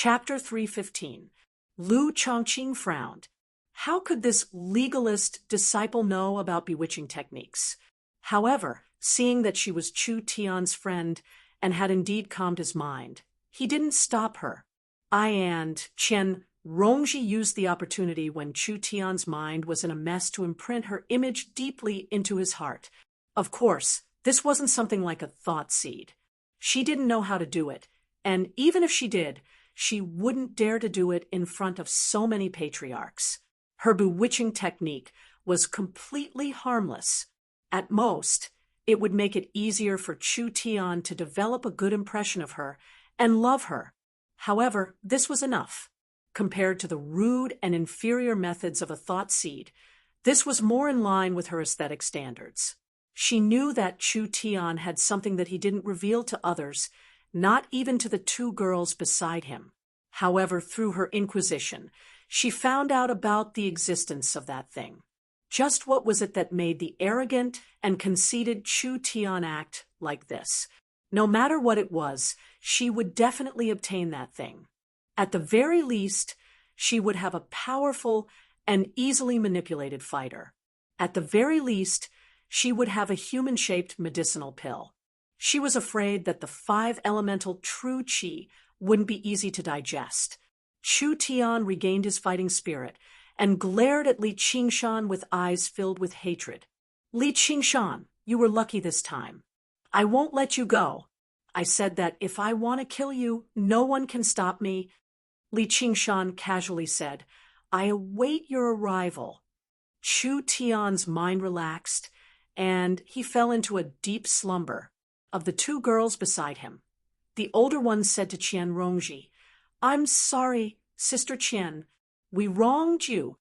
Chapter 315. Lu Chongqing frowned. How could this legalist disciple know about bewitching techniques? However, seeing that she was Chu Tian's friend and had indeed calmed his mind, he didn't stop her. I and Qian Rongji used the opportunity when Chu Tian's mind was in a mess to imprint her image deeply into his heart. Of course, this wasn't something like a thought seed. She didn't know how to do it, and even if she did, she wouldn't dare to do it in front of so many patriarchs. Her bewitching technique was completely harmless. At most, it would make it easier for Chu Tian to develop a good impression of her and love her. However, this was enough. Compared to the rude and inferior methods of a thought seed, this was more in line with her aesthetic standards. She knew that Chu Tian had something that he didn't reveal to others, not even to the two girls beside him. However, through her inquisition, she found out about the existence of that thing. Just what was it that made the arrogant and conceited Chu Tian act like this? No matter what it was, she would definitely obtain that thing. At the very least, she would have a powerful and easily manipulated fighter. At the very least, she would have a human-shaped medicinal pill. She was afraid that the 5-elemental true qi wouldn't be easy to digest. Chu Tian regained his fighting spirit and glared at Li Qingshan with eyes filled with hatred. Li Qingshan, you were lucky this time. I won't let you go. I said that if I want to kill you, no one can stop me. Li Qingshan casually said, I await your arrival. Chu Tian's mind relaxed, and he fell into a deep slumber. Of the two girls beside him, the older one said to Qian Rongji, I'm sorry, Sister Qian. We wronged you.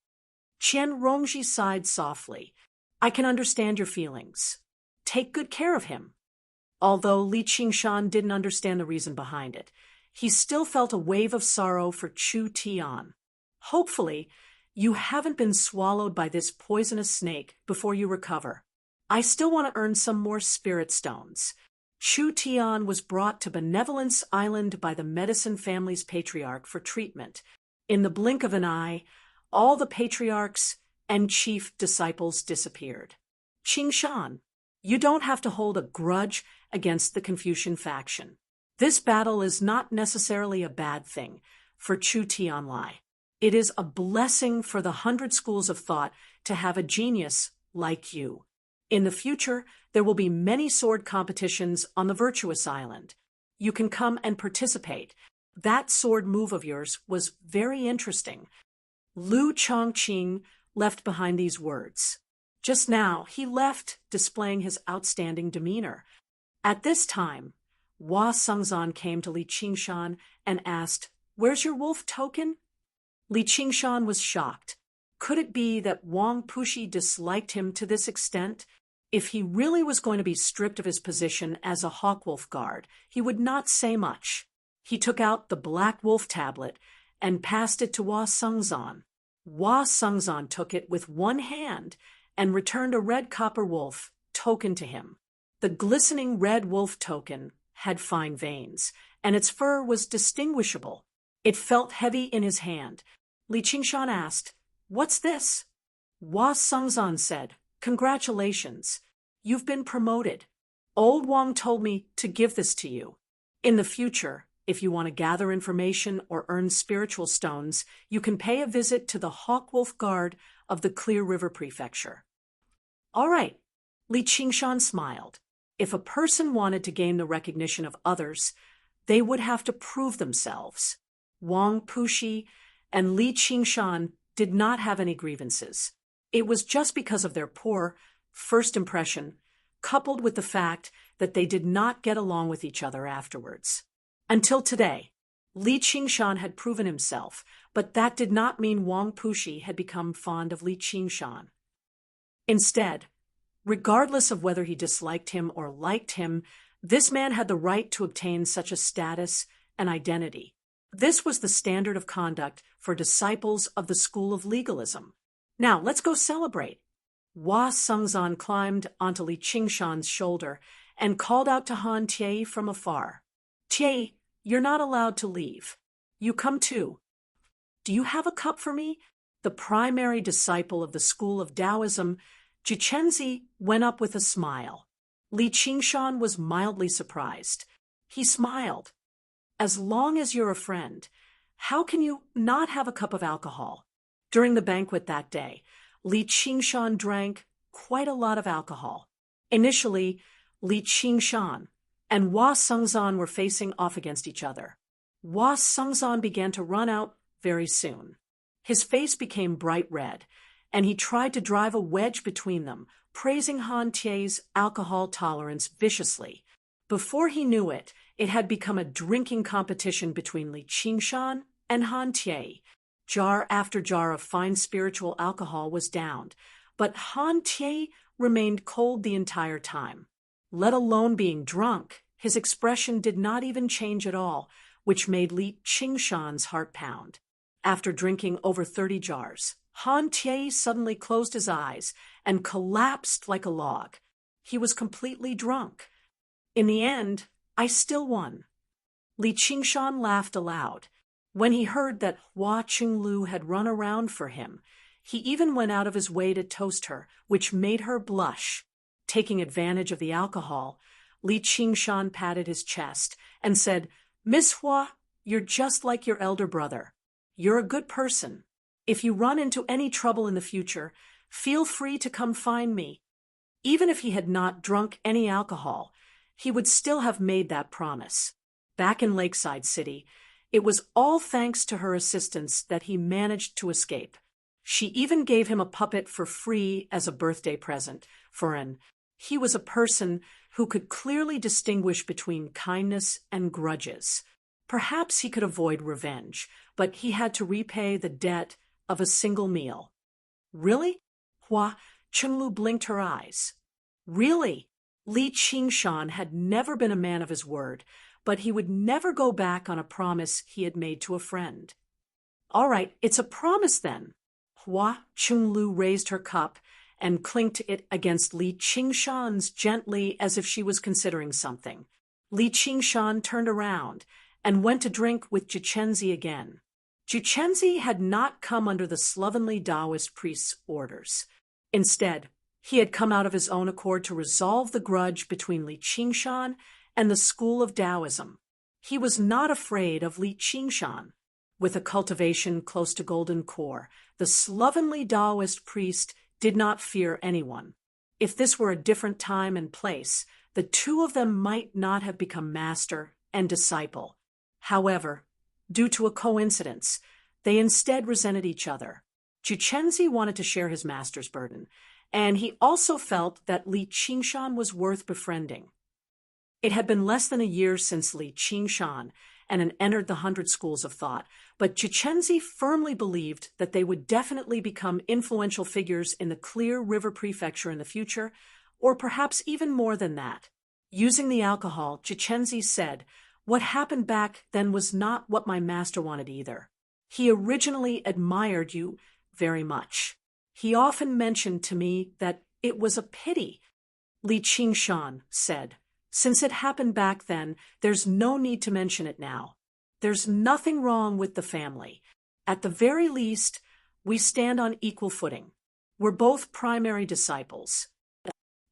Qian Rongji sighed softly. I can understand your feelings. Take good care of him. Although Li Qingshan didn't understand the reason behind it, he still felt a wave of sorrow for Chu Tian. Hopefully, you haven't been swallowed by this poisonous snake before you recover. I still want to earn some more spirit stones. Chu Tian was brought to Benevolence Island by the medicine family's patriarch for treatment. In the blink of an eye, all the patriarchs and chief disciples disappeared. Qingshan, you don't have to hold a grudge against the Confucian faction. This battle is not necessarily a bad thing for Chu Tianlai. It is a blessing for the 100 schools of thought to have a genius like you. In the future, there will be many sword competitions on the Virtuous Island. You can come and participate. That sword move of yours was very interesting. Lu Chongqing left behind these words. Just now, he left displaying his outstanding demeanor. At this time, Hua Sengzan came to Li Qingshan and asked, Where's your wolf token? Li Qingshan was shocked. Could it be that Wang Pushi disliked him to this extent? If he really was going to be stripped of his position as a Hawkwolf guard, he would not say much. He took out the Black Wolf tablet and passed it to Hua Sengzan. Hua Sengzan took it with one hand and returned a red copper wolf token to him. The glistening red wolf token had fine veins, and its fur was distinguishable. It felt heavy in his hand. Li Qingshan asked, What's this? Hua Sengzan said, Congratulations. You've been promoted. Old Wang told me to give this to you. In the future, if you want to gather information or earn spiritual stones, you can pay a visit to the Hawkwolf Guard of the Clear River Prefecture. All right, Li Qingshan smiled. If a person wanted to gain the recognition of others, they would have to prove themselves. Wang Pushi and Li Qingshan did not have any grievances. It was just because of their poor first impression, coupled with the fact that they did not get along with each other afterwards. Until today, Li Qingshan had proven himself, but that did not mean Wang Pushi had become fond of Li Qingshan. Instead, regardless of whether he disliked him or liked him, this man had the right to obtain such a status and identity. This was the standard of conduct for disciples of the school of legalism. Now, let's go celebrate. Hua Sengzan climbed onto Li Qingshan's shoulder and called out to Han Tie from afar. Tie, you're not allowed to leave. you come too. Do you have a cup for me? The primary disciple of the school of Taoism, Jichenzi, went up with a smile. Li Qingshan was mildly surprised. He smiled. As long as you're a friend, how can you not have a cup of alcohol? During the banquet that day, Li Qingshan drank quite a lot of alcohol. Initially, Li Qingshan and Hua Sengzan were facing off against each other. Hua Sengzan began to run out very soon. His face became bright red, and he tried to drive a wedge between them, praising Han Tie's alcohol tolerance viciously. Before he knew it, it had become a drinking competition between Li Qingshan and Han Tie. Jar after jar of fine spiritual alcohol was downed, but Han Tie remained cold the entire time. Let alone being drunk, his expression did not even change at all, which made Li Qingshan's heart pound. After drinking over 30 jars, Han Tie suddenly closed his eyes and collapsed like a log. He was completely drunk. In the end, I still won. Li Qingshan laughed aloud. When he heard that Hua Qinglu had run around for him, he even went out of his way to toast her, which made her blush. Taking advantage of the alcohol, Li Qingshan patted his chest and said, "Miss Hua, you're just like your elder brother. You're a good person. If you run into any trouble in the future, feel free to come find me." Even if he had not drunk any alcohol, he would still have made that promise. Back in Lakeside City, it was all thanks to her assistance that he managed to escape. She even gave him a puppet for free as a birthday present, he was a person who could clearly distinguish between kindness and grudges. Perhaps he could avoid revenge, but he had to repay the debt of a single meal. Really? Hua Qinglu blinked her eyes. Really? Li Qingshan had never been a man of his word, but he would never go back on a promise he had made to a friend. All right, it's a promise then. Hua Qinglu raised her cup and clinked it against Li Qingshan's gently as if she was considering something. Li Qingshan turned around and went to drink with Jichenzi again. Jichenzi had not come under the slovenly Taoist priest's orders. Instead, he had come out of his own accord to resolve the grudge between Li Qingshan and the school of Taoism. He was not afraid of Li Qingshan. With a cultivation close to golden core, the slovenly Taoist priest did not fear anyone. If this were a different time and place, the two of them might not have become master and disciple. However, due to a coincidence, they instead resented each other. Jichenzi wanted to share his master's burden, and he also felt that Li Qingshan was worth befriending. It had been less than a year since Li Qingshan and entered the 100 schools of thought, but Jichenzi firmly believed that they would definitely become influential figures in the Clear River Prefecture in the future, or perhaps even more than that. Using the alcohol, Jichenzi said, "What happened back then was not what my master wanted either. He originally admired you very much. He often mentioned to me that it was a pity." Li Qingshan said, "Since it happened back then, there's no need to mention it now. There's nothing wrong with the family. At the very least, we stand on equal footing. We're both primary disciples."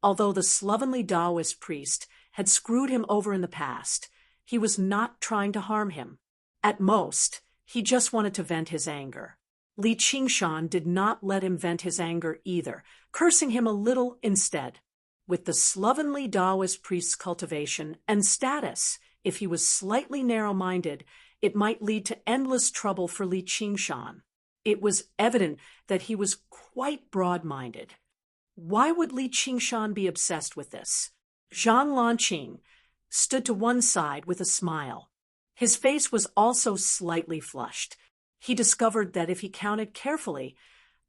Although the slovenly Taoist priest had screwed him over in the past, he was not trying to harm him. At most, he just wanted to vent his anger. Li Qingshan did not let him vent his anger either, cursing him a little instead. With the slovenly Taoist priest's cultivation and status, if he was slightly narrow-minded, it might lead to endless trouble for Li Qingshan. It was evident that he was quite broad-minded. Why would Li Qingshan be obsessed with this? Zhang Lanqing stood to one side with a smile. His face was also slightly flushed. He discovered that if he counted carefully,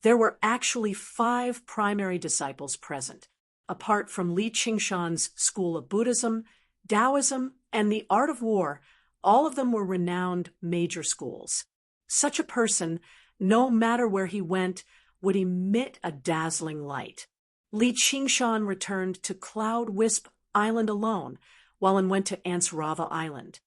there were actually 5 primary disciples present. Apart from Li Qingshan's school of Buddhism, Taoism, and the art of war, all of them were renowned major schools. Such a person, no matter where he went, would emit a dazzling light. Li Qingshan returned to Cloud Wisp Island alone, while and went to Ansarava Island.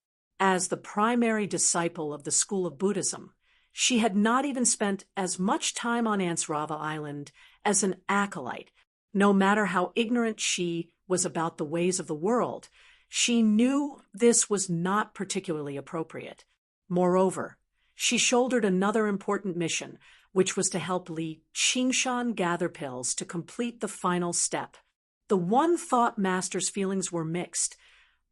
As the primary disciple of the school of Buddhism, she had not even spent as much time on Ansrava Island as an acolyte. No matter how ignorant she was about the ways of the world, she knew this was not particularly appropriate. Moreover, she shouldered another important mission, which was to help Li Qingshan gather pills to complete the final step. The One Thought Master's feelings were mixed,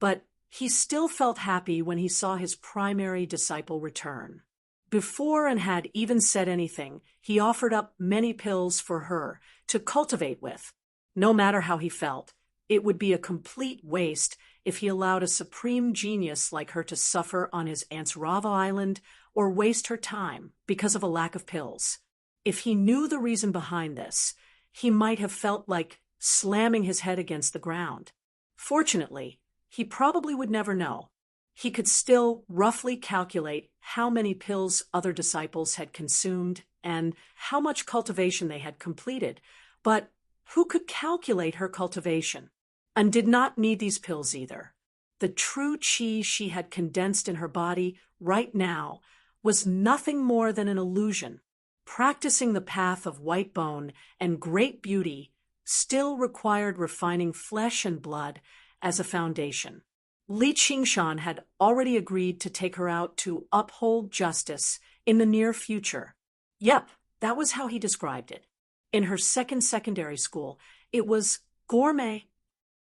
but he still felt happy when he saw his primary disciple return. Before and had even said anything, he offered up many pills for her to cultivate with. No matter how he felt, it would be a complete waste if he allowed a supreme genius like her to suffer on his Ansrava Island or waste her time because of a lack of pills. If he knew the reason behind this, he might have felt like slamming his head against the ground. Fortunately, he probably would never know. He could still roughly calculate how many pills other disciples had consumed and how much cultivation they had completed, but who could calculate her cultivation? And did not need these pills either. The true qi she had condensed in her body right now was nothing more than an illusion. Practicing the path of white bone and great beauty still required refining flesh and blood as a foundation. Li Qingshan had already agreed to take her out to uphold justice in the near future. Yep, that was how he described it. In her second secondary school, it was gourmet,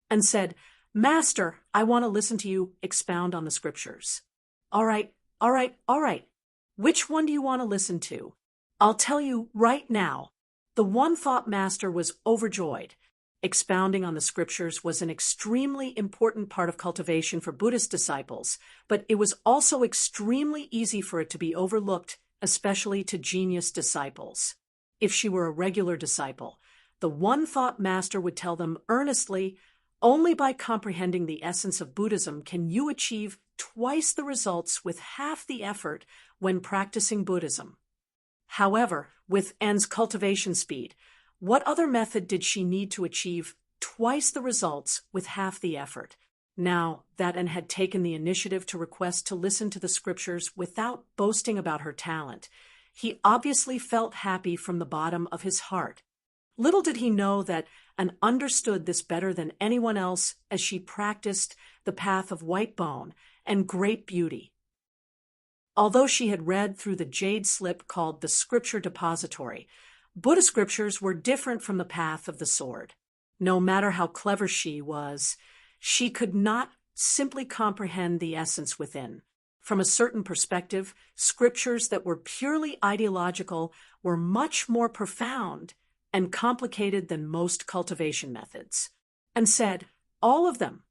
and said, "Master, I want to listen to you expound on the scriptures." All right. Which one do you want to listen to? I'll tell you right now. The One Thought Master was overjoyed. Expounding on the scriptures was an extremely important part of cultivation for Buddhist disciples, but it was also extremely easy for it to be overlooked, especially to genius disciples. If she were a regular disciple, the One Thought Master would tell them earnestly, only by comprehending the essence of Buddhism can you achieve twice the results with half the effort when practicing Buddhism. However, with N's cultivation speed, what other method did she need to achieve twice the results with half the effort? Now that N had taken the initiative to request to listen to the scriptures without boasting about her talent, he obviously felt happy from the bottom of his heart. Little did he know that An understood this better than anyone else as she practiced the path of white bone and great beauty. Although she had read through the jade slip called the Scripture Depository, Buddha scriptures were different from the path of the sword. No matter how clever she was, she could not simply comprehend the essence within. From a certain perspective, scriptures that were purely ideological were much more profound and complicated than most cultivation methods. And said, all of them.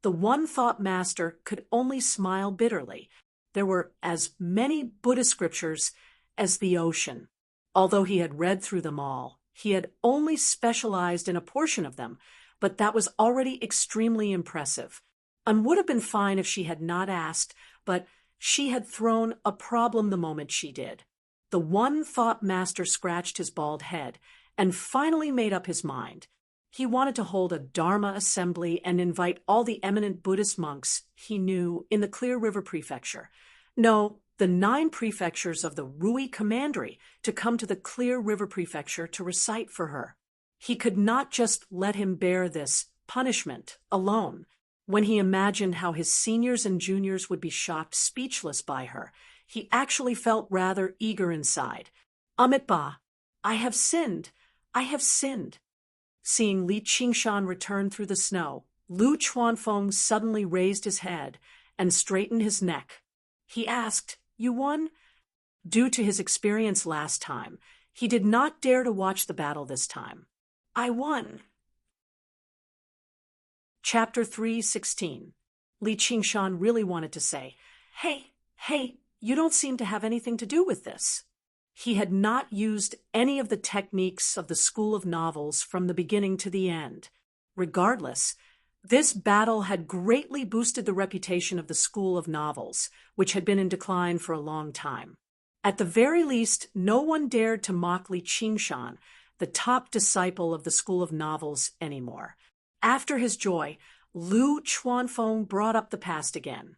The One Thought Master could only smile bitterly. There were as many Buddha scriptures as the ocean. Although he had read through them all, he had only specialized in a portion of them, but that was already extremely impressive, and would have been fine if she had not asked, but she had thrown a problem the moment she did. The One Thought Master scratched his bald head and finally made up his mind. He wanted to hold a Dharma assembly and invite all the eminent Buddhist monks he knew in the Clear River Prefecture. No, the 9 prefectures of the Rui Commandery to come to the Clear River Prefecture to recite for her. He could not just let him bear this punishment alone. When he imagined how his seniors and juniors would be shocked speechless by her, he actually felt rather eager inside. Amitabha, I have sinned. I have sinned. Seeing Li Qingshan return through the snow, Lu Chuanfeng suddenly raised his head and straightened his neck. He asked, You won? Due to his experience last time, he did not dare to watch the battle this time. I won. Chapter 3:16. Li Qingshan really wanted to say, Hey, you don't seem to have anything to do with this. He had not used any of the techniques of the School of Novels from the beginning to the end. Regardless, this battle had greatly boosted the reputation of the School of Novels, which had been in decline for a long time. At the very least, no one dared to mock Li Qingshan, the top disciple of the School of Novels, anymore. After his joy, Lu Chuanfeng brought up the past again.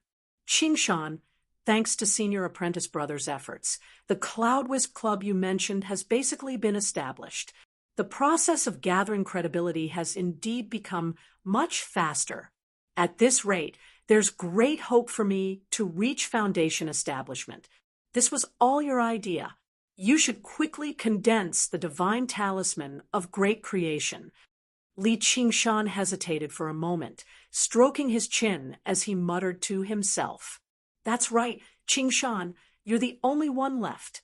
Qingshan, thanks to Senior Apprentice Brothers' efforts, the Cloud Wisp Club you mentioned has basically been established. The process of gathering credibility has indeed become much faster. At this rate, there's great hope for me to reach foundation establishment. This was all your idea. You should quickly condense the divine talisman of great creation. Li Qingshan hesitated for a moment, stroking his chin as he muttered to himself. That's right, Qingshan, you're the only one left.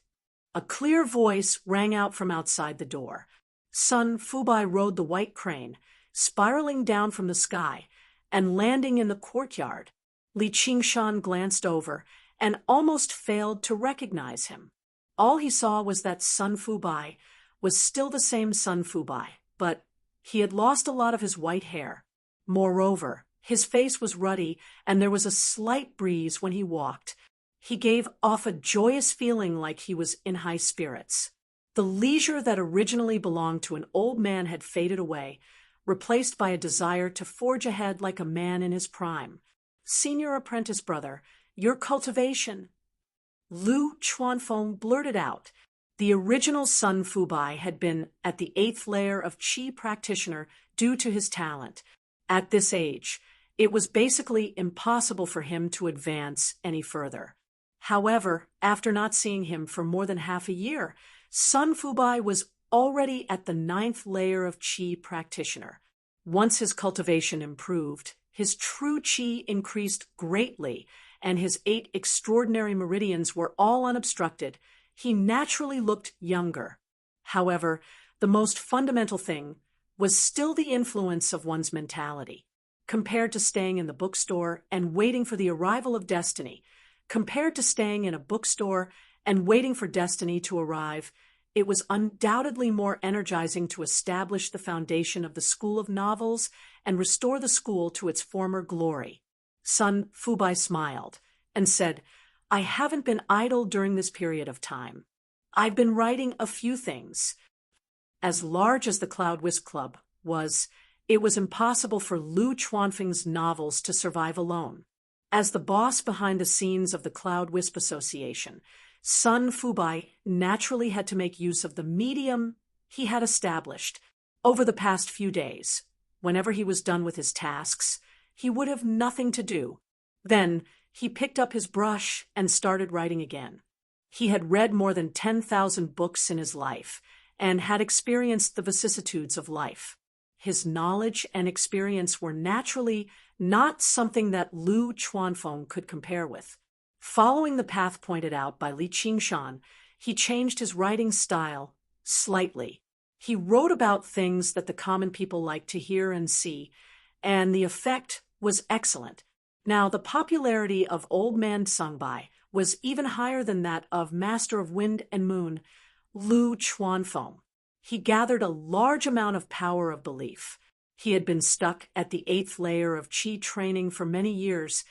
A clear voice rang out from outside the door. Sun Fubai rode the white crane, spiraling down from the sky and landing in the courtyard. Li Qingshan glanced over and almost failed to recognize him. All he saw was that Sun Fubai was still the same Sun Fubai, but he had lost a lot of his white hair. Moreover, his face was ruddy and there was a slight breeze when he walked. He gave off a joyous feeling like he was in high spirits. The leisure that originally belonged to an old man had faded away, replaced by a desire to forge ahead like a man in his prime. Senior Apprentice Brother, your cultivation. Lu Chuanfeng blurted out. The original Sun Fubai had been at the 8th layer of Qi practitioner due to his talent. At this age, it was basically impossible for him to advance any further. However, after not seeing him for more than half a year, Sun Fubai was already at the 9th layer of Qi practitioner. Once his cultivation improved, his true Qi increased greatly, and his 8 extraordinary meridians were all unobstructed. He naturally looked younger. However, the most fundamental thing was still the influence of one's mentality. Compared to staying in the bookstore and waiting for the arrival of destiny, compared to staying in a bookstore and waiting for destiny to arrive, it was undoubtedly more energizing to establish the foundation of the School of Novels and restore the school to its former glory. Sun Fubai smiled and said, I haven't been idle during this period of time. I've been writing a few things. As large as the Cloud Wisp Club was, it was impossible for Lu Chuanfeng's novels to survive alone. As the boss behind the scenes of the Cloud Wisp Association, Sun Fubai naturally had to make use of the medium he had established. Over the past few days, whenever he was done with his tasks, he would have nothing to do. Then he picked up his brush and started writing again. He had read more than 10,000 books in his life and had experienced the vicissitudes of life. His knowledge and experience were naturally not something that Lu Chuanfeng could compare with. Following the path pointed out by Li Qingshan, he changed his writing style slightly. He wrote about things that the common people like to hear and see, and the effect was excellent. Now, the popularity of Old Man Sungbai was even higher than that of Master of Wind and Moon, Lu Chuanfeng. He gathered a large amount of power of belief. He had been stuck at the 8th layer of Qi training for many years,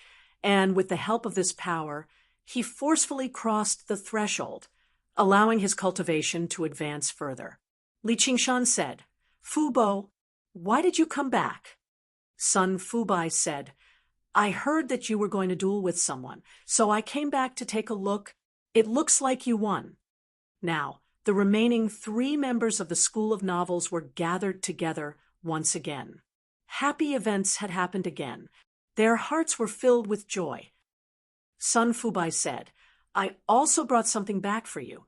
and with the help of this power, he forcefully crossed the threshold, allowing his cultivation to advance further. Li Qingshan said, Fubo, why did you come back? Sun Fubai said, I heard that you were going to duel with someone, so I came back to take a look. It looks like you won. Now, the remaining 3 members of the School of Novels were gathered together once again. Happy events had happened again. Their hearts were filled with joy. Sun Fubai said, I also brought something back for you.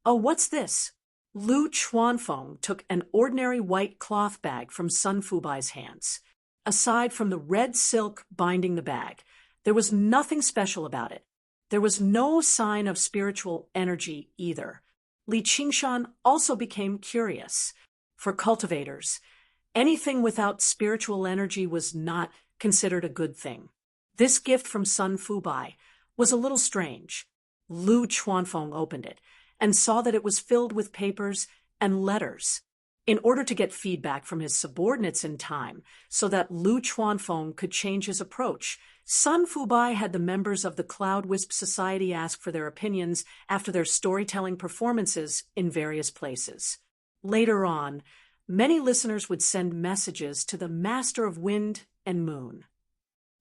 Oh, what's this? Lu Chuanfeng took an ordinary white cloth bag from Sun Fubai's hands. Aside from the red silk binding the bag, there was nothing special about it. There was no sign of spiritual energy either. Li Qingshan also became curious. For cultivators, anything without spiritual energy was not considered a good thing. This gift from Sun Fubai was a little strange. Lu Chuanfeng opened it and saw that it was filled with papers and letters. In order to get feedback from his subordinates in time so that Lu Chuanfeng could change his approach, Sun Fubai had the members of the Cloud Wisp Society ask for their opinions after their storytelling performances in various places. Later on, many listeners would send messages to the Master of Wind and Moon.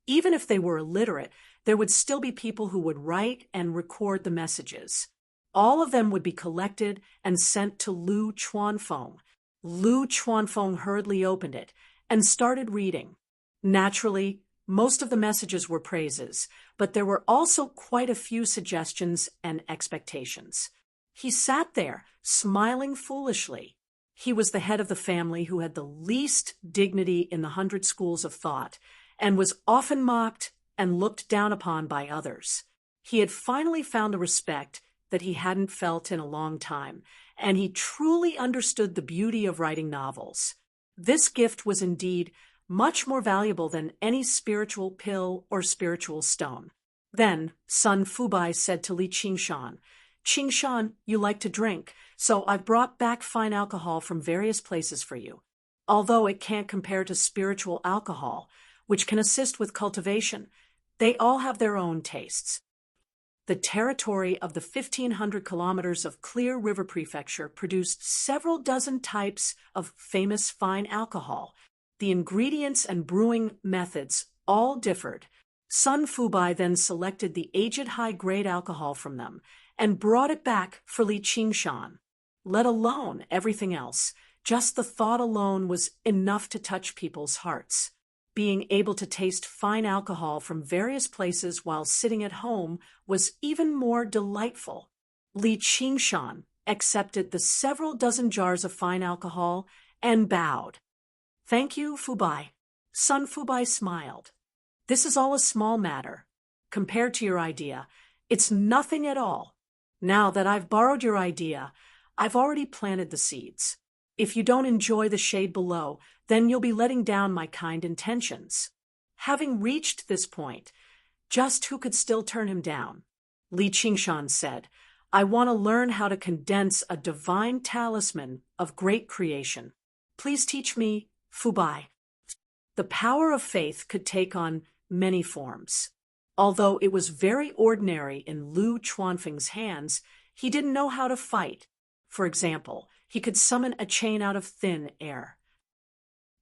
Even if they were illiterate, there would still be people who would write and record the messages. All of them would be collected and sent to Lu Chuanfeng. Lu Chuanfeng hurriedly opened it and started reading. Naturally, most of the messages were praises, but there were also quite a few suggestions and expectations. He sat there, smiling foolishly. He was the head of the family who had the least dignity in the 100 schools of thought, and was often mocked and looked down upon by others. He had finally found a respect that he hadn't felt in a long time, and he truly understood the beauty of writing novels. This gift was indeed much more valuable than any spiritual pill or spiritual stone. Then son Fubai said to Li Qingshan, "Qingshan, you like to drink, so I've brought back fine alcohol from various places for you. Although it can't compare to spiritual alcohol, which can assist with cultivation, they all have their own tastes." The territory of the 1,500 kilometers of Clear River Prefecture produced several dozen types of famous fine alcohol. The ingredients and brewing methods all differed. Sun Fubai then selected the aged high-grade alcohol from them and brought it back for Li Qingshan. Let alone everything else, just the thought alone was enough to touch people's hearts. Being able to taste fine alcohol from various places while sitting at home was even more delightful. Li Qingshan accepted the several dozen jars of fine alcohol and bowed. "Thank you, Fubai." Sun Fubai smiled. "This is all a small matter. Compared to your idea, it's nothing at all. Now that I've borrowed your idea, I've already planted the seeds. If you don't enjoy the shade below, then you'll be letting down my kind intentions." Having reached this point, just who could still turn him down? Li Qingshan said, "I want to learn how to condense a divine talisman of great creation. Please teach me, Fubai." The power of faith could take on many forms. Although it was very ordinary in Lu Chuanfeng's hands, he didn't know how to fight. For example, he could summon a chain out of thin air.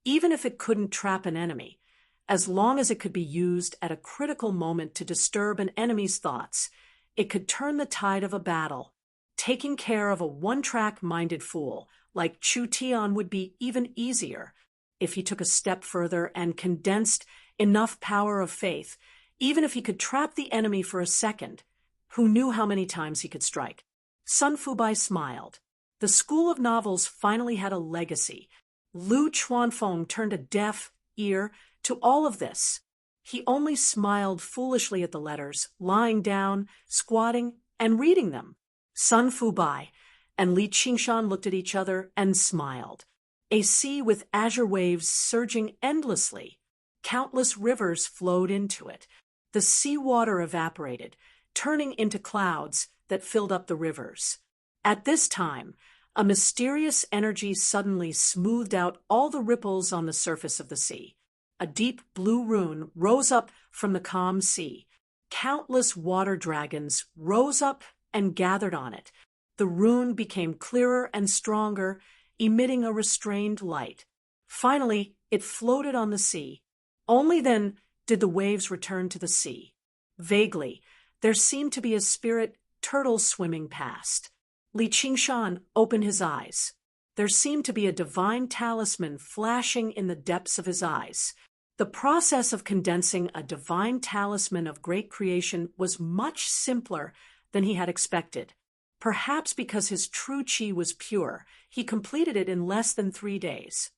Even if it couldn't trap an enemy, as long as it could be used at a critical moment to disturb an enemy's thoughts, it could turn the tide of a battle. Taking care of a one-track-minded fool like Chu Tian would be even easier. If he took a step further and condensed enough power of faith, even if he could trap the enemy for a second, who knew how many times he could strike? Sun Fubai smiled. The school of novels finally had a legacy. Lu Chuanfeng turned a deaf ear to all of this. He only smiled foolishly at the letters, lying down, squatting, and reading them. Sun Fubai and Li Qingshan looked at each other and smiled. A sea with azure waves surging endlessly. Countless rivers flowed into it. The sea water evaporated, turning into clouds that filled up the rivers. At this time, a mysterious energy suddenly smoothed out all the ripples on the surface of the sea. A deep blue rune rose up from the calm sea. Countless water dragons rose up and gathered on it. The rune became clearer and stronger, emitting a restrained light. Finally, it floated on the sea. Only then did the waves return to the sea. Vaguely, there seemed to be a spirit turtle swimming past. Li Qingshan opened his eyes. There seemed to be a divine talisman flashing in the depths of his eyes. The process of condensing a divine talisman of great creation was much simpler than he had expected. Perhaps because his true qi was pure, he completed it in less than 3 days.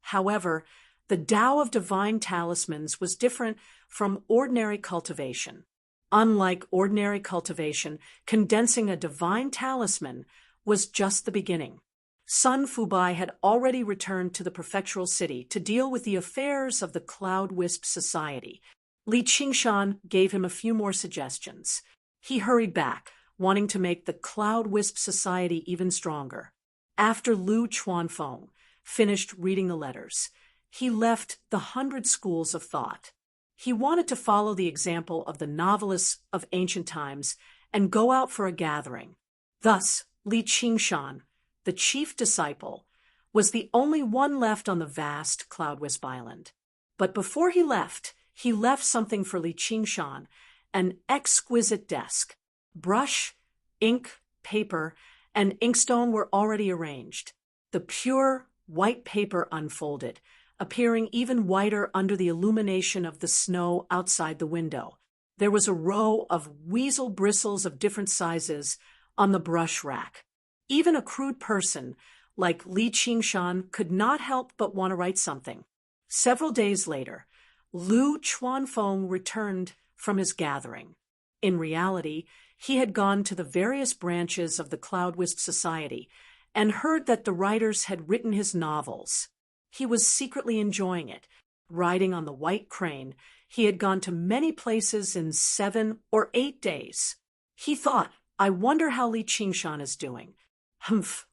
However, the Tao of divine talismans was different from ordinary cultivation. Unlike ordinary cultivation, condensing a divine talisman was just the beginning. Sun Fubai had already returned to the prefectural city to deal with the affairs of the Cloud Wisp Society. Li Qingshan gave him a few more suggestions. He hurried back, wanting to make the Cloud Wisp Society even stronger. After Lu Chuanfeng finished reading the letters, he left the 100 schools of thought. He wanted to follow the example of the novelists of ancient times and go out for a gathering. Thus, Li Qingshan, the chief disciple, was the only one left on the vast Cloud Wisp Island. But before he left something for Li Qingshan an exquisite desk. Brush, ink, paper, and inkstone were already arranged. The pure, white paper unfolded, appearing even whiter under the illumination of the snow outside the window. There was a row of weasel bristles of different sizes on the brush rack. Even a crude person like Li Qingshan could not help but want to write something. Several days later, Lu Chuanfeng returned from his gathering. In reality, he had gone to the various branches of the Cloudwist Society and heard that the writers had written his novels. He was secretly enjoying it. Riding on the white crane, he had gone to many places in 7 or 8 days. He thought, I wonder how Li Qingshan is doing.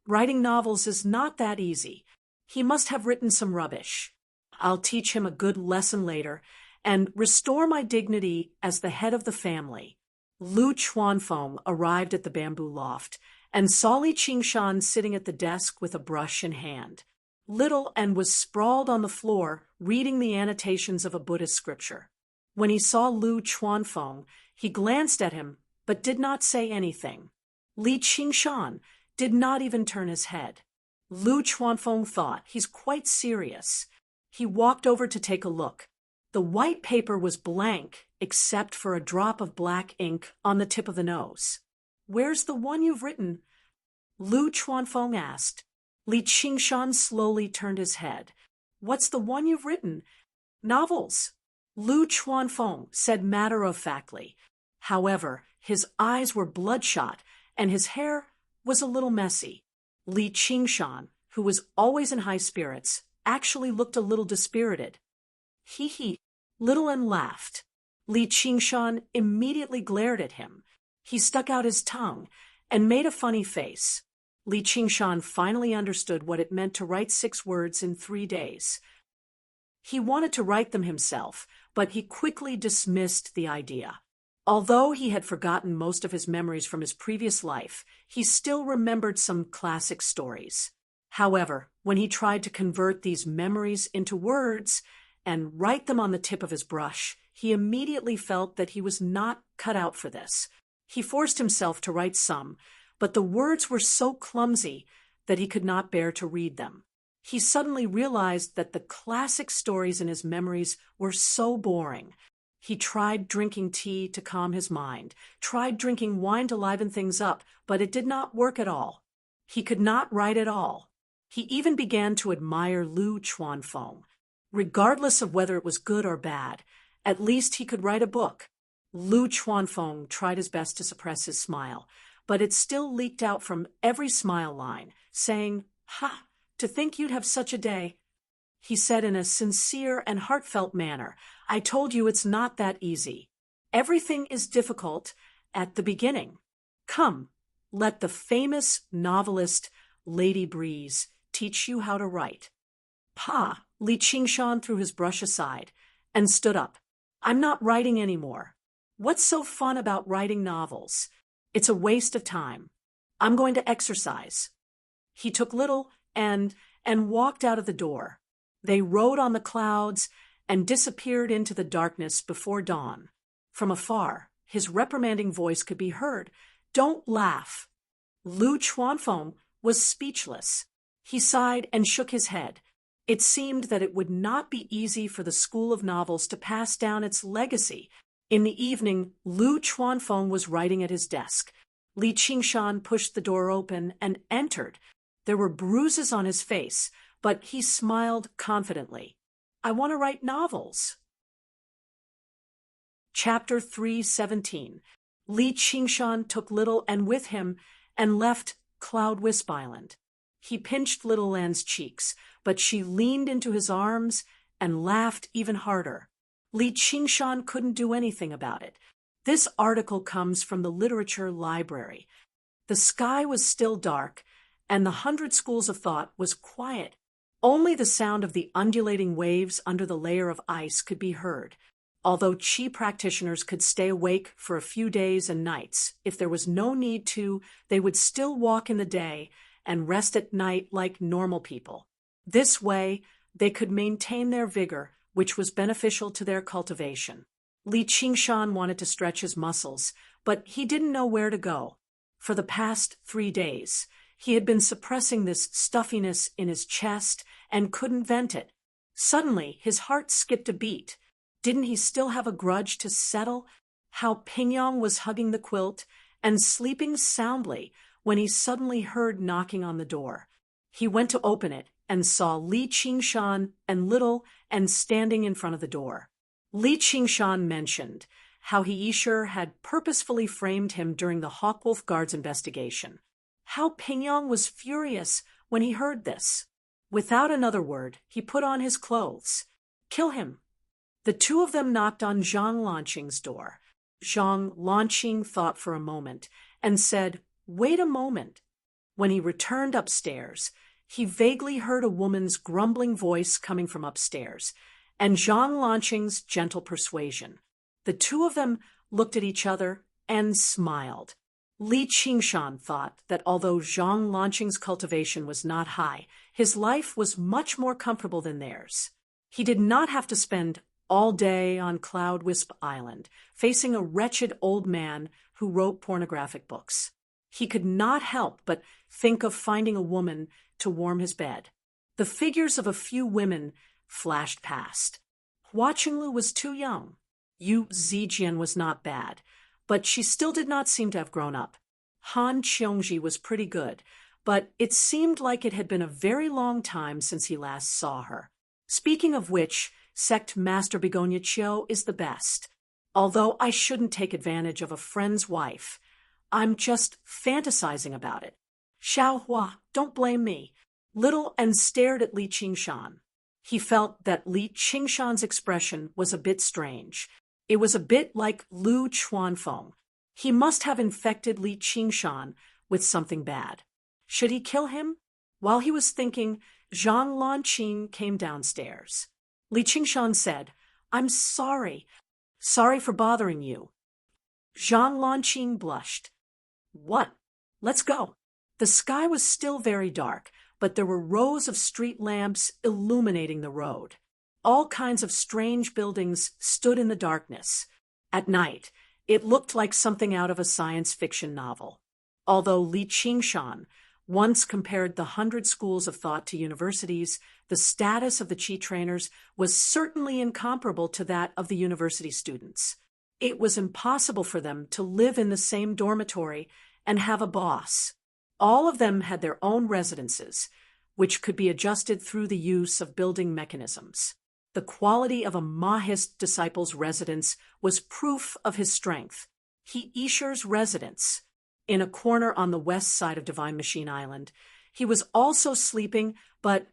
Writing novels is not that easy. He must have written some rubbish. I'll teach him a good lesson later and restore my dignity as the head of the family. Lu Chuanfeng arrived at the bamboo loft and saw Li Qingshan sitting at the desk with a brush in hand. Little and was sprawled on the floor reading the annotations of a Buddhist scripture. When he saw Lu Chuanfeng, he glanced at him but did not say anything. Li Qingshan did not even turn his head. Lu Chuanfeng thought, he's quite serious. He walked over to take a look. The white paper was blank except for a drop of black ink on the tip of the nose. Where's the one you've written? Lu Chuanfeng asked. Li Qingshan slowly turned his head. What's the one you've written? Novels. Lu Chuanfeng said matter-of-factly. However, his eyes were bloodshot and his hair was a little messy. Li Qingshan, who was always in high spirits, actually looked a little dispirited. He, Little and laughed. Li Qingshan immediately glared at him. He stuck out his tongue and made a funny face. Li Qingshan finally understood what it meant to write 6 words in 3 days. He wanted to write them himself, but he quickly dismissed the idea. Although he had forgotten most of his memories from his previous life, he still remembered some classic stories. However, when he tried to convert these memories into words and write them on the tip of his brush, he immediately felt that he was not cut out for this. He forced himself to write some, but the words were so clumsy that he could not bear to read them. He suddenly realized that the classic stories in his memories were so boring. He tried drinking tea to calm his mind, tried drinking wine to liven things up, but it did not work at all. He could not write at all. He even began to admire Lu Chuanfeng. Regardless of whether it was good or bad, at least he could write a book. Lu Chuanfeng tried his best to suppress his smile, but it still leaked out from every smile line, saying, "Ha, to think you'd have such a day." He said in a sincere and heartfelt manner, "I told you it's not that easy. Everything is difficult at the beginning. Come, let the famous novelist Lady Breeze teach you how to write." "Pa," Li Qingshan threw his brush aside and stood up. "I'm not writing anymore. What's so fun about writing novels? It's a waste of time. I'm going to exercise." He took Little and walked out of the door. They rode on the clouds and disappeared into the darkness before dawn. From afar, his reprimanding voice could be heard. "Don't laugh." Lu Chuanfeng was speechless. He sighed and shook his head. It seemed that it would not be easy for the School of Novels to pass down its legacy. In the evening, Lu Chuanfeng was writing at his desk. Li Qingshan pushed the door open and entered. There were bruises on his face, but he smiled confidently. "I want to write novels." Chapter 3:17. Li Qingshan took Little and with him and left Cloud Wisp Island. He pinched Little An's cheeks, but she leaned into his arms and laughed even harder. Li Qingshan couldn't do anything about it. This article comes from the literature library. The sky was still dark, and the 100 Schools of Thought was quiet. Only the sound of the undulating waves under the layer of ice could be heard. Although Qi practitioners could stay awake for a few days and nights, if there was no need to, they would still walk in the day and rest at night like normal people. This way, they could maintain their vigor, which was beneficial to their cultivation. Li Qingshan wanted to stretch his muscles, but he didn't know where to go. For the past 3 days, he had been suppressing this stuffiness in his chest and couldn't vent it. Suddenly, his heart skipped a beat. Didn't he still have a grudge to settle? How Pingyong was hugging the quilt and sleeping soundly when he suddenly heard knocking on the door. He went to open it and saw Li Qingshan and Little and standing in front of the door. Li Qingshan mentioned how Heisher had purposefully framed him during the Hawkwolf Guard's investigation. How Pingyong was furious when he heard this. Without another word, he put on his clothes. Kill him. The two of them knocked on Zhang Lanqing's door. Zhang Lanqing thought for a moment and said, "Wait a moment." When he returned upstairs, he vaguely heard a woman's grumbling voice coming from upstairs, and Zhang Lanqing's gentle persuasion. The two of them looked at each other and smiled. Li Qingshan thought that although Zhang Lanqing's cultivation was not high, his life was much more comfortable than theirs. He did not have to spend all day on Cloud Wisp Island, facing a wretched old man who wrote pornographic books. He could not help but think of finding a woman to warm his bed. The figures of a few women flashed past. Hua Qinglu was too young. Yu Zijian was not bad, but she still did not seem to have grown up. Han Qiongji was pretty good, but it seemed like it had been a very long time since he last saw her. Speaking of which, Sect Master Begonia Chiu is the best. Although I shouldn't take advantage of a friend's wife, I'm just fantasizing about it. Xiaohua, don't blame me. Little and stared at Li Qingshan. He felt that Li Qingshan's expression was a bit strange. It was a bit like Lu Chuanfeng. He must have infected Li Qingshan with something bad. Should he kill him? While he was thinking, Zhang Lanqing came downstairs. Li Qingshan said, "I'm sorry. Sorry for bothering you." Zhang Lanqing blushed. "What? Let's go." The sky was still very dark, but there were rows of street lamps illuminating the road. All kinds of strange buildings stood in the darkness. At night, it looked like something out of a science fiction novel. Although Li Qingshan once compared the 100 schools of thought to universities, the status of the Qi trainers was certainly incomparable to that of the university students. It was impossible for them to live in the same dormitory and have a boss. All of them had their own residences, which could be adjusted through the use of building mechanisms. The quality of a Mahist disciple's residence was proof of his strength. Heisher's residence, in a corner on the west side of Divine Machine Island, he was also sleeping, but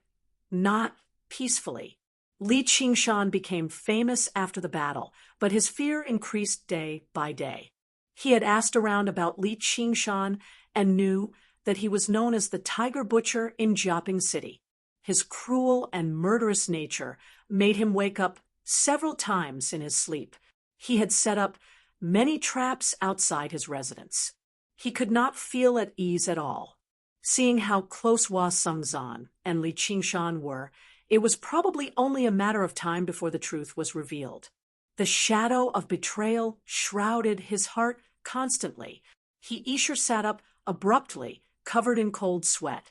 not peacefully. Li Qingshan became famous after the battle, but his fear increased day by day. He had asked around about Li Qingshan and knew that he was known as the Tiger Butcher in Jiaping City. His cruel and murderous nature made him wake up several times in his sleep. He had set up many traps outside his residence. He could not feel at ease at all. Seeing how close Hua Sengzan and Li Qingshan were, it was probably only a matter of time before the truth was revealed. The shadow of betrayal shrouded his heart constantly. Heisher sat up abruptly, covered in cold sweat.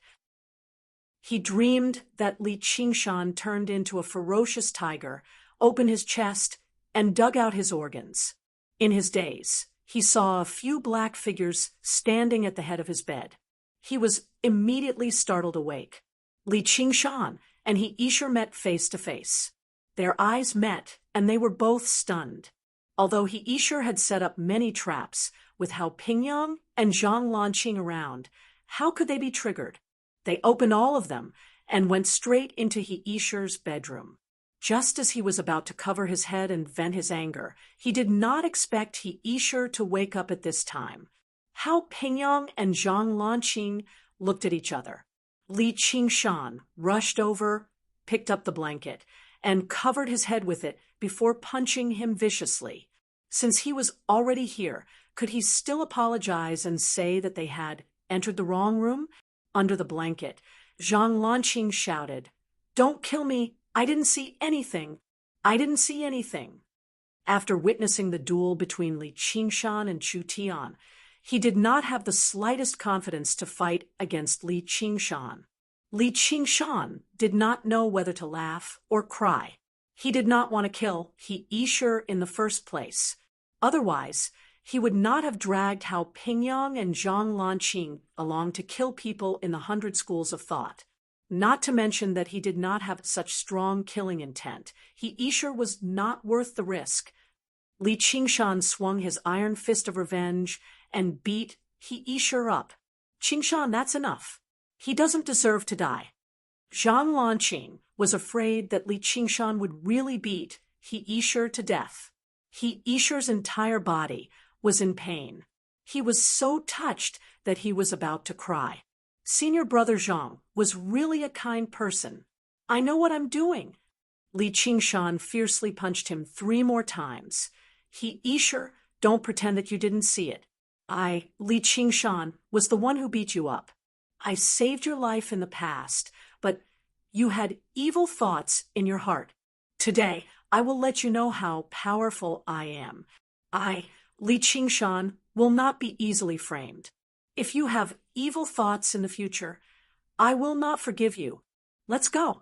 He dreamed that Li Qingshan turned into a ferocious tiger, opened his chest, and dug out his organs. In his daze, he saw a few black figures standing at the head of his bed. He was immediately startled awake. Li Qingshan and Heisher met face to face. Their eyes met, and they were both stunned. Although Heisher had set up many traps, with Hao Pingyang and Zhang Lanqing around, how could they be triggered? They opened all of them and went straight into Heisher's bedroom. Just as he was about to cover his head and vent his anger, he did not expect Heisher to wake up at this time. Hao Pingyang and Zhang Lanqing looked at each other. Li Qingshan rushed over, picked up the blanket, and covered his head with it before punching him viciously. Since he was already here, could he still apologize and say that they had entered the wrong room? Under the blanket, Zhang Lanqing shouted, "Don't kill me! I didn't see anything! I didn't see anything!" After witnessing the duel between Li Qingshan and Chu Tian, he did not have the slightest confidence to fight against Li Qingshan. Li Qingshan did not know whether to laugh or cry. He did not want to kill He Yisher in the first place. Otherwise, he would not have dragged Hao Pingyang and Zhang Lanqing along to kill people in the 100 schools of thought. Not to mention that he did not have such strong killing intent. He Yisher was not worth the risk. Li Qingshan swung his iron fist of revenge and beat He Yisher up. Qingshan, that's enough. He doesn't deserve to die. Zhang Lanqing was afraid that Li Qingshan would really beat He Yisher to death. He Yisher's entire body was in pain. He was so touched that he was about to cry. Senior brother Zhang was really a kind person. I know what I'm doing. Li Qingshan fiercely punched him 3 more times. He Yisher, don't pretend that you didn't see it. Li Qingshan, was the one who beat you up. I saved your life in the past, but you had evil thoughts in your heart. Today, I will let you know how powerful I am. Li Qingshan, will not be easily framed. If you have evil thoughts in the future, I will not forgive you. Let's go.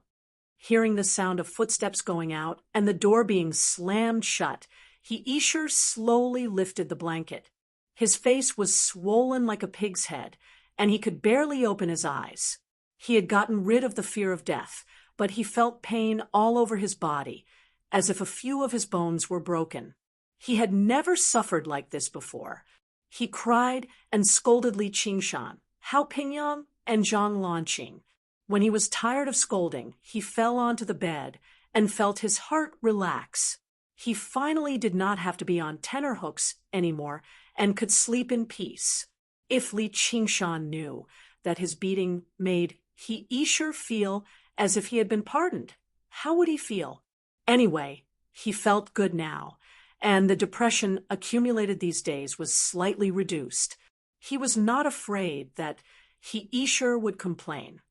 Hearing the sound of footsteps going out and the door being slammed shut, He Yisher slowly lifted the blanket. His face was swollen like a pig's head, and he could barely open his eyes. He had gotten rid of the fear of death, but he felt pain all over his body, as if a few of his bones were broken. He had never suffered like this before. He cried and scolded Li Qingshan, Hao Pingyang, and Zhang Lanqing. When he was tired of scolding, he fell onto the bed and felt his heart relax. He finally did not have to be on tenterhooks anymore and could sleep in peace. If Li Qingshan knew that his beating made He Yisher feel as if he had been pardoned, how would he feel? Anyway, he felt good now, and the depression accumulated these days was slightly reduced. He was not afraid that He Yisher would complain.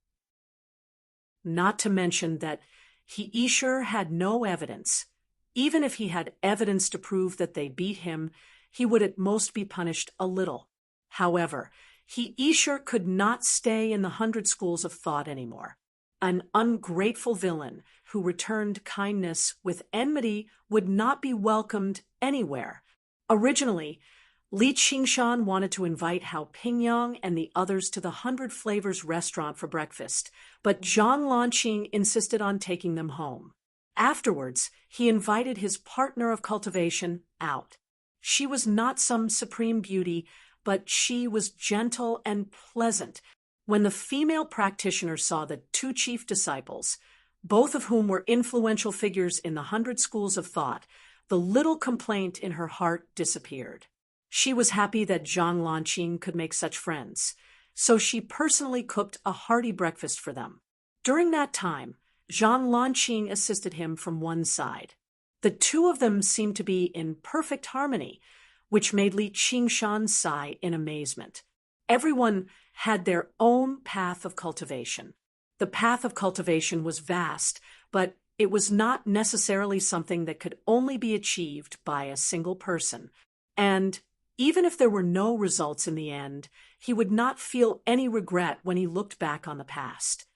Not to mention that He Yisher had no evidence. Even if he had evidence to prove that they beat him, he would at most be punished a little. However, He Yisher could not stay in the 100 schools of thought anymore. An ungrateful villain who returned kindness with enmity would not be welcomed anywhere. Originally, Li Qingshan wanted to invite Hao Pingyang and the others to the 100 Flavors restaurant for breakfast, but Zhang Lanqing insisted on taking them home. Afterwards, he invited his partner of cultivation out. She was not some supreme beauty, but she was gentle and pleasant. When the female practitioner saw the 2 chief disciples, both of whom were influential figures in the 100 schools of thought, the little complaint in her heart disappeared. She was happy that Zhang Lanqing could make such friends, so she personally cooked a hearty breakfast for them. During that time, Zhang Lanqing assisted him from one side. The 2 of them seemed to be in perfect harmony, which made Li Qingshan sigh in amazement. Everyone had their own path of cultivation. The path of cultivation was vast, but it was not necessarily something that could only be achieved by a single person. And even if there were no results in the end, he would not feel any regret when he looked back on the past.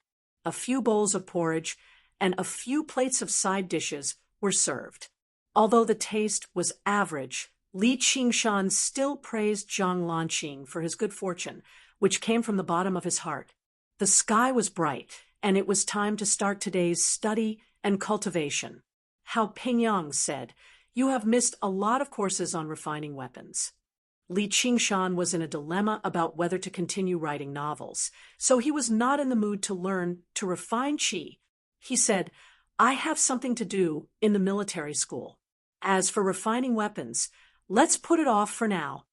A few bowls of porridge and a few plates of side dishes were served. Although the taste was average, Li Qingshan still praised Zhang Lanqing for his good fortune, which came from the bottom of his heart. The sky was bright, and it was time to start today's study and cultivation. Hao Pingyang said, "You have missed a lot of courses on refining weapons." Li Qingshan was in a dilemma about whether to continue writing novels, so he was not in the mood to learn to refine qi. He said, "I have something to do in the military school. As for refining weapons, let's put it off for now."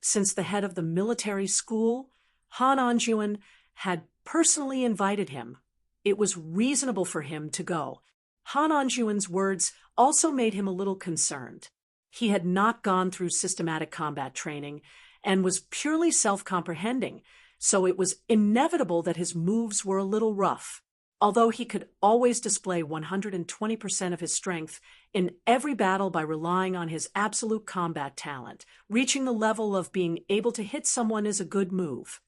Since the head of the military school, Han Anjuan, had personally invited him, it was reasonable for him to go. Han Anjuan's words also made him a little concerned. He had not gone through systematic combat training and was purely self-comprehending, so it was inevitable that his moves were a little rough. Although he could always display 120% of his strength in every battle by relying on his absolute combat talent, reaching the level of being able to hit someone is a good move.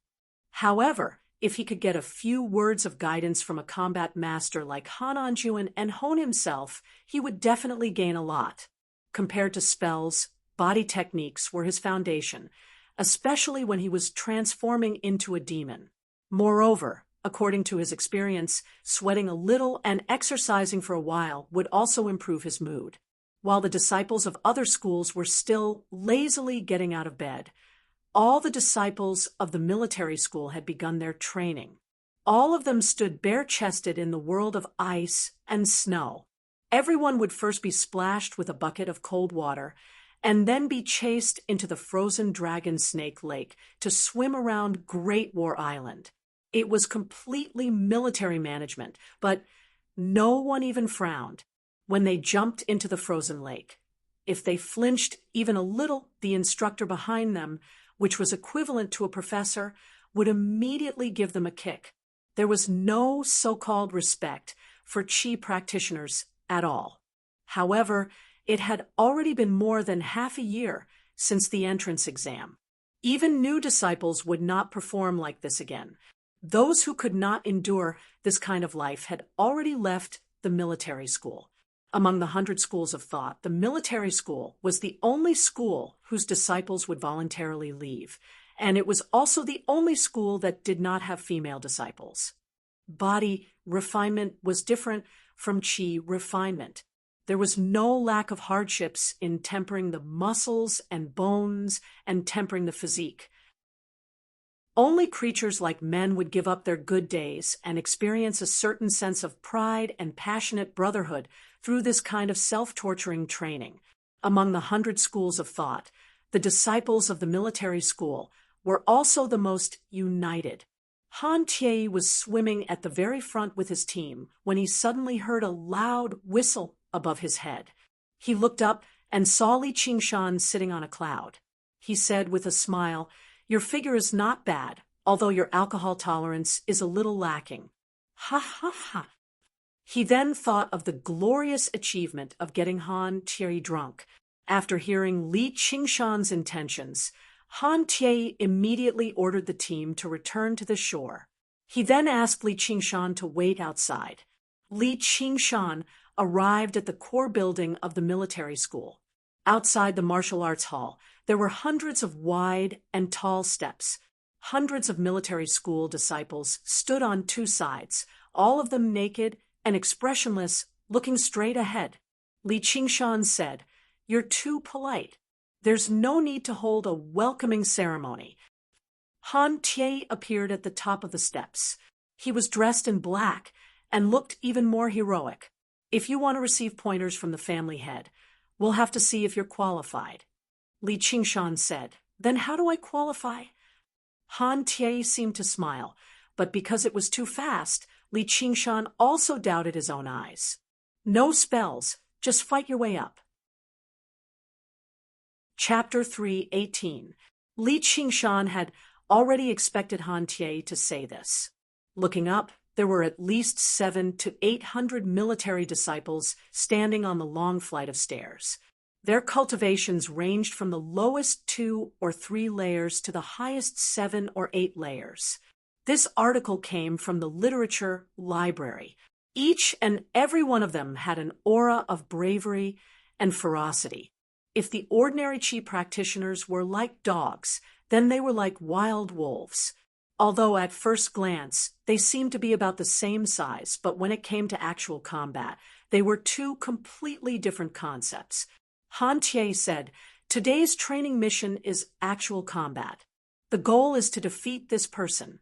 However, if he could get a few words of guidance from a combat master like Han Anjuan and hone himself, he would definitely gain a lot. Compared to spells, body techniques were his foundation, especially when he was transforming into a demon. Moreover, according to his experience, sweating a little and exercising for a while would also improve his mood. While the disciples of other schools were still lazily getting out of bed, all the disciples of the military school had begun their training. All of them stood bare-chested in the world of ice and snow. Everyone would first be splashed with a bucket of cold water and then be chased into the frozen dragon snake lake to swim around Great War Island. It was completely military management, but no one even frowned when they jumped into the frozen lake. If they flinched even a little, the instructor behind them, which was equivalent to a professor, would immediately give them a kick. There was no so-called respect for Qi practitioners at all. However, it had already been more than half a year since the entrance exam. Even new disciples would not perform like this again. Those who could not endure this kind of life had already left the military school. Among the 100 schools of thought, the military school was the only school whose disciples would voluntarily leave, and it was also the only school that did not have female disciples. Body refinement was different from Qi refinement. There was no lack of hardships in tempering the muscles and bones and tempering the physique. Only creatures like men would give up their good days and experience a certain sense of pride and passionate brotherhood through this kind of self-torturing training. Among the 100 schools of thought, the disciples of the military school were also the most united. Han Tie was swimming at the very front with his team when he suddenly heard a loud whistle above his head. He looked up and saw Li Qingshan sitting on a cloud. He said with a smile, "Your figure is not bad, although your alcohol tolerance is a little lacking." Ha ha ha. He then thought of the glorious achievement of getting Han Tie drunk. After hearing Li Qingshan's intentions, Han Tie immediately ordered the team to return to the shore. He then asked Li Qingshan to wait outside. Li Qingshan arrived at the core building of the military school. Outside the martial arts hall, there were hundreds of wide and tall steps. Hundreds of military school disciples stood on two sides, all of them naked and expressionless, looking straight ahead. Li Qingshan said, "You're too polite. There's no need to hold a welcoming ceremony." Han Tie appeared at the top of the steps. He was dressed in black and looked even more heroic. "If you want to receive pointers from the family head, we'll have to see if you're qualified." Li Qingshan said, "Then how do I qualify?" Han Tie seemed to smile, but because it was too fast, Li Qingshan also doubted his own eyes. "No spells, just fight your way up." Chapter 3:18. Li Qingshan had already expected Han Tie to say this. Looking up, there were at least 700 to 800 military disciples standing on the long flight of stairs. Their cultivations ranged from the lowest 2 or 3 layers to the highest 7 or 8 layers. This article came from the literature library. Each and every one of them had an aura of bravery and ferocity. If the ordinary Qi practitioners were like dogs, then they were like wild wolves. Although at first glance they seemed to be about the same size, but when it came to actual combat, they were two completely different concepts. Han Tie said, "Today's training mission is actual combat. The goal is to defeat this person."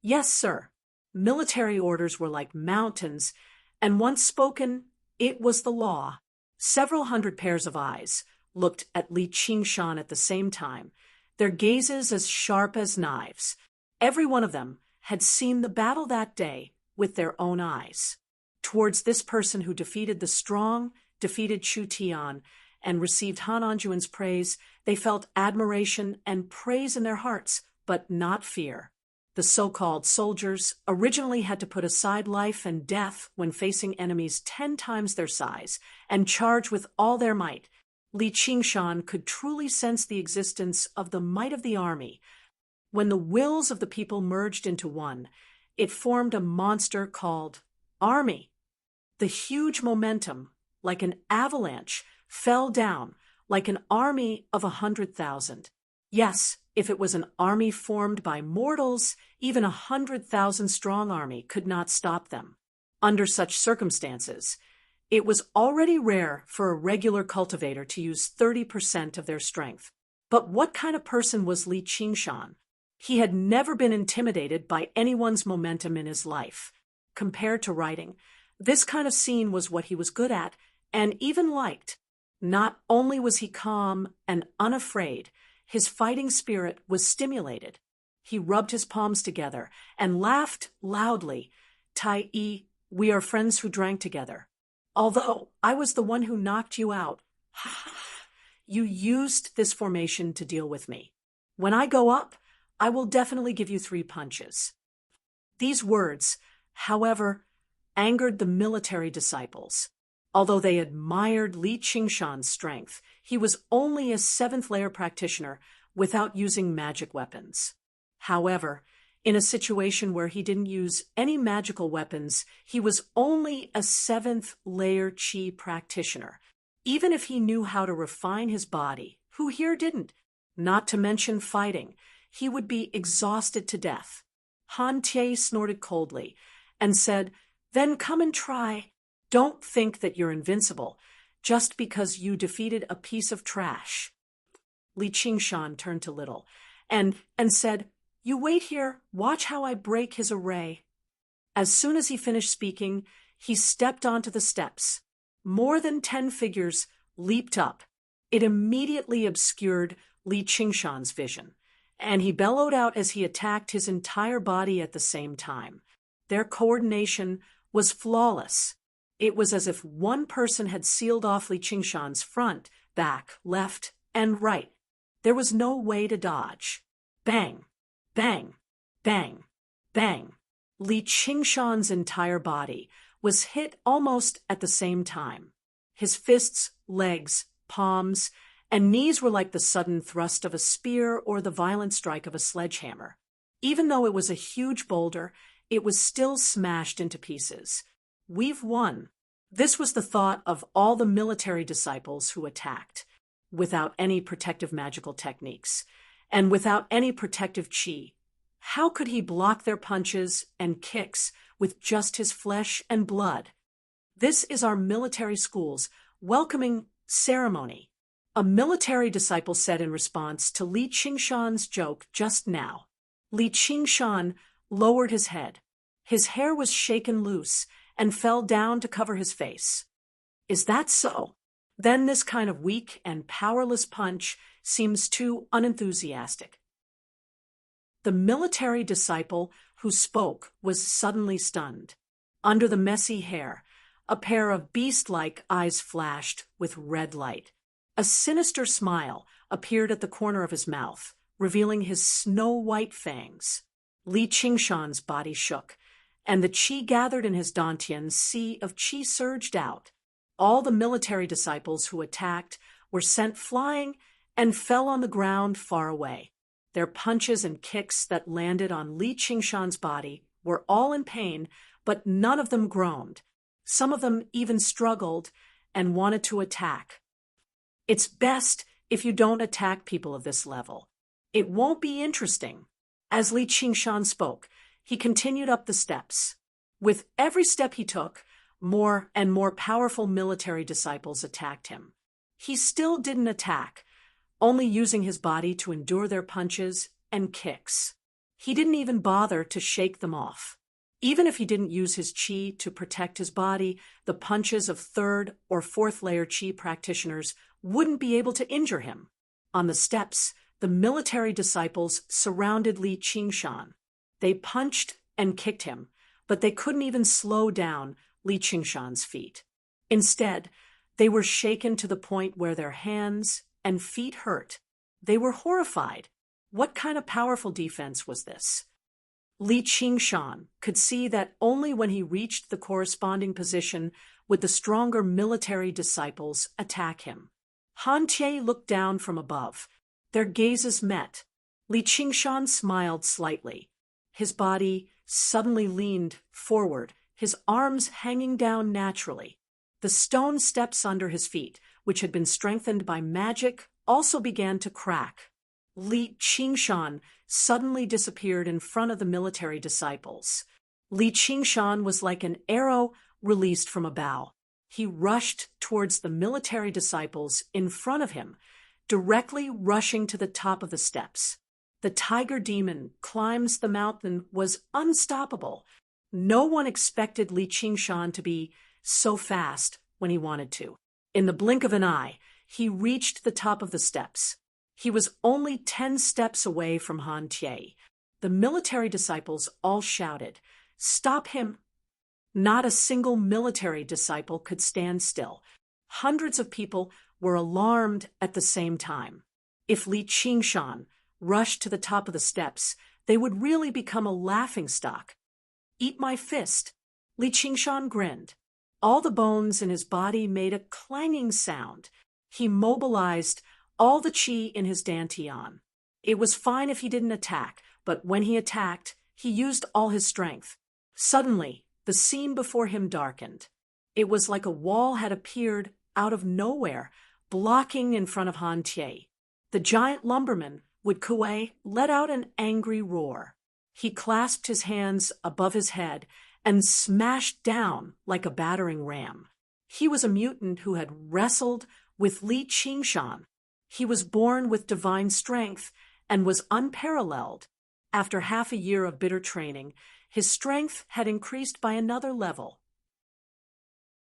"Yes, sir." Military orders were like mountains, and once spoken, it was the law. Several hundred pairs of eyes looked at Li Qingshan at the same time, their gazes as sharp as knives. Every one of them had seen the battle that day with their own eyes. Towards this person who defeated the strong, defeated Chu Tian, and received Han Anjuan's praise, they felt admiration and praise in their hearts, but not fear. The so-called soldiers originally had to put aside life and death when facing enemies 10 times their size and charge with all their might. Li Qingshan could truly sense the existence of the might of the army. When the wills of the people merged into one, it formed a monster called army. The huge momentum, like an avalanche, fell down like an army of 100,000. Yes, if it was an army formed by mortals, even 100,000-strong army could not stop them. Under such circumstances, it was already rare for a regular cultivator to use 30% of their strength. But what kind of person was Li Qingshan? He had never been intimidated by anyone's momentum in his life. Compared to writing, this kind of scene was what he was good at and even liked. Not only was he calm and unafraid, his fighting spirit was stimulated. He rubbed his palms together and laughed loudly. Tai Yi, we are friends who drank together. Although I was the one who knocked you out, you used this formation to deal with me. When I go up, I will definitely give you 3 punches. These words, however, angered the military disciples. Although they admired Li Qingshan's strength, he was only a 7th-layer practitioner without using magic weapons. However, in a situation where he didn't use any magical weapons, he was only a 7th-layer Qi practitioner. Even if he knew how to refine his body, who here didn't? Not to mention fighting, he would be exhausted to death. Han Tie snorted coldly and said, "Then come and try. Don't think that you're invincible just because you defeated a piece of trash." Li Qingshan turned to Little and said, "You wait here, watch how I break his array." As soon as he finished speaking, he stepped onto the steps. More than 10 figures leaped up. It immediately obscured Li Qingshan's vision, and he bellowed out as he attacked his entire body at the same time. Their coordination was flawless. It was as if one person had sealed off Li Qingshan's front, back, left, and right. There was no way to dodge. Bang, bang, bang, bang. Li Qingshan's entire body was hit almost at the same time. His fists, legs, palms, and knees were like the sudden thrust of a spear or the violent strike of a sledgehammer. Even though it was a huge boulder, it was still smashed into pieces. We've won. This was the thought of all the military disciples who attacked, without any protective magical techniques, and without any protective Qi. How could he block their punches and kicks with just his flesh and blood? This is our military school's welcoming ceremony. A military disciple said in response to Li Qingshan's joke just now. Li Qingshan lowered his head. His hair was shaken loose and fell down to cover his face. Is that so? Then this kind of weak and powerless punch seems too unenthusiastic. The military disciple who spoke was suddenly stunned. Under the messy hair, a pair of beast-like eyes flashed with red light. A sinister smile appeared at the corner of his mouth, revealing his snow-white fangs. Li Qingshan's body shook, and the Qi gathered in his dantian sea of Qi surged out. All the military disciples who attacked were sent flying and fell on the ground far away. Their punches and kicks that landed on Li Qingshan's body were all in pain, but none of them groaned. Some of them even struggled and wanted to attack. It's best if you don't attack people of this level. It won't be interesting. As Li Qingshan spoke, he continued up the steps. With every step he took, more and more powerful military disciples attacked him. He still didn't attack, only using his body to endure their punches and kicks. He didn't even bother to shake them off. Even if he didn't use his Qi to protect his body, the punches of 3rd or 4th-layer Qi practitioners wouldn't be able to injure him. On the steps, the military disciples surrounded Li Qingshan. They punched and kicked him, but they couldn't even slow down Li Qingshan's feet. Instead, they were shaken to the point where their hands and feet hurt. They were horrified. What kind of powerful defense was this? Li Qingshan could see that only when he reached the corresponding position would the stronger military disciples attack him. Han Tie looked down from above. Their gazes met. Li Qingshan smiled slightly. His body suddenly leaned forward, his arms hanging down naturally. The stone steps under his feet, which had been strengthened by magic, also began to crack. Li Qingshan suddenly disappeared in front of the military disciples. Li Qingshan was like an arrow released from a bow. He rushed towards the military disciples in front of him, directly rushing to the top of the steps. The tiger demon climbs the mountain was unstoppable. No one expected Li Qingshan to be so fast when he wanted to. In the blink of an eye, he reached the top of the steps. He was only 10 steps away from Han Tie. The military disciples all shouted, "Stop him!" Not a single military disciple could stand still. Hundreds of people were alarmed at the same time. If Li Qingshan rushed to the top of the steps, they would really become a laughingstock. "Eat my fist." Li Qingshan grinned. All the bones in his body made a clanging sound. He mobilized all the qi in his dantian. It was fine if he didn't attack, but when he attacked, he used all his strength. Suddenly, the scene before him darkened. It was like a wall had appeared out of nowhere, blocking in front of Han Tie. The giant lumberman, Wood Kuei, let out an angry roar. He clasped his hands above his head and smashed down like a battering ram. He was a mutant who had wrestled with Li Qingshan. He was born with divine strength and was unparalleled. After half a year of bitter training, his strength had increased by another level.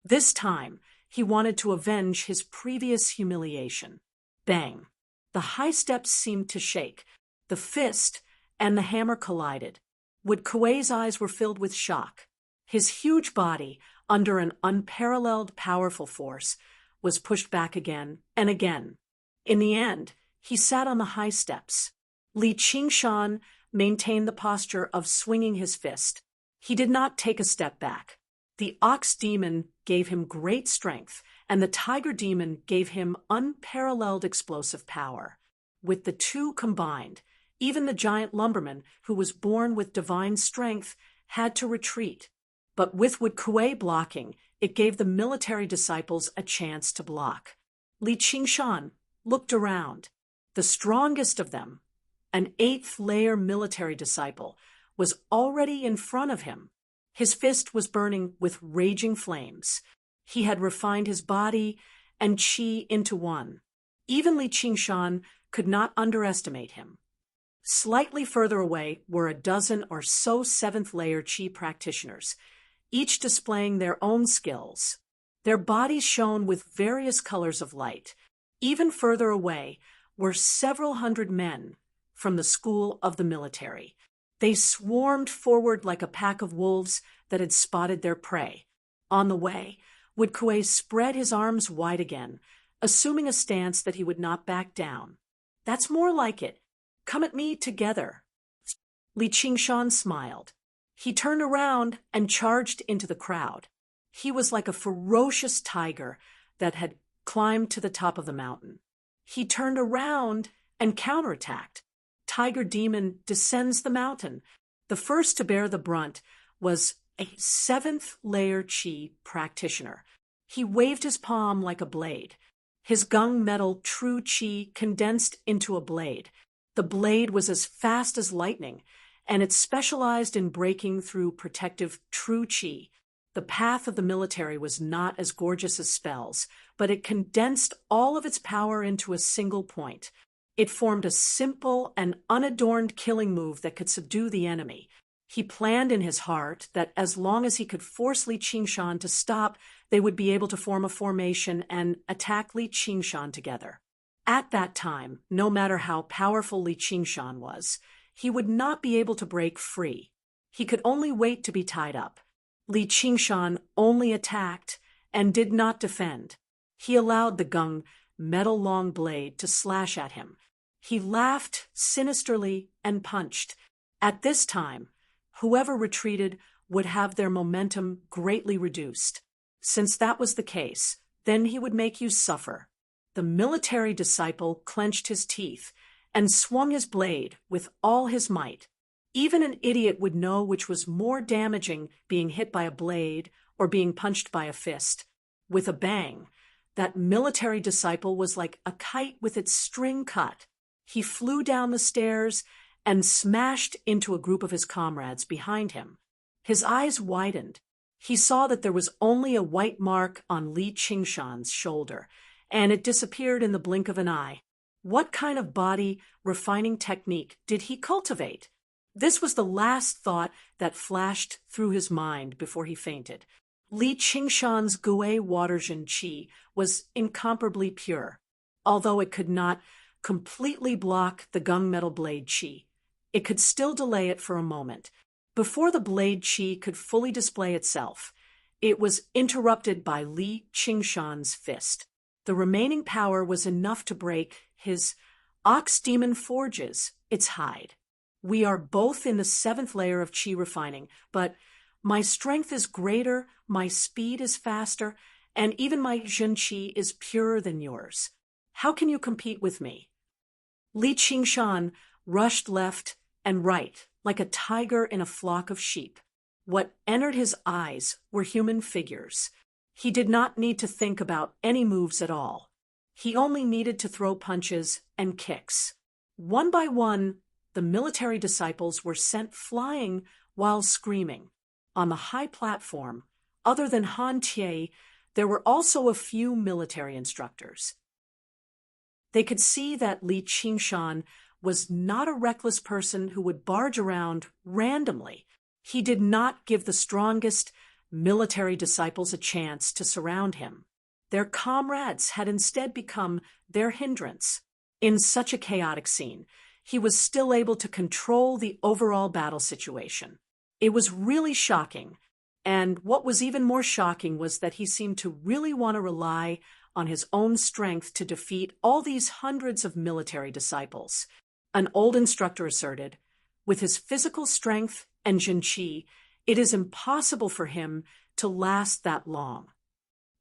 This time, he wanted to avenge his previous humiliation. Bang! The high steps seemed to shake. The fist and the hammer collided. Wood Kuei's eyes were filled with shock. His huge body, under an unparalleled powerful force, was pushed back again and again. In the end, he sat on the high steps. Li Qingshan maintained the posture of swinging his fist. He did not take a step back. The ox demon gave him great strength, and the tiger demon gave him unparalleled explosive power. With the two combined, even the giant lumberman, who was born with divine strength, had to retreat. But with Wood Kuei blocking, it gave the military disciples a chance to block. Li Qingshan looked around. The strongest of them, an 8th-layer military disciple, was already in front of him. His fist was burning with raging flames. He had refined his body and qi into one. Even Li Qingshan could not underestimate him. Slightly further away were a dozen or so 7th-layer qi practitioners, each displaying their own skills. Their bodies shone with various colors of light. Even further away were several hundred men from the school of the military. They swarmed forward like a pack of wolves that had spotted their prey. On the way, Wood Kuei spread his arms wide again, assuming a stance that he would not back down. "That's more like it. Come at me together." Li Qingshan smiled. He turned around and charged into the crowd. He was like a ferocious tiger that had climbed to the top of the mountain. He turned around and counterattacked. Tiger demon descends the mountain. The first to bear the brunt was a 7th-layer qi practitioner. He waved his palm like a blade. His gung metal true qi condensed into a blade. The blade was as fast as lightning, and it specialized in breaking through protective true qi. The path of the military was not as gorgeous as spells, but it condensed all of its power into a single point. It formed a simple and unadorned killing move that could subdue the enemy. He planned in his heart that as long as he could force Li Qingshan to stop, they would be able to form a formation and attack Li Qingshan together. At that time, no matter how powerful Li Qingshan was, he would not be able to break free. He could only wait to be tied up. Li Qingshan only attacked and did not defend. He allowed the gung metal-long blade to slash at him. He laughed sinisterly and punched. At this time, whoever retreated would have their momentum greatly reduced. Since that was the case, then he would make you suffer. The military disciple clenched his teeth and swung his blade with all his might. Even an idiot would know which was more damaging, being hit by a blade or being punched by a fist. With a bang, that military disciple was like a kite with its string cut. He flew down the stairs and smashed into a group of his comrades behind him. His eyes widened. He saw that there was only a white mark on Li Qingshan's shoulder, and it disappeared in the blink of an eye. What kind of body refining technique did he cultivate? This was the last thought that flashed through his mind before he fainted. Li Qingshan's Gui water Jin Qi was incomparably pure. Although it could not completely block the gunmetal blade Qi, it could still delay it for a moment. Before the blade Qi could fully display itself, it was interrupted by Li Qingshan's fist. The remaining power was enough to break his ox demon forges, its hide. We are both in the 7th layer of Qi refining, but my strength is greater, my speed is faster, and even my Jin Qi is purer than yours. How can you compete with me? Li Qingshan rushed left and right, like a tiger in a flock of sheep. What entered his eyes were human figures. He did not need to think about any moves at all. He only needed to throw punches and kicks. One by one, the military disciples were sent flying while screaming. On the high platform, other than Han Tie, there were also a few military instructors. They could see that Li Qingshan was not a reckless person who would barge around randomly. He did not give the strongest military disciples a chance to surround him. Their comrades had instead become their hindrance. In such a chaotic scene, he was still able to control the overall battle situation. It was really shocking, and what was even more shocking was that he seemed to really want to rely on his own strength to defeat all these hundreds of military disciples. An old instructor asserted, with his physical strength and Jin Qi, it is impossible for him to last that long.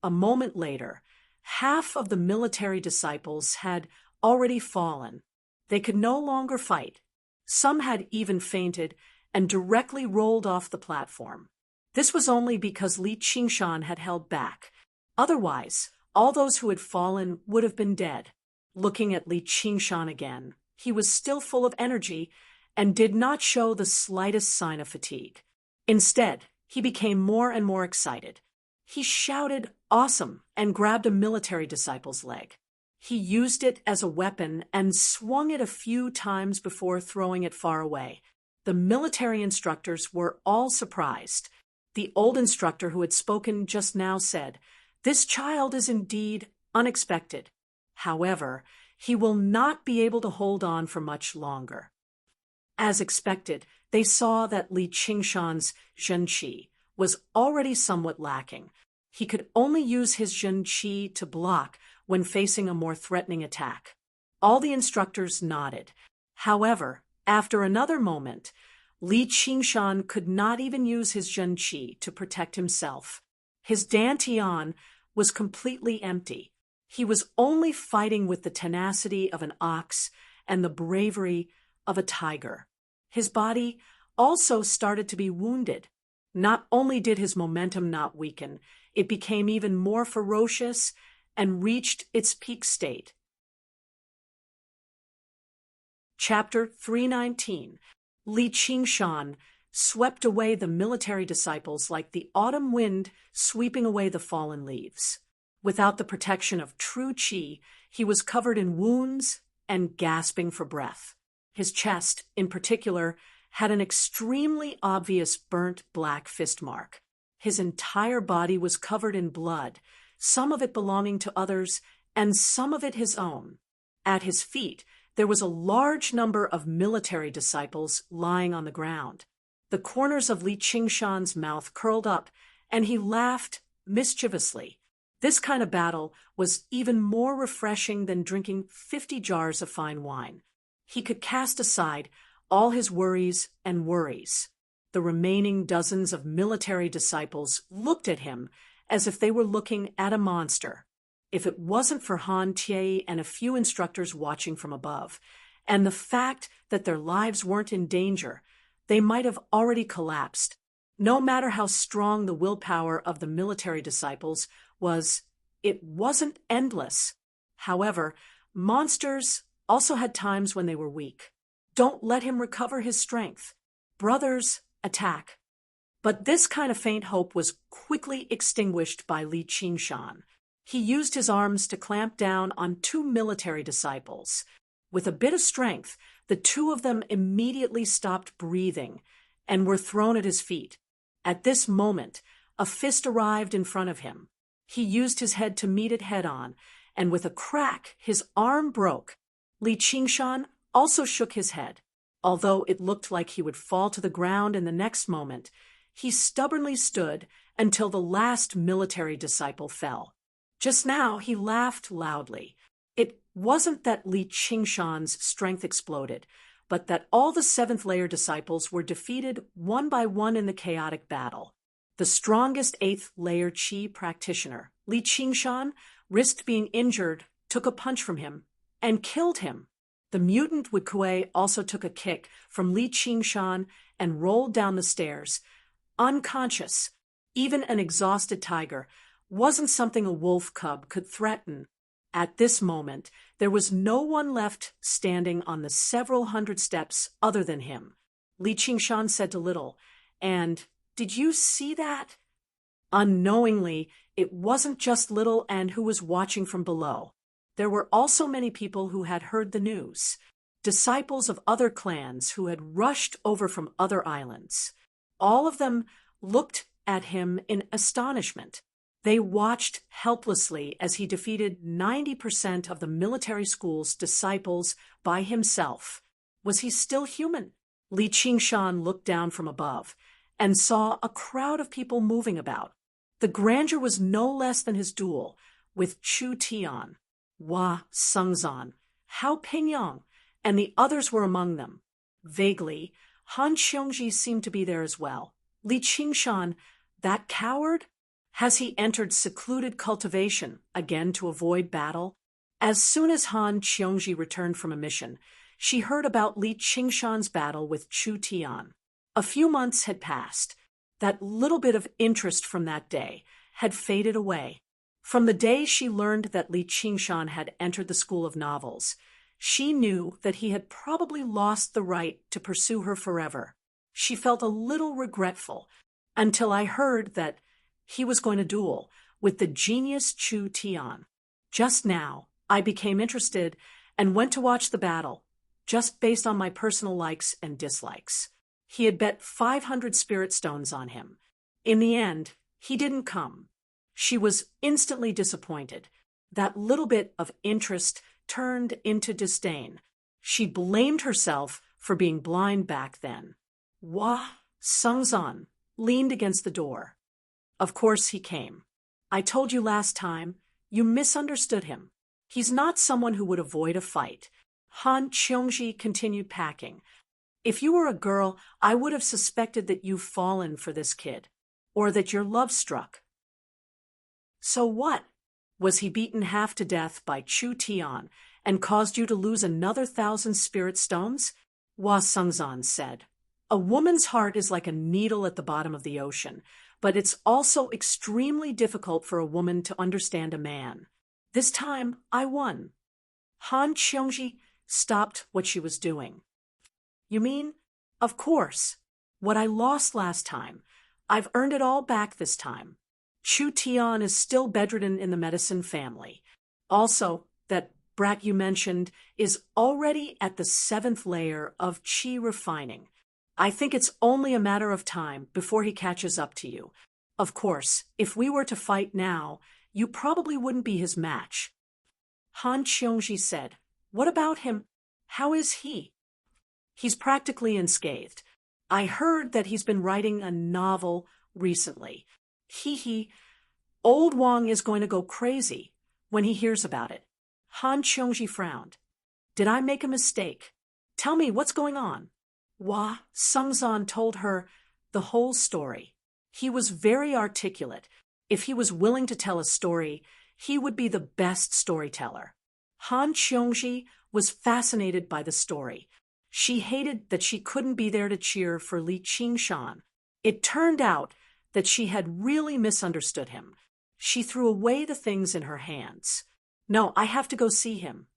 A moment later, half of the military disciples had already fallen. They could no longer fight. Some had even fainted and directly rolled off the platform. This was only because Li Qingshan had held back. Otherwise, all those who had fallen would have been dead. Looking at Li Qingshan again, he was still full of energy and did not show the slightest sign of fatigue. Instead, he became more and more excited. He shouted, "Awesome," and grabbed a military disciple's leg. He used it as a weapon and swung it a few times before throwing it far away. The military instructors were all surprised. The old instructor who had spoken just now said, "This child is indeed unexpected. However, he will not be able to hold on for much longer." As expected, they saw that Li Qingshan's Jin Qi was already somewhat lacking. He could only use his Jin Qi to block when facing a more threatening attack. All the instructors nodded. However, after another moment, Li Qingshan could not even use his Jin Qi to protect himself. His dantian was completely empty. He was only fighting with the tenacity of an ox and the bravery of a tiger. His body also started to be wounded. Not only did his momentum not weaken, it became even more ferocious and reached its peak state. Chapter 319. Li Qingshan swept away the military disciples like the autumn wind sweeping away the fallen leaves. Without the protection of true Qi, he was covered in wounds and gasping for breath. His chest, in particular, had an extremely obvious burnt black fist mark. His entire body was covered in blood, some of it belonging to others and some of it his own. At his feet, there was a large number of military disciples lying on the ground. The corners of Li Qingshan's mouth curled up, and he laughed mischievously. This kind of battle was even more refreshing than drinking 50 jars of fine wine. He could cast aside all his worries and worries. the remaining dozens of military disciples looked at him as if they were looking at a monster. If it wasn't for Han Tie and a few instructors watching from above, and the fact that their lives weren't in danger, they might have already collapsed. No matter how strong the willpower of the military disciples was, it wasn't endless. However, monsters also had times when they were weak. Don't let him recover his strength. Brothers, attack. But this kind of faint hope was quickly extinguished by Li Qingshan. He used his arms to clamp down on two military disciples. With a bit of strength, the two of them immediately stopped breathing and were thrown at his feet. At this moment, a fist arrived in front of him. He used his head to meet it head-on, and with a crack, his arm broke. Li Qingshan also shook his head. Although it looked like he would fall to the ground in the next moment, he stubbornly stood until the last military disciple fell. Just now, he laughed loudly. It wasn't that Li Qingshan's strength exploded, but that all the seventh-layer disciples were defeated one by one in the chaotic battle. The strongest eighth-layer Qi practitioner, Li Qingshan, risked being injured, took a punch from him, and killed him. The mutant Wukui also took a kick from Li Qingshan and rolled down the stairs. Unconscious, even an exhausted tiger wasn't something a wolf cub could threaten. At this moment, there was no one left standing on the several hundred steps other than him. Li Qingshan said to Little, "And did you see that?" Unknowingly, it wasn't just Little and who was watching from below. There were also many people who had heard the news, disciples of other clans who had rushed over from other islands. All of them looked at him in astonishment. They watched helplessly as he defeated 90% of the military school's disciples by himself. Was he still human? Li Qingshan looked down from above and saw a crowd of people moving about. The grandeur was no less than his duel with Chu Tian, Hua Sengzan, Hao Pingyang, and the others were among them. Vaguely, Han Qiongji seemed to be there as well. Li Qingshan, that coward? Has he entered secluded cultivation, again to avoid battle? As soon as Han Qiongji returned from a mission, she heard about Li Qingshan's battle with Chu Tian. A few months had passed. That little bit of interest from that day had faded away. From the day she learned that Li Qingshan had entered the School of Novels, she knew that he had probably lost the right to pursue her forever. She felt a little regretful until I heard that he was going to duel with the genius Chu Tian. Just now, I became interested and went to watch the battle, just based on my personal likes and dislikes. He had bet 500 spirit stones on him. In the end, he didn't come. She was instantly disappointed. That little bit of interest turned into disdain. She blamed herself for being blind back then. Hua Sengzan leaned against the door. Of course he came. I told you last time, you misunderstood him. He's not someone who would avoid a fight. Han Qiongji continued packing. If you were a girl, I would have suspected that you've fallen for this kid, or that you're love-struck. So what? Was he beaten half to death by Chu Tian and caused you to lose another 1,000 spirit stones? Hua Sengzan said. A woman's heart is like a needle at the bottom of the ocean, but it's also extremely difficult for a woman to understand a man. This time, I won. Han Qiongji stopped what she was doing. You mean? Of course. What I lost last time, I've earned it all back this time. Chu Tian is still bedridden in the medicine family. Also, that brat you mentioned is already at the 7th layer of Qi refining. I think it's only a matter of time before he catches up to you. Of course, if we were to fight now, you probably wouldn't be his match. Han Qiongji said, What about him? How is he? He's practically unscathed. I heard that he's been writing a novel recently. Old Wang is going to go crazy when he hears about it. Han Qiongji frowned. Did I make a mistake? Tell me what's going on. Hua Sengzan told her the whole story. He was very articulate. If he was willing to tell a story, he would be the best storyteller. Han Qiongji was fascinated by the story. She hated that she couldn't be there to cheer for Li Qingshan. It turned out that she had really misunderstood him. She threw away the things in her hands. "No, I have to go see him."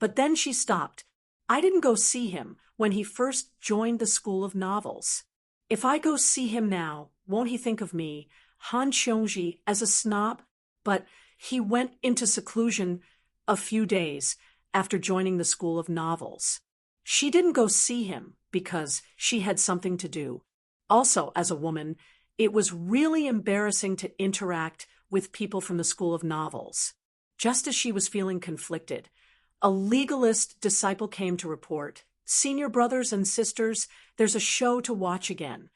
But then she stopped. "I didn't go see him when he first joined the School of Novels. If I go see him now, won't he think of me, Han Qiongji, as a snob?" But he went into seclusion a few days after joining the School of Novels. She didn't go see him because she had something to do. Also, as a woman, it was really embarrassing to interact with people from the School of Novels. Just as she was feeling conflicted, a legalist disciple came to report, "Senior brothers and sisters, there's a show to watch again.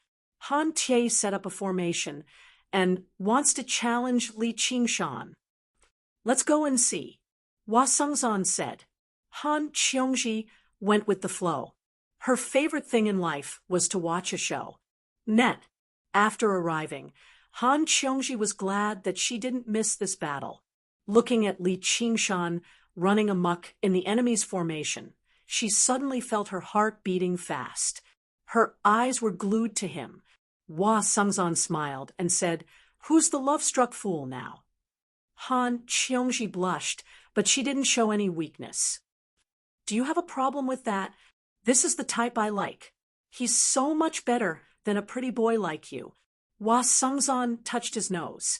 Han Tie set up a formation and wants to challenge Li Qingshan. Let's go and see." Hua Sengzan said. Han Qiongji went with the flow. Her favorite thing in life was to watch a show. After arriving, Han Qiongji was glad that she didn't miss this battle. Looking at Li Qingshan running amok in the enemy's formation, she suddenly felt her heart beating fast. Her eyes were glued to him. Hua Sengzan smiled and said, "Who's the love-struck fool now?" Han Qiongji blushed, but she didn't show any weakness. "Do you have a problem with that? This is the type I like. He's so much better than a pretty boy like you." Hua Sengzan touched his nose.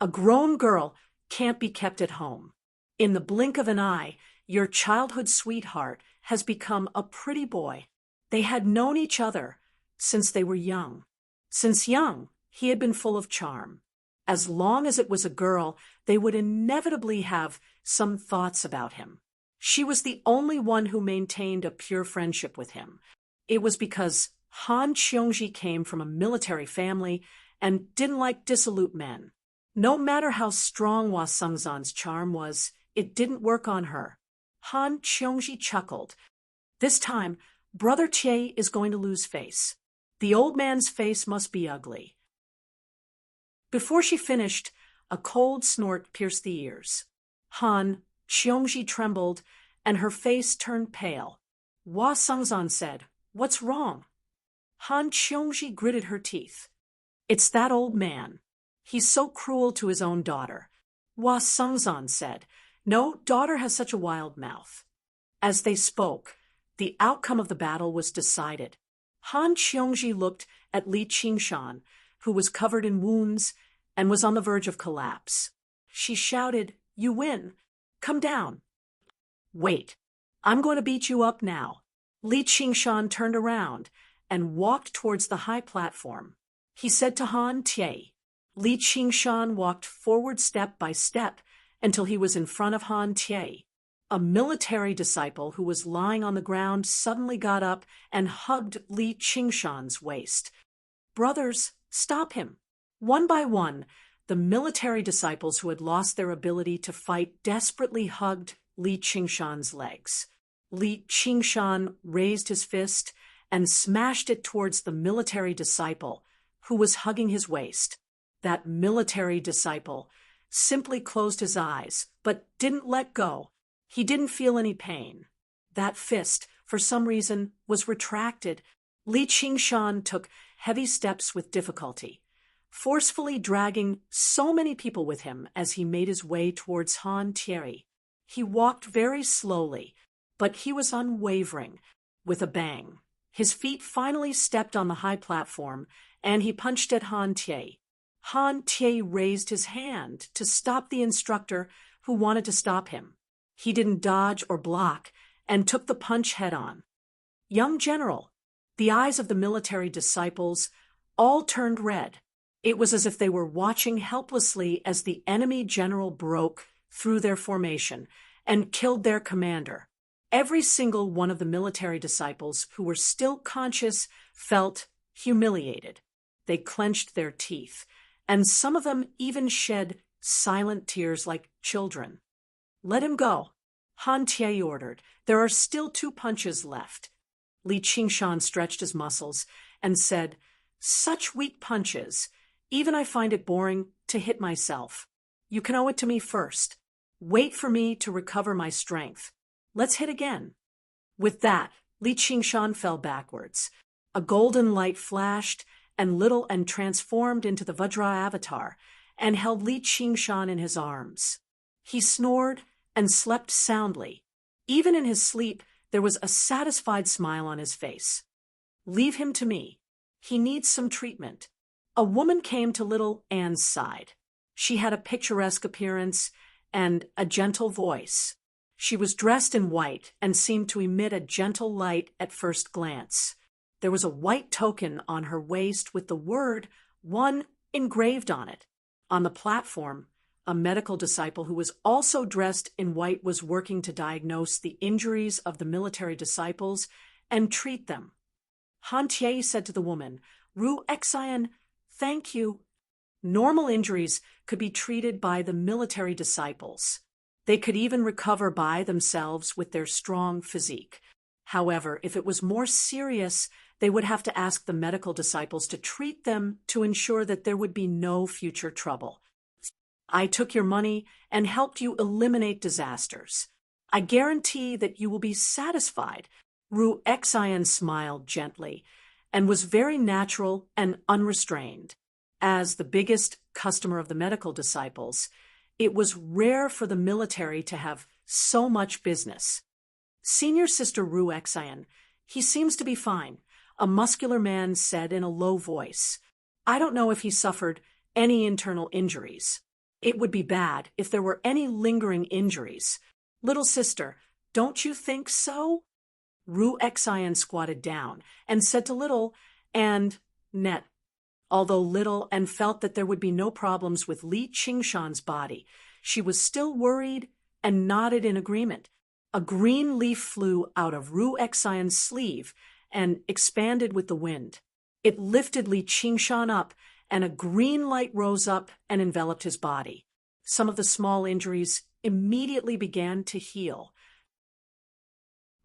"A grown girl can't be kept at home. In the blink of an eye, your childhood sweetheart has become a pretty boy." They had known each other since they were young. Since young, he had been full of charm. As long as it was a girl, they would inevitably have some thoughts about him. She was the only one who maintained a pure friendship with him. It was because Han Qiongji came from a military family and didn't like dissolute men. No matter how strong Hua Sengzan's charm was, it didn't work on her. Han Qiongji chuckled. "This time, Brother Tie is going to lose face. The old man's face must be ugly." Before she finished, a cold snort pierced the ears. Han Qiongji trembled, and her face turned pale. Hua Sengzan said, "What's wrong?" Han Qiongji gritted her teeth. "It's that old man. He's so cruel to his own daughter." Hua Sengzan said, "No daughter has such a wild mouth." As they spoke, the outcome of the battle was decided. Han Qiongji looked at Li Qingshan, who was covered in wounds and was on the verge of collapse. She shouted, "You win. Come down." "Wait, I'm going to beat you up now." Li Qingshan turned around and walked towards the high platform. He said to Han Tie. Li Qingshan walked forward step by step until he was in front of Han Tie. A military disciple who was lying on the ground suddenly got up and hugged Li Qingshan's waist. "Brothers, stop him." One by one, the military disciples who had lost their ability to fight desperately hugged Li Qingshan's legs. Li Qingshan raised his fist and smashed it towards the military disciple who was hugging his waist. That military disciple simply closed his eyes, but didn't let go. He didn't feel any pain. That fist, for some reason, was retracted. Li Qingshan took heavy steps with difficulty, forcefully dragging so many people with him as he made his way towards Han Tie. He walked very slowly, but he was unwavering. With a bang, his feet finally stepped on the high platform, and he punched at Han Tie. Han Tie raised his hand to stop the instructor who wanted to stop him. He didn't dodge or block and took the punch head-on. "Young general," the eyes of the military disciples all turned red. It was as if they were watching helplessly as the enemy general broke through their formation and killed their commander. Every single one of the military disciples who were still conscious felt humiliated. They clenched their teeth, and some of them even shed silent tears like children. "Let him go," Han Tie ordered. "There are still 2 punches left." Li Qingshan stretched his muscles and said, Such weak punches. Even I find it boring to hit myself. You can owe it to me first. Wait for me to recover my strength. Let's hit again. With that, Li Qingshan fell backwards. A golden light flashed, and transformed into the Vajra avatar, and held Li Qingshan in his arms. He snored and slept soundly. Even in his sleep, there was a satisfied smile on his face. Leave him to me. He needs some treatment. A woman came to little Anne's side. She had a picturesque appearance and a gentle voice. She was dressed in white and seemed to emit a gentle light at first glance. There was a white token on her waist with the word "one" engraved on it. On the platform, a medical disciple who was also dressed in white was working to diagnose the injuries of the military disciples and treat them. Han Tie said to the woman, "Ru Xian, thank you." Normal injuries could be treated by the military disciples. They could even recover by themselves with their strong physique. However, if it was more serious, they would have to ask the medical disciples to treat them to ensure that there would be no future trouble. I took your money and helped you eliminate disasters. I guarantee that you will be satisfied. Ru Xian smiled gently and was very natural and unrestrained. As the biggest customer of the medical disciples, it was rare for the military to have so much business. Senior Sister Ru Xian, he seems to be fine, a muscular man said in a low voice. I don't know if he suffered any internal injuries. It would be bad if there were any lingering injuries. Little sister, don't you think so? Ru Xian squatted down and said to Little and Net. Although Little and felt that there would be no problems with Li Qingshan's body, she was still worried and nodded in agreement. A green leaf flew out of Ru Xian's sleeve and expanded with the wind. It lifted Li Qingshan up, and a green light rose up and enveloped his body. Some of the small injuries immediately began to heal.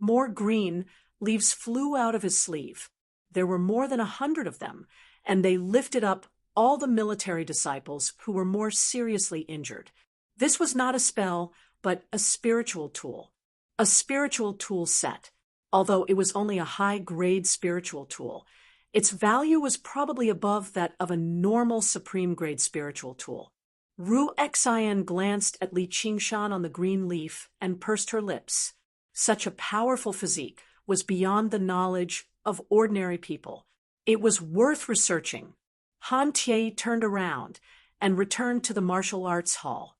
More green leaves flew out of his sleeve. There were more than 100 of them, and they lifted up all the military disciples who were more seriously injured. This was not a spell, but a spiritual tool. A spiritual tool set. Although it was only a high-grade spiritual tool, its value was probably above that of a normal supreme-grade spiritual tool. Ru Xian glanced at Li Qingshan on the green leaf and pursed her lips. Such a powerful physique was beyond the knowledge of ordinary people. It was worth researching. Han Tie turned around and returned to the martial arts hall.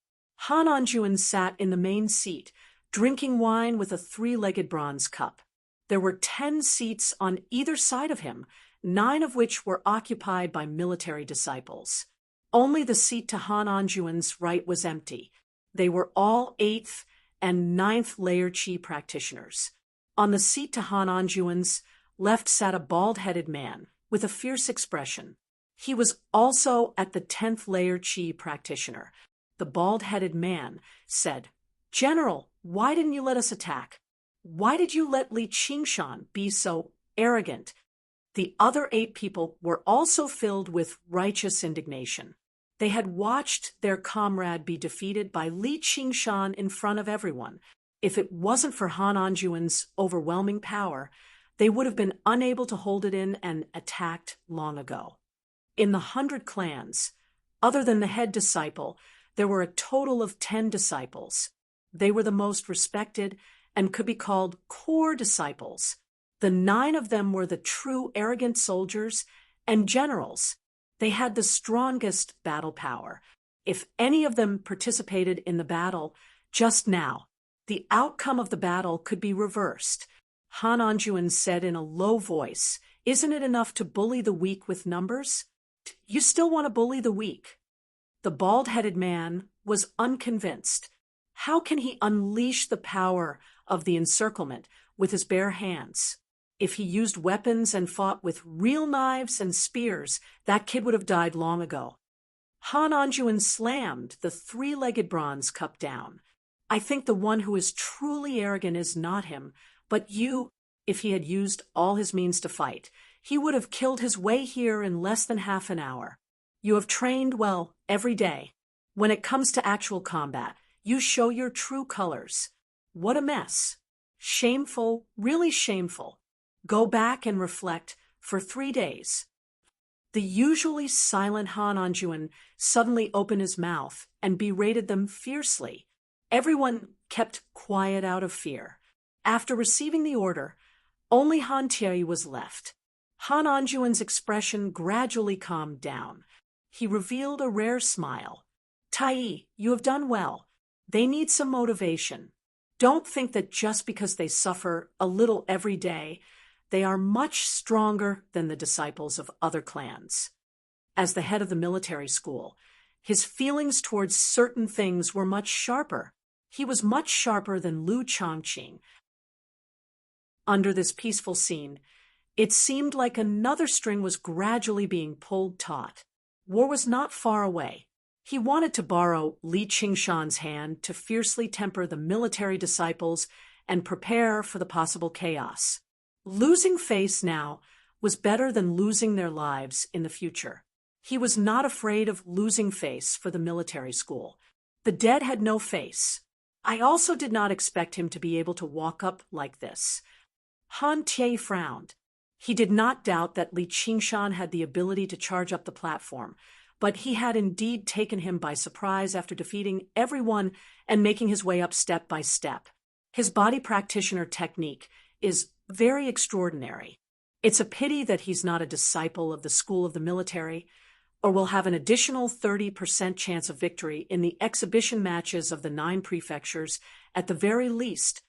Han Anjuan sat in the main seat, drinking wine with a 3-legged bronze cup. There were 10 seats on either side of him, 9 of which were occupied by military disciples. Only the seat to Han Anjuan's right was empty. They were all 8th and 9th layer Qi practitioners. On the seat to Han Anjuan's left sat a bald-headed man with a fierce expression. He was also at the 10th layer Qi practitioner. The bald-headed man said, "General, why didn't you let us attack? Why did you let Li Qingshan be so arrogant?" The other 8 people were also filled with righteous indignation. They had watched their comrade be defeated by Li Qingshan in front of everyone. If it wasn't for Han Anjuan's overwhelming power, they would have been unable to hold it in and attacked long ago. In the 100 clans, other than the head disciple, there were a total of 10 disciples. They were the most respected and could be called core disciples. The 9 of them were the true arrogant soldiers and generals. They had the strongest battle power. If any of them participated in the battle just now, the outcome of the battle could be reversed. Han Anjuan said in a low voice, "Isn't it enough to bully the weak with numbers? You still want to bully the weak." The bald-headed man was unconvinced. How can he unleash the power of the encirclement with his bare hands? If he used weapons and fought with real knives and spears, that kid would have died long ago. Han Anjuan slammed the 3-legged bronze cup down. "I think the one who is truly arrogant is not him, but you." If he had used all his means to fight, he would have killed his way here in less than half an hour. You have trained well every day. When it comes to actual combat, you show your true colors. What a mess. Shameful, really shameful. Go back and reflect for 3 days. The usually silent Han Anjuan suddenly opened his mouth and berated them fiercely. Everyone kept quiet out of fear. After receiving the order, only Han Tie was left. Han Anjuan's expression gradually calmed down. He revealed a rare smile. Tai, you have done well. They need some motivation. Don't think that just because they suffer a little every day, they are much stronger than the disciples of other clans. As the head of the military school, his feelings towards certain things were much sharper. He was much sharper than Lu Chongqing. Under this peaceful scene, it seemed like another string was gradually being pulled taut. War was not far away. He wanted to borrow Li Qingshan's hand to fiercely temper the military disciples and prepare for the possible chaos. Losing face now was better than losing their lives in the future. He was not afraid of losing face for the military school. The dead had no face. I also did not expect him to be able to walk up like this. Han Tie frowned. He did not doubt that Li Qingshan had the ability to charge up the platform, but he had indeed taken him by surprise after defeating everyone and making his way up step by step. His body practitioner technique is very extraordinary. It's a pity that he's not a disciple of the school of the military, or will have an additional 30% chance of victory in the exhibition matches of the 9 prefectures at the very least.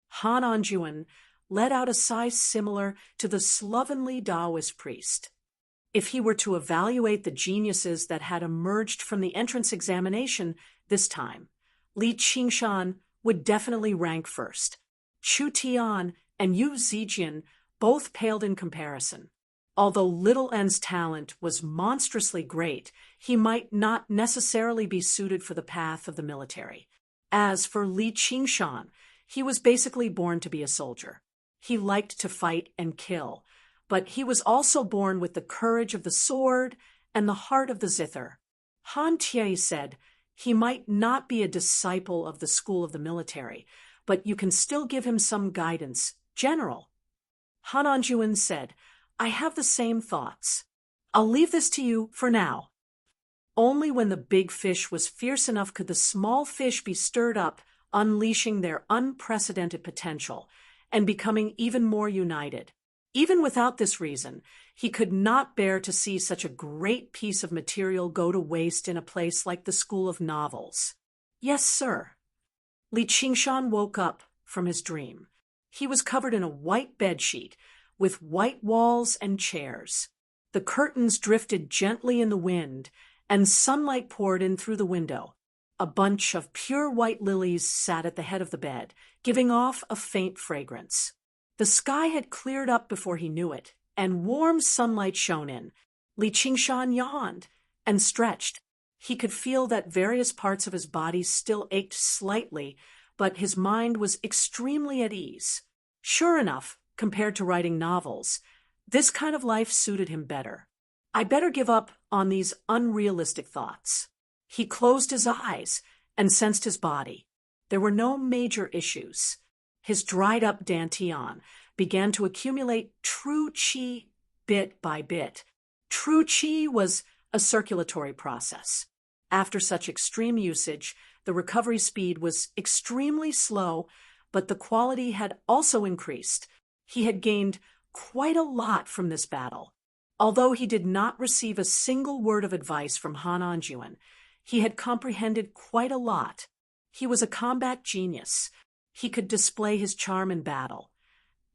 Han Anjuan let out a sigh similar to the slovenly Taoist priest. If he were to evaluate the geniuses that had emerged from the entrance examination this time, Li Qingshan would definitely rank first. Chu Tian and Yu Zijian both paled in comparison. Although Little N's talent was monstrously great, he might not necessarily be suited for the path of the military. As for Li Qingshan, he was basically born to be a soldier. He liked to fight and kill, but he was also born with the courage of the sword and the heart of the zither. Han Tie said, he might not be a disciple of the school of the military, but you can still give him some guidance. General. Han Anjuan said, I have the same thoughts. I'll leave this to you for now. Only when the big fish was fierce enough could the small fish be stirred up, unleashing their unprecedented potential and becoming even more united. Even without this reason, he could not bear to see such a great piece of material go to waste in a place like the School of Novels. Yes, sir. Li Qingshan woke up from his dream. He was covered in a white bedsheet with white walls and chairs. The curtains drifted gently in the wind, and sunlight poured in through the window. A bunch of pure white lilies sat at the head of the bed, giving off a faint fragrance. The sky had cleared up before he knew it, and warm sunlight shone in. Li Qingshan yawned and stretched. He could feel that various parts of his body still ached slightly, but his mind was extremely at ease. Sure enough, compared to writing novels, this kind of life suited him better. I better give up on these unrealistic thoughts. He closed his eyes and sensed his body. There were no major issues. His dried-up dantian began to accumulate true qi bit by bit. True qi was a circulatory process. After such extreme usage, the recovery speed was extremely slow, but the quality had also increased. He had gained quite a lot from this battle. Although he did not receive a single word of advice from Han Anjuan, he had comprehended quite a lot. He was a combat genius. He could display his charm in battle.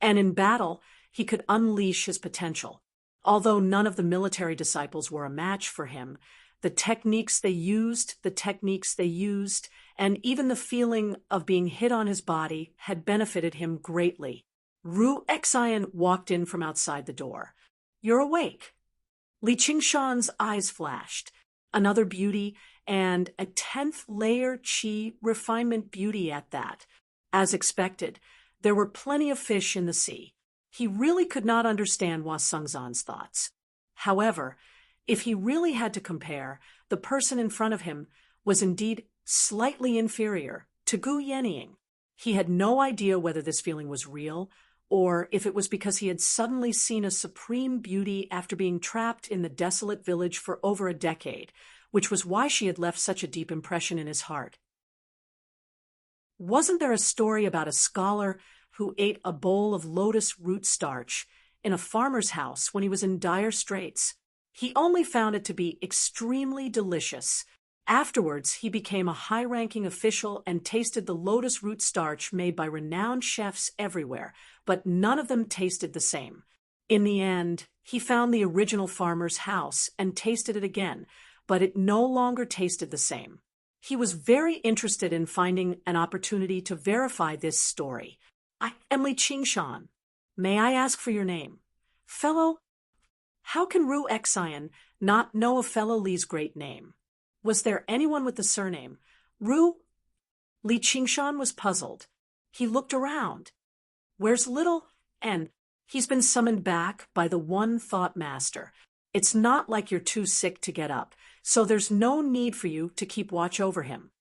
And in battle, he could unleash his potential. Although none of the military disciples were a match for him, the techniques they used, and even the feeling of being hit on his body had benefited him greatly. Ru Xian walked in from outside the door. You're awake. Li Qingshan's eyes flashed. Another beauty, and a 10th layer qi refinement beauty at that. As expected, there were plenty of fish in the sea. He really could not understand Hua Sengzan's thoughts. However, if he really had to compare, the person in front of him was indeed slightly inferior to Gu Yenying. He had no idea whether this feeling was real, or if it was because he had suddenly seen a supreme beauty after being trapped in the desolate village for over a decade, which was why she had left such a deep impression in his heart. Wasn't there a story about a scholar who ate a bowl of lotus root starch in a farmer's house when he was in dire straits? He only found it to be extremely delicious. Afterwards, he became a high-ranking official and tasted the lotus root starch made by renowned chefs everywhere, but none of them tasted the same. In the end, he found the original farmer's house and tasted it again, but it no longer tasted the same. He was very interested in finding an opportunity to verify this story. I am Li Qingshan. May I ask for your name? Fellow? How can Ru Xian not know of Fellow Li's great name? Was there anyone with the surname Ru? Li Qingshan was puzzled. He looked around. Where's little N? He's been summoned back by the one thought master. It's not like you're too sick to get up, so there's no need for you to keep watch over him.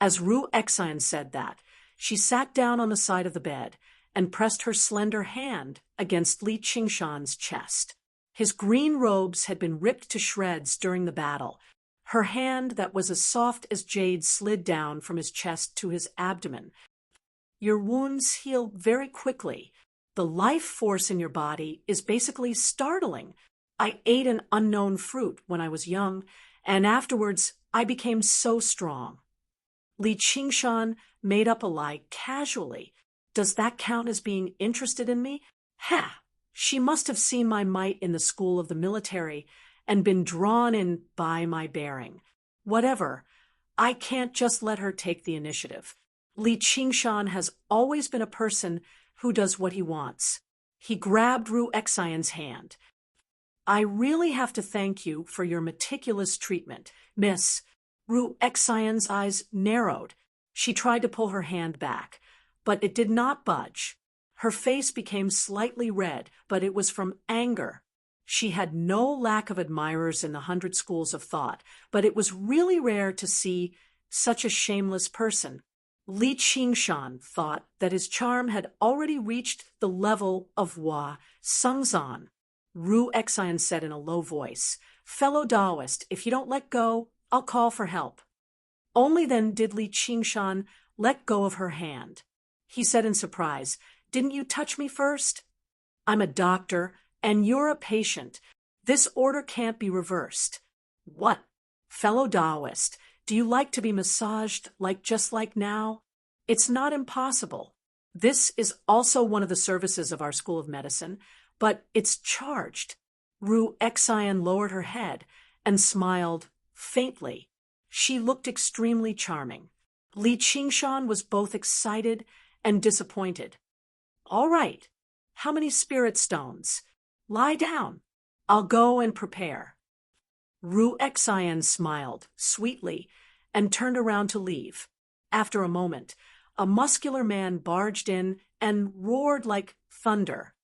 As Ru Xian said that, she sat down on the side of the bed and pressed her slender hand against Li Qingshan's chest. His green robes had been ripped to shreds during the battle. Her hand that was as soft as jade slid down from his chest to his abdomen. Your wounds heal very quickly. The life force in your body is basically startling. I ate an unknown fruit when I was young, and afterwards I became so strong. Li Qingshan made up a lie casually. Does that count as being interested in me? Ha! She must have seen my might in the school of the military and been drawn in by my bearing. Whatever, I can't just let her take the initiative. Li Qingshan has always been a person who does what he wants. He grabbed Ru Xian's hand. I really have to thank you for your meticulous treatment, Miss. Ru Xian's eyes narrowed. She tried to pull her hand back, but it did not budge. Her face became slightly red, but it was from anger. She had no lack of admirers in the 100 schools of thought, but it was really rare to see such a shameless person. Li Qingshan thought that his charm had already reached the level of Hua Sengzan. Ru Xian said in a low voice, "Fellow Taoist, if you don't let go, I'll call for help." Only then did Li Qingshan let go of her hand. He said in surprise, "Didn't you touch me first? I'm a doctor, and you're a patient. This order can't be reversed." "What? Fellow Taoist, do you like to be massaged just like now? It's not impossible. This is also one of the services of our School of Medicine, but it's charged." Ru Xian lowered her head and smiled faintly. She looked extremely charming. Li Qingshan was both excited and disappointed. "All right. How many spirit stones? Lie down. I'll go and prepare." Ru Xian smiled sweetly and turned around to leave. After a moment, a muscular man barged in and roared like thunder.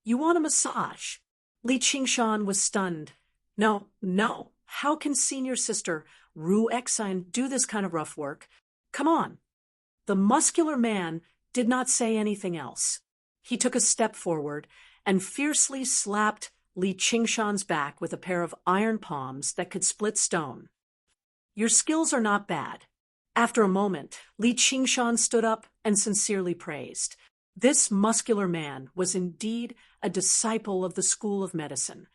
"You want a massage?" Li Qingshan was stunned. No. How can senior sister Ru Xian do this kind of rough work? Come on." The muscular man did not say anything else. He took a step forward and fiercely slapped Li Qingshan's back with a pair of iron palms that could split stone. "Your skills are not bad." After a moment, Li Qingshan stood up and sincerely praised. This muscular man was indeed a disciple of the School of Medicine.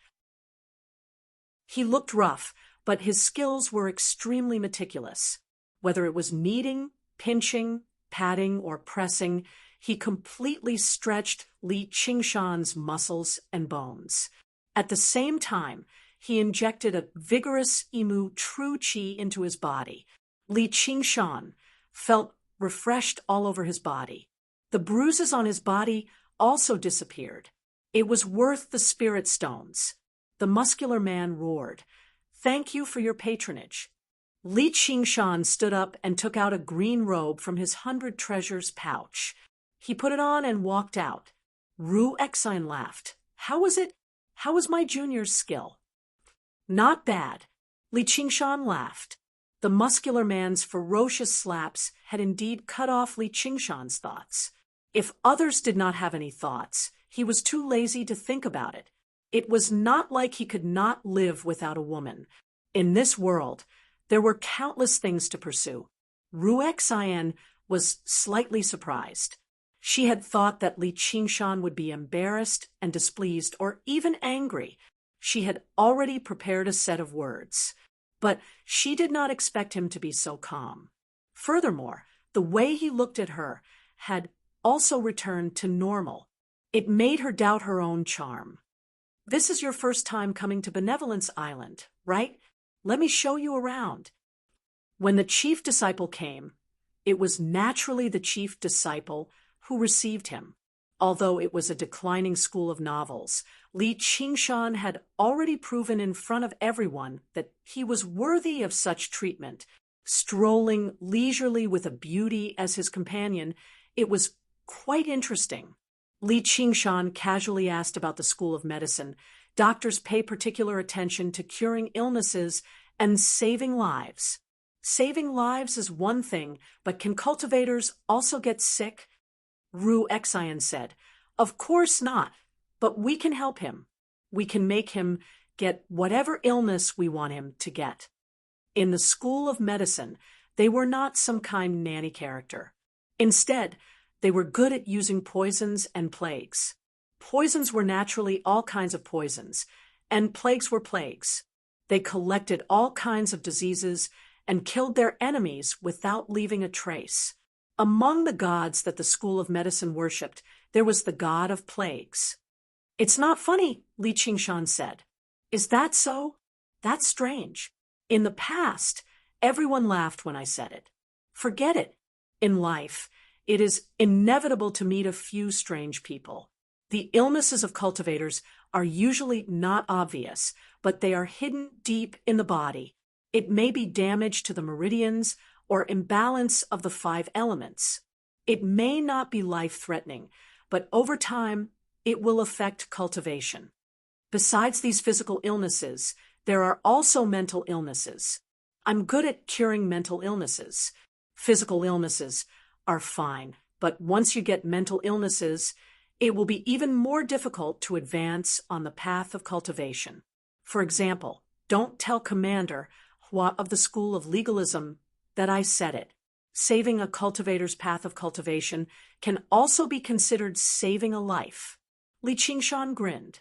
He looked rough, but his skills were extremely meticulous. Whether it was kneading, pinching, patting, or pressing, he completely stretched Li Qingshan's muscles and bones. At the same time, he injected a vigorous Imu true qi into his body. Li Qingshan felt refreshed all over his body. The bruises on his body also disappeared. It was worth the spirit stones. The muscular man roared, "Thank you for your patronage." Li Qingshan stood up and took out a green robe from his 100 treasures pouch. He put it on and walked out. Ru Exine laughed. How was it? How was my junior's skill? Not bad. Li Qingshan laughed. The muscular man's ferocious slaps had indeed cut off Li Qingshan's thoughts. If others did not have any thoughts, he was too lazy to think about it. It was not like he could not live without a woman. In this world, there were countless things to pursue. Ru Exine was slightly surprised. She had thought that Li Qingshan would be embarrassed and displeased or even angry. She had already prepared a set of words, but she did not expect him to be so calm. Furthermore, the way he looked at her had also returned to normal. It made her doubt her own charm. This is your first time coming to Benevolence Island, right? Let me show you around. When the chief disciple came, it was naturally the chief disciple who received him. Although it was a declining school of novels, Li Qingshan had already proven in front of everyone that he was worthy of such treatment. Strolling leisurely with a beauty as his companion, it was quite interesting. Li Qingshan casually asked about the School of Medicine. Doctors pay particular attention to curing illnesses and saving lives. Saving lives is one thing, but can cultivators also get sick? Ru Exine said, Of course not, but we can help him. We can make him get whatever illness we want him to get. In the School of Medicine, they were not some kind nanny character. Instead, they were good at using poisons and plagues. Poisons were naturally all kinds of poisons, and plagues were plagues. They collected all kinds of diseases and killed their enemies without leaving a trace. Among the gods that the School of Medicine worshipped, there was the god of plagues. It's not funny, Li Qingshan said. Is that so? That's strange. In the past, everyone laughed when I said it. Forget it. In life, it is inevitable to meet a few strange people. The illnesses of cultivators are usually not obvious, but they are hidden deep in the body. It may be damage to the meridians or imbalance of the 5 elements. It may not be life-threatening, but over time, it will affect cultivation. Besides these physical illnesses, there are also mental illnesses. I'm good at curing mental illnesses. Physical illnesses are fine, but once you get mental illnesses, it will be even more difficult to advance on the path of cultivation. For example, don't tell Commander Hua of the School of Legalism that I said it. Saving a cultivator's path of cultivation can also be considered saving a life. Li Qingshan grinned.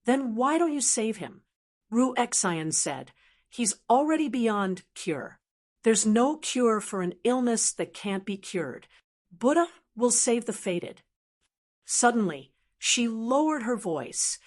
Then why don't you save him? Ru Exine said, He's already beyond cure. There's no cure for an illness that can't be cured. Buddha will save the fated. Suddenly, she lowered her voice.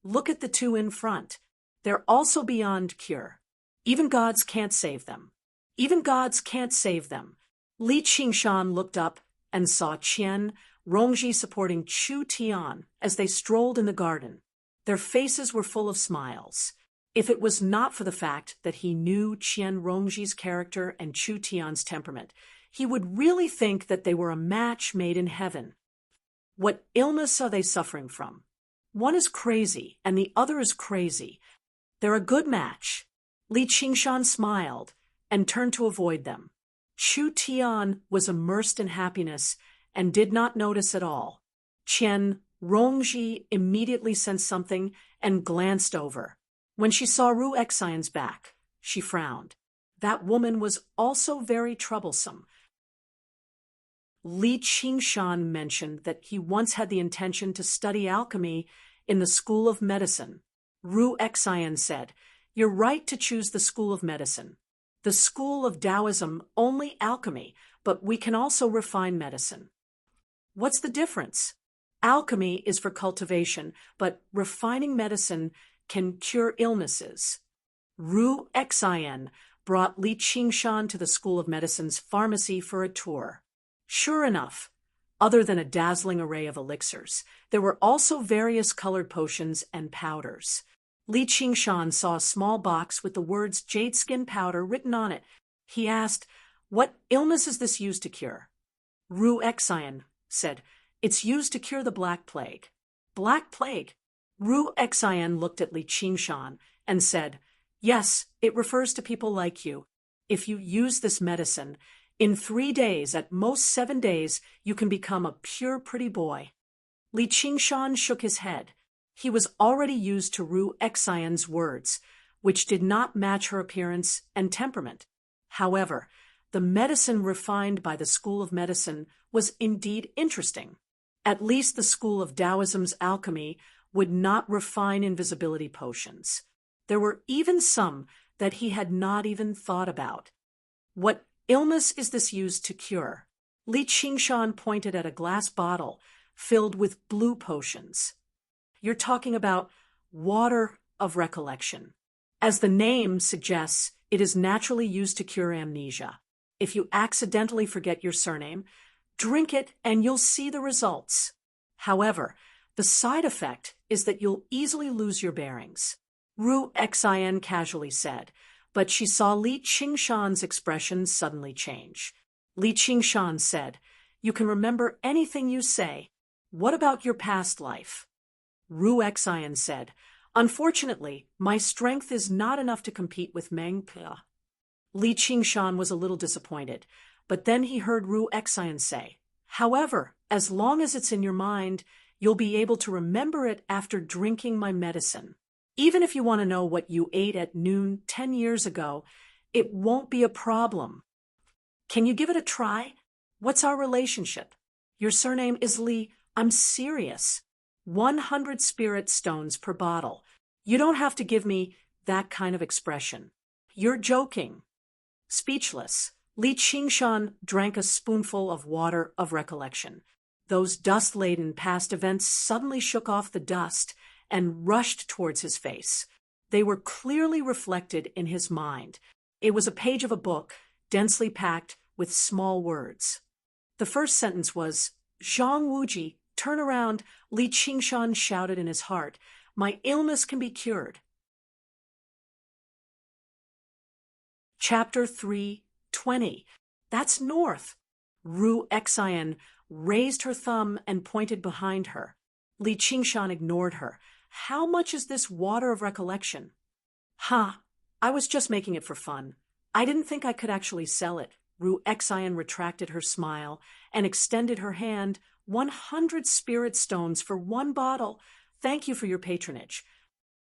Look at the 2 in front. They're also beyond cure. Even gods can't save them. Even gods can't save them. Li Qingshan looked up and saw Qian Rongji supporting Chu Tian as they strolled in the garden. Their faces were full of smiles. If it was not for the fact that he knew Qian Rongji's character and Chu Tian's temperament, he would really think that they were a match made in heaven. What illness are they suffering from? One is crazy, and the other is crazy. They're a good match. Li Qingshan smiled and turned to avoid them. Chu Tian was immersed in happiness and did not notice at all. Qian Rongji immediately sensed something and glanced over. When she saw Ru Exine's back, she frowned. That woman was also very troublesome. Li Qingshan mentioned that he once had the intention to study alchemy in the School of Medicine. Ru Exine said, You're right to choose the School of Medicine. The School of Taoism only alchemy, but we can also refine medicine. What's the difference? Alchemy is for cultivation, but refining medicine can cure illnesses. Ru Exine brought Li Qingshan to the School of Medicine's pharmacy for a tour. Sure enough, other than a dazzling array of elixirs, there were also various colored potions and powders. Li Qingshan saw a small box with the words jade skin powder written on it. He asked, What illness is this used to cure? Ru Exine said, It's used to cure the Black Plague. Black Plague? Ru Xian looked at Li Qingshan and said, "Yes, it refers to people like you. If you use this medicine, in 3 days, at most 7 days, you can become a pure pretty boy." Li Qingshan shook his head. He was already used to Ru Xian's words, which did not match her appearance and temperament. However, the medicine refined by the School of Medicine was indeed interesting. At least the School of Taoism's alchemy would not refine invisibility potions. There were even some that he had not even thought about. What illness is this used to cure? Li Qingshan pointed at a glass bottle filled with blue potions. You're talking about water of recollection. As the name suggests, it is naturally used to cure amnesia. If you accidentally forget your surname, drink it and you'll see the results. However, the side effect is that you'll easily lose your bearings. Ru Xian casually said, but she saw Li Qingshan's expression suddenly change. Li Qingshan said, "You can remember anything you say. What about your past life?" Ru Xian said, "Unfortunately, my strength is not enough to compete with Meng Pe." Li Qingshan was a little disappointed, but then he heard Ru Xian say, "However, as long as it's in your mind, you'll be able to remember it after drinking my medicine. Even if you want to know what you ate at noon 10 years ago, it won't be a problem. Can you give it a try? What's our relationship? Your surname is Li. I'm serious. 100 spirit stones per bottle. You don't have to give me that kind of expression. You're joking." Speechless, Li Qingshan drank a spoonful of water of recollection. Those dust-laden past events suddenly shook off the dust and rushed towards his face. They were clearly reflected in his mind. It was a page of a book, densely packed with small words. The first sentence was, "Zhang Wuji, turn around," Li Qingshan shouted in his heart. "My illness can be cured." Chapter 3:20. That's north. Ru Xian raised her thumb and pointed behind her. Li Qingshan ignored her. "How much is this water of recollection?" I was just making it for fun. I didn't think I could actually sell it." Ru Xian retracted her smile and extended her hand. 100 spirit stones for 1 bottle. Thank you for your patronage."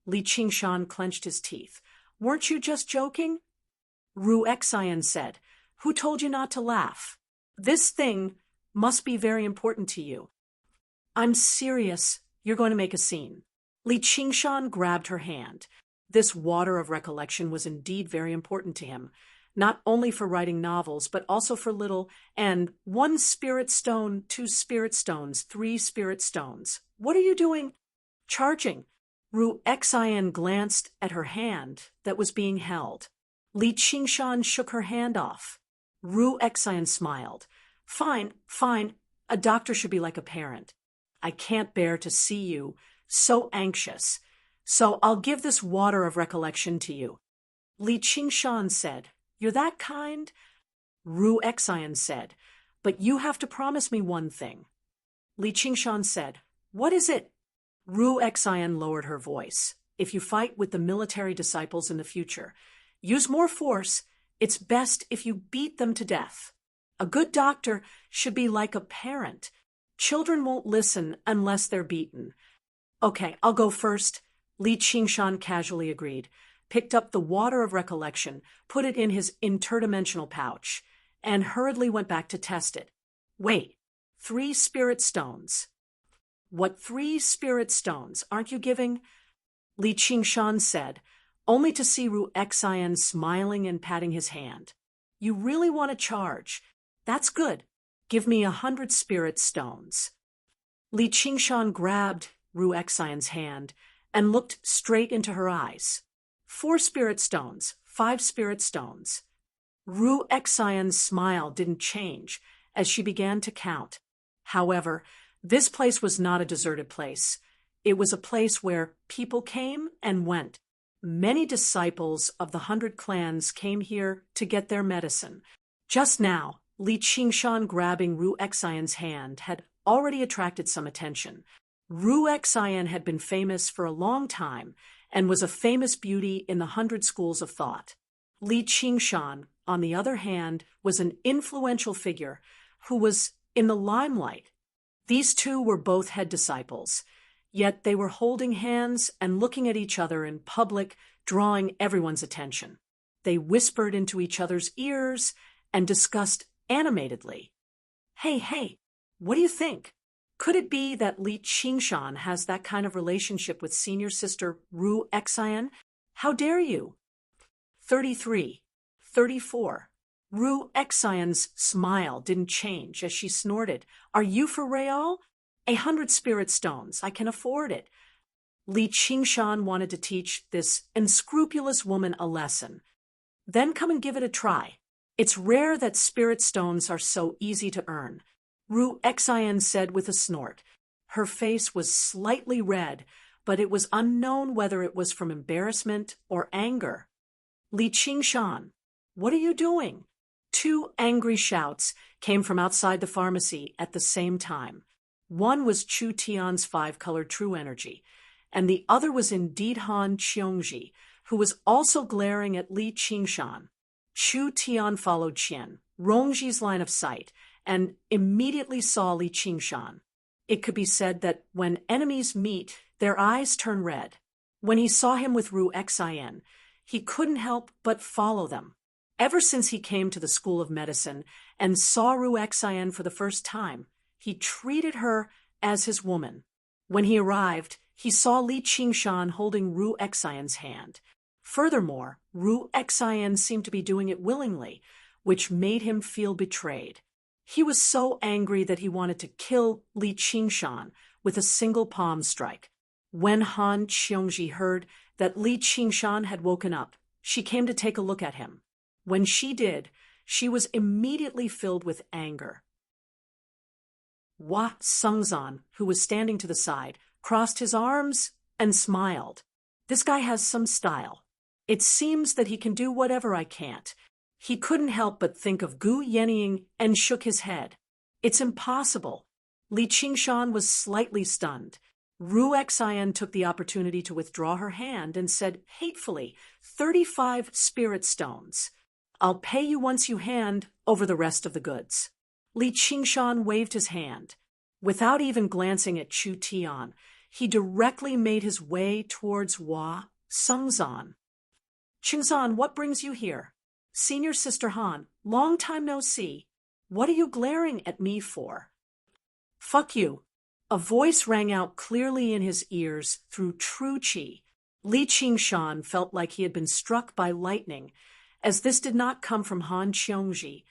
Li Qingshan clenched his teeth. "Weren't you just joking?" Ru Xian said, "Who told you not to laugh? This thing must be very important to you." "I'm serious. You're going to make a scene." Li Qingshan grabbed her hand. This water of recollection was indeed very important to him, not only for writing novels, but also for little and 1 spirit stone, 2 spirit stones, 3 spirit stones. "What are you doing?" "Charging." Ru Xian glanced at her hand that was being held. Li Qingshan shook her hand off. Ru Xian smiled. Fine. A doctor should be like a parent. I can't bear to see you so anxious, so I'll give this water of recollection to you." Li Qingshan said, "You're that kind?" Ru Xian said, "But you have to promise me one thing." Li Qingshan said, "What is it?" Ru Xian lowered her voice. "If you fight with the military disciples in the future, use more force. It's best if you beat them to death. A good doctor should be like a parent. Children won't listen unless they're beaten." "Okay, I'll go first." Li Qingshan casually agreed, picked up the water of recollection, put it in his interdimensional pouch, and hurriedly went back to test it. "Wait, 3 spirit stones." "What 3 spirit stones? Aren't you giving?" Li Qingshan said, only to see Ru Xian smiling and patting his hand. "You really want to charge? That's good. Give me 100 spirit stones." Li Qingshan grabbed Ru Xian's hand and looked straight into her eyes. 4 spirit stones, 5 spirit stones. Ru Xian's smile didn't change as she began to count. However, this place was not a deserted place. It was a place where people came and went. Many disciples of the 100 clans came here to get their medicine. Just now, Li Qingshan grabbing Ru Xian's hand had already attracted some attention. Ru Xian had been famous for a long time and was a famous beauty in the 100 schools of thought. Li Qingshan, on the other hand, was an influential figure who was in the limelight. These two were both head disciples, yet they were holding hands and looking at each other in public, drawing everyone's attention. They whispered into each other's ears and discussed animatedly. Hey, what do you think? Could it be that Li Qingshan has that kind of relationship with senior sister Ru Xian? How dare you? 33, 34. Ru Xian's smile didn't change as she snorted. Are you for real? 100 spirit stones. I can afford it. Li Qingshan wanted to teach this unscrupulous woman a lesson. Then come and give it a try. It's rare that spirit stones are so easy to earn. Ru Xian said with a snort. Her face was slightly red, but it was unknown whether it was from embarrassment or anger. Li Qingshan, what are you doing? 2 angry shouts came from outside the pharmacy at the same time. One was Chu Tian's 5-colored true energy, and the other was indeed Han Qiongji, who was also glaring at Li Qingshan. Chu Tian followed Qian, Rongji's line of sight, and immediately saw Li Qingshan. It could be said that when enemies meet, their eyes turn red. When he saw him with Ru Xian, he couldn't help but follow them. Ever since he came to the School of Medicine and saw Ru Xian for the first time, he treated her as his woman. When he arrived, he saw Li Qingshan holding Ru Xian's hand. Furthermore, Ru Xian seemed to be doing it willingly, which made him feel betrayed. He was so angry that he wanted to kill Li Qingshan with a single palm strike. When Han Qiongji heard that Li Qingshan had woken up, she came to take a look at him. When she did, she was immediately filled with anger. Hua Sengzan, who was standing to the side, crossed his arms and smiled. This guy has some style. It seems that he can do whatever I can't. He couldn't help but think of Gu Yenying and shook his head. It's impossible. Li Qingshan was slightly stunned. Ru Xian took the opportunity to withdraw her hand and said hatefully, 35 spirit stones. I'll pay you once you hand over the rest of the goods. Li Qingshan waved his hand. Without even glancing at Chu Tian, he directly made his way towards Hua Sengzan. Qingzan, what brings you here? Senior Sister Han, long time no see. What are you glaring at me for? Fuck you. A voice rang out clearly in his ears through true qi. Li Qingshan felt like he had been struck by lightning, as this did not come from Han Qiongji,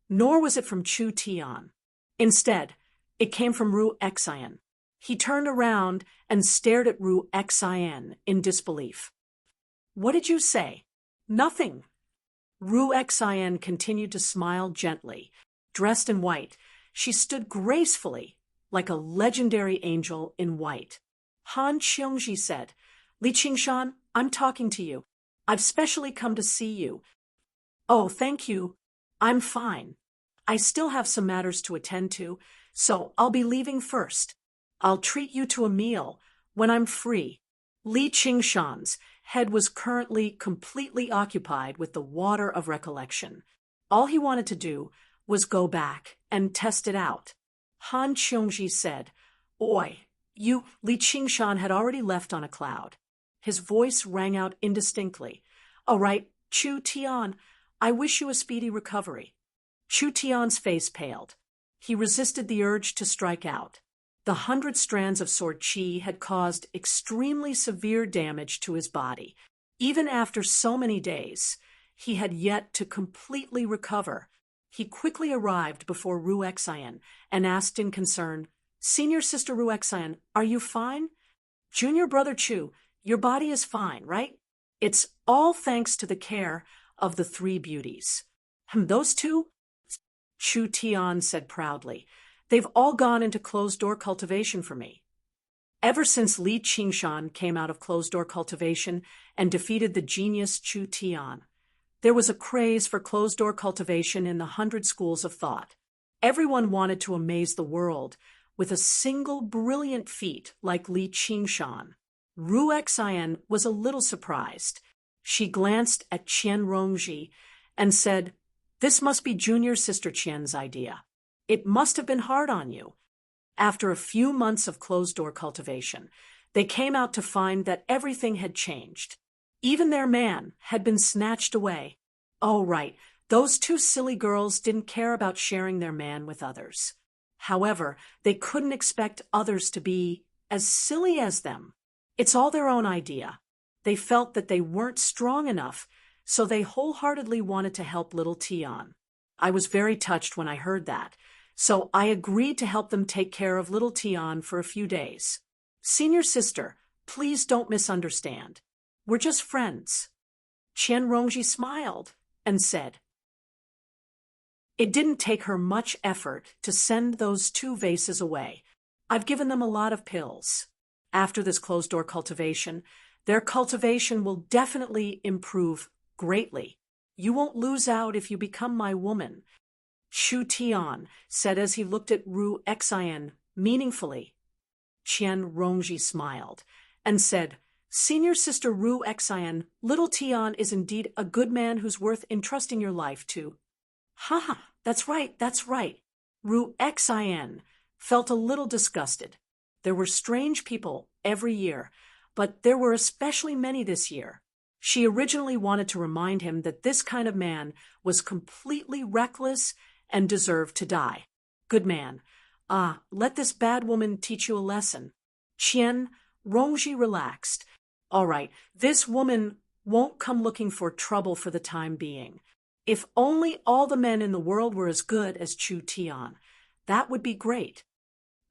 nor was it from Chu Tian. Instead, it came from Ru Xian. He turned around and stared at Ru Xian in disbelief. What did you say? Nothing. Ru Xian continued to smile gently. Dressed in white, she stood gracefully, like a legendary angel in white. Han Qiongji said, Li Qingshan, I'm talking to you. I've specially come to see you. Oh, thank you. I'm fine. I still have some matters to attend to, so I'll be leaving first. I'll treat you to a meal when I'm free. Li Qingshan's head was currently completely occupied with the water of recollection. All he wanted to do was go back and test it out. Han Qiongji said, Oi, you. Li Qingshan had already left on a cloud. His voice rang out indistinctly. All right, Chu Tian, I wish you a speedy recovery. Chu Tian's face paled. He resisted the urge to strike out. The 100 strands of sword qi had caused extremely severe damage to his body. Even after so many days, he had yet to completely recover. He quickly arrived before Ru Xian and asked in concern, Senior Sister Ru Xian, are you fine? Junior Brother Chu, your body is fine, right? It's all thanks to the care of the 3 beauties. Those 2? Chu Tian said proudly. They've all gone into closed-door cultivation for me. Ever since Li Qingshan came out of closed-door cultivation and defeated the genius Chu Tian, there was a craze for closed-door cultivation in the 100 schools of thought. Everyone wanted to amaze the world with a single brilliant feat like Li Qingshan. Ru Xian was a little surprised. She glanced at Qian Rongji and said, "This must be junior sister Qian's idea. It must have been hard on you." After a few months of closed-door cultivation, they came out to find that everything had changed. Even their man had been snatched away. Oh, right, those two silly girls didn't care about sharing their man with others. However, they couldn't expect others to be as silly as them. It's all their own idea. They felt that they weren't strong enough, so they wholeheartedly wanted to help little Tian. I was very touched when I heard that, so I agreed to help them take care of little Tian for a few days. Senior sister, please don't misunderstand. We're just friends. Qian Rongji smiled and said, "It didn't take her much effort to send those two vases away. I've given them a lot of pills. After this closed-door cultivation, their cultivation will definitely improve greatly. You won't lose out if you become my woman," Shu Tian said as he looked at Ru Xian meaningfully. Qian Rongji smiled and said, "Senior sister Ru Xian, little Tian is indeed a good man who's worth entrusting your life to." "Ha, that's right, that's right." Ru Xian felt a little disgusted. There were strange people every year, but there were especially many this year. She originally wanted to remind him that this kind of man was completely reckless and deserved to die. Good man. Let this bad woman teach you a lesson. Qian Rongji relaxed. All right, this woman won't come looking for trouble for the time being. If only all the men in the world were as good as Chu Tian, that would be great.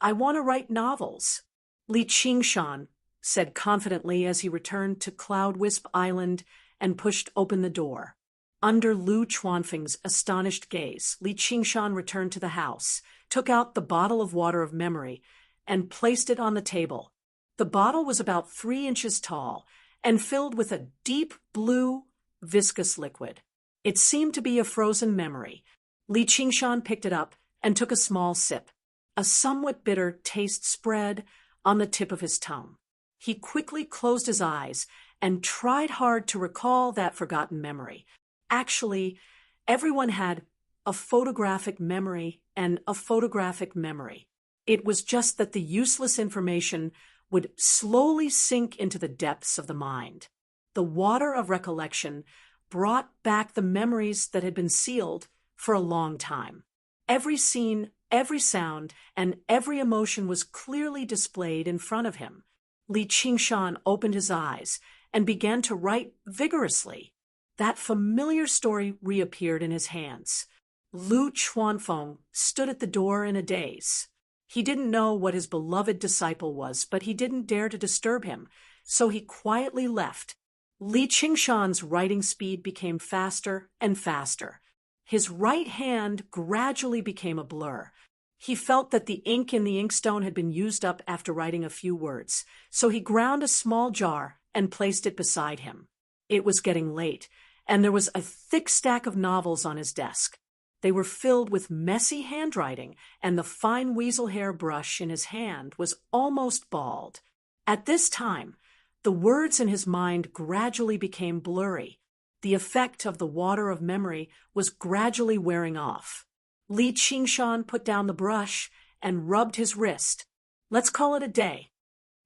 I want to write novels, Li Qingshan said confidently as he returned to Cloud Wisp Island and pushed open the door. Under Lu Chuanfeng's astonished gaze, Li Qingshan returned to the house, took out the bottle of water of memory, and placed it on the table. The bottle was about 3 inches tall and filled with a deep blue, viscous liquid. It seemed to be a frozen memory. Li Qingshan picked it up and took a small sip. A somewhat bitter taste spread on the tip of his tongue. He quickly closed his eyes and tried hard to recall that forgotten memory. Actually, everyone had a photographic memory and a photographic memory. It was just that the useless information would slowly sink into the depths of the mind. The water of recollection brought back the memories that had been sealed for a long time. Every scene, every sound, and every emotion was clearly displayed in front of him. Li Qingshan opened his eyes and began to write vigorously. That familiar story reappeared in his hands. Lu Chuanfeng stood at the door in a daze. He didn't know what his beloved disciple was, but he didn't dare to disturb him, so he quietly left. Li Qingshan's writing speed became faster and faster. His right hand gradually became a blur. He felt that the ink in the inkstone had been used up after writing a few words, so he ground a small jar and placed it beside him. It was getting late, and there was a thick stack of novels on his desk. They were filled with messy handwriting, and the fine weasel hair brush in his hand was almost bald. At this time, the words in his mind gradually became blurry. The effect of the water of memory was gradually wearing off. Li Qingshan put down the brush and rubbed his wrist. "Let's call it a day."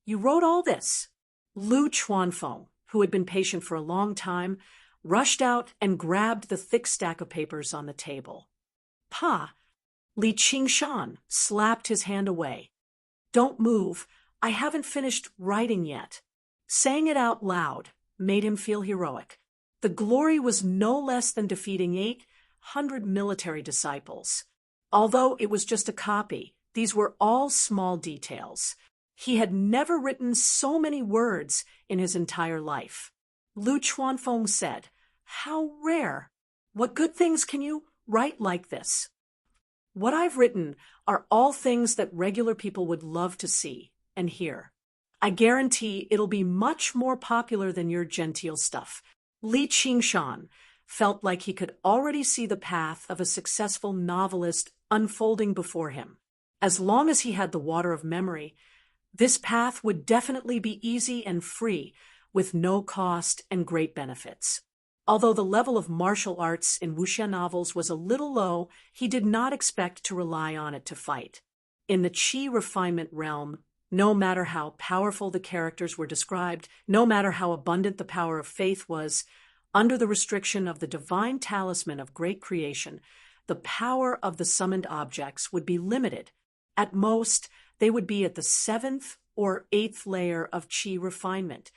"You wrote all this?" Lu Chuanfeng, who had been patient for a long time, rushed out and grabbed the thick stack of papers on the table. "Pa!" Li Qingshan slapped his hand away. "Don't move. I haven't finished writing yet." Saying it out loud made him feel heroic. The glory was no less than defeating 800 military disciples. Although it was just a copy, these were all small details. He had never written so many words in his entire life. Lu Chuanfeng said, "How rare! What good things can you write like this?" "What I've written are all things that regular people would love to see and hear. I guarantee it'll be much more popular than your genteel stuff." Li Qingshan felt like he could already see the path of a successful novelist unfolding before him. As long as he had the water of memory, this path would definitely be easy and free, with no cost and great benefits. Although the level of martial arts in wuxia novels was a little low, he did not expect to rely on it to fight. In the qi refinement realm, no matter how powerful the characters were described, no matter how abundant the power of faith was, under the restriction of the divine talisman of great creation, the power of the summoned objects would be limited. At most, they would be at the 7th or 8th layer of qi refinement.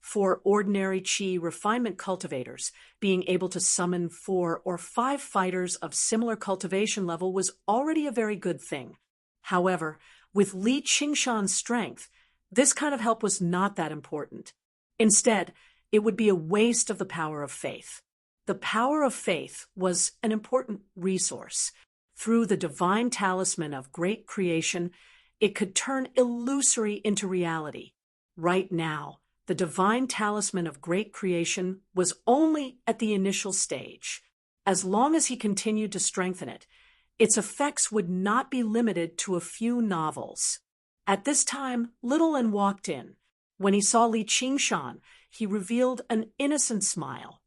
For ordinary qi refinement cultivators, being able to summon 4 or 5 fighters of similar cultivation level was already a very good thing. However, with Li Qingshan's strength, this kind of help was not that important. Instead, it would be a waste of the power of faith. The power of faith was an important resource. Through the divine talisman of great creation, it could turn illusory into reality. Right now, the divine talisman of great creation was only at the initial stage. As long as he continued to strengthen it, its effects would not be limited to a few novels. At this time, Little An walked in. When he saw Li Qingshan, he revealed an innocent smile.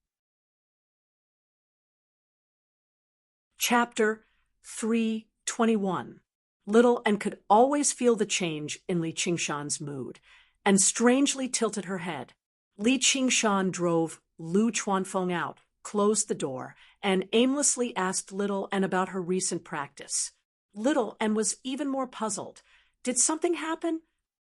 Chapter 3:21. Little An could always feel the change in Li Qingshan's mood, and strangely tilted her head. Li Qingshan drove Lu Chuanfeng out, closed the door, and aimlessly asked Little An about her recent practice. Little An was even more puzzled. Did something happen?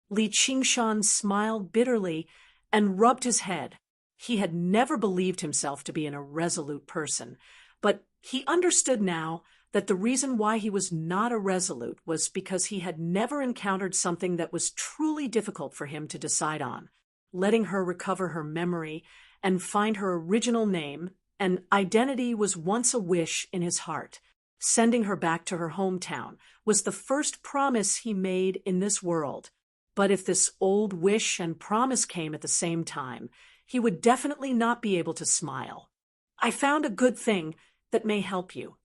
Li Qingshan smiled bitterly and rubbed his head. He had never believed himself to be an irresolute person, but he understood now that the reason why he was not irresolute was because he had never encountered something that was truly difficult for him to decide on. Letting her recover her memory and find her original name and identity was once a wish in his heart. Sending her back to her hometown was the first promise he made in this world. But if this old wish and promise came at the same time, he would definitely not be able to smile. I found a good thing that may help you.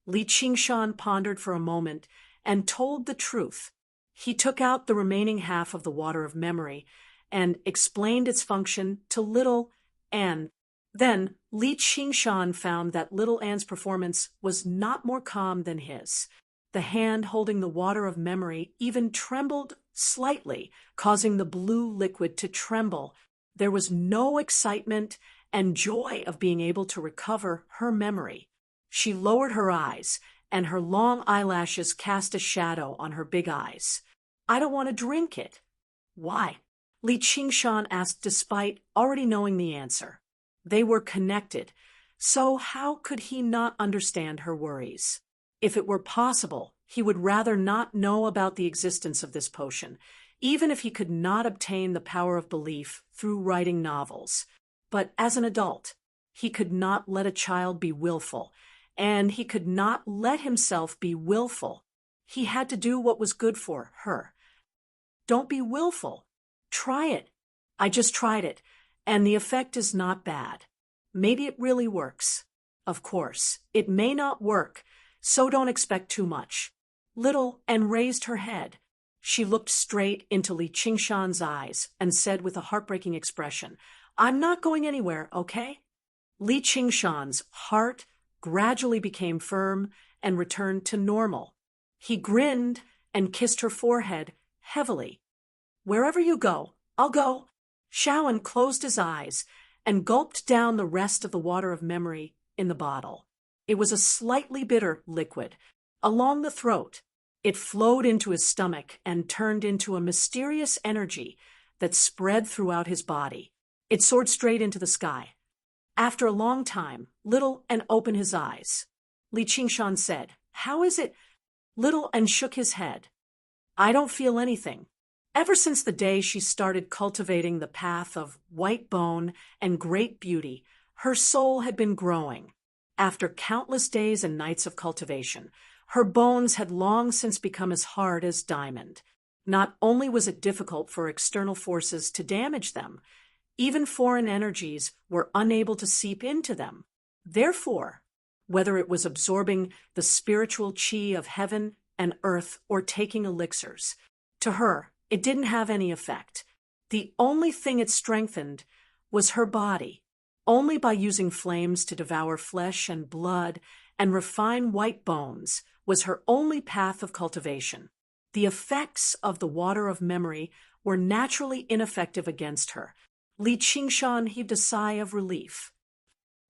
Li Qingshan pondered for a moment and told the truth. He took out the remaining half of the water of memory and explained its function to Little An. Then Li Qingshan found that Little An's performance was not more calm than his. The hand holding the water of memory even trembled slightly, causing the blue liquid to tremble. There was no excitement and joy of being able to recover her memory. She lowered her eyes, and her long eyelashes cast a shadow on her big eyes. I don't want to drink it. Why? Li Qingshan asked despite already knowing the answer. They were connected, so how could he not understand her worries? If it were possible, he would rather not know about the existence of this potion, even if he could not obtain the power of belief through writing novels. But as an adult, he could not let a child be willful, and he could not let himself be willful. He had to do what was good for her. Don't be willful. Try it. I just tried it, and the effect is not bad. Maybe it really works. Of course, it may not work, so don't expect too much. Little An raised her head. She looked straight into Li Qingshan's eyes and said with a heartbreaking expression, I'm not going anywhere, okay? Li Qingshan's heart gradually became firm and returned to normal. He grinned and kissed her forehead heavily. Wherever you go, I'll go. Shaoan closed his eyes and gulped down the rest of the water of memory in the bottle. It was a slightly bitter liquid. Along the throat, it flowed into his stomach and turned into a mysterious energy that spread throughout his body. It soared straight into the sky. After a long time, Little An opened his eyes. Li Qingshan said, How is it? Little An shook his head. I don't feel anything. Ever since the day she started cultivating the path of white bone and great beauty, her soul had been growing. After countless days and nights of cultivation, her bones had long since become as hard as diamond. Not only was it difficult for external forces to damage them, even foreign energies were unable to seep into them. Therefore, whether it was absorbing the spiritual chi of heaven and earth or taking elixirs. To her, it didn't have any effect. The only thing it strengthened was her body. Only by using flames to devour flesh and blood and refine white bones was her only path of cultivation. The effects of the water of memory were naturally ineffective against her. Li Qingshan heaved a sigh of relief.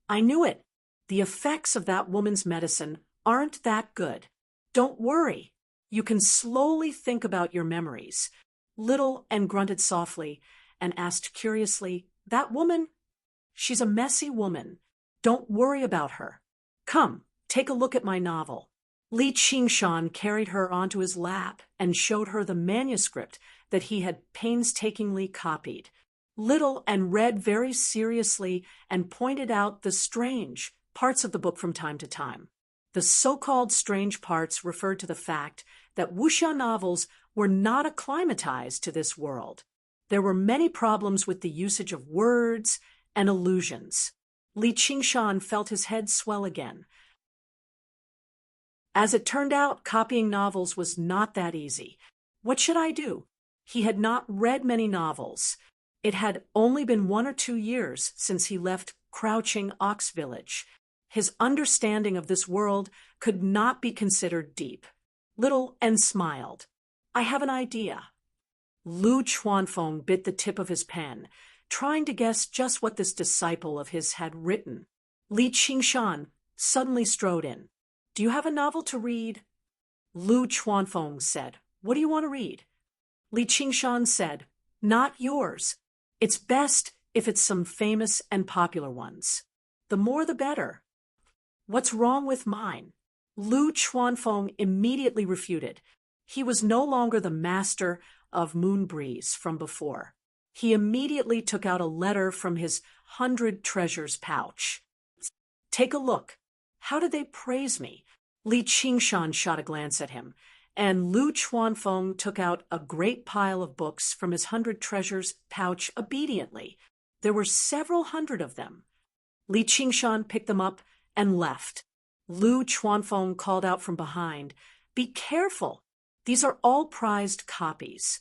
I knew it. The effects of that woman's medicine aren't that good. Don't worry. You can slowly think about your memories. Little and grunted softly and asked curiously, that woman? She's a messy woman. Don't worry about her. Come, take a look at my novel. Li Qingshan carried her onto his lap and showed her the manuscript that he had painstakingly copied. Little and read very seriously and pointed out the strange parts of the book from time to time. The so-called strange parts referred to the fact that wuxia novels were not acclimatized to this world. There were many problems with the usage of words and allusions. Li Qingshan felt his head swell again. As it turned out, copying novels was not that easy. What should I do? He had not read many novels. It had only been 1 or 2 years since he left Crouching Ox Village. His understanding of this world could not be considered deep. Little and smiled. I have an idea. Lu Chuanfeng bit the tip of his pen, trying to guess just what this disciple of his had written. Li Qingshan suddenly strode in. Do you have a novel to read? Lu Chuanfeng said. What do you want to read? Li Qingshan said, not yours. It's best if it's some famous and popular ones. The more the better. What's wrong with mine? Lu Chuanfeng immediately refuted. He was no longer the master of Moon Breeze from before. He immediately took out a letter from his 100 treasures pouch. Take a look. How did they praise me? Li Qingshan shot a glance at him, and Lu Chuanfeng took out a great pile of books from his 100 treasures pouch obediently. There were several hundred of them. Li Qingshan picked them up and left. Lu Chuanfeng called out from behind, Be careful! These are all prized copies.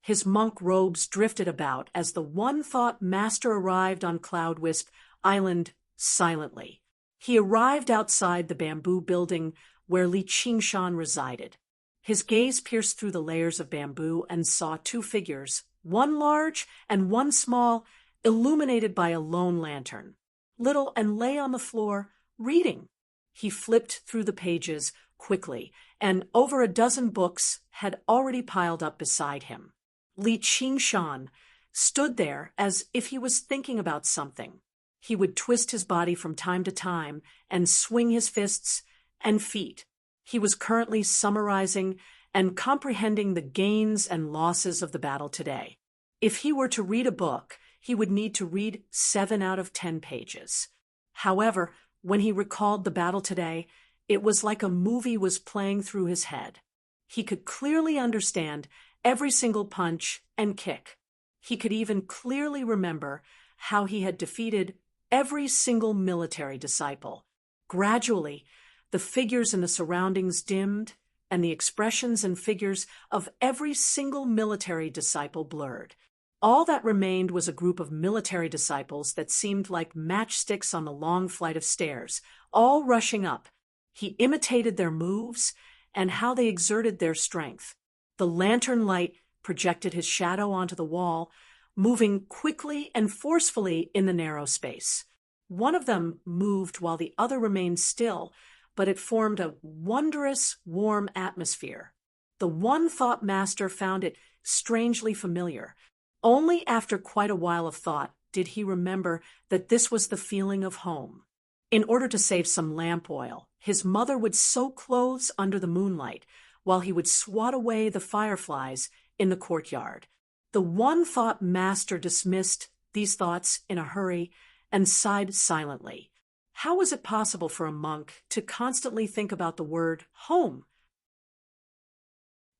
His monk robes drifted about as the one-thought master arrived on Cloud Wisp Island silently. He arrived outside the bamboo building where Li Qingshan resided. His gaze pierced through the layers of bamboo and saw 2 figures, one large and one small, illuminated by a lone lantern. Little and lay on the floor, reading. He flipped through the pages quickly, and over a dozen books had already piled up beside him. Li Qingshan stood there as if he was thinking about something. He would twist his body from time to time and swing his fists and feet. He was currently summarizing and comprehending the gains and losses of the battle today. If he were to read a book, he would need to read 7 out of 10 pages. However, when he recalled the battle today, it was like a movie was playing through his head. He could clearly understand every single punch and kick. He could even clearly remember how he had defeated every single military disciple. Gradually, the figures in the surroundings dimmed, and the expressions and figures of every single military disciple blurred. All that remained was a group of military disciples that seemed like matchsticks on the long flight of stairs, all rushing up. He imitated their moves and how they exerted their strength. The lantern light projected his shadow onto the wall, moving quickly and forcefully in the narrow space. One of them moved while the other remained still, but it formed a wondrous, warm atmosphere. The one-thought master found it strangely familiar. Only after quite a while of thought did he remember that this was the feeling of home. In order to save some lamp oil, his mother would sew clothes under the moonlight, while he would swat away the fireflies in the courtyard. The one-thought master dismissed these thoughts in a hurry and sighed silently. How was it possible for a monk to constantly think about the word home?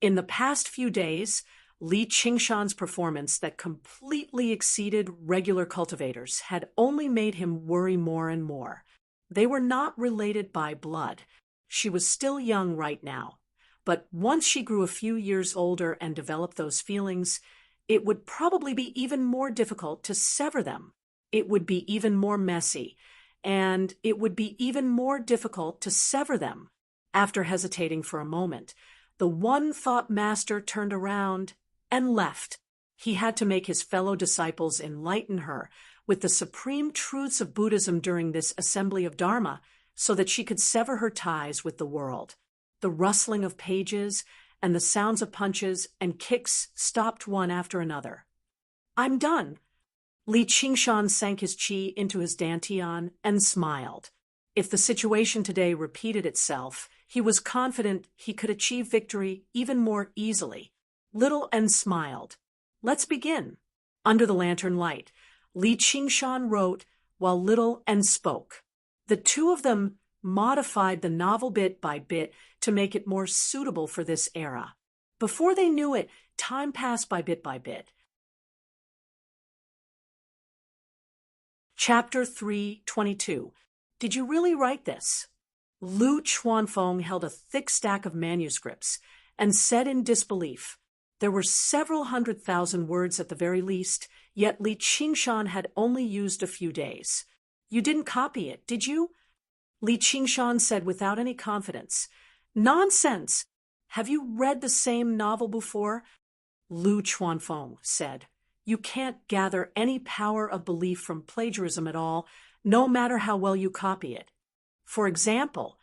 In the past few days, Li Qingshan's performance that completely exceeded regular cultivators had only made him worry more and more. They were not related by blood. She was still young right now. But once she grew a few years older and developed those feelings, it would probably be even more difficult to sever them. It would be even more messy, and it would be even more difficult to sever them. After hesitating for a moment, the one thought master turned around and left. He had to make his fellow disciples enlighten her with the supreme truths of Buddhism during this assembly of Dharma so that she could sever her ties with the world. The rustling of pages and the sounds of punches and kicks stopped one after another. "I'm done." Li Qingshan sank his chi into his dantian and smiled. If the situation today repeated itself, he was confident he could achieve victory even more easily. Little En smiled. "Let's begin." Under the lantern light, Li Qingshan wrote while Little En spoke. The two of them modified the novel bit by bit to make it more suitable for this era. Before they knew it, time passed by bit. Chapter 3:22. Did you really write this? Lu Chuanfeng held a thick stack of manuscripts and said in disbelief. There were several 100,000 words at the very least, yet Li Qingshan had only used a few days. "You didn't copy it, did you?" Li Qingshan said without any confidence. "Nonsense! Have you read the same novel before?" Lu Chuanfeng said. "You can't gather any power of belief from plagiarism at all, no matter how well you copy it. For example,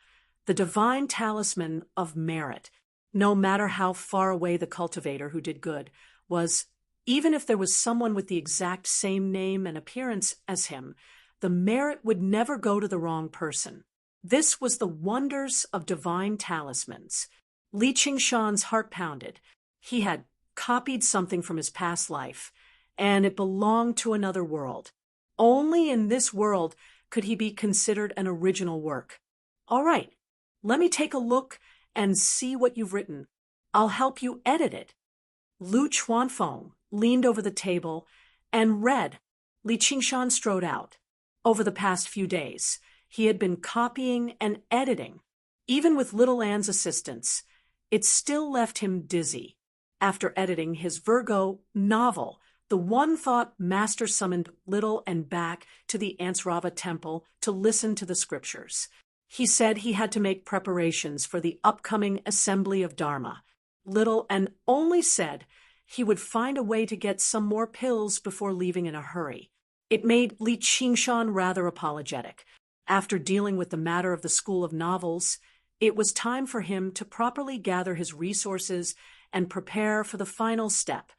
the divine talisman of merit, no matter how far away the cultivator who did good was, even if there was someone with the exact same name and appearance as him, the merit would never go to the wrong person. This was the wonders of divine talismans." Li Qingshan's heart pounded. He had copied something from his past life, and it belonged to another world. Only in this world could he be considered an original work. "All right, let me take a look and see what you've written. I'll help you edit it." Lu Chuanfeng leaned over the table and read. Li Qingshan strode out. Over the past few days, he had been copying and editing. Even with Little Anne's assistance, it still left him dizzy. After editing his Virgo novel, the one thought master summoned Little Anne back to the Ansrava temple to listen to the scriptures. He said he had to make preparations for the upcoming assembly of Dharma. Little Anne only said he would find a way to get some more pills before leaving in a hurry. It made Li Qingshan rather apologetic. After dealing with the matter of the School of Novels, it was time for him to properly gather his resources and prepare for the final step.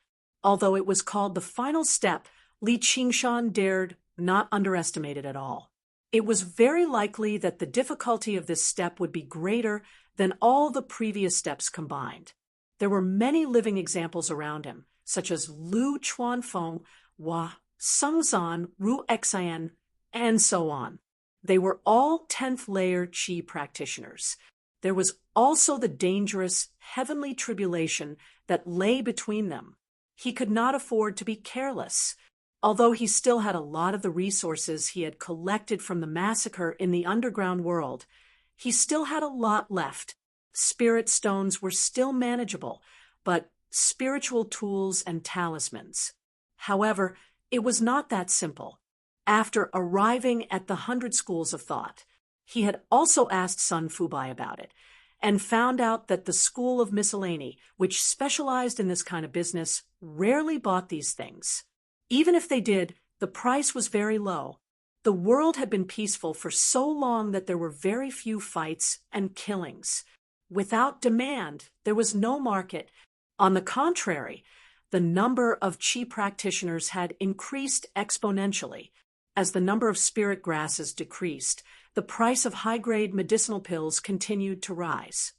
Although it was called the final step, Li Qingshan dared not underestimate it at all. It was very likely that the difficulty of this step would be greater than all the previous steps combined. There were many living examples around him, such as Lu Chuanfeng, Hua Sengzan, Ru Xian, and so on. They were all 10th layer Qi practitioners. There was also the dangerous heavenly tribulation that lay between them. He could not afford to be careless. Although he still had a lot of the resources he had collected from the massacre in the underground world, he still had a lot left. Spirit stones were still manageable, but spiritual tools and talismans. However, it was not that simple. After arriving at the 100 schools of thought, he had also asked Sun Fubai about it, and found out that the School of Miscellany, which specialized in this kind of business, rarely bought these things. Even if they did, the price was very low. The world had been peaceful for so long that there were very few fights and killings. Without demand, there was no market. On the contrary, the number of Qi practitioners had increased exponentially. As the number of spirit grasses decreased, the price of high-grade medicinal pills continued to rise.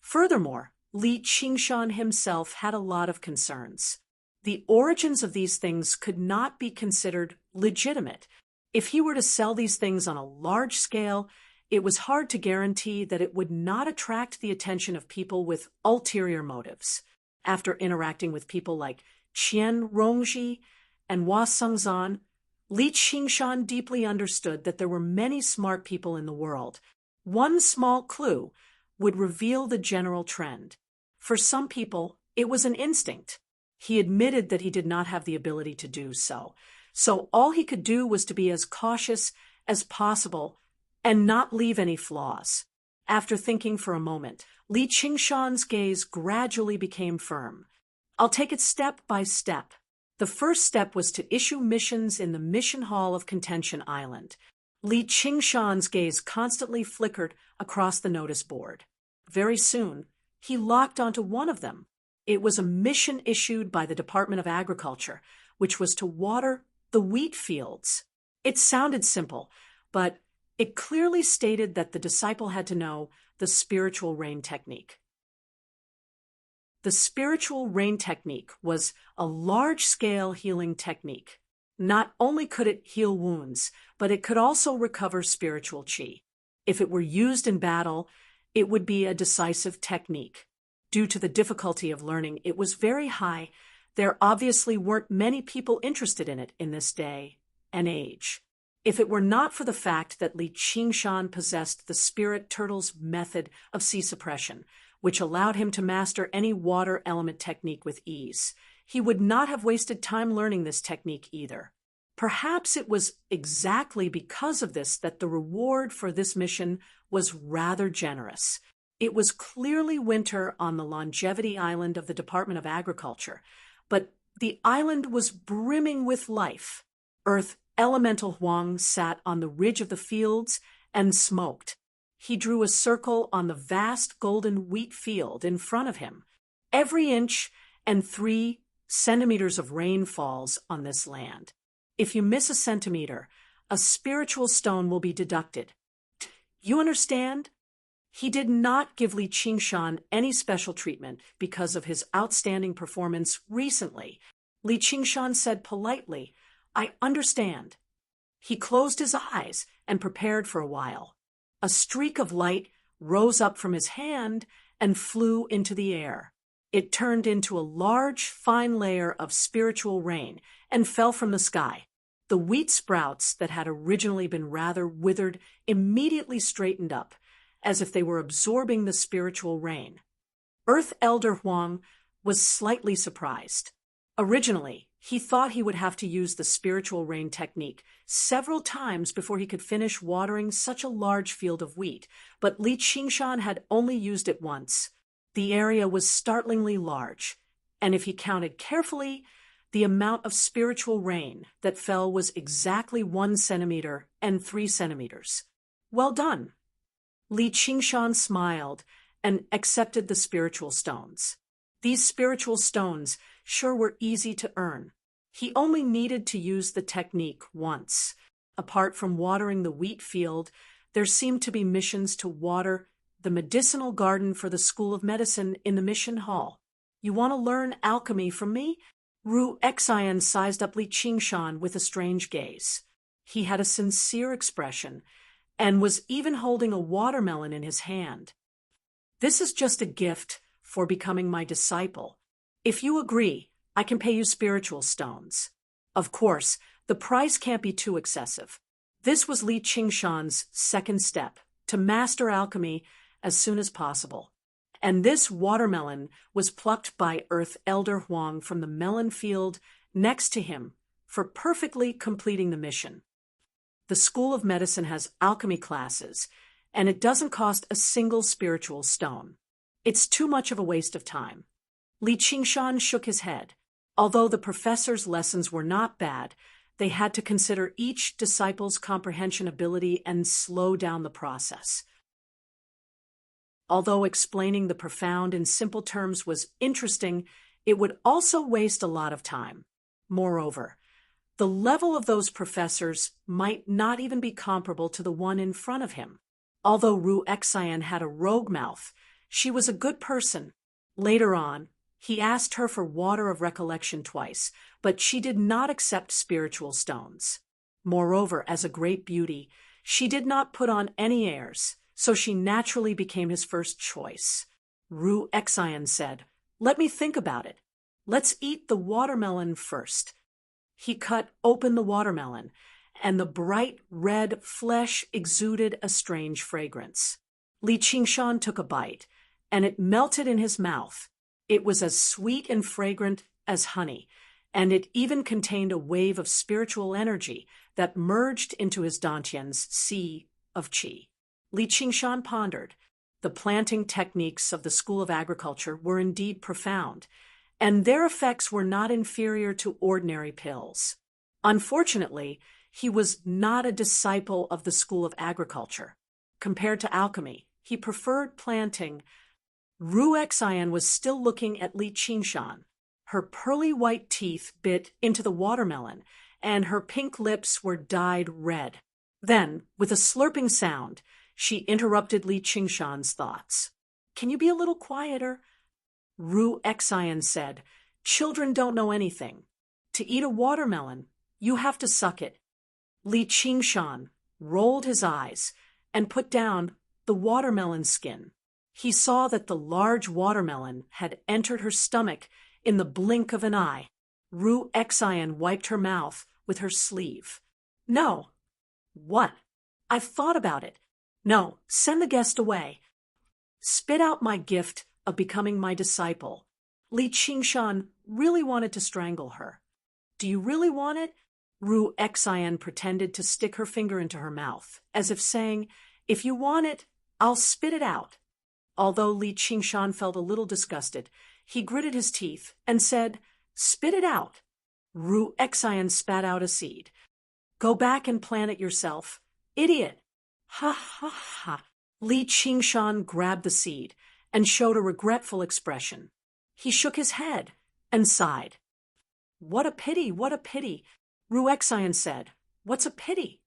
Furthermore, Li Qingshan himself had a lot of concerns. The origins of these things could not be considered legitimate. If he were to sell these things on a large scale, it was hard to guarantee that it would not attract the attention of people with ulterior motives. After interacting with people like Qian Rongji and Hua Sengzan, Li Qingshan deeply understood that there were many smart people in the world. One small clue would reveal the general trend. For some people, it was an instinct. He admitted that he did not have the ability to do so. So all he could do was to be as cautious as possible and not leave any flaws. After thinking for a moment, Li Qingshan's gaze gradually became firm. I'll take it step by step. The first step was to issue missions in the Mission Hall of Contention Island. Li Qingshan's gaze constantly flickered across the notice board. Very soon, he locked onto one of them. It was a mission issued by the Department of Agriculture, which was to water the wheat fields. It sounded simple, but it clearly stated that the disciple had to know the spiritual rain technique. The spiritual rain technique was a large-scale healing technique. Not only could it heal wounds, but it could also recover spiritual qi. If it were used in battle, it would be a decisive technique. Due to the difficulty of learning, it was very high. There obviously weren't many people interested in it in this day and age. If it were not for the fact that Li Qingshan possessed the spirit turtle's method of sea suppression, which allowed him to master any water element technique with ease, he would not have wasted time learning this technique either. Perhaps it was exactly because of this that the reward for this mission was rather generous. It was clearly winter on the Longevity Island of the Department of Agriculture, but the island was brimming with life. Earth Elemental Huang sat on the ridge of the fields and smoked. He drew a circle on the vast golden wheat field in front of him. Every inch and 3 centimeters of rain falls on this land. If you miss a centimeter, a spiritual stone will be deducted. You understand? He did not give Li Qingshan any special treatment because of his outstanding performance recently. Li Qingshan said politely, "I understand." He closed his eyes and prepared for a while. A streak of light rose up from his hand and flew into the air. It turned into a large, fine layer of spiritual rain and fell from the sky. The wheat sprouts that had originally been rather withered immediately straightened up, as if they were absorbing the spiritual rain. Earth Elder Huang was slightly surprised. Originally, he thought he would have to use the spiritual rain technique several times before he could finish watering such a large field of wheat, but Li Qingshan had only used it once. The area was startlingly large, and if he counted carefully, the amount of spiritual rain that fell was exactly 1 centimeter and 3 centimeters. Well done. Li Qingshan smiled and accepted the spiritual stones. These spiritual stones sure were easy to earn. He only needed to use the technique once. Apart from watering the wheat field, there seemed to be missions to water the medicinal garden for the School of Medicine in the Mission Hall. You want to learn alchemy from me? Ru Xian sized up Li Qingshan with a strange gaze. He had a sincere expression and was even holding a watermelon in his hand. This is just a gift for becoming my disciple. If you agree, I can pay you spiritual stones. Of course, the price can't be too excessive. This was Li Qingshan's second step, to master alchemy as soon as possible. And this watermelon was plucked by Earth Elder Huang from the melon field next to him for perfectly completing the mission. The School of Medicine has alchemy classes, and it doesn't cost a single spiritual stone. It's too much of a waste of time. Li Qingshan shook his head. Although the professor's lessons were not bad, they had to consider each disciple's comprehension ability and slow down the process. Although explaining the profound in simple terms was interesting, it would also waste a lot of time. Moreover, the level of those professors might not even be comparable to the one in front of him. Although Ru Xian had a rogue mouth, she was a good person. Later on, he asked her for water of recollection twice, but she did not accept spiritual stones. Moreover, as a great beauty, she did not put on any airs, so she naturally became his first choice. Ru Xian said, "Let me think about it. Let's eat the watermelon first." He cut open the watermelon, and the bright red flesh exuded a strange fragrance. Li Qingshan took a bite, and it melted in his mouth. It was as sweet and fragrant as honey, and it even contained a wave of spiritual energy that merged into his dantian's sea of qi. Li Qingshan pondered. The planting techniques of the School of Agriculture were indeed profound, and their effects were not inferior to ordinary pills. Unfortunately, he was not a disciple of the School of Agriculture. Compared to alchemy, he preferred planting. Ru Xian was still looking at Li Qingshan. Her pearly white teeth bit into the watermelon, and her pink lips were dyed red. Then, with a slurping sound, she interrupted Li Qingshan's thoughts. "Can you be a little quieter?" Ru Xian said, "Children don't know anything. To eat a watermelon, you have to suck it." Li Qingshan rolled his eyes and put down the watermelon skin. He saw that the large watermelon had entered her stomach in the blink of an eye. Ru Xian wiped her mouth with her sleeve. "No." "What?" "I've thought about it. No, send the guest away. Spit out my gift of becoming my disciple." Li Qingshan really wanted to strangle her. "Do you really want it?" Ru Xian pretended to stick her finger into her mouth, as if saying, "If you want it, I'll spit it out." Although Li Qingshan felt a little disgusted, he gritted his teeth and said, "Spit it out." Ru Xian spat out a seed. "Go back and plant it yourself. Idiot." "Ha ha ha." Li Qingshan grabbed the seed and showed a regretful expression. He shook his head and sighed. "What a pity, what a pity." Ru Xian said, "What's a pity?"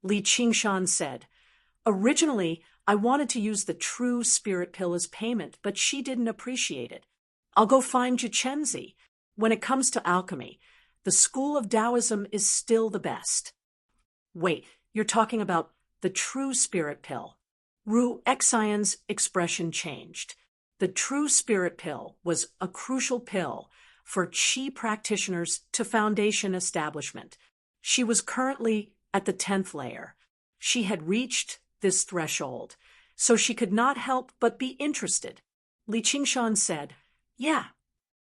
Li Qingshan said, "Originally, I wanted to use the true spirit pill as payment, but she didn't appreciate it. I'll go find Juchenzi. When it comes to alchemy, the school of Taoism is still the best." "Wait, you're talking about the true spirit pill." Ru Xian's expression changed. The true spirit pill was a crucial pill for qi practitioners to foundation establishment. She was currently at the 10th layer. She had reached this threshold, so she could not help but be interested. Li Qingshan said, "Yeah,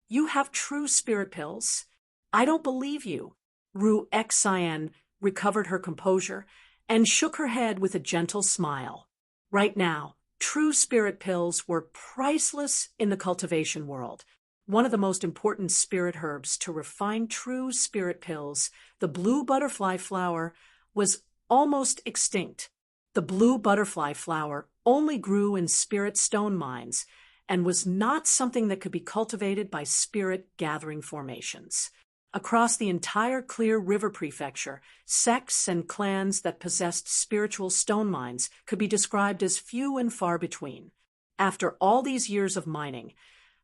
you have true spirit pills. I don't believe you." Ru Xian recovered her composure and shook her head with a gentle smile. Right now, true spirit pills were priceless in the cultivation world. One of the most important spirit herbs to refine true spirit pills, the blue butterfly flower, was almost extinct. The blue butterfly flower only grew in spirit stone mines and was not something that could be cultivated by spirit gathering formations. Across the entire Clear River Prefecture, sects and clans that possessed spiritual stone mines could be described as few and far between. After all these years of mining,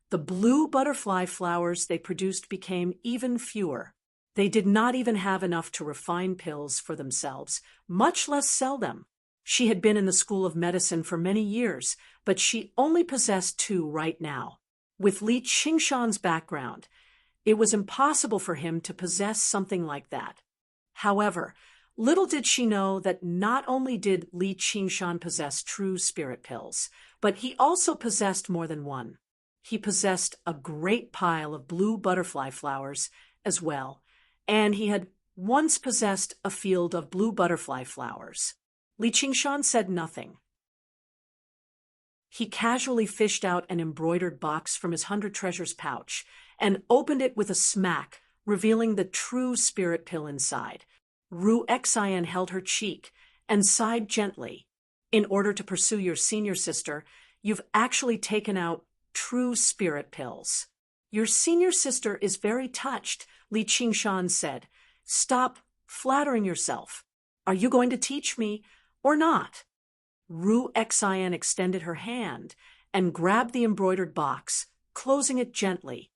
the blue butterfly flowers they produced became even fewer. They did not even have enough to refine pills for themselves, much less sell them. She had been in the School of Medicine for many years, but she only possessed 2 right now. With Li Qingshan's background, it was impossible for him to possess something like that. However, little did she know that not only did Li Qingshan possess true spirit pills, but he also possessed more than one. He possessed a great pile of blue butterfly flowers as well, and he had once possessed a field of blue butterfly flowers. Li Qingshan said nothing. He casually fished out an embroidered box from his 100 treasures pouch and opened it with a smack, revealing the true spirit pill inside. Ru Xian held her cheek and sighed gently. "In order to pursue your senior sister, you've actually taken out true spirit pills." "Your senior sister is very touched," Li Qingshan said. "Stop flattering yourself. Are you going to teach me or not?" Ru Xian extended her hand and grabbed the embroidered box, closing it gently.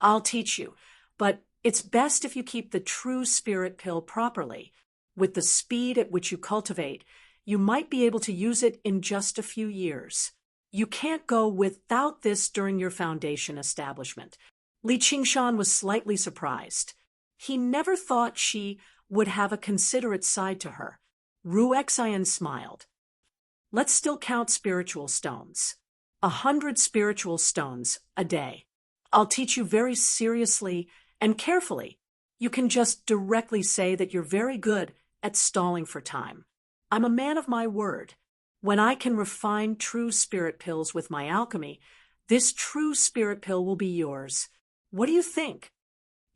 "I'll teach you, but it's best if you keep the true spirit pill properly. With the speed at which you cultivate, you might be able to use it in just a few years. You can't go without this during your foundation establishment." Li Qingshan was slightly surprised. He never thought she would have a considerate side to her. Ru Xian smiled. Let's still count spiritual stones. 100 spiritual stones a day. I'll teach you very seriously and carefully. You can just directly say that you're very good at stalling for time. I'm a man of my word. When I can refine true spirit pills with my alchemy, this true spirit pill will be yours. What do you think?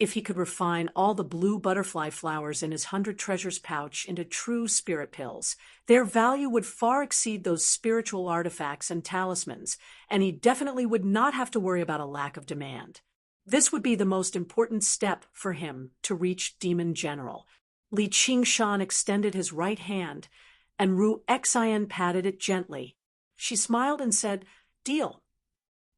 If he could refine all the blue butterfly flowers in his 100 treasures pouch into true spirit pills, their value would far exceed those spiritual artifacts and talismans, and he definitely would not have to worry about a lack of demand. This would be the most important step for him to reach Demon General. Li Qingshan extended his right hand, and Ru Xian patted it gently. She smiled and said, "Deal."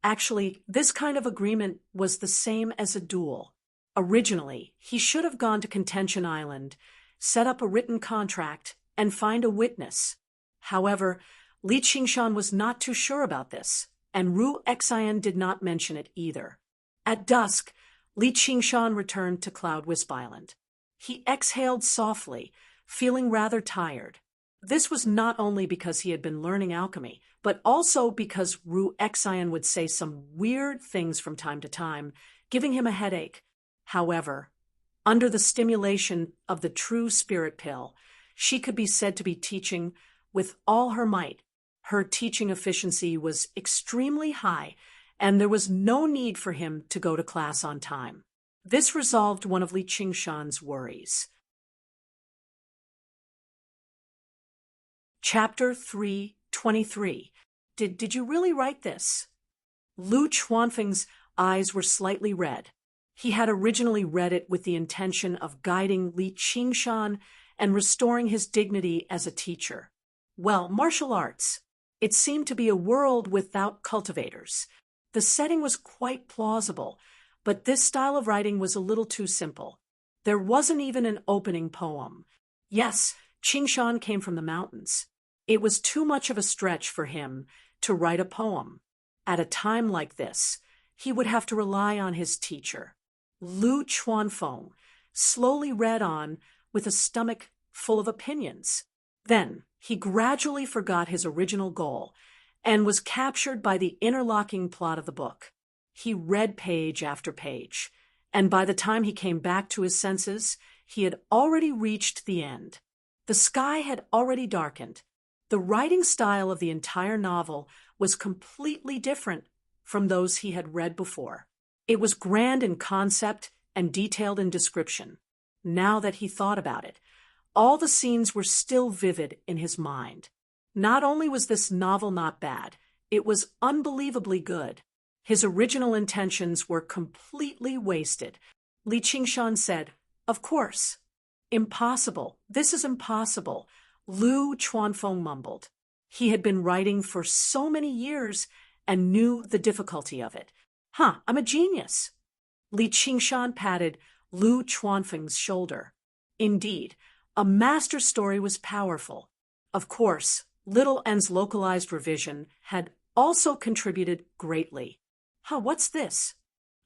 Actually, this kind of agreement was the same as a duel. Originally, he should have gone to Contention Island, set up a written contract, and find a witness. However, Li Qingshan was not too sure about this, and Ru Xian did not mention it either. At dusk, Li Qingshan returned to Cloud Wisp Island. He exhaled softly, feeling rather tired. This was not only because he had been learning alchemy, but also because Ru Xian would say some weird things from time to time, giving him a headache. However, under the stimulation of the true spirit pill, she could be said to be teaching with all her might. Her teaching efficiency was extremely high, and there was no need for him to go to class on time. This resolved one of Li Qingshan's worries. Chapter 3:23. Did you really write this? Lu Chuanfeng's eyes were slightly red. He had originally read it with the intention of guiding Li Qingshan and restoring his dignity as a teacher. Well, martial arts. It seemed to be a world without cultivators. The setting was quite plausible, but this style of writing was a little too simple. There wasn't even an opening poem. Yes, Qingshan came from the mountains. It was too much of a stretch for him to write a poem. At a time like this, he would have to rely on his teacher. Lu Chuanfeng slowly read on with a stomach full of opinions. Then he gradually forgot his original goal and was captured by the interlocking plot of the book. He read page after page, and by the time he came back to his senses, he had already reached the end. The sky had already darkened. The writing style of the entire novel was completely different from those he had read before. It was grand in concept and detailed in description. Now that he thought about it, all the scenes were still vivid in his mind. Not only was this novel not bad, it was unbelievably good. His original intentions were completely wasted. Li Qingshan said, "Of course." "Impossible. This is impossible," Lu Chuanfeng mumbled. He had been writing for so many years and knew the difficulty of it. I'm a genius." Li Qingshan patted Lu Chuanfeng's shoulder. Indeed, a master story was powerful. Of course, Little N's localized revision had also contributed greatly. What's this?"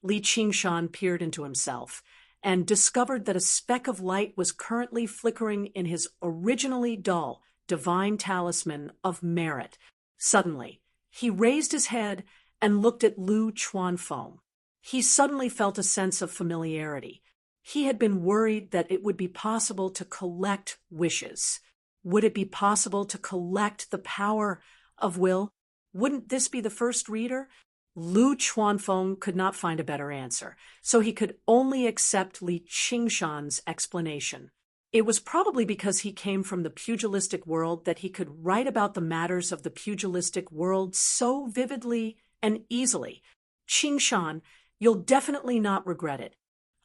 Li Qingshan peered into himself and discovered that a speck of light was currently flickering in his originally dull, divine talisman of merit. Suddenly, he raised his head and looked at Lu Chuanfeng. He suddenly felt a sense of familiarity. He had been worried that it would be possible to collect wishes. Would it be possible to collect the power of will? Wouldn't this be the first reader? Lu Chuanfeng could not find a better answer, so he could only accept Li Qingshan's explanation. It was probably because he came from the pugilistic world that he could write about the matters of the pugilistic world so vividly and easily. "Qingshan, you'll definitely not regret it.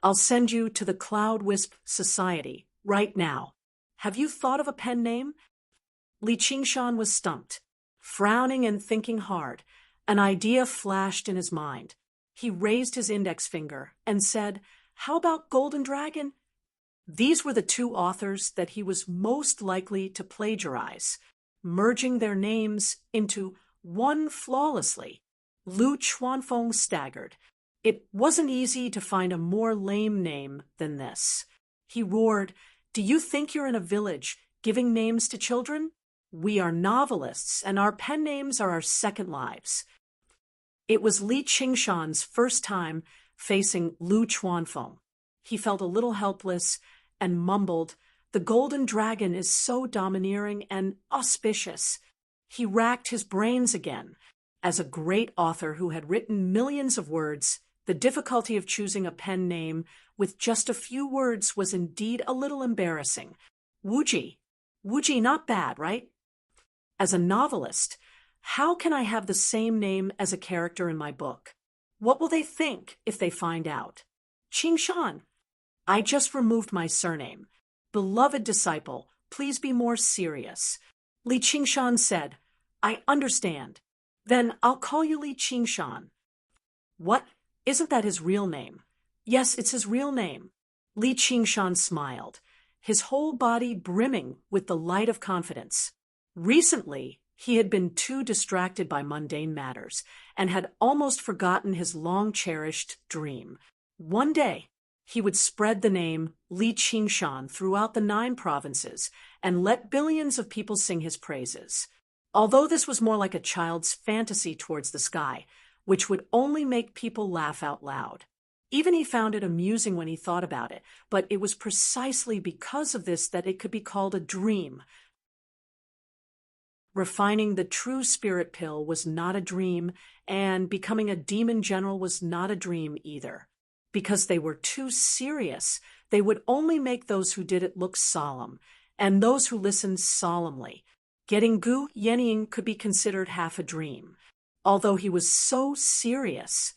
I'll send you to the Cloud Wisp Society right now. Have you thought of a pen name?" Li Qingshan was stumped. Frowning and thinking hard, an idea flashed in his mind. He raised his index finger and said, "How about Golden Dragon?" These were the two authors that he was most likely to plagiarize, merging their names into one flawlessly. Lu Chuanfeng staggered. It wasn't easy to find a more lame name than this. He roared, "Do you think you're in a village giving names to children? We are novelists, and our pen names are our second lives." It was Li Qingshan's first time facing Lu Chuanfeng. He felt a little helpless and mumbled, "The golden dragon is so domineering and auspicious." He racked his brains again. As a great author who had written millions of words, the difficulty of choosing a pen name with just a few words was indeed a little embarrassing. Wuji. Wuji, not bad, right? As a novelist, how can I have the same name as a character in my book? What will they think if they find out? Qingshan. I just removed my surname. Beloved disciple, please be more serious. Li Qingshan said, "I understand. Then I'll call you Li Qingshan." "What? Isn't that his real name?" "Yes, it's his real name." Li Qingshan smiled, his whole body brimming with the light of confidence. Recently, he had been too distracted by mundane matters and had almost forgotten his long-cherished dream. One day, he would spread the name Li Qingshan throughout the 9 provinces and let billions of people sing his praises. Although this was more like a child's fantasy towards the sky, which would only make people laugh out loud. Even he found it amusing when he thought about it, but it was precisely because of this that it could be called a dream. Refining the true spirit pill was not a dream, and becoming a demon general was not a dream either. Because they were too serious, they would only make those who did it look solemn, and those who listened solemnly. Getting Gu Yenying could be considered half a dream. Although he was so serious,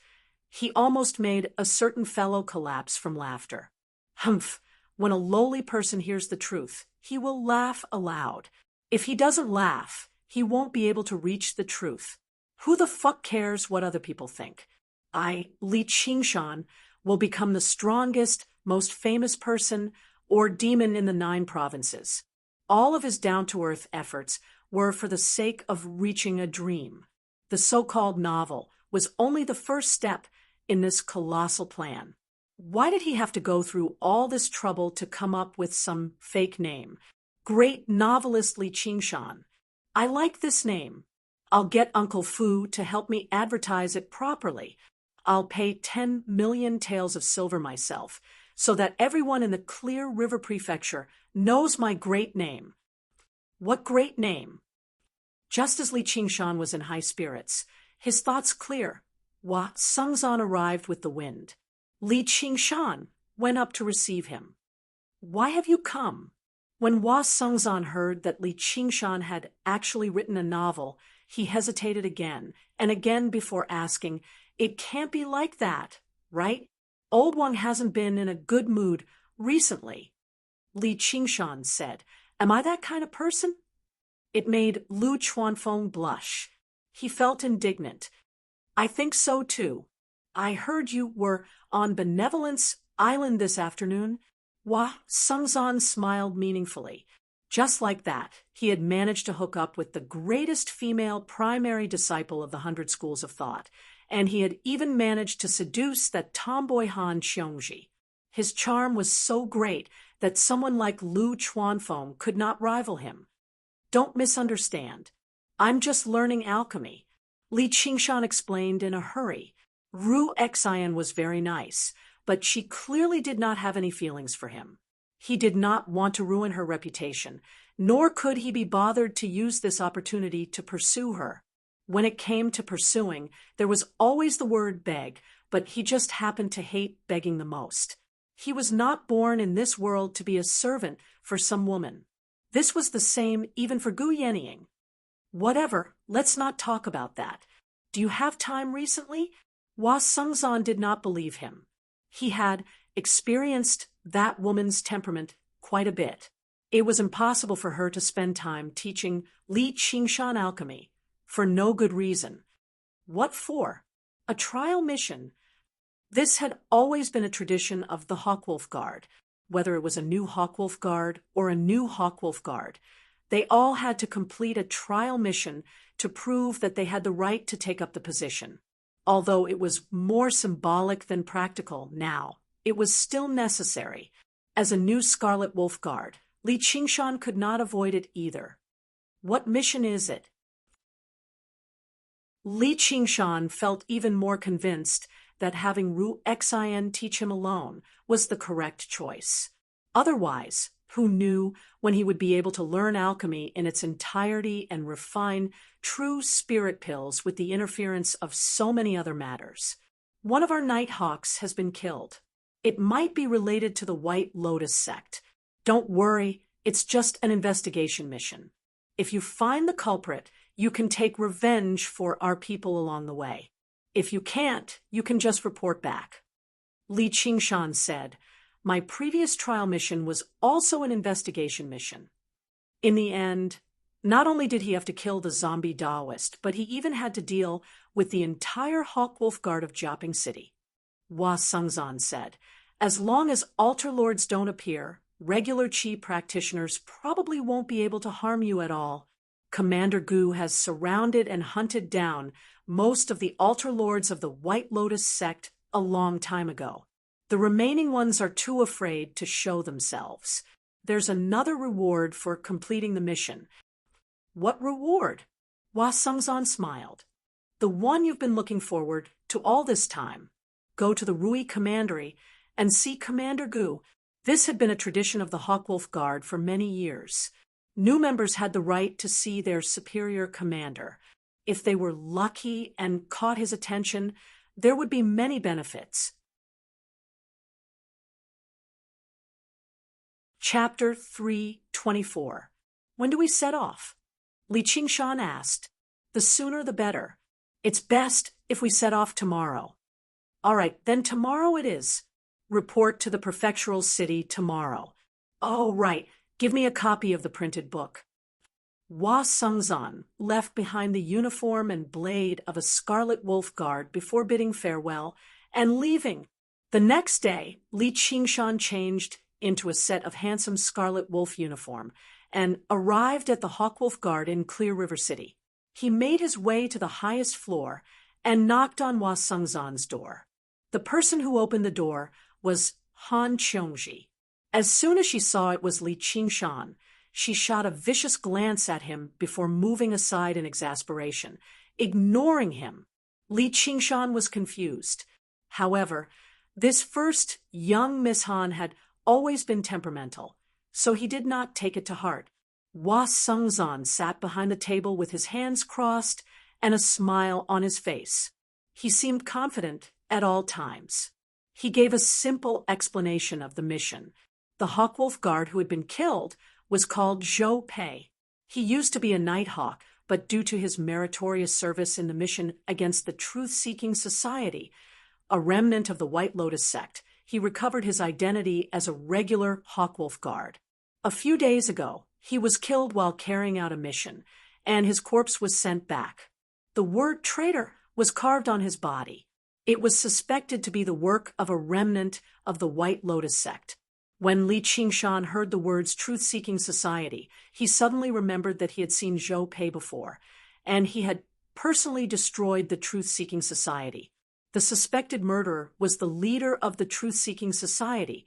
he almost made a certain fellow collapse from laughter. Humph! When a lowly person hears the truth, he will laugh aloud. If he doesn't laugh, he won't be able to reach the truth. Who the fuck cares what other people think? Li Qingshan, will become the strongest, most famous person or demon in the 9 provinces. All of his down-to-earth efforts were for the sake of reaching a dream. The so-called novel was only the first step in this colossal plan. Why did he have to go through all this trouble to come up with some fake name? Great novelist Li Qingshan. I like this name. I'll get Uncle Fu to help me advertise it properly. I'll pay 10 million taels of silver myself, so that everyone in the Clear River Prefecture knows my great name. What great name? Just as Li Qingshan was in high spirits, his thoughts clear, Hua Sengzan arrived with the wind. Li Qingshan went up to receive him. "Why have you come?" When Hua Sengzan heard that Li Qingshan had actually written a novel, he hesitated again and again before asking, "It can't be like that, right? Old Wang hasn't been in a good mood recently." Li Qingshan said, "Am I that kind of person?" It made Lu Chuanfeng blush. He felt indignant. "I think so too. I heard you were on Benevolence Island this afternoon." Hua Sengzan smiled meaningfully. Just like that, he had managed to hook up with the greatest female primary disciple of the 100 Schools of Thought, and he had even managed to seduce that tomboy Han Xiongji. His charm was so great that someone like Lu Chuanfeng could not rival him. Don't misunderstand. I'm just learning alchemy. Li Qingshan explained in a hurry. Ru Xian was very nice, but she clearly did not have any feelings for him. He did not want to ruin her reputation, nor could he be bothered to use this opportunity to pursue her. When it came to pursuing, there was always the word beg, but he just happened to hate begging the most. He was not born in this world to be a servant for some woman. This was the same even for Gu Yenying. Whatever, let's not talk about that. Do you have time recently? Hua Sengzan did not believe him. He had experienced that woman's temperament quite a bit. It was impossible for her to spend time teaching Li Qingshan alchemy, for no good reason. What for? A trial mission. This had always been a tradition of the Hawkwolf Guard, whether it was a new Hawkwolf Guard or a new Hawkwolf Guard. They all had to complete a trial mission to prove that they had the right to take up the position. Although it was more symbolic than practical now, it was still necessary. As a new Scarlet Wolf Guard, Li Qingshan could not avoid it either. What mission is it? Li Qingshan felt even more convinced that having Ru Xin teach him alone was the correct choice. Otherwise, who knew when he would be able to learn alchemy in its entirety and refine true spirit pills with the interference of so many other matters? One of our Nighthawks has been killed. It might be related to the White Lotus sect. Don't worry, it's just an investigation mission. If you find the culprit, you can take revenge for our people along the way. If you can't, you can just report back. Li Qingshan said, "My previous trial mission was also an investigation mission." In the end, not only did he have to kill the zombie Taoist, but he even had to deal with the entire Hawkwolf Guard of Jiaping City. Hua Sengzan said, "As long as Altar Lords don't appear, regular Qi practitioners probably won't be able to harm you at all. Commander Gu has surrounded and hunted down most of the Altar Lords of the White Lotus sect a long time ago. The remaining ones are too afraid to show themselves. There's another reward for completing the mission." "What reward?" Hua Sengzan smiled. "The one you've been looking forward to all this time. Go to the Rui Commandery and see Commander Gu." This had been a tradition of the Hawkwolf Guard for many years. New members had the right to see their superior commander. If they were lucky and caught his attention, there would be many benefits. Chapter 324. When do we set off? Li Qingshan asked. "The sooner the better. It's best if we set off tomorrow." "All right, then tomorrow it is. Report to the prefectural city tomorrow." "Oh, right. Give me a copy of the printed book." Hua Sengzan left behind the uniform and blade of a Scarlet Wolf Guard before bidding farewell and leaving. The next day, Li Qingshan changed into a set of handsome Scarlet Wolf uniform and arrived at the Hawkwolf Guard in Clear River City. He made his way to the highest floor and knocked on Hua Sengzan's door. The person who opened the door was Han Qiongji. As soon as she saw it was Li Qingshan, she shot a vicious glance at him before moving aside in exasperation, ignoring him. Li Qingshan was confused. However, this first young Miss Han had always been temperamental, so he did not take it to heart. Hua Sengzan sat behind the table with his hands crossed and a smile on his face. He seemed confident at all times. He gave a simple explanation of the mission. The Hawkwolf Guard who had been killed was called Zhou Pei. He used to be a Nighthawk, but due to his meritorious service in the mission against the Truth-Seeking Society, a remnant of the White Lotus sect, he recovered his identity as a regular Hawkwolf Guard. A few days ago, he was killed while carrying out a mission, and his corpse was sent back. The word traitor was carved on his body. It was suspected to be the work of a remnant of the White Lotus sect. When Li Qingshan heard the words Truth-Seeking Society, he suddenly remembered that he had seen Zhou Pei before, and he had personally destroyed the Truth-Seeking Society. The suspected murderer was the leader of the Truth-Seeking Society,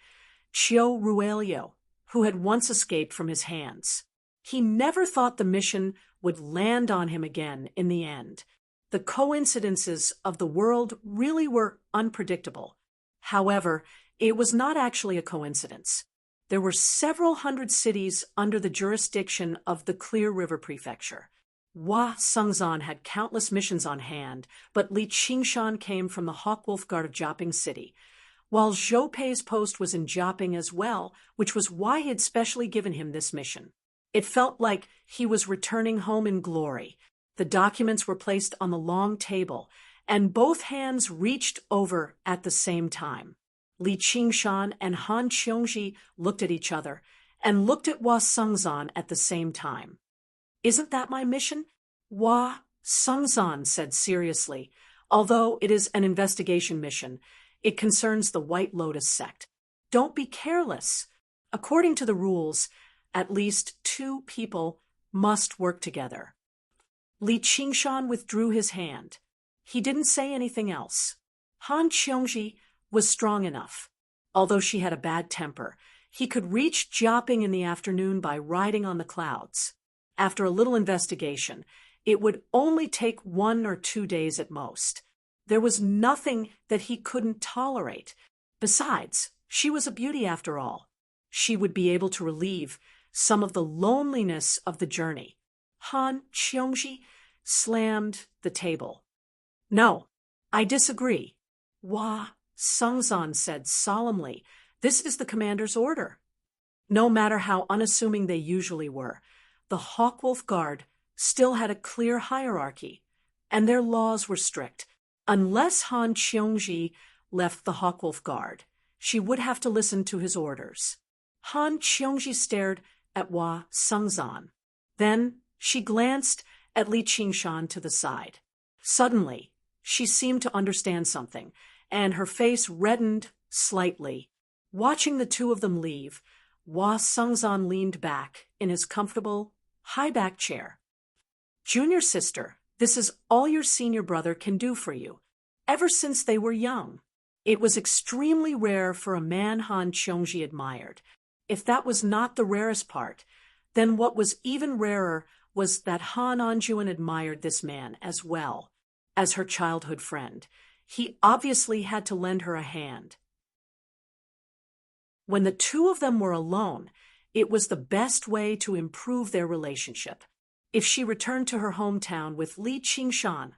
Qiu Ruelio, who had once escaped from his hands. He never thought the mission would land on him again in the end. The coincidences of the world really were unpredictable. However, it was not actually a coincidence. There were several hundred cities under the jurisdiction of the Clear River Prefecture. Hua Sengzan had countless missions on hand, but Li Qingshan came from the Hawkwolf Guard of Jiaping City, while Zhou Pei's post was in Jiaping as well, which was why he had specially given him this mission. It felt like he was returning home in glory. The documents were placed on the long table, and both hands reached over at the same time. Li Qingshan and Han Qiongji looked at each other and looked at Hua Sengzan at the same time. "Isn't that my mission?" Hua Sengzan said seriously. "Although it is an investigation mission, it concerns the White Lotus sect. Don't be careless. According to the rules, at least 2 people must work together." Li Qingshan withdrew his hand. He didn't say anything else. Han Qiongji was strong enough. Although she had a bad temper, he could reach Jiaping in the afternoon by riding on the clouds. After a little investigation, it would only take 1 or 2 days at most. There was nothing that he couldn't tolerate. Besides, she was a beauty after all. She would be able to relieve some of the loneliness of the journey. Han Qiongji slammed the table. "No, I disagree," Hua Sengzan said solemnly. "This is the commander's order." No matter how unassuming they usually were, the Hawkwolf Guard still had a clear hierarchy, and their laws were strict. Unless Han Qiongji left the Hawkwolf Guard, she would have to listen to his orders. Han Qiongji stared at Hua Sengzan. Then she glanced at Li Qingshan to the side. Suddenly, she seemed to understand something, and her face reddened slightly. Watching the two of them leave, Hua Sengzan leaned back in his comfortable, high-back chair. "Junior sister, this is all your senior brother can do for you, ever since they were young." It was extremely rare for a man Han Qiongji admired. If that was not the rarest part, then what was even rarer was that Han Anjuan admired this man as well as her childhood friend. He obviously had to lend her a hand. When the two of them were alone, it was the best way to improve their relationship. If she returned to her hometown with Li Qingshan,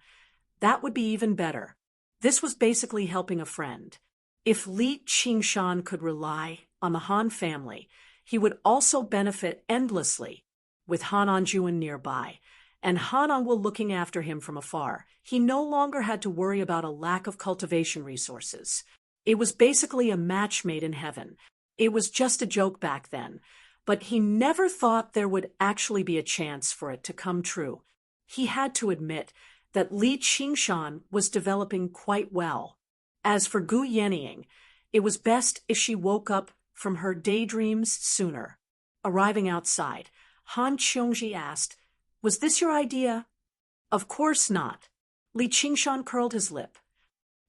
that would be even better. This was basically helping a friend. If Li Qingshan could rely on the Han family, he would also benefit endlessly. With Han Anjuan nearby, and Han Angul looking after him from afar, he no longer had to worry about a lack of cultivation resources. It was basically a match made in heaven. It was just a joke back then, but he never thought there would actually be a chance for it to come true. He had to admit that Li Qingshan was developing quite well. As for Gu Yenying, it was best if she woke up from her daydreams sooner. Arriving outside, Han Qiongji asked, "Was this your idea?" "Of course not." Li Qingshan curled his lip.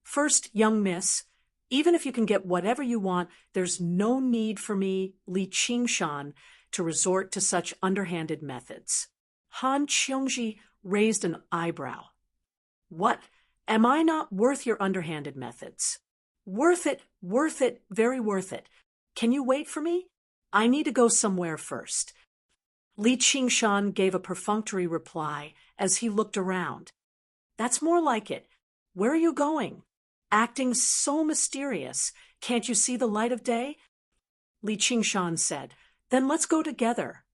"First, young miss, even if you can get whatever you want, there's no need for me, Li Qingshan, to resort to such underhanded methods." Han Qiongji raised an eyebrow. "What? Am I not worth your underhanded methods?" Worth it, very worth it. Can you wait for me? I need to go somewhere first." Li Qingshan gave a perfunctory reply as he looked around. "That's more like it. Where are you going? Acting so mysterious. Can't you see the light of day?" Li Qingshan said, "Then let's go together."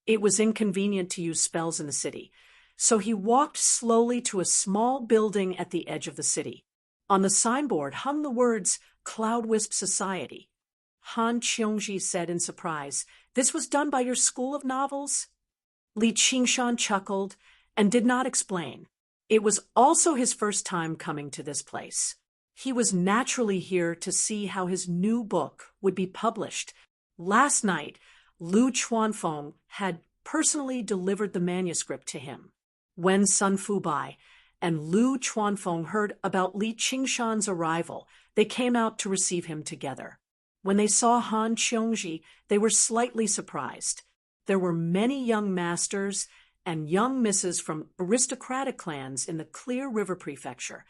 It was inconvenient to use spells in the city, so he walked slowly to a small building at the edge of the city. On the signboard hung the words Cloud Wisp Society. Han Qiongji said in surprise, "This was done by your school of novels?" Li Qingshan chuckled and did not explain. It was also his first time coming to this place. He was naturally here to see how his new book would be published. Last night, Lu Chuanfeng had personally delivered the manuscript to him. When Sun Fubai and Lu Chuanfeng heard about Li Qingshan's arrival, they came out to receive him together. When they saw Han Qiongji, they were slightly surprised. There were many young masters and young misses from aristocratic clans in the Clear River Prefecture,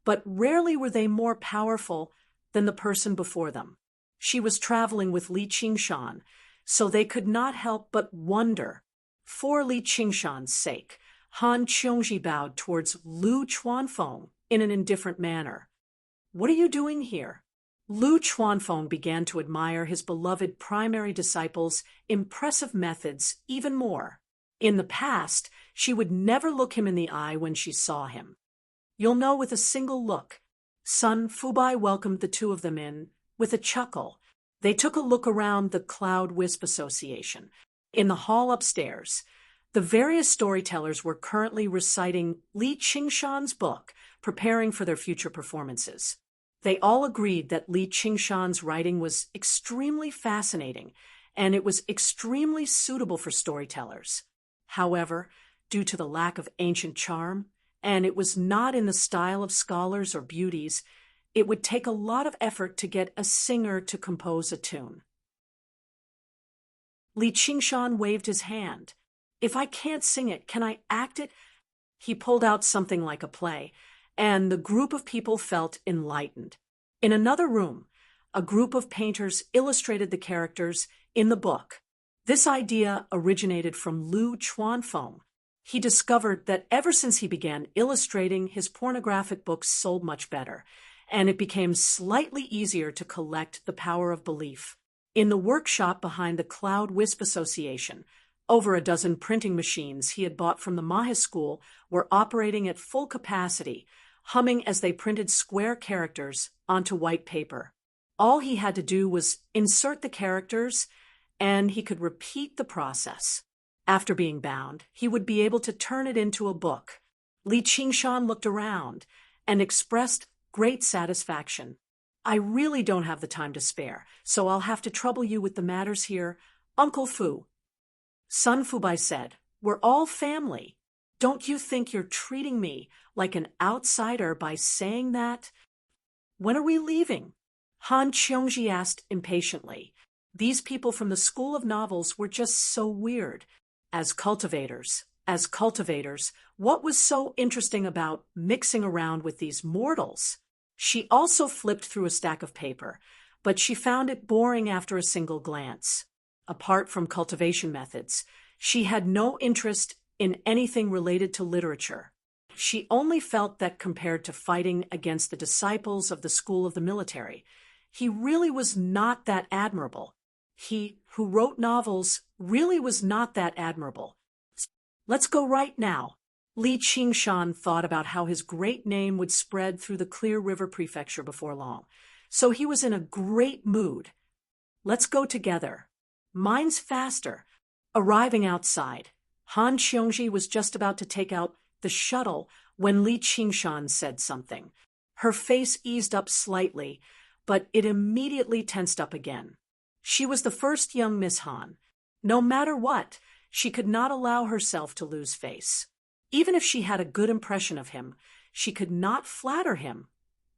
but rarely were they more powerful than the person before them. She was traveling with Li Qingshan, so they could not help but wonder. For Li Qingshan's sake, Han Qiongji bowed towards Lu Chuanfeng in an indifferent manner. "What are you doing here?" Lu Chuanfeng began to admire his beloved primary disciple's impressive methods even more. In the past, she would never look him in the eye when she saw him. "You'll know with a single look." Sun Fubai welcomed the two of them in with a chuckle. They took a look around the Cloud Wisp Association. In the hall upstairs, the various storytellers were currently reciting Li Qingshan's book, preparing for their future performances. They all agreed that Li Qingshan's writing was extremely fascinating, and it was extremely suitable for storytellers. However, due to the lack of ancient charm and it was not in the style of scholars or beauties. It would take a lot of effort to get a singer to compose a tune. Li Qingshan waved his hand. If I can't sing it, can I act it? He pulled out something like a play, and the group of people felt enlightened. In another room, a group of painters illustrated the characters in the book. This idea originated from Lu Chuanfeng. He discovered that ever since he began illustrating, his pornographic books sold much better, and it became slightly easier to collect The Power of Belief. In the workshop behind the Cloud Wisp Association, over a dozen printing machines he had bought from the Mahe School were operating at full capacity, humming as they printed square characters onto white paper. All he had to do was insert the characters, and he could repeat the process. After being bound, he would be able to turn it into a book. Li Qingshan looked around and expressed great satisfaction. I really don't have the time to spare, so I'll have to trouble you with the matters here, Uncle Fu. Sun Fubai said, We're all family. Don't you think you're treating me like an outsider by saying that? When are we leaving? Han Qiongji asked impatiently. These people from the School of Novels were just so weird. As cultivators, what was so interesting about mixing around with these mortals? She also flipped through a stack of paper, but she found it boring after a single glance. Apart from cultivation methods, she had no interest in anything related to literature. She only felt that compared to fighting against the disciples of the School of the Military, he really was not that admirable. He who wrote novels really was not that admirable. Let's go right now. Li Qingshan thought about how his great name would spread through the Clear River Prefecture before long, so he was in a great mood. Let's go together. Mine's faster. Arriving outside, Han Qiongji was just about to take out the shuttle when Li Qingshan said something. Her face eased up slightly, but it immediately tensed up again. She was the first young Miss Han. No matter what, she could not allow herself to lose face. Even if she had a good impression of him, she could not flatter him,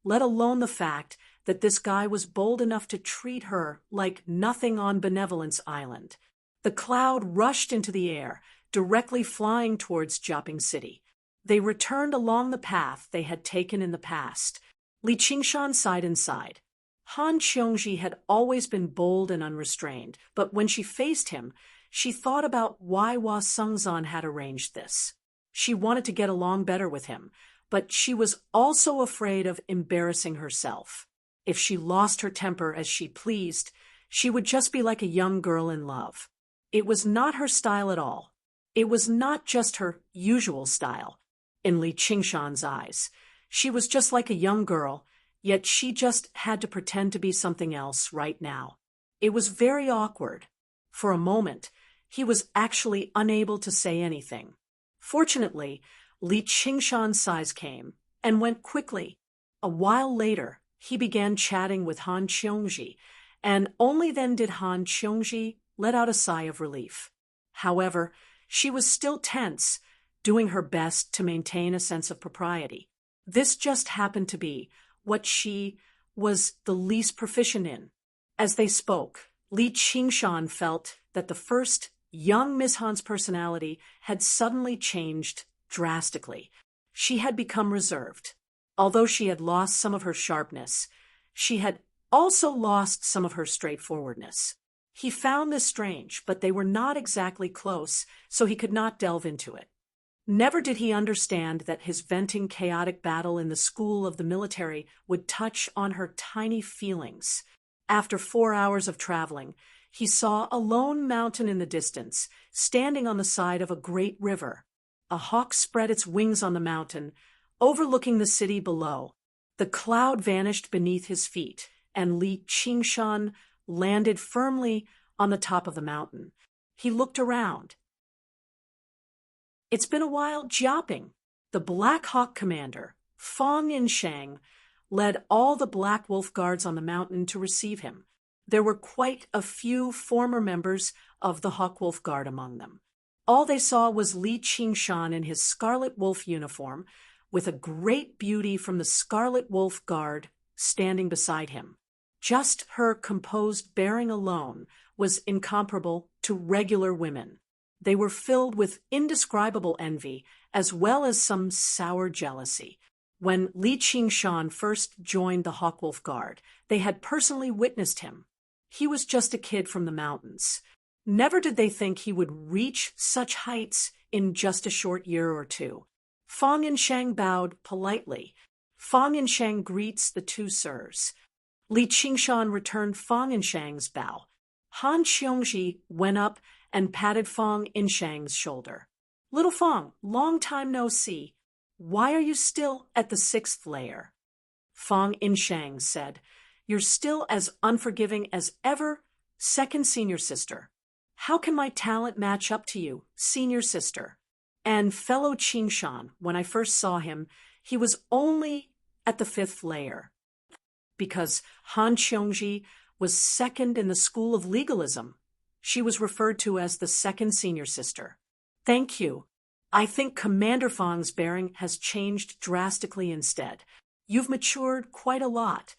let alone the fact that this guy was bold enough to treat her like nothing on Benevolence Island. The cloud rushed into the air, directly flying towards Jiaping City. They returned along the path they had taken in the past. Li Qingshan sighed inside. Han Qiongji had always been bold and unrestrained, but when she faced him, she thought about why Hua Sengzan had arranged this. She wanted to get along better with him, but she was also afraid of embarrassing herself. If she lost her temper as she pleased, she would just be like a young girl in love. It was not her style at all. It was not just her usual style. In Li Qingshan's eyes, she was just like a young girl, yet she just had to pretend to be something else right now. It was very awkward. For a moment, he was actually unable to say anything. Fortunately, Li Qingshan's sighs came and went quickly. A while later, he began chatting with Han Qiongji, and only then did Han Qiongji let out a sigh of relief. However, she was still tense, doing her best to maintain a sense of propriety. This just happened to be what she was the least proficient in. As they spoke, Li Qingshan felt that the first young Miss Han's personality had suddenly changed drastically. She had become reserved. Although she had lost some of her sharpness, she had also lost some of her straightforwardness. He found this strange, but they were not exactly close, so he could not delve into it. Never did he understand that his venting chaotic battle in the School of the Military would touch on her tiny feelings. After 4 hours of traveling, he saw a lone mountain in the distance, standing on the side of a great river. A hawk spread its wings on the mountain, overlooking the city below. The cloud vanished beneath his feet, and Li Qingshan landed firmly on the top of the mountain. He looked around. It's been a while. Jiaping, the Black Hawk commander, Fong Yinsheng, led all the Black Wolf guards on the mountain to receive him. There were quite a few former members of the Hawk Wolf Guard among them. All they saw was Li Qingshan in his Scarlet Wolf uniform, with a great beauty from the Scarlet Wolf Guard standing beside him. Just her composed bearing alone was incomparable to regular women. They were filled with indescribable envy, as well as some sour jealousy. When Li Qingshan first joined the Hawkwolf Guard, they had personally witnessed him. He was just a kid from the mountains. Never did they think he would reach such heights in just a short year or two. Fang Yinshang bowed politely. Fang Yinshang greets the two sirs. Li Qingshan returned Fang Yinshang's bow. Han Xiongji went up and patted Fang Yinshang's shoulder. "Little Fang, long time no see. Why are you still at the 6th layer?" Fang Yinshang said, "You're still as unforgiving as ever, second senior sister. How can my talent match up to you, senior sister?" And fellow Qingshan, when I first saw him, he was only at the 5th layer. Because Han Xiongji was second in the school of legalism, she was referred to as the second senior sister. "Thank you. I think Commander Fang's bearing has changed drastically instead. You've matured quite a lot."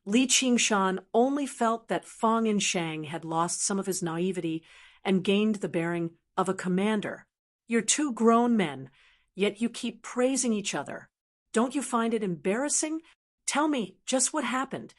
Li Qingshan only felt that Fang Yinshang had lost some of his naivety and gained the bearing of a commander. "You're two grown men, yet you keep praising each other. Don't you find it embarrassing? Tell me just what happened."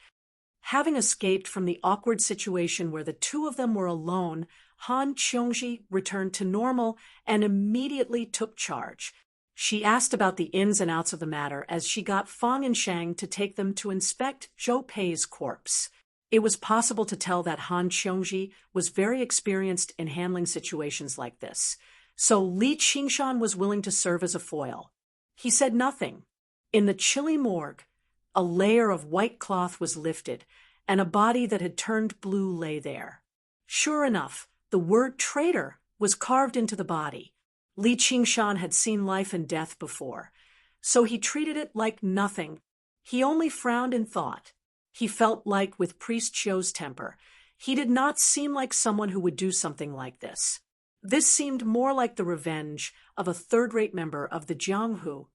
Having escaped from the awkward situation where the two of them were alone, Han Qiongji returned to normal and immediately took charge. She asked about the ins and outs of the matter as she got Fang Yinshang to take them to inspect Zhou Pei's corpse. It was possible to tell that Han Qiongji was very experienced in handling situations like this, so Li Qingshan was willing to serve as a foil. He said nothing. In the chilly morgue, a layer of white cloth was lifted, and a body that had turned blue lay there. Sure enough, the word traitor was carved into the body. Li Qingshan had seen life and death before, so he treated it like nothing. He only frowned in thought. He felt like, with Priest Qiu's temper, he did not seem like someone who would do something like this. This seemed more like the revenge of a third-rate member of the Jianghu.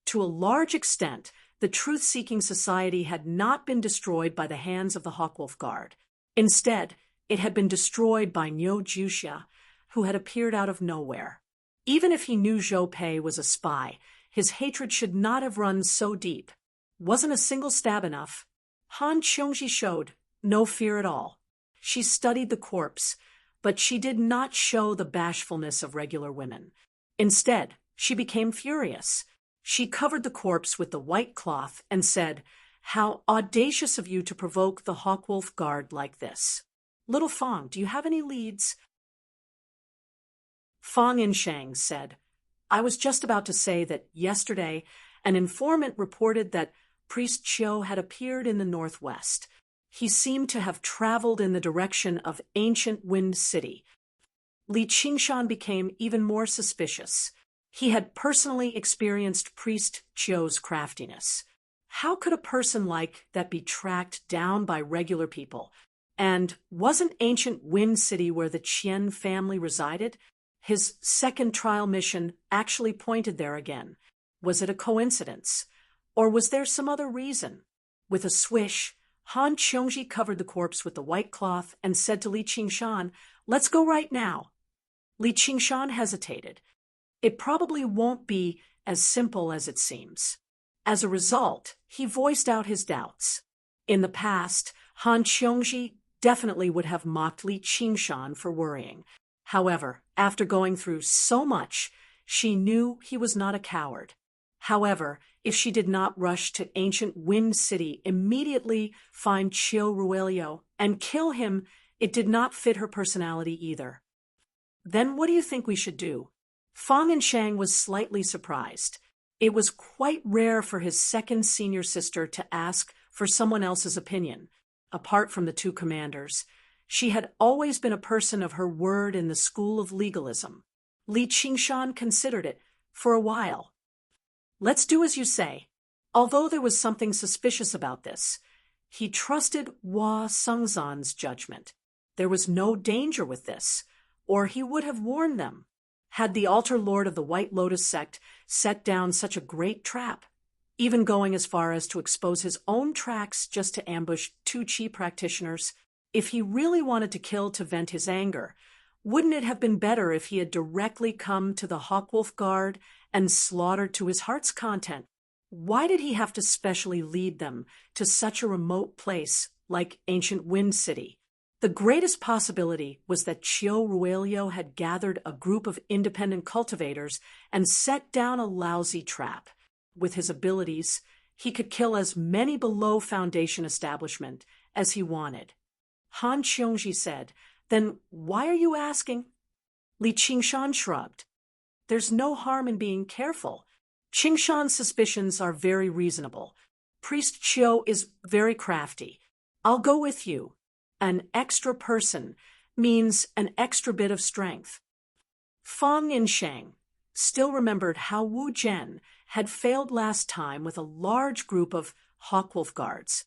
To a large extent, the truth-seeking society had not been destroyed by the hands of the Hawkwolf Guard. Instead, it had been destroyed by Niu Juxia, who had appeared out of nowhere. Even if he knew Zhou Pei was a spy, his hatred should not have run so deep. Wasn't a single stab enough? Han Qiongji showed no fear at all. She studied the corpse, but she did not show the bashfulness of regular women. Instead, she became furious. She covered the corpse with the white cloth and said, "How audacious of you to provoke the Hawkwolf Guard like this. Little Fang, do you have any leads?" Fang Yinshang said, "I was just about to say that yesterday an informant reported that Priest Qiu had appeared in the northwest. He seemed to have traveled in the direction of ancient Wind City." Li Qingshan became even more suspicious. He had personally experienced Priest Qiu's craftiness. How could a person like that be tracked down by regular people? And wasn't ancient Wind City where the Qian family resided? His second trial mission actually pointed there again. Was it a coincidence? Or was there some other reason? With a swish, Han Qiongji covered the corpse with the white cloth and said to Li Qingshan, "Let's go right now." Li Qingshan hesitated. It probably won't be as simple as it seems. As a result, he voiced out his doubts. In the past, Han Qiongji definitely would have mocked Li Qingshan for worrying. However, after going through so much, she knew he was not a coward. However, if she did not rush to ancient Wind City, immediately find Qiu Ruelio and kill him, it did not fit her personality either. "Then what do you think we should do?" Fang Yinshang was slightly surprised. It was quite rare for his second senior sister to ask for someone else's opinion. Apart from the two commanders, she had always been a person of her word in the school of legalism. Li Qingshan considered it for a while. "Let's do as you say." Although there was something suspicious about this, he trusted Hua Sengzan's judgment. There was no danger with this, or he would have warned them. Had the altar lord of the White Lotus sect set down such a great trap, even going as far as to expose his own tracks just to ambush two Qi practitioners? If he really wanted to kill to vent his anger, wouldn't it have been better if he had directly come to the Hawkwolf Guard and slaughtered to his heart's content? Why did he have to specially lead them to such a remote place like ancient Wind City? The greatest possibility was that Chiu Ruelio had gathered a group of independent cultivators and set down a lousy trap. With his abilities, he could kill as many below Foundation establishment as he wanted. Han Qiongji said, "Then why are you asking?" Li Qingshan shrugged. "There's no harm in being careful. Qingshan's suspicions are very reasonable. Priest Chiu is very crafty. I'll go with you. An extra person means an extra bit of strength." Fang Insheng still remembered how Wu Zhen had failed last time with a large group of Hawkwolf guards.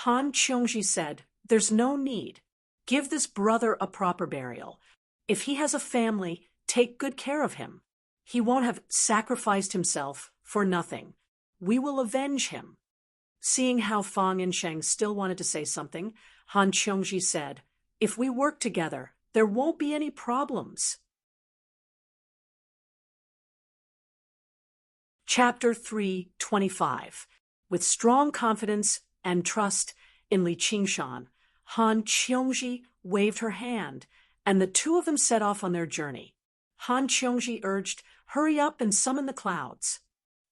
Han Qiongji said, "There's no need. Give this brother a proper burial. If he has a family, take good care of him. He won't have sacrificed himself for nothing. We will avenge him." Seeing how Fang Insheng still wanted to say something, Han Qiongji said, "If we work together, there won't be any problems." Chapter 325. With strong confidence and trust in Li Qingshan, Han Qiongji waved her hand, and the two of them set off on their journey. Han Qiongji urged, "Hurry up and summon the clouds."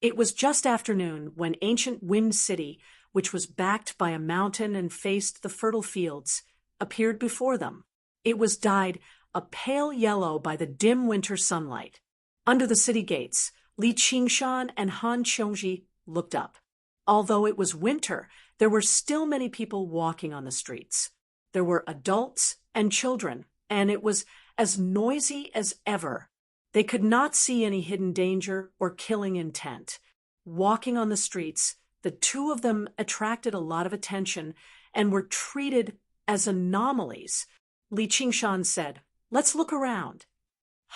It was just afternoon when ancient Wind City, which was backed by a mountain and faced the fertile fields, appeared before them. It was dyed a pale yellow by the dim winter sunlight. Under the city gates, Li Qingshan and Han Qiongji looked up. Although it was winter, there were still many people walking on the streets. There were adults and children, and it was as noisy as ever. They could not see any hidden danger or killing intent. Walking on the streets, the two of them attracted a lot of attention and were treated as anomalies. Li Qingshan said, "Let's look around."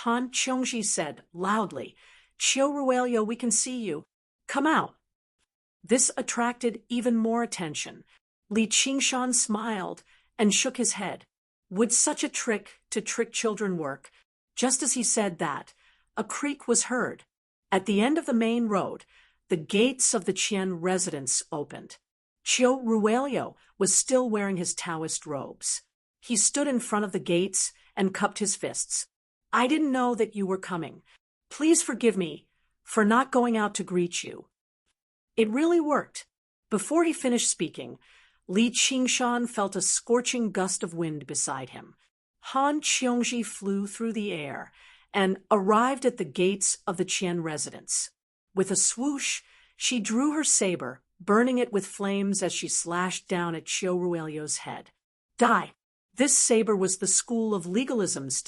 Han Qiongji said loudly, "Chiu Ruelio, we can see you. Come out." This attracted even more attention. Li Qingshan smiled and shook his head. Would such a trick to trick children work? Just as he said that, a creak was heard. At the end of the main road, the gates of the Qian residence opened. Chiu Ruelio was still wearing his Taoist robes. He stood in front of the gates and cupped his fists. "I didn't know that you were coming. Please forgive me for not going out to greet you." It really worked. Before he finished speaking, Li Qingshan felt a scorching gust of wind beside him. Han Qiongji flew through the air and arrived at the gates of the Qian residence. With a swoosh, she drew her saber, burning it with flames as she slashed down at Chiu Ruelio's head. Die! This saber was the school of legalism's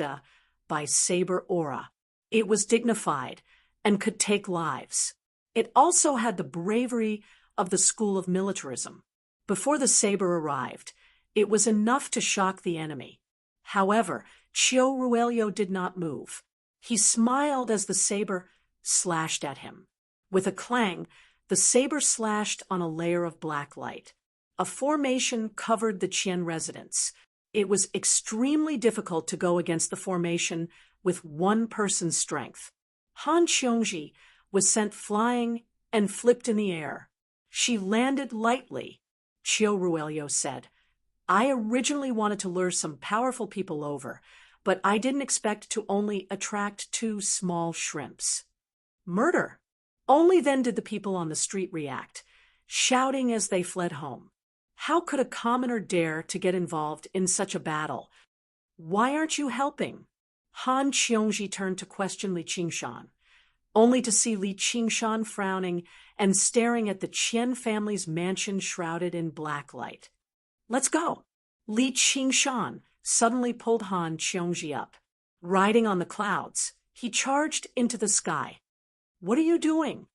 by saber aura. It was dignified and could take lives. It also had the bravery of the school of militarism. Before the saber arrived, it was enough to shock the enemy. However, Chiu Ruelio did not move. He smiled as the saber slashed at him. With a clang, the saber slashed on a layer of black light. A formation covered the Qian residence. It was extremely difficult to go against the formation with one person's strength. Han Qiongji was sent flying and flipped in the air. She landed lightly. Chiu Ruelio said, "I originally wanted to lure some powerful people over, but I didn't expect to only attract two small shrimps." Murder! Only then did the people on the street react, shouting as they fled home. How could a commoner dare to get involved in such a battle? "Why aren't you helping?" Han Qiongji turned to question Li Qingshan, only to see Li Qingshan frowning and staring at the Qian family's mansion shrouded in black light. "Let's go." Li Qingshan suddenly pulled Han Qiongji up. Riding on the clouds, he charged into the sky. "What are you doing?"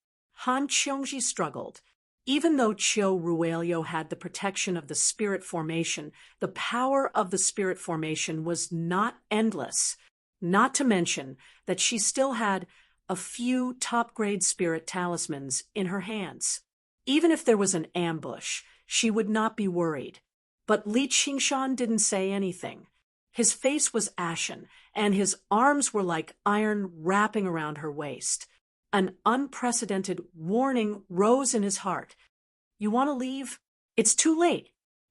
Han Qiongji struggled. Even though Chiu Ruelio had the protection of the spirit formation, the power of the spirit formation was not endless. not to mention that she still had a few top-grade spirit talismans in her hands. Even if there was an ambush, she would not be worried. But Li Qingshan didn't say anything. His face was ashen, and his arms were like iron wrapping around her waist. An unprecedented warning rose in his heart. "You want to leave? It's too late."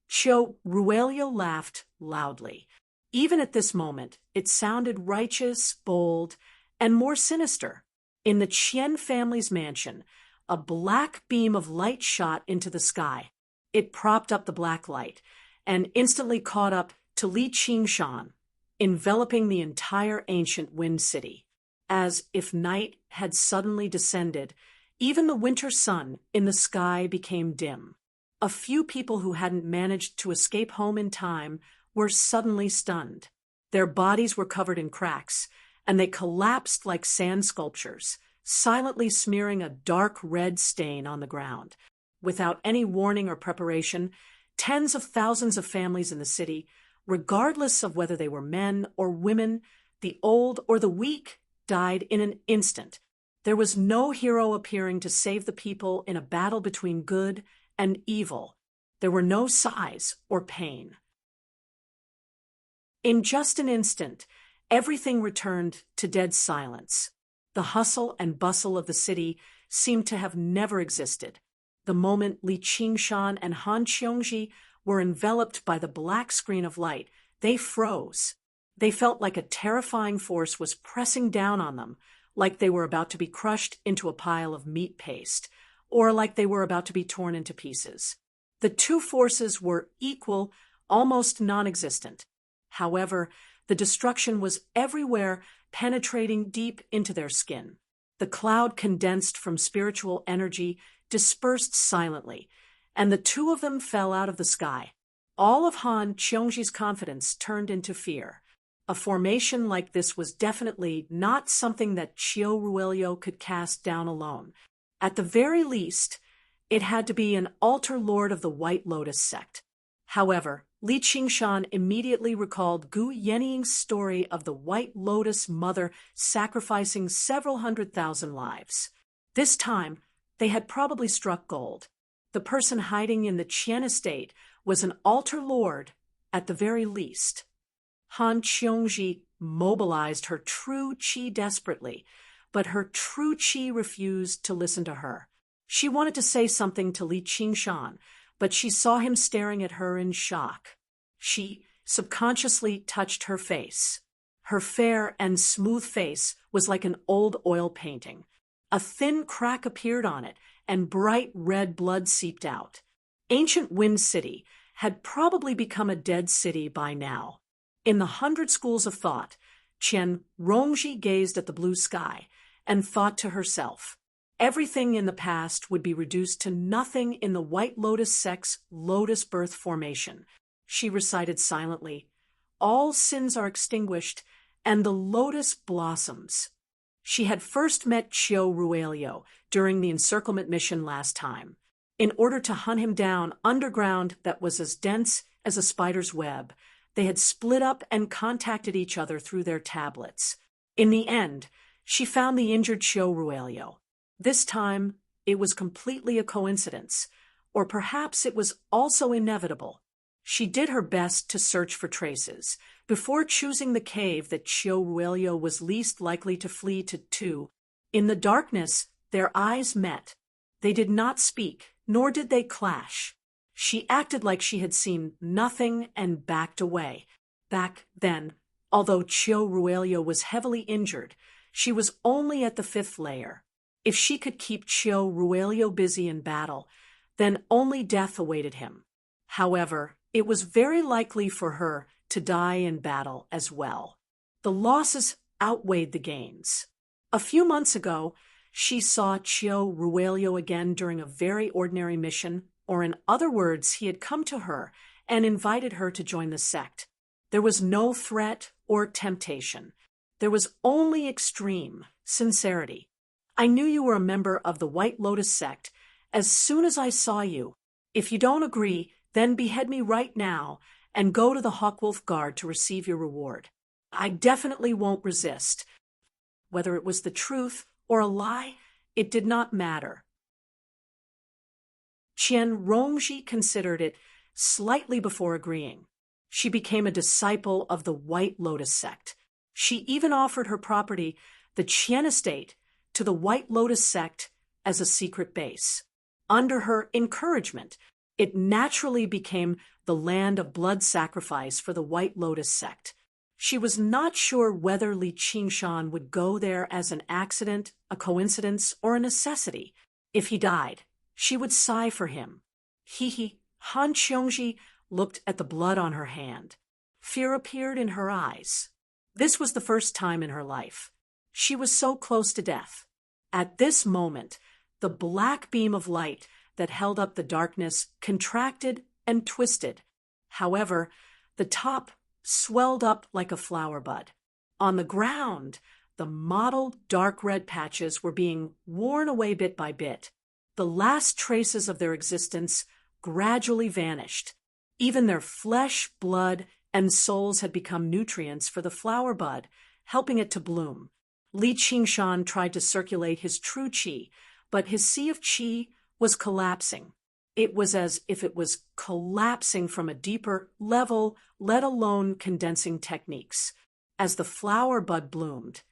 Qiu Ruelio laughed loudly. Even at this moment, it sounded righteous, bold, and more sinister. In the Qian family's mansion, a black beam of light shot into the sky. It propped up the black light and instantly caught up to Li Qingshan, enveloping the entire ancient Wind City. As if night had suddenly descended, even the winter sun in the sky became dim. A few people who hadn't managed to escape home in time were suddenly stunned. Their bodies were covered in cracks, and they collapsed like sand sculptures, silently smearing a dark red stain on the ground. Without any warning or preparation, tens of thousands of families in the city, regardless of whether they were men or women, the old or the weak, died in an instant. There was no hero appearing to save the people in a battle between good and evil. There were no sighs or pain. In just an instant, everything returned to dead silence. The hustle and bustle of the city seemed to have never existed. The moment Li Qingshan and Han Qiongji were enveloped by the black screen of light, they froze. They felt like a terrifying force was pressing down on them, like they were about to be crushed into a pile of meat paste, or like they were about to be torn into pieces. The two forces were equal, almost non-existent. However, the destruction was everywhere, penetrating deep into their skin. The cloud condensed from spiritual energy dispersed silently, and the two of them fell out of the sky. All of Han Qiongji's confidence turned into fear. A formation like this was definitely not something that Qiu Ruelio could cast down alone. At the very least, it had to be an altar lord of the White Lotus sect. However, Li Qingshan immediately recalled Gu Yenying's story of the White Lotus mother sacrificing several 100,000 lives. This time, they had probably struck gold. The person hiding in the Qian estate was an altar lord, at the very least. Han Qiongji mobilized her true qi desperately, but her true qi refused to listen to her. She wanted to say something to Li Qingshan, but she saw him staring at her in shock. She subconsciously touched her face. Her fair and smooth face was like an old oil painting. A thin crack appeared on it, and bright red blood seeped out. Ancient Wind City had probably become a dead city by now. In the 100 schools of thought, Qian Rongji gazed at the blue sky and thought to herself, everything in the past would be reduced to nothing in the White Lotus sect's lotus birth formation. She recited silently, all sins are extinguished, and the lotus blossoms. She had first met Qiu Ruelio during the encirclement mission last time. In order to hunt him down underground that was as dense as a spider's web, they had split up and contacted each other through their tablets. In the end, she found the injured Qiu Ruelio. This time, it was completely a coincidence, or perhaps it was also inevitable. She did her best to search for traces, before choosing the cave that Qiu Ruelio was least likely to flee to. In the darkness, their eyes met. They did not speak, nor did they clash. She acted like she had seen nothing and backed away. Back then, although Qiu Ruelio was heavily injured, she was only at the 5th layer. If she could keep Qiu Ruelio busy in battle, then only death awaited him. However, it was very likely for her to die in battle as well. The losses outweighed the gains. A few months ago, she saw Qiu Ruelio again during a very ordinary mission, or in other words, he had come to her and invited her to join the sect. There was no threat or temptation. There was only extreme sincerity. I knew you were a member of the White Lotus sect as soon as I saw you. If you don't agree, then behead me right now and go to the Hawkwolf Guard to receive your reward. I definitely won't resist. Whether it was the truth or a lie, it did not matter. Qian Rongji considered it slightly before agreeing. She became a disciple of the White Lotus sect. She even offered her property, the Qian estate, to the White Lotus sect as a secret base. Under her encouragement, it naturally became the land of blood sacrifice for the White Lotus sect. She was not sure whether Li Qingshan would go there as an accident, a coincidence, or a necessity. If he died, she would sigh for him. Han Qiongji looked at the blood on her hand. Fear appeared in her eyes. This was the first time in her life. She was so close to death. At this moment, the black beam of light that held up the darkness contracted and twisted. However, the top swelled up like a flower bud. On the ground, the mottled dark red patches were being worn away bit by bit. The last traces of their existence gradually vanished. Even their flesh, blood, and souls had become nutrients for the flower bud, helping it to bloom. Li Qingshan tried to circulate his true qi, but his sea of qi was collapsing. It was as if it was collapsing from a deeper level, let alone condensing techniques. As the flower bud bloomed,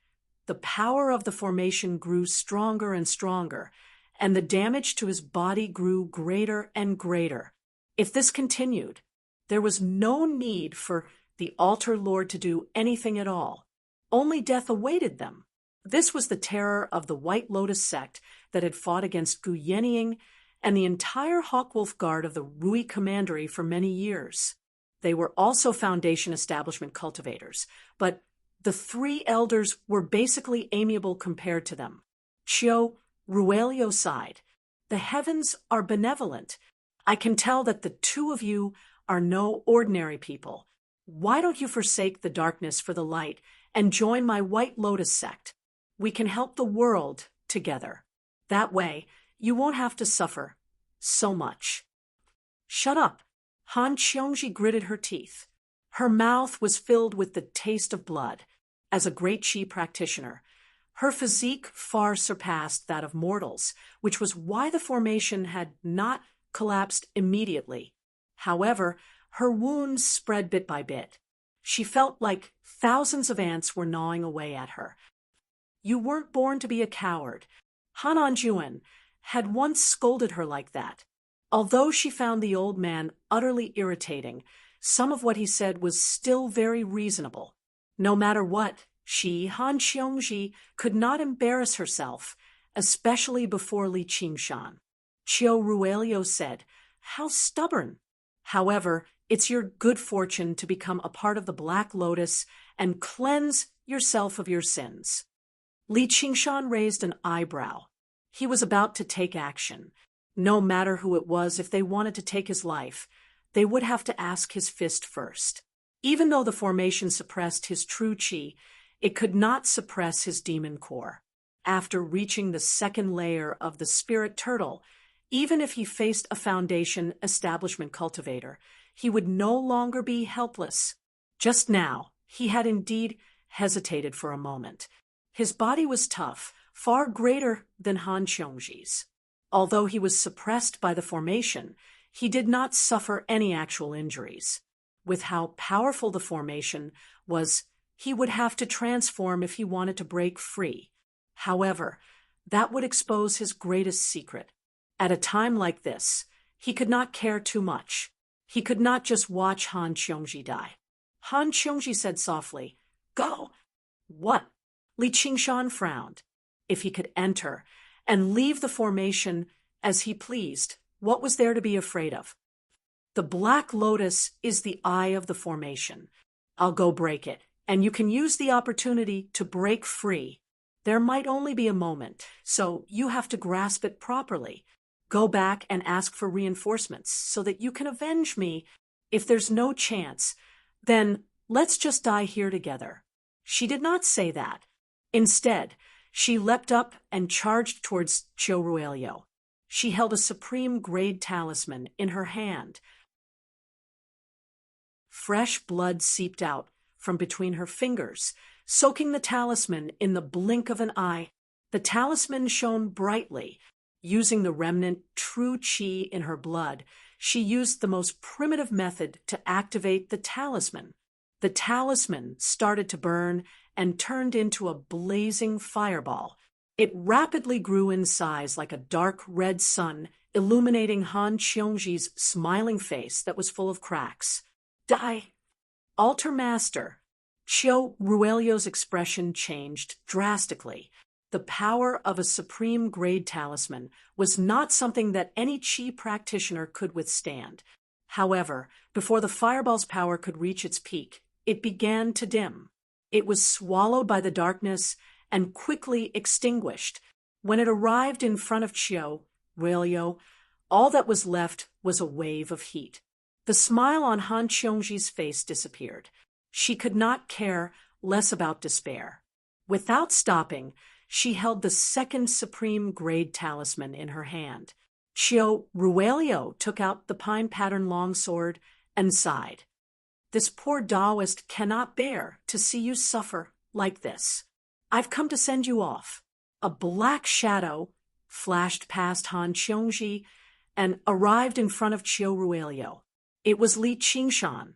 the power of the formation grew stronger and stronger, and the damage to his body grew greater and greater. If this continued, there was no need for the altar lord to do anything at all. Only death awaited them. This was the terror of the White Lotus sect that had fought against Gu Yenying and the entire Hawkwolf Guard of the Rui Commandery for many years. They were also Foundation establishment cultivators, but the three elders were basically amiable compared to them. Chiu Ruelio sighed. The heavens are benevolent. I can tell that the two of you are no ordinary people. Why don't you forsake the darkness for the light and join my White Lotus sect? We can help the world together. That way, you won't have to suffer so much. Shut up. Han Qiongji gritted her teeth. Her mouth was filled with the taste of blood. As a great qi practitioner, her physique far surpassed that of mortals, which was why the formation had not collapsed immediately. However, her wounds spread bit by bit. She felt like thousands of ants were gnawing away at her. You weren't born to be a coward. Han Anjuan had once scolded her like that. Although she found the old man utterly irritating, some of what he said was still very reasonable. No matter what, she, Han Qiongji, could not embarrass herself, especially before Li Qingshan. Chiu Ruelio said, "How stubborn." However, it's your good fortune to become a part of the Black Lotus and cleanse yourself of your sins. Li Qingshan raised an eyebrow. He was about to take action. No matter who it was, if they wanted to take his life, they would have to ask his fist first. Even though the formation suppressed his true qi, it could not suppress his demon core. After reaching the second layer of the spirit turtle, even if he faced a Foundation establishment cultivator, he would no longer be helpless. Just now, he had indeed hesitated for a moment. His body was tough, far greater than Han Qiongji's. Although he was suppressed by the formation, he did not suffer any actual injuries. With how powerful the formation was, he would have to transform if he wanted to break free. However, that would expose his greatest secret. At a time like this, he could not care too much. He could not just watch Han Qiongji die. Han Qiongji said softly, "Go." "What?" Li Qingshan frowned. If he could enter and leave the formation as he pleased, what was there to be afraid of? The Black Lotus is the eye of the formation. I'll go break it, and you can use the opportunity to break free. There might only be a moment, so you have to grasp it properly. Go back and ask for reinforcements so that you can avenge me. If there's no chance, then let's just die here together." She did not say that. Instead, she leapt up and charged towards Chiu Ruelio. She held a supreme grade talisman in her hand. Fresh blood seeped out from between her fingers, soaking the talisman in the blink of an eye. The talisman shone brightly. Using the remnant true chi in her blood, she used the most primitive method to activate the talisman. The talisman started to burn and turned into a blazing fireball. It rapidly grew in size like a dark red sun, illuminating Han Qiongji's smiling face that was full of cracks. Die! Altar Master. Qiu Ruelio's expression changed drastically. The power of a supreme grade talisman was not something that any Qi practitioner could withstand. However, before the fireball's power could reach its peak, it began to dim. It was swallowed by the darkness and quickly extinguished. When it arrived in front of Qiu Ruelio, all that was left was a wave of heat. The smile on Han Qiongji's face disappeared. She could not care less about despair. Without stopping, she held the second supreme grade talisman in her hand. Qiu Ruelio took out the pine pattern longsword and sighed. This poor Taoist cannot bear to see you suffer like this. I've come to send you off. A black shadow flashed past Han Qiongji and arrived in front of Qiu Ruelio. It was Li Qingshan.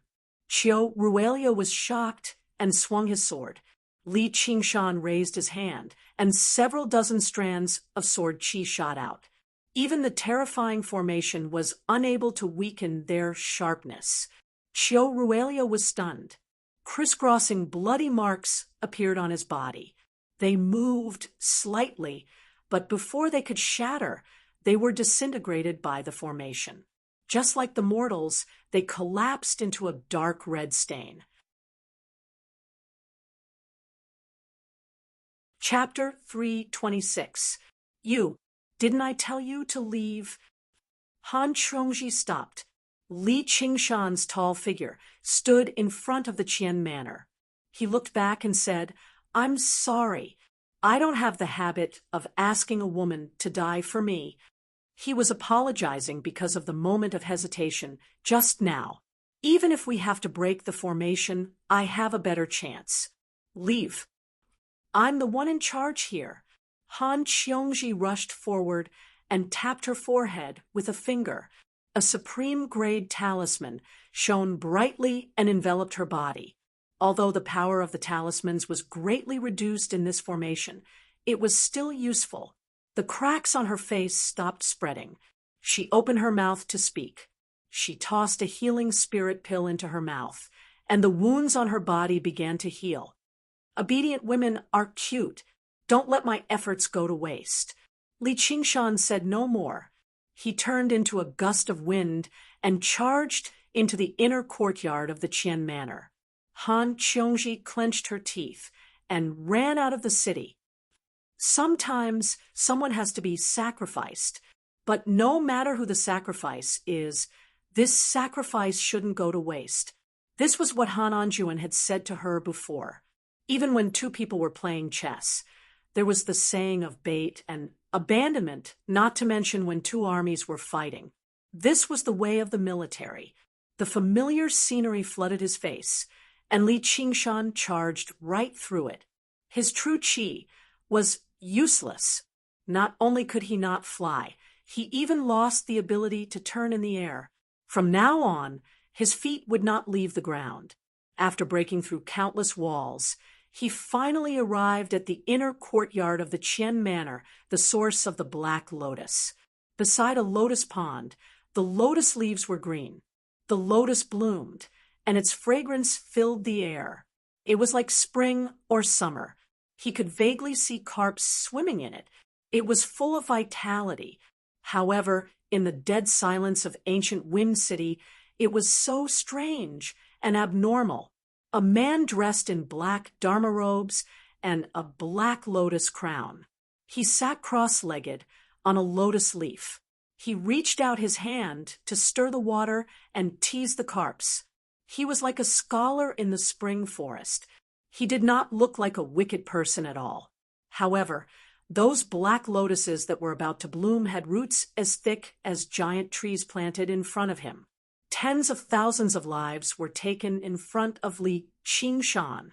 Qiu Ruelio was shocked and swung his sword. Li Qingshan raised his hand, and several dozen strands of sword qi shot out. Even the terrifying formation was unable to weaken their sharpness. Qiu Ruelio was stunned. Crisscrossing bloody marks appeared on his body. They moved slightly, but before they could shatter, they were disintegrated by the formation. Just like the mortals, they collapsed into a dark red stain. Chapter 326. Didn't I tell you to leave? Han Qiongji stopped. Li Qingshan's tall figure stood in front of the Qian Manor. He looked back and said, I'm sorry. I don't have the habit of asking a woman to die for me. He was apologizing because of the moment of hesitation just now. Even if we have to break the formation, I have a better chance. Leave. I'm the one in charge here. Han Qiongji rushed forward and tapped her forehead with a finger. A supreme-grade talisman shone brightly and enveloped her body. Although the power of the talismans was greatly reduced in this formation, it was still useful. The cracks on her face stopped spreading. She opened her mouth to speak. She tossed a healing spirit pill into her mouth, and the wounds on her body began to heal. Obedient women are cute. Don't let my efforts go to waste. Li Qingshan said no more. He turned into a gust of wind and charged into the inner courtyard of the Qian Manor. Han Qiongji clenched her teeth and ran out of the city. Sometimes someone has to be sacrificed, but no matter who the sacrifice is, this sacrifice shouldn't go to waste. This was what Han Anjuan had said to her before. Even when two people were playing chess, there was the saying of bait and abandonment, not to mention when two armies were fighting. This was the way of the military. The familiar scenery flooded his face, and Li Qingshan charged right through it. His true qi was useless. Not only could he not fly, he even lost the ability to turn in the air. From now on, his feet would not leave the ground. After breaking through countless walls, he finally arrived at the inner courtyard of the Qian Manor, the source of the Black Lotus. Beside a lotus pond, the lotus leaves were green. The lotus bloomed, and its fragrance filled the air. It was like spring or summer. He could vaguely see carps swimming in it. It was full of vitality. However, in the dead silence of ancient Wind City, it was so strange and abnormal. A man dressed in black dharma robes and a black lotus crown. He sat cross-legged on a lotus leaf. He reached out his hand to stir the water and tease the carps. He was like a scholar in the spring forest. He did not look like a wicked person at all. However, those black lotuses that were about to bloom had roots as thick as giant trees planted in front of him. Tens of thousands of lives were taken in front of Li Qingshan.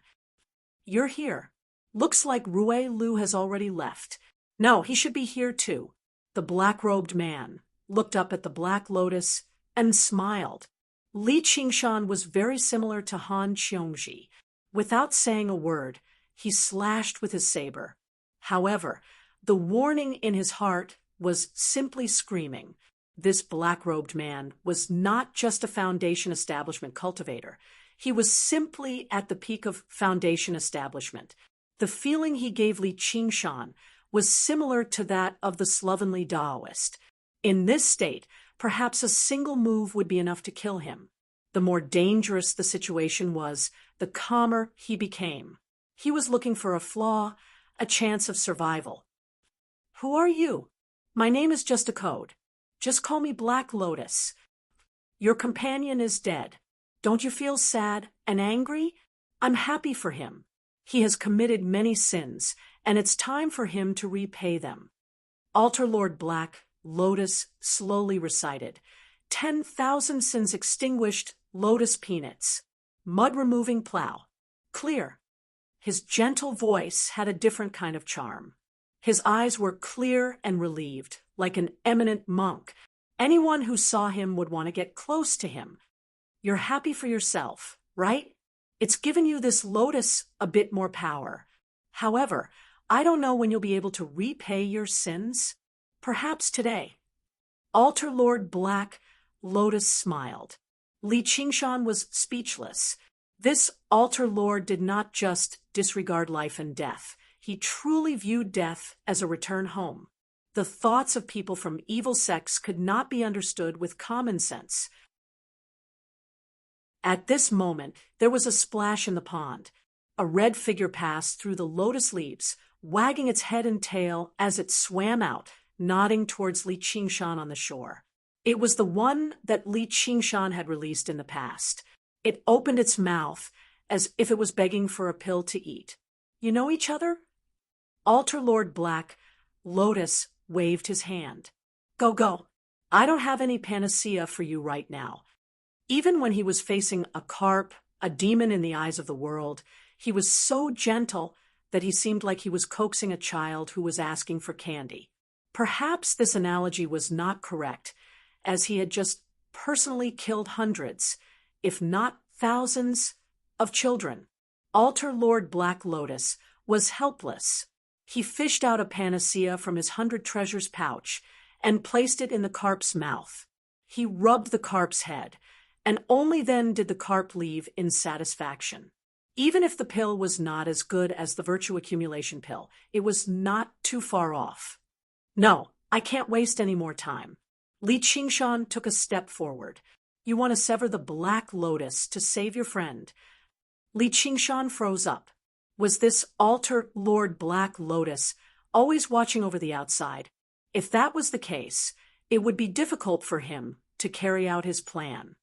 You're here. Looks like Rui Lu has already left. No, he should be here too. The black-robed man looked up at the Black Lotus and smiled. Li Qingshan was very similar to Han Qiongji. Without saying a word, he slashed with his saber. However, the warning in his heart was simply screaming. This black-robed man was not just a Foundation establishment cultivator. He was simply at the peak of Foundation establishment. The feeling he gave Li Qingshan was similar to that of the slovenly Taoist. In this state, perhaps a single move would be enough to kill him. The more dangerous the situation was, the calmer he became. He was looking for a flaw, a chance of survival. Who are you? My name is just a code. Just call me Black Lotus. Your companion is dead. Don't you feel sad and angry? I'm happy for him. He has committed many sins, and it's time for him to repay them. Altar Lord Black Lotus slowly recited, 10,000 sins extinguished, lotus peanuts, mud-removing plow, clear. His gentle voice had a different kind of charm. His eyes were clear and relieved, like an eminent monk. Anyone who saw him would want to get close to him. You're happy for yourself, right? It's given you this lotus a bit more power. However, I don't know when you'll be able to repay your sins. Perhaps today. Altar Lord Black Lotus smiled. Li Qingshan was speechless. This Altar Lord did not just disregard life and death. He truly viewed death as a return home. The thoughts of people from evil sects could not be understood with common sense. At this moment, there was a splash in the pond. A red figure passed through the lotus leaves, wagging its head and tail as it swam out, nodding towards Li Qingshan on the shore. It was the one that Li Qingshan had released in the past. It opened its mouth as if it was begging for a pill to eat. You know each other? Altar Lord Black Lotus waved his hand. Go. I don't have any panacea for you right now. Even when he was facing a carp, a demon in the eyes of the world, he was so gentle that he seemed like he was coaxing a child who was asking for candy. Perhaps this analogy was not correct, as he had just personally killed hundreds, if not thousands, of children. Altar Lord Black Lotus was helpless. He fished out a panacea from his 100 treasures pouch and placed it in the carp's mouth. He rubbed the carp's head, and only then did the carp leave in satisfaction. Even if the pill was not as good as the virtue accumulation pill, it was not too far off. No, I can't waste any more time. Li Qingshan took a step forward. You want to sever the Black Lotus to save your friend. Li Qingshan froze up. Was this Altar Lord Black Lotus always watching over the outside? If that was the case, it would be difficult for him to carry out his plan.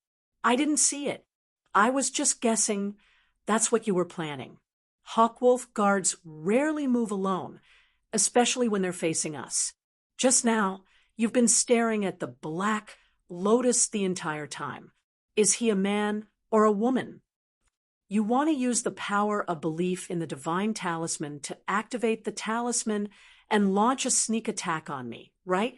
I didn't see it. I was just guessing that's what you were planning. Hawkwolf guards rarely move alone, especially when they're facing us. Just now, you've been staring at the Black Lotus the entire time. Is he a man or a woman? You want to use the power of belief in the divine talisman to activate the talisman and launch a sneak attack on me, right?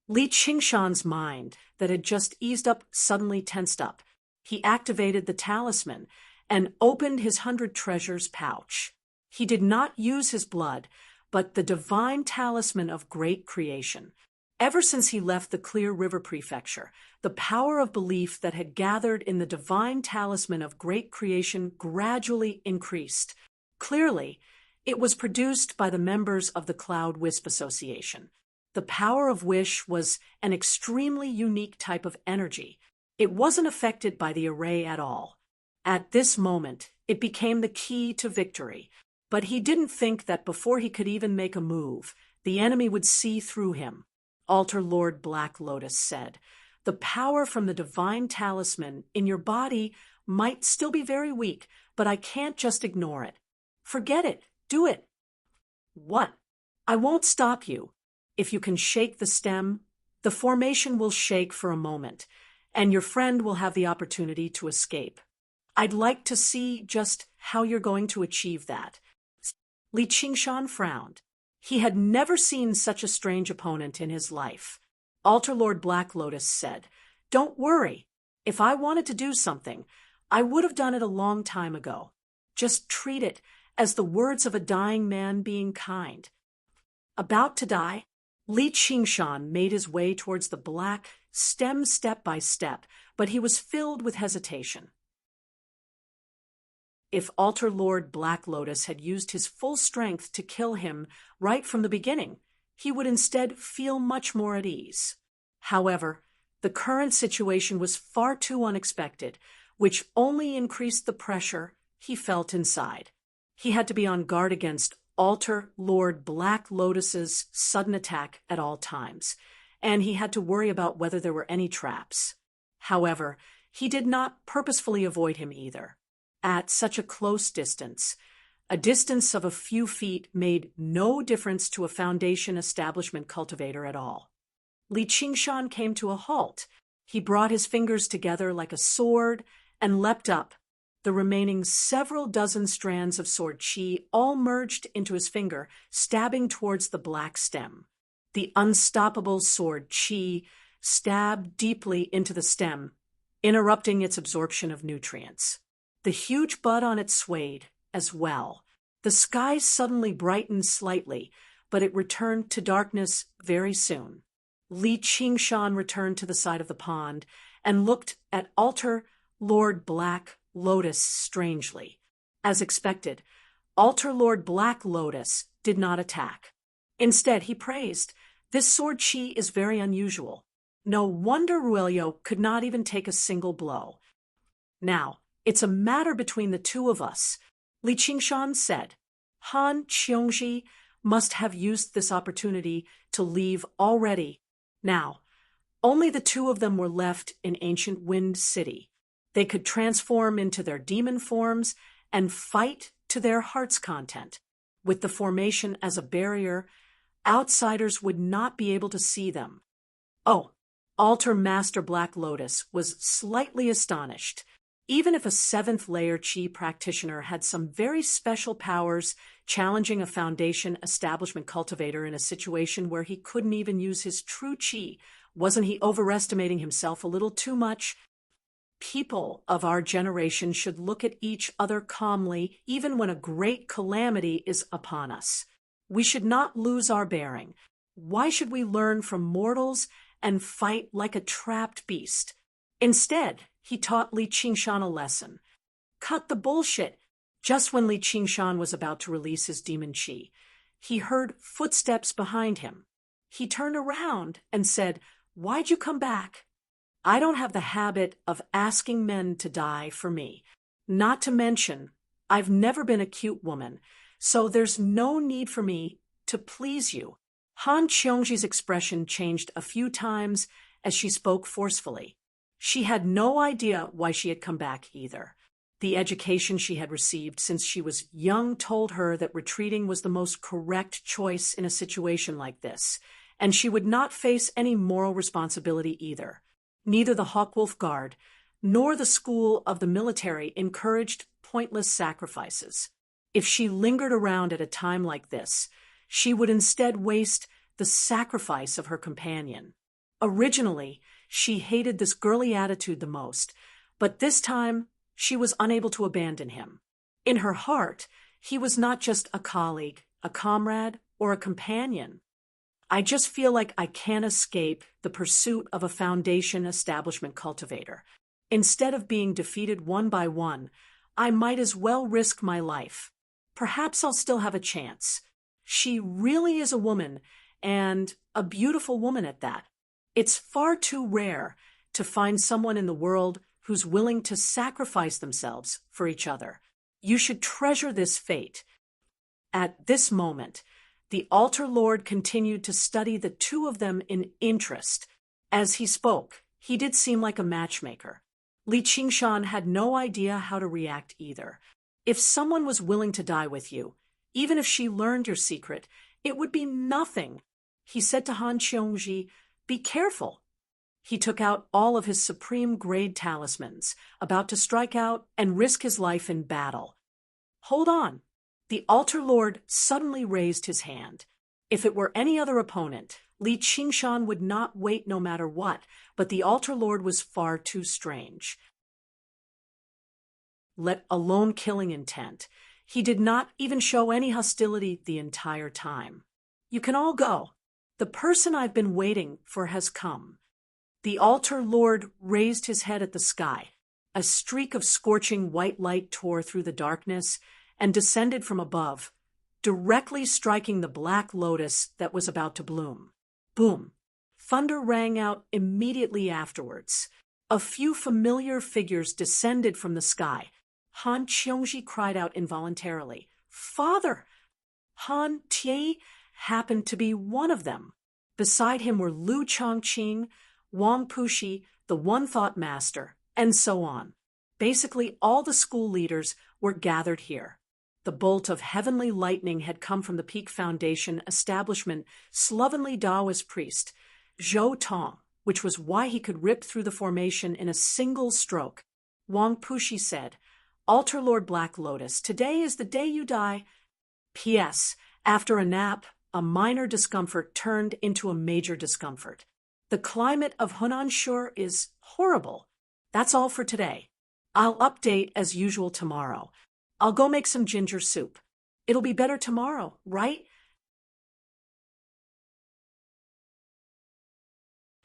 Li Qingshan's mind, that had just eased up, suddenly tensed up. He activated the talisman and opened his 100 treasures pouch. He did not use his blood, but the divine talisman of great creation. Ever since he left the Clear River Prefecture, the power of belief that had gathered in the divine talisman of great creation gradually increased. Clearly, it was produced by the members of the Cloud Wisp Association. The power of wish was an extremely unique type of energy. It wasn't affected by the array at all. At this moment, it became the key to victory. But he didn't think that before he could even make a move, the enemy would see through him. Altar Lord Black Lotus said, the power from the divine talisman in your body might still be very weak, but I can't just ignore it. Forget it. Do it. What? I won't stop you. If you can shake the stem, the formation will shake for a moment, and your friend will have the opportunity to escape. I'd like to see just how you're going to achieve that." Li Qingshan frowned. He had never seen such a strange opponent in his life. Altar Lord Black Lotus said, "Don't worry. If I wanted to do something, I would have done it a long time ago. Just treat it as the words of a dying man being kind." About to die, Li Qingshan made his way towards the black stem step by step, but he was filled with hesitation. If Altar Lord Black Lotus had used his full strength to kill him right from the beginning, he would instead feel much more at ease. However, the current situation was far too unexpected, which only increased the pressure he felt inside. He had to be on guard against Altar Lord Black Lotus's sudden attack at all times, and he had to worry about whether there were any traps. However, he did not purposefully avoid him either. At such a close distance, a distance of a few feet made no difference to a foundation establishment cultivator at all. Li Qingshan came to a halt. He brought his fingers together like a sword and leapt up. The remaining several dozen strands of sword chi all merged into his finger, stabbing towards the black stem. The unstoppable sword chi stabbed deeply into the stem, interrupting its absorption of nutrients. The huge bud on it swayed as well. The sky suddenly brightened slightly, but it returned to darkness very soon. Li Qingshan returned to the side of the pond and looked at Altar Lord Black Lotus strangely. As expected, Altar Lord Black Lotus did not attack. Instead, he praised, "This sword chi is very unusual. No wonder Ruelio could not even take a single blow. Now, it's a matter between the two of us," Li Qingshan said. "Han Qiongji must have used this opportunity to leave already. Now, only the two of them were left in ancient Wind City. They could transform into their demon forms and fight to their heart's content. With the formation as a barrier, outsiders would not be able to see them." Oh, Altar Master Black Lotus was slightly astonished. Even if a seventh-layer chi practitioner had some very special powers challenging a foundation establishment cultivator in a situation where he couldn't even use his true chi, wasn't he overestimating himself a little too much? People of our generation should look at each other calmly even when a great calamity is upon us. We should not lose our bearing. Why should we learn from mortals and fight like a trapped beast? Instead, he taught Li Qingshan a lesson. Cut the bullshit. Just when Li Qingshan was about to release his demon chi, he heard footsteps behind him. He turned around and said, "Why'd you come back?" "I don't have the habit of asking men to die for me. Not to mention, I've never been a cute woman, so there's no need for me to please you." Han Qiongji's expression changed a few times as she spoke forcefully. She had no idea why she had come back either. The education she had received since she was young told her that retreating was the most correct choice in a situation like this, and she would not face any moral responsibility either. Neither the Hawkwolf Guard nor the school of the military encouraged pointless sacrifices. If she lingered around at a time like this, she would instead waste the sacrifice of her companion. Originally, she hated this girly attitude the most, but this time she was unable to abandon him. In her heart, he was not just a colleague, a comrade, or a companion. "I just feel like I can't escape the pursuit of a foundation establishment cultivator. Instead of being defeated one by one, I might as well risk my life. Perhaps I'll still have a chance. She really is a woman, and a beautiful woman at that. It's far too rare to find someone in the world who's willing to sacrifice themselves for each other. You should treasure this fate." At this moment, the Altar Lord continued to study the two of them in interest. As he spoke, he did seem like a matchmaker. Li Qingshan had no idea how to react either. If someone was willing to die with you, even if she learned your secret, it would be nothing. He said to Han Qiongji, "Be careful. He took out all of his supreme-grade talismans, about to strike out and risk his life in battle. Hold on. The Altar Lord suddenly raised his hand. If it were any other opponent, Li Qingshan would not wait no matter what, but the Altar Lord was far too strange. Let alone killing intent. He did not even show any hostility the entire time. You can all go. The person I've been waiting for has come. The Altar Lord raised his head at the sky. A streak of scorching white light tore through the darkness and descended from above, directly striking the black lotus that was about to bloom. Boom! Thunder rang out immediately afterwards. A few familiar figures descended from the sky. Han Qiongji cried out involuntarily, "Father!" Han Tie happened to be one of them. Beside him were Lu Chongqing, Wang Puxi, the One Thought Master, and so on. Basically, all the school leaders were gathered here. The bolt of heavenly lightning had come from the Peak Foundation establishment slovenly Taoist priest, Zhou Tong, which was why he could rip through the formation in a single stroke. Wang Puxi said, "Altar Lord Black Lotus, today is the day you die." P.S. After a nap, a minor discomfort turned into a major discomfort. The climate of Hunanshu is horrible. That's all for today. I'll update as usual tomorrow. I'll go make some ginger soup. It'll be better tomorrow, right?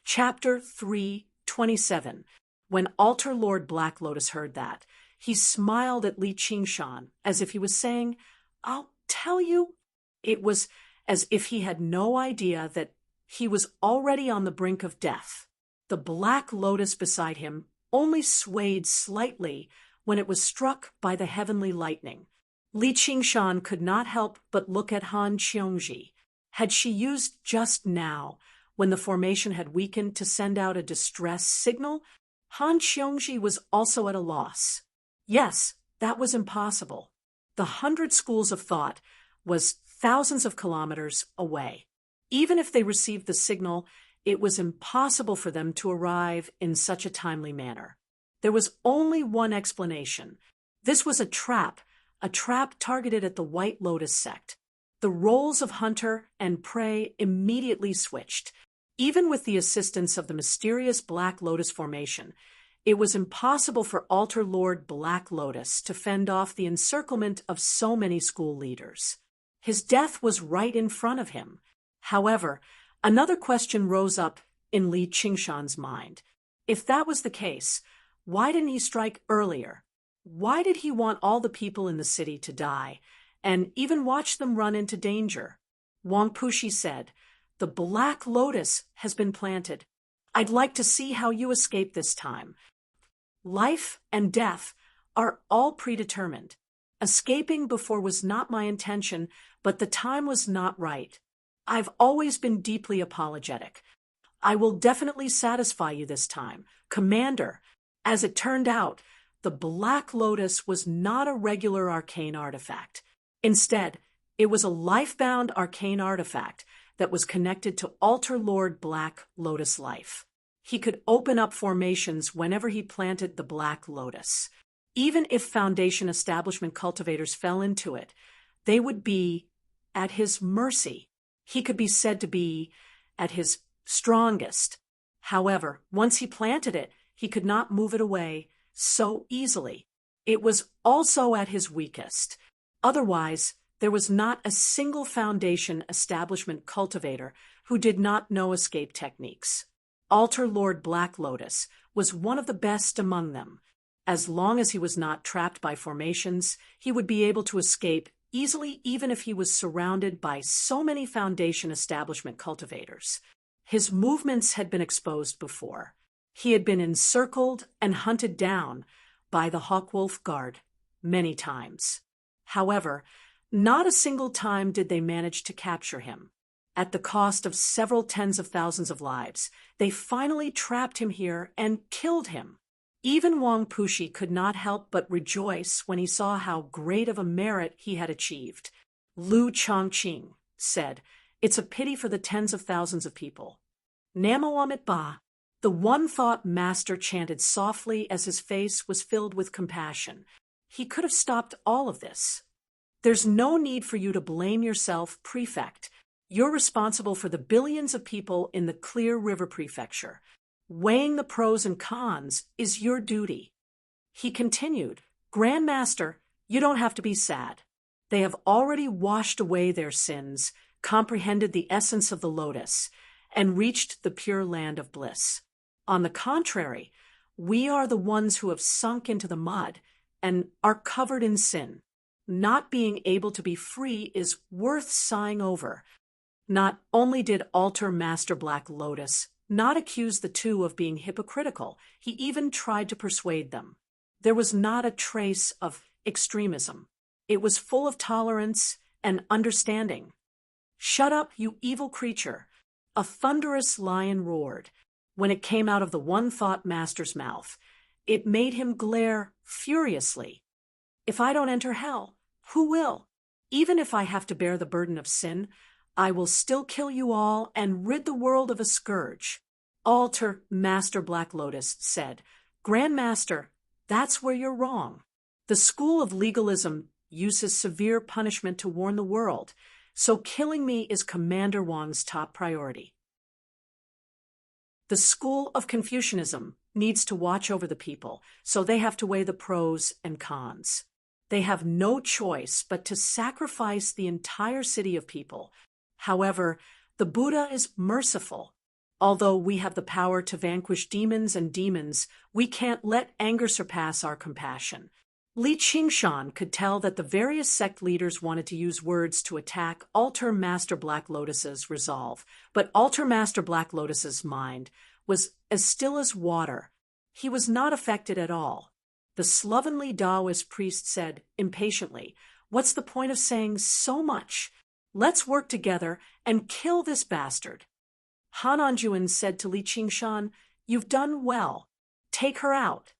Chapter 3:27. When Altar Lord Black Lotus heard that, he smiled at Li Qingshan as if he was saying, "I'll tell you." It was as if he had no idea that he was already on the brink of death. The black lotus beside him only swayed slightly when it was struck by the heavenly lightning. Li Qingshan could not help but look at Han Qiongji. Had she used just now, when the formation had weakened, to send out a distress signal? Han Qiongji was also at a loss. Yes, that was impossible. The 100 schools of thought was thousands of kilometers away. Even if they received the signal, it was impossible for them to arrive in such a timely manner. There was only one explanation. This was a trap targeted at the White Lotus sect. The roles of hunter and prey immediately switched. Even with the assistance of the mysterious Black Lotus formation, it was impossible for Altar Lord Black Lotus to fend off the encirclement of so many school leaders. His death was right in front of him. However, another question rose up in Li Qingshan's mind. If that was the case, why didn't he strike earlier? Why did he want all the people in the city to die, and even watch them run into danger? Wang Puxi said, "The Black Lotus has been planted. I'd like to see how you escape this time. Life and death are all predetermined. Escaping before was not my intention, but the time was not right. I've always been deeply apologetic. I will definitely satisfy you this time, Commander." As it turned out, the Black Lotus was not a regular arcane artifact. Instead, it was a life-bound arcane artifact that was connected to Altar Lord Black Lotus life. He could open up formations whenever he planted the Black Lotus. Even if Foundation establishment cultivators fell into it, they would be at his mercy. He could be said to be at his strongest. However, once he planted it, he could not move it away so easily. It was also at his weakest. Otherwise, there was not a single Foundation establishment cultivator who did not know escape techniques. Altar Lord Black Lotus was one of the best among them. As long as he was not trapped by formations, he would be able to escape easily even if he was surrounded by so many Foundation establishment cultivators. His movements had been exposed before. He had been encircled and hunted down by the Hawkwolf Guard many times. However, not a single time did they manage to capture him. At the cost of several tens of thousands of lives, they finally trapped him here and killed him. Even Wang Puxi could not help but rejoice when he saw how great of a merit he had achieved. Lu Chongqing said, "It's a pity for the tens of thousands of people." Namo Amit Ba. The one-thought master chanted softly as his face was filled with compassion. He could have stopped all of this. There's no need for you to blame yourself, Prefect. You're responsible for the billions of people in the Clear River Prefecture. Weighing the pros and cons is your duty. He continued, Grand Master, you don't have to be sad. They have already washed away their sins, comprehended the essence of the lotus, and reached the pure land of bliss. On the contrary, we are the ones who have sunk into the mud and are covered in sin. Not being able to be free is worth sighing over. Not only did Altar Master Black Lotus not accuse the two of being hypocritical, he even tried to persuade them. There was not a trace of extremism. It was full of tolerance and understanding. Shut up, you evil creature! A thunderous lion roared. When it came out of the one-thought master's mouth, it made him glare furiously. If I don't enter hell, who will? Even if I have to bear the burden of sin, I will still kill you all and rid the world of a scourge. Altar Master Black Lotus said, Grand Master, that's where you're wrong. The school of legalism uses severe punishment to warn the world, so killing me is Commander Wang's top priority. The school of Confucianism needs to watch over the people, so they have to weigh the pros and cons. They have no choice but to sacrifice the entire city of people. However, the Buddha is merciful. Although we have the power to vanquish demons, we can't let anger surpass our compassion. Li Qingshan could tell that the various sect leaders wanted to use words to attack Altar Master Black Lotus's resolve, but Altar Master Black Lotus's mind was as still as water. He was not affected at all. The slovenly Taoist priest said impatiently, What's the point of saying so much? Let's work together and kill this bastard. Han Anjuan said to Li Qingshan, You've done well. Take her out.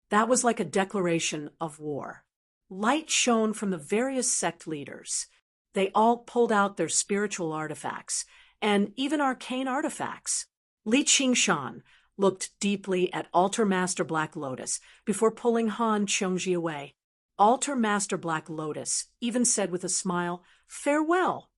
That was like a declaration of war. Light shone from the various sect leaders. They all pulled out their spiritual artifacts, and even arcane artifacts. Li Qingshan looked deeply at Altar Master Black Lotus before pulling Han Qiongji away. Altar Master Black Lotus even said with a smile, Farewell.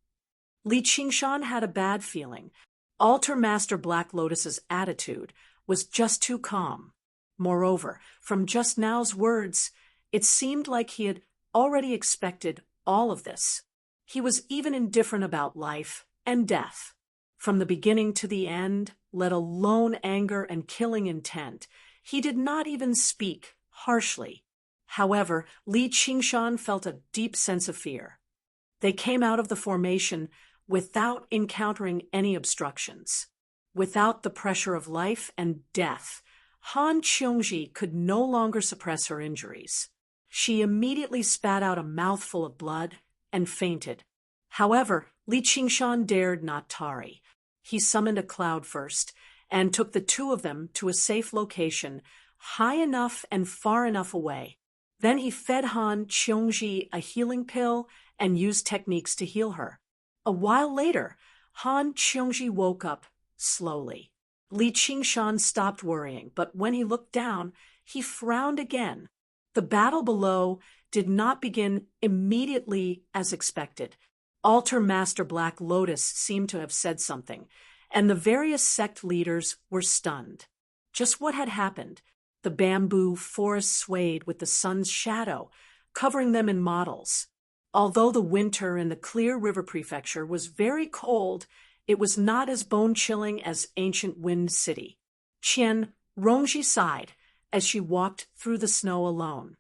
Li Qingshan had a bad feeling. Altar Master Black Lotus's attitude was just too calm. Moreover, from just now's words, it seemed like he had already expected all of this. He was even indifferent about life and death. From the beginning to the end, let alone anger and killing intent, he did not even speak harshly. However, Li Qingshan felt a deep sense of fear. They came out of the formation without encountering any obstructions. Without the pressure of life and death, Han Qiongji could no longer suppress her injuries. She immediately spat out a mouthful of blood and fainted. However, Li Qingshan dared not tarry. He summoned a cloud first and took the two of them to a safe location, high enough and far enough away. Then he fed Han Qiongji a healing pill and used techniques to heal her. A while later, Han Qiongji woke up slowly. Li Qingshan stopped worrying, but when he looked down, he frowned again. The battle below did not begin immediately as expected. Altar Master Black Lotus seemed to have said something, and the various sect leaders were stunned. Just what had happened? The bamboo forest swayed with the sun's shadow, covering them in mottles. Although the winter in the Clear River Prefecture was very cold, it was not as bone-chilling as ancient Wind City. Qian Rongji sighed as she walked through the snow alone.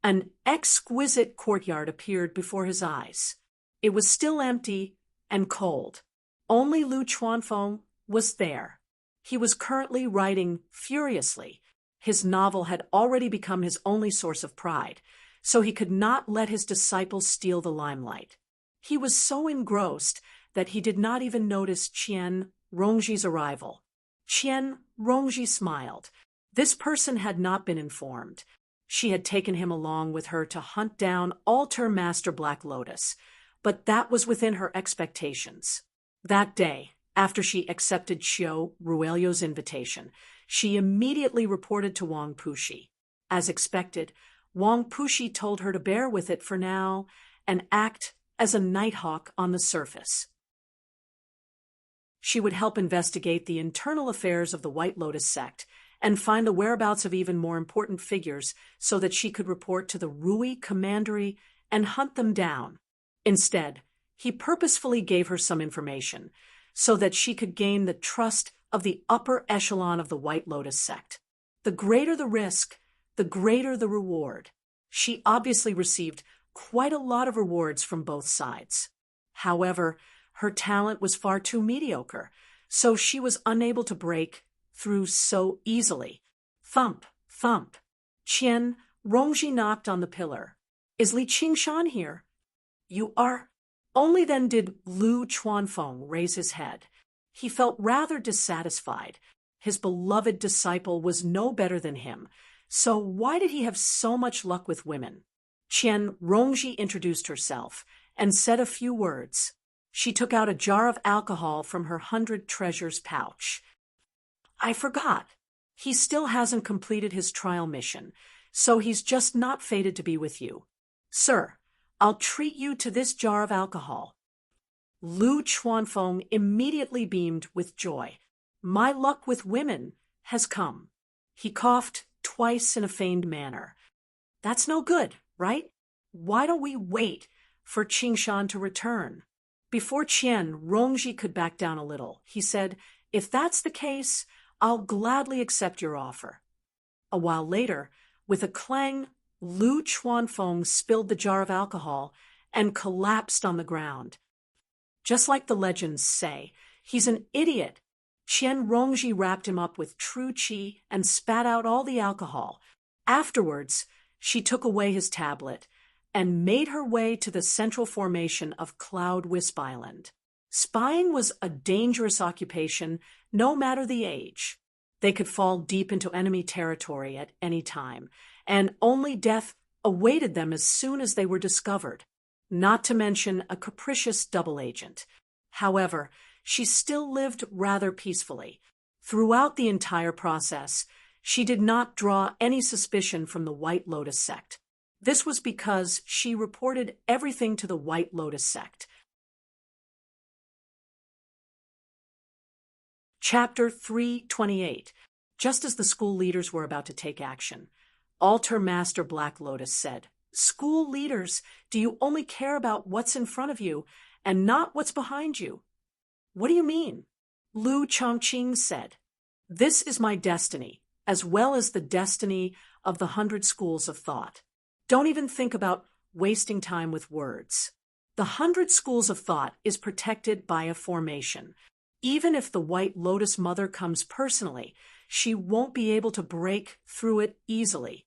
An exquisite courtyard appeared before his eyes. It was still empty and cold. Only Lu Chuanfeng was there. He was currently writing furiously. His novel had already become his only source of pride, so he could not let his disciples steal the limelight. He was so engrossed that he did not even notice Qian Rongji's arrival. Qian Rongji smiled. This person had not been informed. She had taken him along with her to hunt down Altar Master Black Lotus, but that was within her expectations. That day, After she accepted Xiao Ruelio's invitation, she immediately reported to Wang Puxi. As expected, Wang Puxi told her to bear with it for now and act as a nighthawk on the surface. She would help investigate the internal affairs of the White Lotus sect and find the whereabouts of even more important figures so that she could report to the Rui Commandery and hunt them down. Instead, he purposefully gave her some information so that she could gain the trust of the upper echelon of the White Lotus sect. The greater the risk, the greater the reward. She obviously received quite a lot of rewards from both sides. However, her talent was far too mediocre, so she was unable to break through so easily. Thump, thump. Qian Rongji knocked on the pillar. Is Li Qingshan here? You are. Only then did Lu Chuanfeng raise his head. He felt rather dissatisfied. His beloved disciple was no better than him, so why did he have so much luck with women? Qian Rongji introduced herself and said a few words. She took out a jar of alcohol from her 100 treasures pouch. I forgot. He still hasn't completed his trial mission, so he's just not fated to be with you. Sir, I'll treat you to this jar of alcohol. Lu Chuanfeng immediately beamed with joy. My luck with women has come. He coughed twice in a feigned manner. That's no good, right? Why don't we wait for Qingshan to return? Before Qian Rongji could back down a little, he said, if that's the case, I'll gladly accept your offer. A while later, with a clang, Lu Chuanfeng spilled the jar of alcohol and collapsed on the ground. Just like the legends say, he's an idiot. Qian Rongji wrapped him up with true qi and spat out all the alcohol. Afterwards, she took away his tablet and made her way to the central formation of Cloud Wisp Island. Spying was a dangerous occupation, no matter the age. They could fall deep into enemy territory at any time, and only death awaited them as soon as they were discovered, not to mention a capricious double agent. However, she still lived rather peacefully. Throughout the entire process, she did not draw any suspicion from the White Lotus sect. This was because she reported everything to the White Lotus sect. Chapter 328. Just as the school leaders were about to take action, Altar Master Black Lotus said, School leaders, do you only care about what's in front of you and not what's behind you? What do you mean? Lu Chongqing said, This is my destiny, as well as the destiny of the 100 schools of thought. Don't even think about wasting time with words. The 100 schools of thought is protected by a formation. Even if the White Lotus Mother comes personally, she won't be able to break through it easily.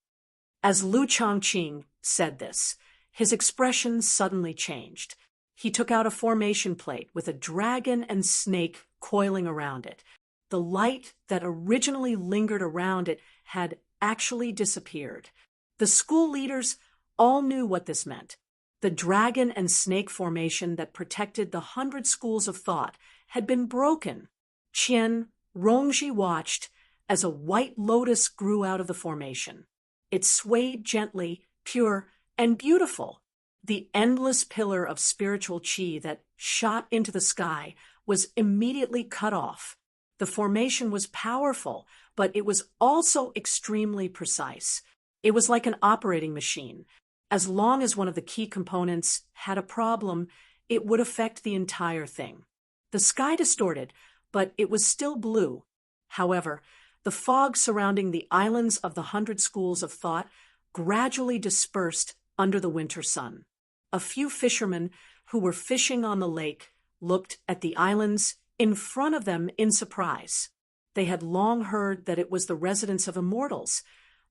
As Lu Chongqing said this, his expression suddenly changed. He took out a formation plate with a dragon and snake coiling around it. The light that originally lingered around it had actually disappeared. The school leaders all knew what this meant. The dragon and snake formation that protected the 100 schools of thought had been broken. Qian Rongji watched as a white lotus grew out of the formation. It swayed gently, pure, and beautiful. The endless pillar of spiritual qi that shot into the sky was immediately cut off. The formation was powerful, but it was also extremely precise. It was like an operating machine. As long as one of the key components had a problem, it would affect the entire thing. The sky distorted, but it was still blue. However, the fog surrounding the islands of the 100 schools of thought gradually dispersed under the winter sun. A few fishermen who were fishing on the lake looked at the islands in front of them in surprise. They had long heard that it was the residence of immortals,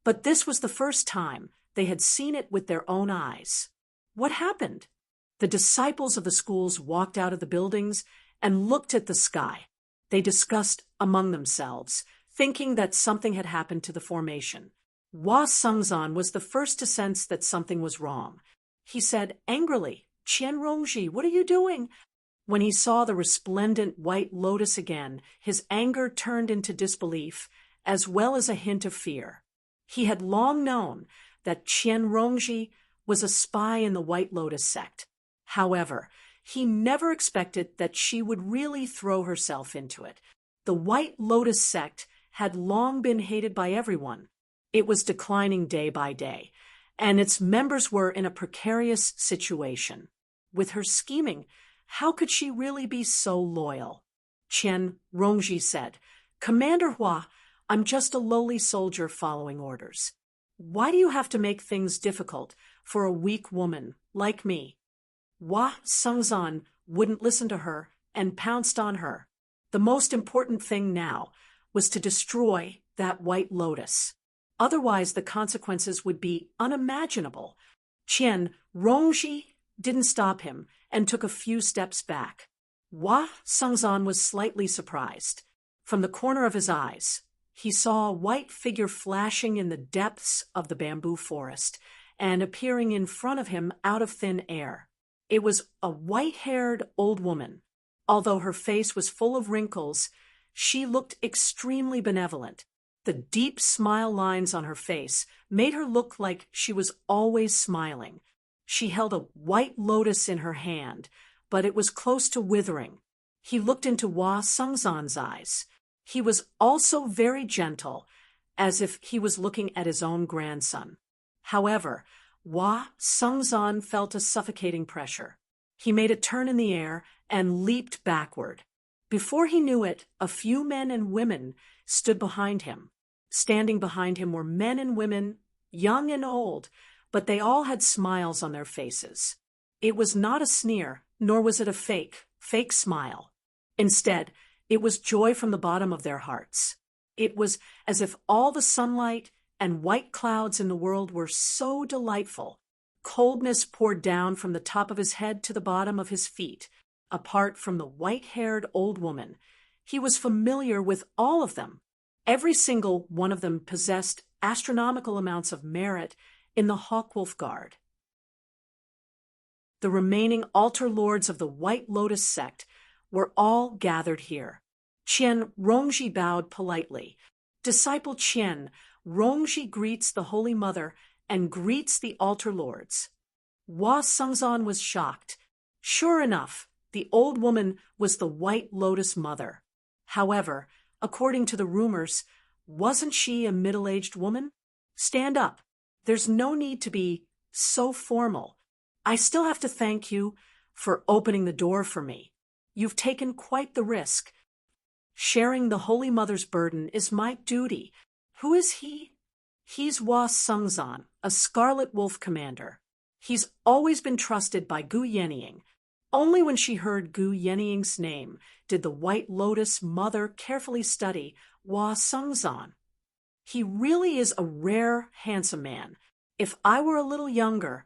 but this was the first time they had seen it with their own eyes. What happened? The disciples of the schools walked out of the buildings and looked at the sky. They discussed among themselves, thinking that something had happened to the formation. Hua Sengzan was the first to sense that something was wrong. He said angrily, Qian Rongji, what are you doing? When he saw the resplendent white lotus again, his anger turned into disbelief, as well as a hint of fear. He had long known that Qian Rongji was a spy in the White Lotus sect. However, he never expected that she would really throw herself into it. The White Lotus sect had long been hated by everyone. It was declining day by day, and its members were in a precarious situation. With her scheming, how could she really be so loyal? Qian Rongji said, "Commander Hua, I'm just a lowly soldier following orders. Why do you have to make things difficult for a weak woman like me?" Hua Sengzan wouldn't listen to her and pounced on her. The most important thing now was to destroy that White Lotus. Otherwise, the consequences would be unimaginable. Qian Rongji didn't stop him and took a few steps back. Hua Sengzan was slightly surprised. From the corner of his eyes, he saw a white figure flashing in the depths of the bamboo forest and appearing in front of him out of thin air. It was a white-haired old woman. Although her face was full of wrinkles, she looked extremely benevolent. The deep smile lines on her face made her look like she was always smiling. She held a white lotus in her hand, but it was close to withering. He looked into Hua Sengzan's eyes. He was also very gentle, as if he was looking at his own grandson. However, Hua Sengzan felt a suffocating pressure. He made a turn in the air and leaped backward. Before he knew it, a few men and women stood behind him. Standing behind him were men and women, young and old, but they all had smiles on their faces. It was not a sneer, nor was it a fake smile. Instead, it was joy from the bottom of their hearts. It was as if all the sunlight and white clouds in the world were so delightful. Coldness poured down from the top of his head to the bottom of his feet. Apart from the white-haired old woman, he was familiar with all of them. Every single one of them possessed astronomical amounts of merit in the Hawkwolf Guard. The remaining altar lords of the White Lotus sect were all gathered here. Qian Rongji bowed politely. "Disciple Qian, Rongji greets the Holy Mother and greets the altar lords." Hua Sengzan was shocked. Sure enough, the old woman was the White Lotus Mother. However, according to the rumors, wasn't she a middle-aged woman? "Stand up. There's no need to be so formal. I still have to thank you for opening the door for me. You've taken quite the risk. Sharing the Holy Mother's burden is my duty." "Who is he?" "He's Hua Sengzan, a Scarlet Wolf commander. He's always been trusted by Gu Yenying." Only when she heard Gu Yenying's name did the White Lotus Mother carefully study Hua Sengzan. "He really is a rare, handsome man. If I were a little younger,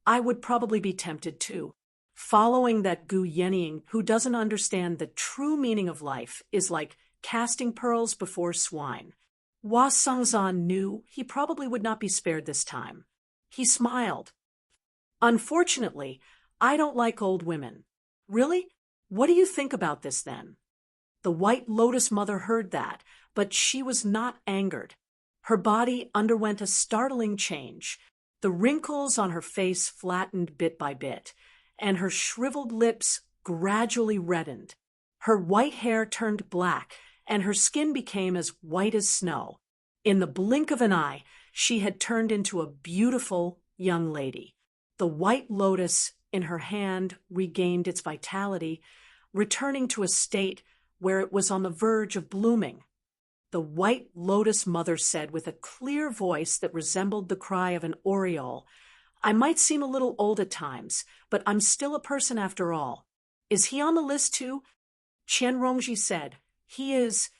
I would probably be tempted too." Following that Gu Yenying, who doesn't understand the true meaning of life, is like casting pearls before swine. Hua Sengzan knew he probably would not be spared this time. He smiled. "Unfortunately, I don't like old women." "Really? What do you think about this then?" The White Lotus Mother heard that, but she was not angered. Her body underwent a startling change. The wrinkles on her face flattened bit by bit, and her shriveled lips gradually reddened. Her white hair turned black, and her skin became as white as snow. In the blink of an eye, she had turned into a beautiful young lady. The White Lotus in her hand regained its vitality, returning to a state where it was on the verge of blooming. The White Lotus Mother said with a clear voice that resembled the cry of an oriole, "I might seem a little old at times, but I'm still a person after all." "Is he on the list too?" Qian Rongji said, "He is."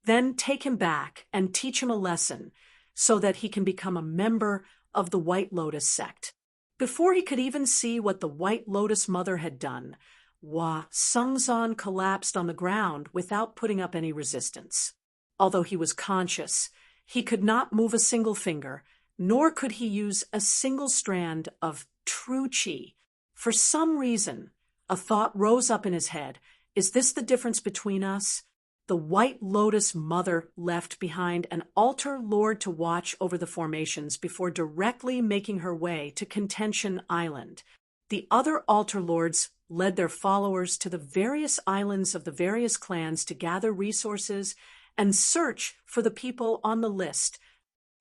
"Then take him back and teach him a lesson so that he can become a member of the White Lotus sect." Before he could even see what the White Lotus Mother had done, Hua Sengzan collapsed on the ground without putting up any resistance. Although he was conscious, he could not move a single finger, nor could he use a single strand of true qi. For some reason, A thought rose up in his head. Is this the difference between us? The White Lotus Mother left behind an altar lord to watch over the formations before directly making her way to Contention Island. The other altar lords led their followers to the various islands of the various clans to gather resources and search for the people on the list.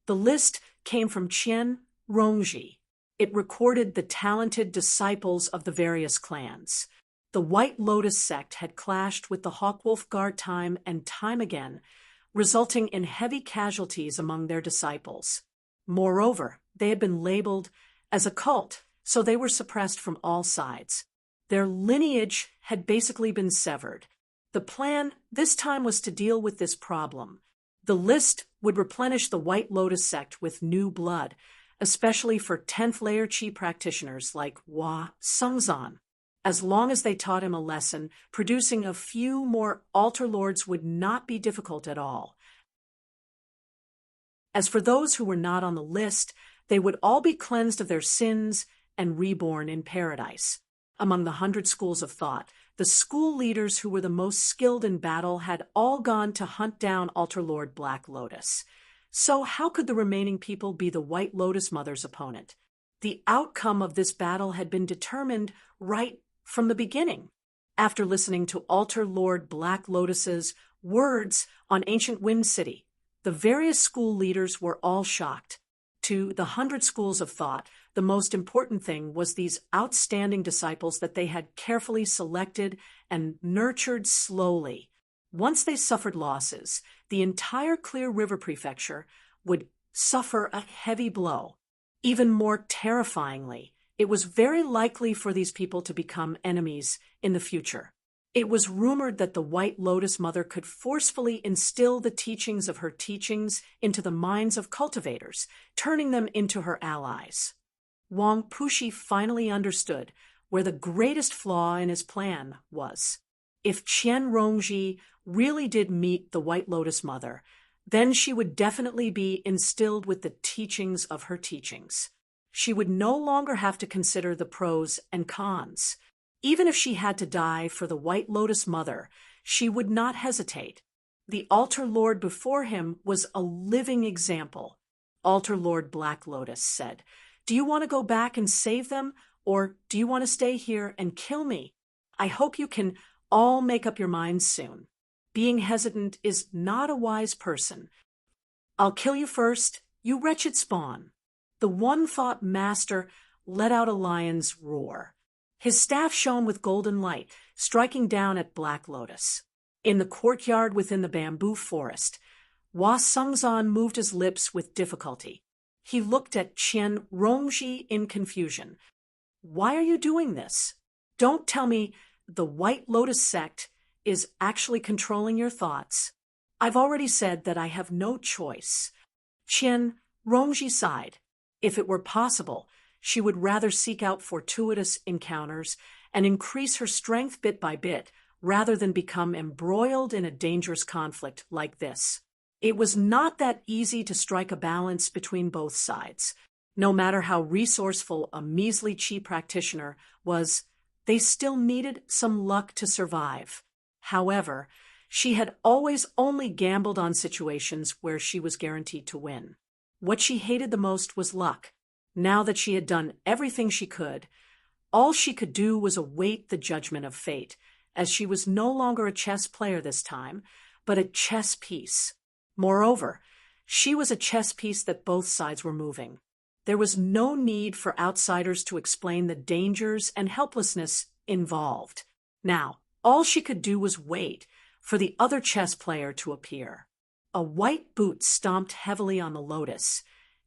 The list came from Qian Rongji. It recorded the talented disciples of the various clans. The White Lotus sect had clashed with the Hawkwolf Guard time and time again, resulting in heavy casualties among their disciples. Moreover, they had been labeled as a cult, so they were suppressed from all sides. Their lineage had basically been severed. The plan this time was to deal with this problem. The list would replenish the White Lotus sect with new blood, especially for 10th layer Qi practitioners like Hua Sungzan. As long as they taught him a lesson, producing a few more altar lords would not be difficult at all. As for those who were not on the list, they would all be cleansed of their sins and reborn in paradise. Among the 100 schools of thought, the school leaders who were the most skilled in battle had all gone to hunt down Altar Lord Black Lotus. So how could the remaining people be the White Lotus Mother's opponent? The outcome of this battle had been determined right from the beginning. After listening to Altar Lord Black Lotus's words on ancient Wind City, the various school leaders were all shocked. To the 100 schools of thought, the most important thing was these outstanding disciples that they had carefully selected and nurtured slowly. Once they suffered losses, the entire Clear River Prefecture would suffer a heavy blow. Even more terrifyingly, it was very likely for these people to become enemies in the future. It was rumored that the White Lotus Mother could forcefully instill the teachings of her teachings into the minds of cultivators, turning them into her allies. Wang Pushi finally understood where the greatest flaw in his plan was. If Qian Rongji really did meet the White Lotus Mother, then she would definitely be instilled with the teachings of her teachings. She would no longer have to consider the pros and cons. Even if she had to die for the White Lotus Mother, she would not hesitate. The Altar Lord before him was a living example. Altar Lord Black Lotus said, "Do you want to go back and save them, or do you want to stay here and kill me? I hope you can all make up your minds soon. Being hesitant is not a wise person. I'll kill you first, you wretched spawn." The one-thought master let out a lion's roar. His staff shone with golden light, striking down at Black Lotus. In the courtyard within the bamboo forest, Hua Sungzan moved his lips with difficulty. He looked at Qian Rongji in confusion. "Why are you doing this? Don't tell me the White Lotus sect is actually controlling your thoughts. I've already said that I have no choice." Qian Rongji sighed. If it were possible, she would rather seek out fortuitous encounters and increase her strength bit by bit rather than become embroiled in a dangerous conflict like this. It was not that easy to strike a balance between both sides. No matter how resourceful a measly Qi practitioner was, they still needed some luck to survive. However, she had always only gambled on situations where she was guaranteed to win. What she hated the most was luck. Now that she had done everything she could, all she could do was await the judgment of fate, as she was no longer a chess player this time, but a chess piece. Moreover, she was a chess piece that both sides were moving. There was no need for outsiders to explain the dangers and helplessness involved. Now, all she could do was wait for the other chess player to appear. A white boot stomped heavily on the lotus,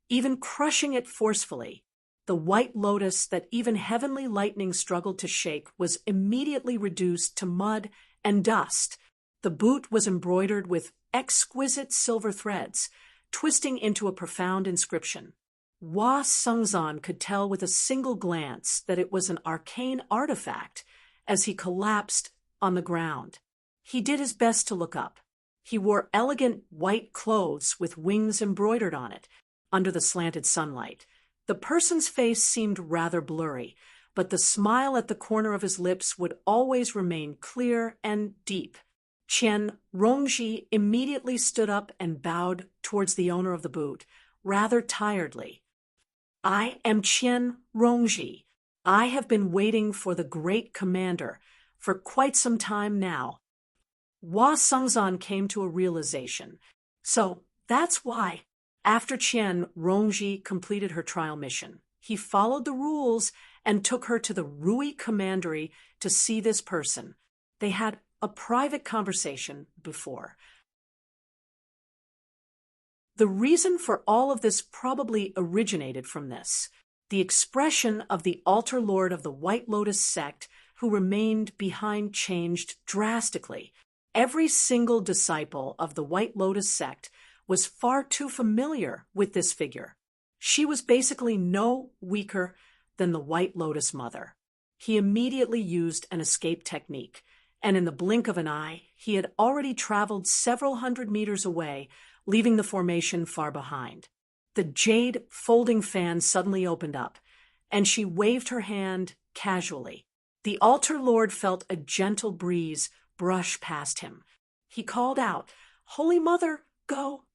even crushing it forcefully. The white lotus that even heavenly lightning struggled to shake was immediately reduced to mud and dust. The boot was embroidered with exquisite silver threads, twisting into a profound inscription. Hua Sungzan could tell with a single glance that it was an arcane artifact as he collapsed on the ground. He did his best to look up. He wore elegant white clothes with wings embroidered on it under the slanted sunlight. The person's face seemed rather blurry, but the smile at the corner of his lips would always remain clear and deep. Qian Rongji immediately stood up and bowed towards the owner of the boot, rather tiredly. I am Qian Rongji. I have been waiting for the great commander for quite some time now. Hua Sengzan came to a realization. So that's why, after Qian Rongji completed her trial mission, he followed the rules and took her to the Rui Commandery to see this person. They had a private conversation before. The reason for all of this probably originated from this: the expression of the altar lord of the White Lotus sect who remained behind changed drastically. Every single disciple of the White Lotus sect was far too familiar with this figure. She was basically no weaker than the White Lotus Mother. He immediately used an escape technique, and in the blink of an eye, he had already traveled several hundred meters away, leaving the formation far behind. The jade folding fan suddenly opened up, and she waved her hand casually. The altar lord felt a gentle breeze brush past him. He called out, "Holy Mother, go!"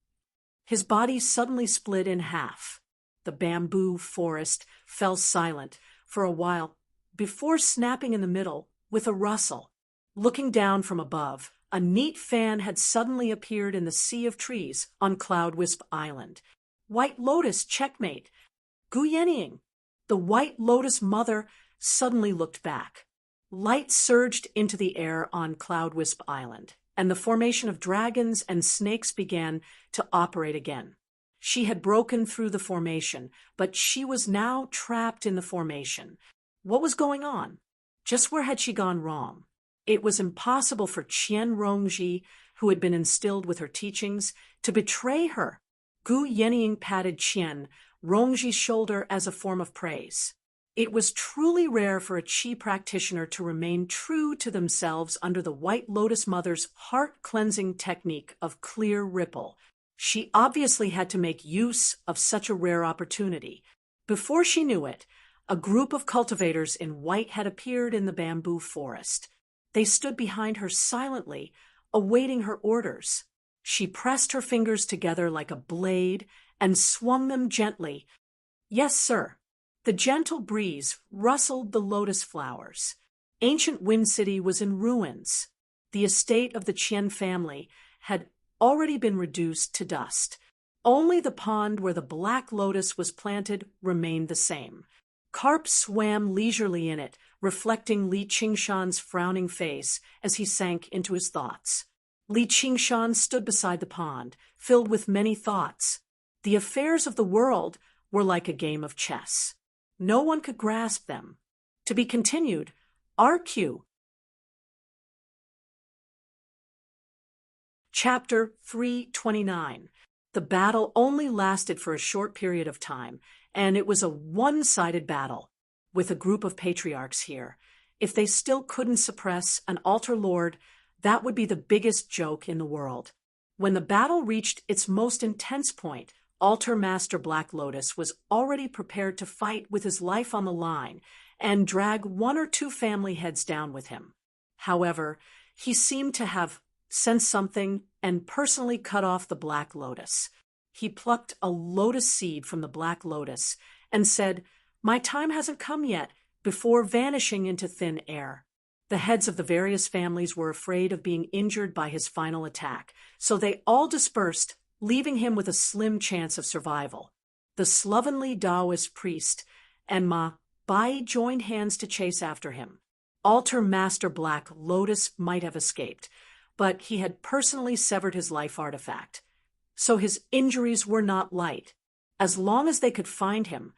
His body suddenly split in half. The bamboo forest fell silent for a while before snapping in the middle with a rustle. Looking down from above, a neat fan had suddenly appeared in the sea of trees on Cloudwisp Island. White Lotus, checkmate! Gu Yenying! The White Lotus Mother suddenly looked back. Light surged into the air on Cloudwisp Island, and the formation of dragons and snakes began to operate again. She had broken through the formation, but she was now trapped in the formation. What was going on? Just where had she gone wrong? It was impossible for Qian Rongji, who had been instilled with her teachings, to betray her. Gu Yenying patted Qian Rongji's shoulder as a form of praise. It was truly rare for a Qi practitioner to remain true to themselves under the White Lotus Mother's heart-cleansing technique of clear ripple. She obviously had to make use of such a rare opportunity. Before she knew it, a group of cultivators in white had appeared in the bamboo forest. They stood behind her silently, awaiting her orders. She pressed her fingers together like a blade and swung them gently. Yes, sir. The gentle breeze rustled the lotus flowers. Ancient Wind City was in ruins. The estate of the Qian family had already been reduced to dust. Only the pond where the black lotus was planted remained the same. Carp swam leisurely in it, reflecting Li Qingshan's frowning face as he sank into his thoughts. Li Qingshan stood beside the pond, filled with many thoughts. The affairs of the world were like a game of chess. No one could grasp them. To be continued, RQ. Chapter 329. The battle only lasted for a short period of time, and it was a one-sided battle. With a group of patriarchs here, if they still couldn't suppress an altar lord, that would be the biggest joke in the world. When the battle reached its most intense point, Altar Master Black Lotus was already prepared to fight with his life on the line and drag one or two family heads down with him. However, he seemed to have sensed something and personally cut off the Black Lotus. He plucked a lotus seed from the Black Lotus and said, "My time hasn't come yet," before vanishing into thin air. The heads of the various families were afraid of being injured by his final attack, so they all dispersed, leaving him with a slim chance of survival. The slovenly Taoist priest and Ma Bai joined hands to chase after him. Altar Master Black Lotus might have escaped, but he had personally severed his life artifact. So his injuries were not light. As long as they could find him,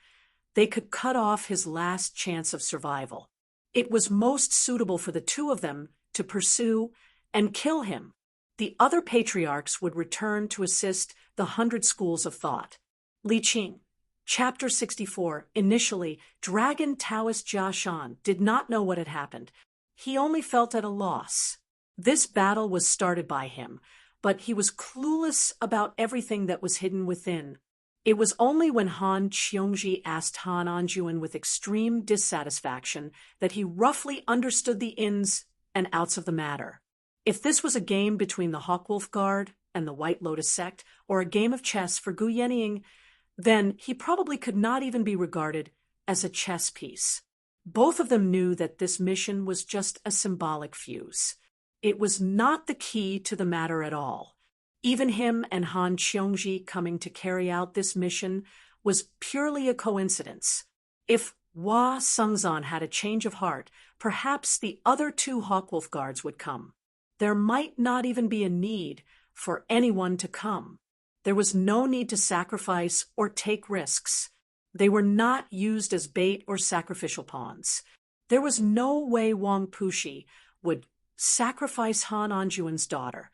they could cut off his last chance of survival. It was most suitable for the two of them to pursue and kill him. The other patriarchs would return to assist the 100 schools of thought. Li Qing. Chapter 64. Initially, Dragon Taoist Jia Shan did not know what had happened. He only felt at a loss. This battle was started by him, but he was clueless about everything that was hidden within. It was only when Han Qiongji asked Han Anjuan with extreme dissatisfaction that he roughly understood the ins and outs of the matter. If this was a game between the Hawkwolf Guard and the White Lotus sect, or a game of chess for Gu Yenying, then he probably could not even be regarded as a chess piece. Both of them knew that this mission was just a symbolic fuse. It was not the key to the matter at all. Even him and Han Qiongji coming to carry out this mission was purely a coincidence. If Hua Sengzan had a change of heart, perhaps the other two Hawkwolf Guards would come. There might not even be a need for anyone to come. There was no need to sacrifice or take risks. They were not used as bait or sacrificial pawns. There was no way Wang Puxi would sacrifice Han Anjuan's daughter,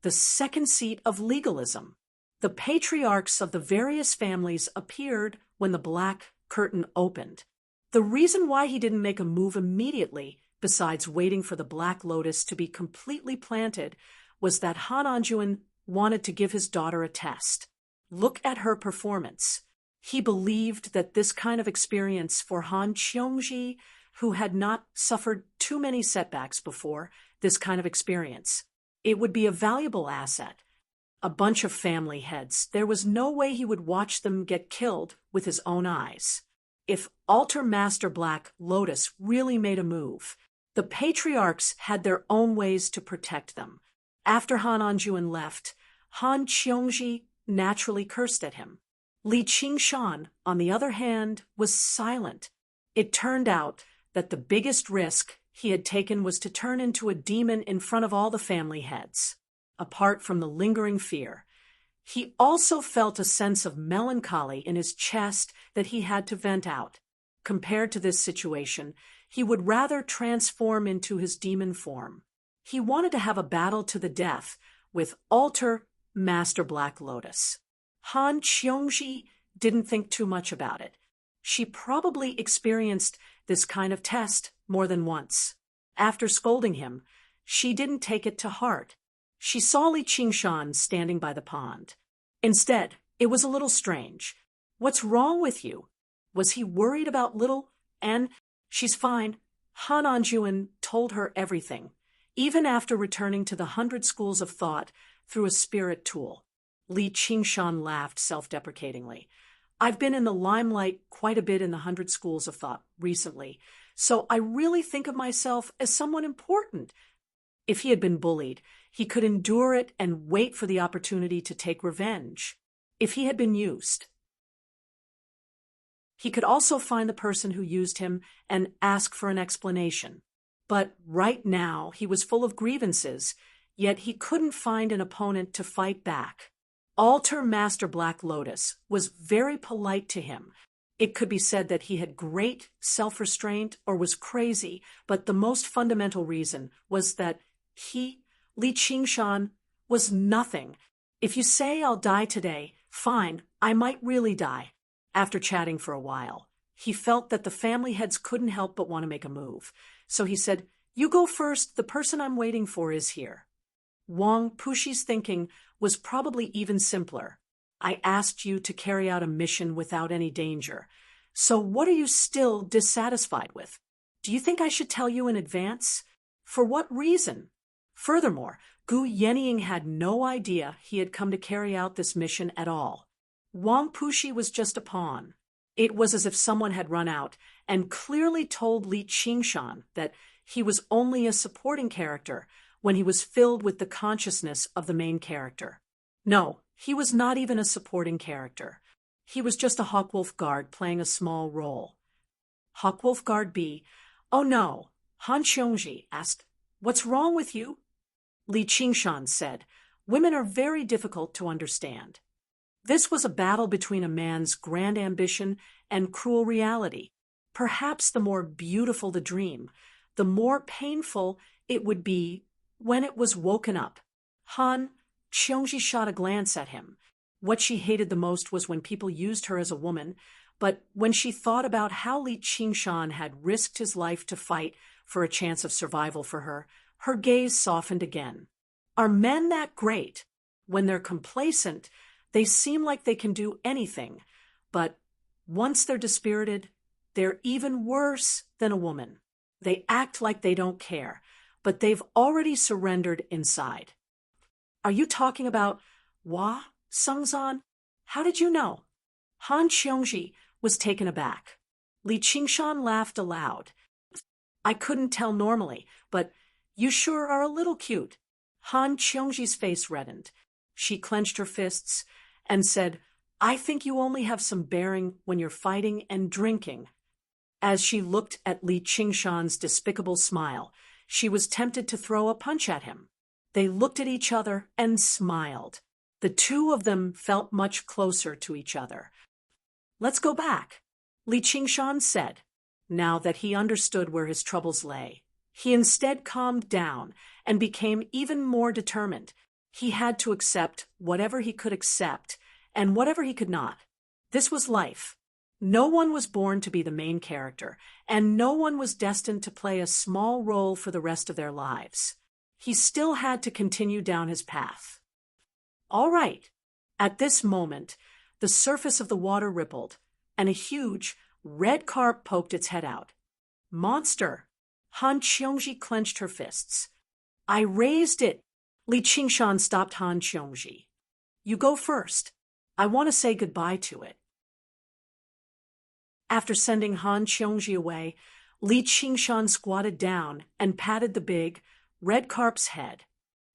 the second seat of legalism. The patriarchs of the various families appeared when the black curtain opened. The reason why he didn't make a move immediately, besides waiting for the Black Lotus to be completely planted, was that Han Anjuan wanted to give his daughter a test. Look at her performance. He believed that this kind of experience for Han Qiongji, who had not suffered too many setbacks before, this kind of experience, it would be a valuable asset. A bunch of family heads. There was no way he would watch them get killed with his own eyes. If Altar Master Black Lotus really made a move, the patriarchs had their own ways to protect them. After Han Anjuan left, Han Qiongji naturally cursed at him. Li Qingshan, on the other hand, was silent. It turned out that the biggest risk he had taken was to turn into a demon in front of all the family heads. Apart from the lingering fear, he also felt a sense of melancholy in his chest that he had to vent out. Compared to this situation, he would rather transform into his demon form. He wanted to have a battle to the death with Altar Master Black Lotus. Han Qiongji didn't think too much about it. She probably experienced this kind of test more than once. After scolding him, she didn't take it to heart. She saw Li Qingshan standing by the pond. Instead, it was a little strange. "What's wrong with you?" Was he worried about little? And she's fine. Han Anjuan told her everything, even after returning to the 100 schools of thought through a spirit tool. Li Qingshan laughed self-deprecatingly. "I've been in the limelight quite a bit in the 100 schools of thought recently, so I really think of myself as someone important." If he had been bullied, he could endure it and wait for the opportunity to take revenge. If he had been used, he could also find the person who used him and ask for an explanation. But right now, he was full of grievances, yet he couldn't find an opponent to fight back. Altar Master Black Lotus was very polite to him. It could be said that he had great self-restraint or was crazy, but the most fundamental reason was that he, Li Qingshan, was nothing. If you say I'll die today, fine, I might really die. After chatting for a while, he felt that the family heads couldn't help but want to make a move. So he said, "You go first, the person I'm waiting for is here." Wang Puxi's thinking was probably even simpler. "I asked you to carry out a mission without any danger. So what are you still dissatisfied with? Do you think I should tell you in advance? For what reason?" Furthermore, Gu Yenying had no idea he had come to carry out this mission at all. Wang Puxi was just a pawn. It was as if someone had run out and clearly told Li Qingshan that he was only a supporting character when he was filled with the consciousness of the main character. No, he was not even a supporting character. He was just a Hawkwolf Guard playing a small role. Hawkwolf Guard B. "Oh no," Han Qiongji asked. "What's wrong with you?" Li Qingshan said, "Women are very difficult to understand." This was a battle between a man's grand ambition and cruel reality. Perhaps the more beautiful the dream, the more painful it would be when it was woken up. Han Qiongji shot a glance at him. What she hated the most was when people used her as a woman, but when she thought about how Li Qingshan had risked his life to fight for a chance of survival for her, her gaze softened again. Are men that great? When they're complacent, They seem like they can do anything, but once they're dispirited, they're even worse than a woman. They act like they don't care, but they've already surrendered inside. Are you talking about Hua Sungzan? How did you know? Han Qiongji was taken aback. Li Qingshan laughed aloud. I couldn't tell normally, but you sure are a little cute. Han Qiongji's face reddened. She clenched her fists and said, I think you only have some bearing when you're fighting and drinking. As she looked at Li Qingshan's despicable smile, she was tempted to throw a punch at him. They looked at each other and smiled. The two of them felt much closer to each other. Let's go back, Li Qingshan said. Now that he understood where his troubles lay, he instead calmed down and became even more determined. He had to accept whatever he could accept and whatever he could not. This was life. No one was born to be the main character, and no one was destined to play a small role for the rest of their lives. He still had to continue down his path. All right. At this moment, the surface of the water rippled, and a huge, red carp poked its head out. Monster! Han Qiongji clenched her fists. I raised it! Li Qingshan stopped Han Qiongji. You go first. I want to say goodbye to it. After sending Han Qiongji away, Li Qingshan squatted down and patted the big, red carp's head.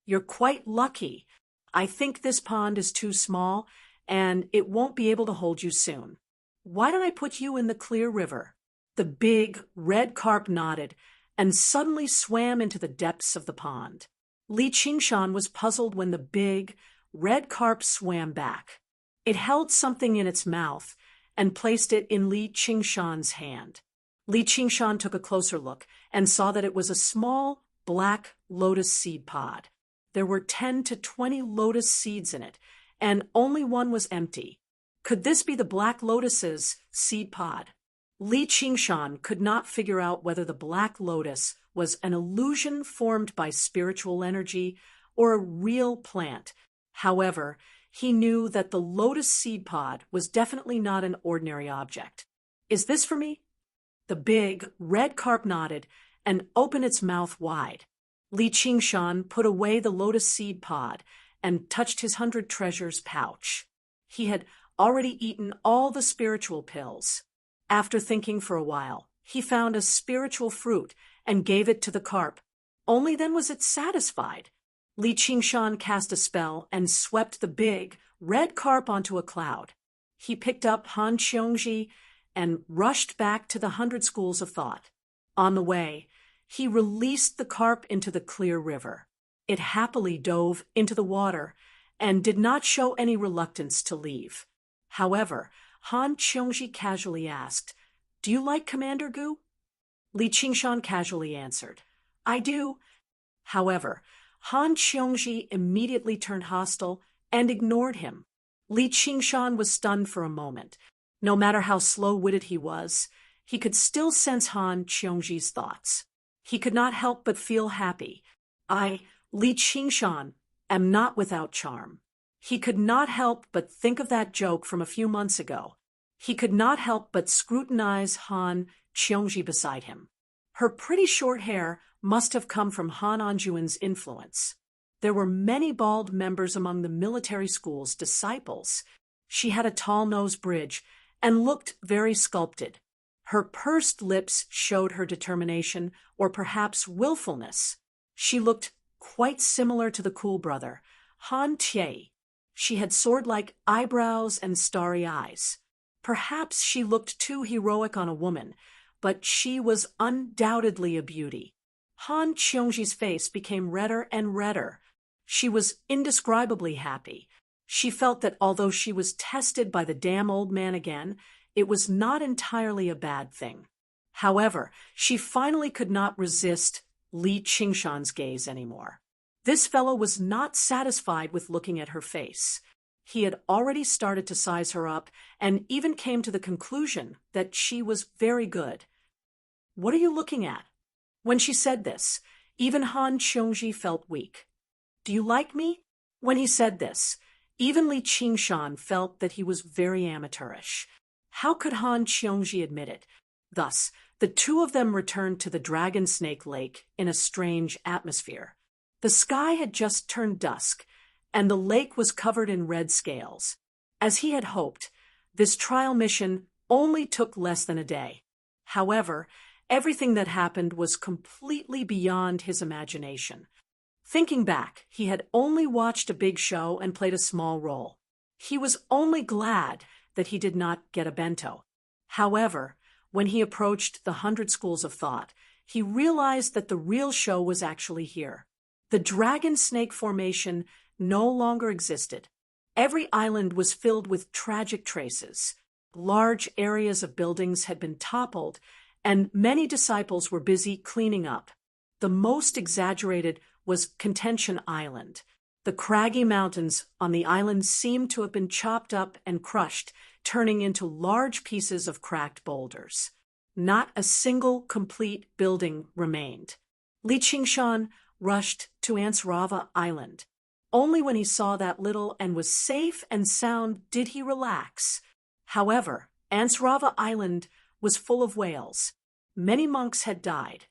You're quite lucky. I think this pond is too small, and it won't be able to hold you soon. Why don't I put you in the clear river? The big, red carp nodded and suddenly swam into the depths of the pond. Li Qingshan was puzzled when the big, red carp swam back. It held something in its mouth and placed it in Li Qingshan's hand. Li Qingshan took a closer look and saw that it was a small, black lotus seed pod. There were 10 to 20 lotus seeds in it, and only one was empty. Could this be the black lotus's seed pod? Li Qingshan could not figure out whether the black lotus was an illusion formed by spiritual energy or a real plant. However, he knew that the lotus seed pod was definitely not an ordinary object. Is this for me? The big, red carp nodded and opened its mouth wide. Li Qingshan put away the lotus seed pod and touched his 100 treasures pouch. He had already eaten all the spiritual pills. After thinking for a while, he found a spiritual fruit and gave it to the carp. Only then was it satisfied. Li Qingshan cast a spell and swept the big, red carp onto a cloud. He picked up Han Qiongji and rushed back to the 100 schools of thought. On the way, he released the carp into the clear river. It happily dove into the water and did not show any reluctance to leave. However, Han Qiongji casually asked, Do you like Commander Gu? Li Qingshan casually answered, I do. However, Han Qiongji immediately turned hostile and ignored him. Li Qingshan was stunned for a moment. No matter how slow-witted he was, he could still sense Han Qiongji's thoughts. He could not help but feel happy. I, Li Qingshan, am not without charm. He could not help but think of that joke from a few months ago. He could not help but scrutinize Han Qiongji beside him. Her pretty short hair must have come from Han Anjuin's influence. There were many bald members among the military school's disciples. She had a tall nose bridge and looked very sculpted. Her pursed lips showed her determination or perhaps willfulness. She looked quite similar to the cool brother, Han Tie. She had sword-like eyebrows and starry eyes. Perhaps she looked too heroic on a woman, but she was undoubtedly a beauty. Han Qiongji's face became redder and redder. She was indescribably happy. She felt that although she was tested by the damn old man again, it was not entirely a bad thing. However, she finally could not resist Li Qingshan's gaze anymore. This fellow was not satisfied with looking at her face. He had already started to size her up and even came to the conclusion that she was very good. What are you looking at? When she said this, even Han Qiongji felt weak. Do you like me? When he said this, Even Li Qingshan felt that he was very amateurish. How could Han Qiongji admit it? Thus, the two of them returned to the Dragon Snake Lake in a strange atmosphere. The sky had just turned dusk, and the lake was covered in red scales. As he had hoped, this trial mission only took less than a day. However, everything that happened was completely beyond his imagination. Thinking back, he had only watched a big show and played a small role. He was only glad that he did not get a bento. However, when he approached the 100 Schools of Thought, he realized that the real show was actually here. The Dragon Snake Formation no longer existed. Every island was filled with tragic traces. Large areas of buildings had been toppled, and many disciples were busy cleaning up. The most exaggerated was Contention Island. The craggy mountains on the island seemed to have been chopped up and crushed, turning into large pieces of cracked boulders. Not a single complete building remained. Li Qingshan rushed to Ansrava Island. Only when he saw that little and was safe and sound did he relax. However, Ansrava Island was full of whales. Many monks had died.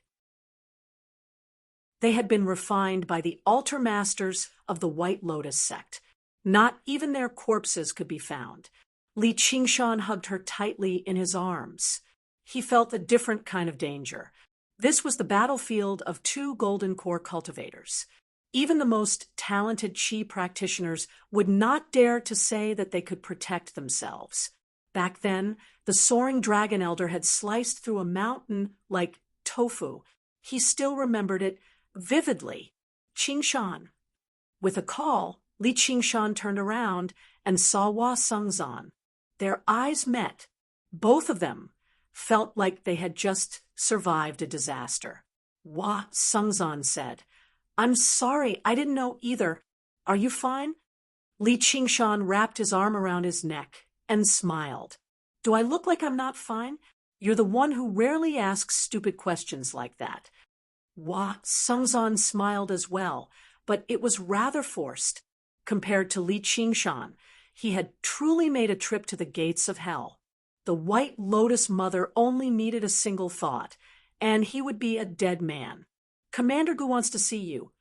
They had been refined by the altar masters of the White Lotus sect. Not even their corpses could be found. Li Qingshan hugged her tightly in his arms. He felt a different kind of danger. This was the battlefield of two golden core cultivators. Even the most talented Qi practitioners would not dare to say that they could protect themselves. Back then, the soaring dragon elder had sliced through a mountain like tofu. He still remembered it vividly. Qingshan. With a call, Li Qingshan turned around and saw Hua Sengzan. Their eyes met. Both of them felt like they had just survived a disaster. Hua Sengzan said, "I'm sorry, I didn't know either. Are you fine?" Li Qingshan wrapped his arm around his neck and smiled. "Do I look like I'm not fine? You're the one who rarely asks stupid questions like that." Hua Sengzan smiled as well, but it was rather forced. Compared to Li Qingshan, he had truly made a trip to the gates of hell. The White Lotus Mother only needed a single thought, and he would be a dead man. "Commander Gu wants to see you."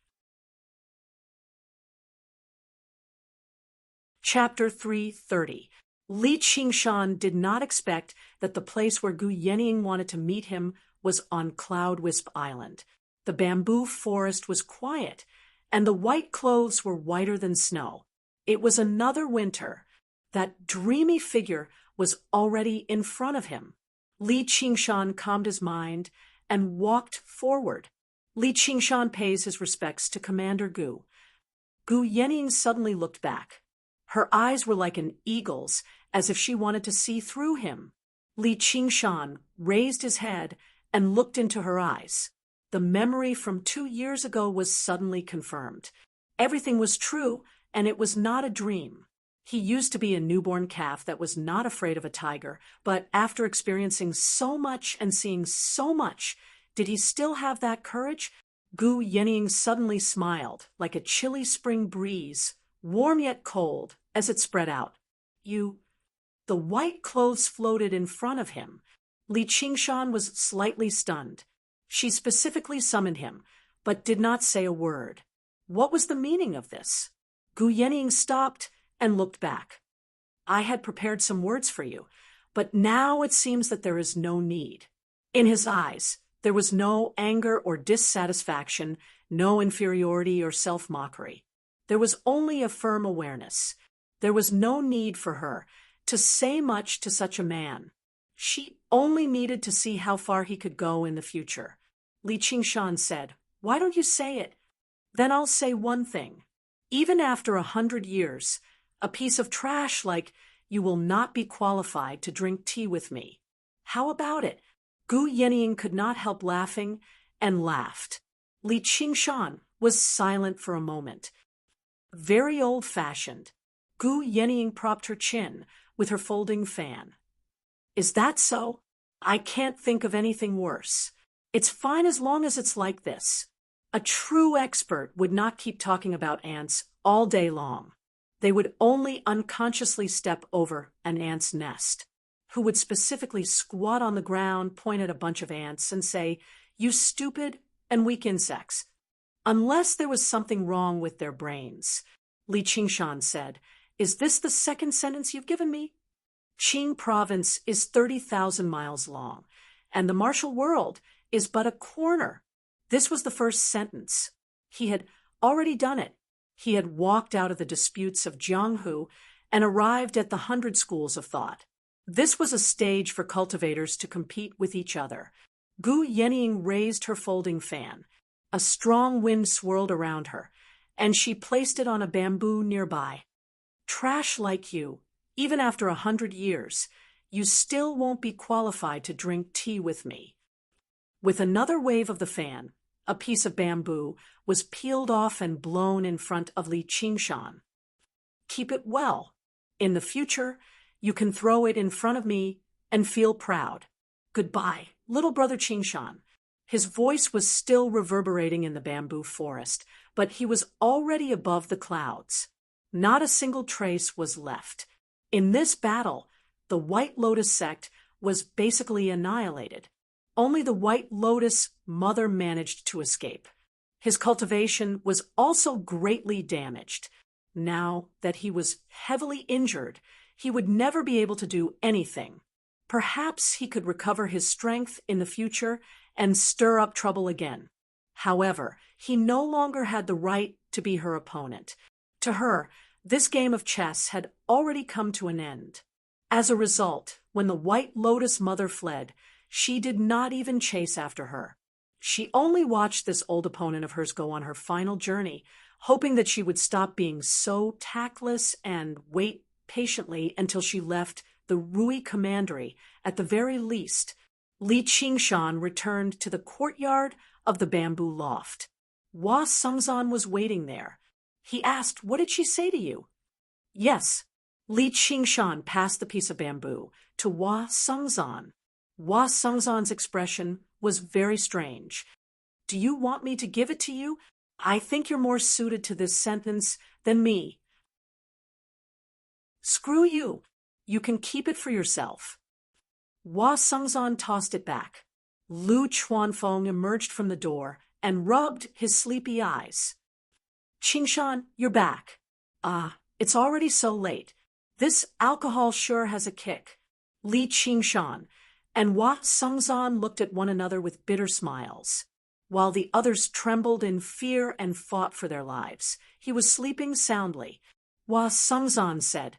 Chapter 330. Li Qingshan did not expect that the place where Gu Yenying wanted to meet him was on Cloud Wisp Island. The bamboo forest was quiet, and the white clothes were whiter than snow. It was another winter. That dreamy figure was already in front of him. Li Qingshan calmed his mind and walked forward. Li Qingshan pays his respects to Commander Gu. Gu Yenying suddenly looked back. Her eyes were like an eagle's, as if she wanted to see through him. Li Qingshan raised his head and looked into her eyes. The memory from 2 years ago was suddenly confirmed. Everything was true, and it was not a dream. He used to be a newborn calf that was not afraid of a tiger, but after experiencing so much and seeing so much, did he still have that courage? Gu Yenying suddenly smiled, like a chilly spring breeze, warm yet cold, as it spread out. "You—" The white clothes floated in front of him. Li Qingshan was slightly stunned. She specifically summoned him, but did not say a word. What was the meaning of this? Gu Yenying stopped and looked back. "I had prepared some words for you, but now it seems that there is no need." In his eyes, there was no anger or dissatisfaction, no inferiority or self-mockery. There was only a firm awareness. There was no need for her to say much to such a man. She only needed to see how far he could go in the future. Li Qingshan said, "Why don't you say it? Then I'll say one thing. Even after 100 years, a piece of trash like you will not be qualified to drink tea with me. How about it?" Gu Yenying could not help laughing and laughed. Li Qingshan was silent for a moment. Very old-fashioned. Gu Yenying propped her chin with her folding fan. "Is that so? I can't think of anything worse. It's fine as long as it's like this. A true expert would not keep talking about ants all day long." They would only unconsciously step over an ant's nest, who would specifically squat on the ground, point at a bunch of ants, and say, "You stupid and weak insects," unless there was something wrong with their brains. Li Qingshan said, "Is this the second sentence you've given me?" Qing province is 30,000 miles long, and the martial world is but a corner. This was the first sentence. He had already done it. He had walked out of the disputes of Jianghu and arrived at the 100 schools of thought. This was a stage for cultivators to compete with each other. Gu Yenying raised her folding fan. A strong wind swirled around her, and she placed it on a bamboo nearby. "Trash like you, even after 100 years, you still won't be qualified to drink tea with me." With another wave of the fan, a piece of bamboo was peeled off and blown in front of Li Qingshan. "Keep it well. In the future, you can throw it in front of me and feel proud. Goodbye, little brother Qingshan." His voice was still reverberating in the bamboo forest, but he was already above the clouds. Not a single trace was left. In this battle, the White Lotus sect was basically annihilated. Only the White Lotus mother managed to escape. His cultivation was also greatly damaged. Now that he was heavily injured, he would never be able to do anything. Perhaps he could recover his strength in the future and stir up trouble again. However, he no longer had the right to be her opponent. To her, this game of chess had already come to an end. As a result, when the White Lotus mother fled, she did not even chase after her. She only watched this old opponent of hers go on her final journey, hoping that she would stop being so tactless and wait patiently until she left the Rui Commandery at the very least. Li Qingshan returned to the courtyard of the bamboo loft. Hua Sengzan was waiting there. He asked, "What did she say to you?" "Yes." Li Qingshan passed the piece of bamboo to Hua Sengzan. Hua Sengzan's expression was very strange. "Do you want me to give it to you? I think you're more suited to this sentence than me." "Screw you. You can keep it for yourself." Hua Sengzan tossed it back. Lu Chuanfeng emerged from the door and rubbed his sleepy eyes. "Qingshan, you're back. It's already so late. This alcohol sure has a kick." Li Qingshan and Hua Sengzan looked at one another with bitter smiles, while the others trembled in fear and fought for their lives. He was sleeping soundly. Hua Sengzan said,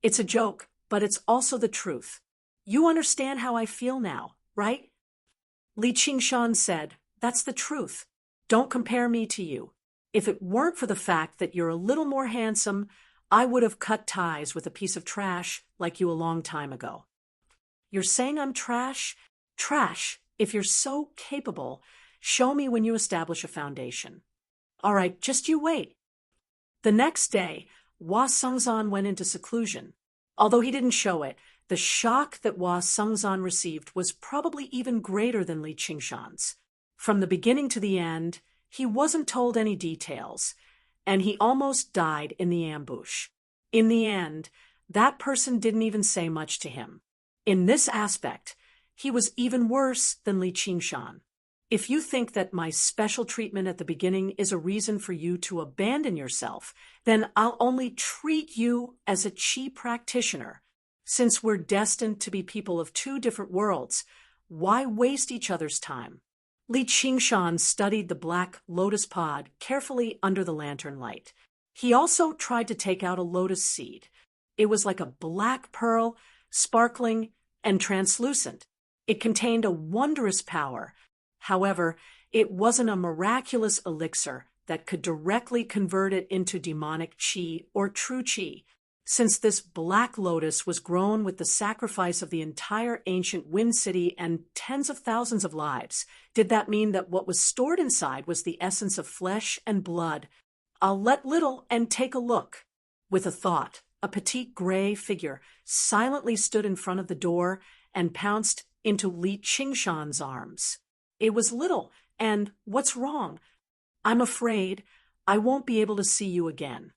"It's a joke, but it's also the truth. You understand how I feel now, right?" Li Qingshan said, "That's the truth. Don't compare me to you. If it weren't for the fact that you're a little more handsome, I would have cut ties with a piece of trash like you a long time ago." "You're saying I'm trash?" "Trash. If you're so capable, show me when you establish a foundation." "All right, just you wait." The next day, Hua Sengzan went into seclusion. Although he didn't show it, the shock that Hua Sengzan received was probably even greater than Li Qingshan's. From the beginning to the end, he wasn't told any details, and he almost died in the ambush. In the end, that person didn't even say much to him. In this aspect, he was even worse than Li Qingshan. If you think that my special treatment at the beginning is a reason for you to abandon yourself, then I'll only treat you as a qi practitioner. Since we're destined to be people of two different worlds, why waste each other's time? Li Qingshan studied the black lotus pod carefully under the lantern light. He also tried to take out a lotus seed. It was like a black pearl, sparkling and translucent. It contained a wondrous power. However, it wasn't a miraculous elixir that could directly convert it into demonic qi or true qi. Since this black lotus was grown with the sacrifice of the entire ancient Wind City and tens of thousands of lives, did that mean that what was stored inside was the essence of flesh and blood? I'll let little and take a look. With a thought, a petite gray figure silently stood in front of the door and pounced into Li Qingshan's arms. It was little, and "What's wrong?" "I'm afraid I won't be able to see you again."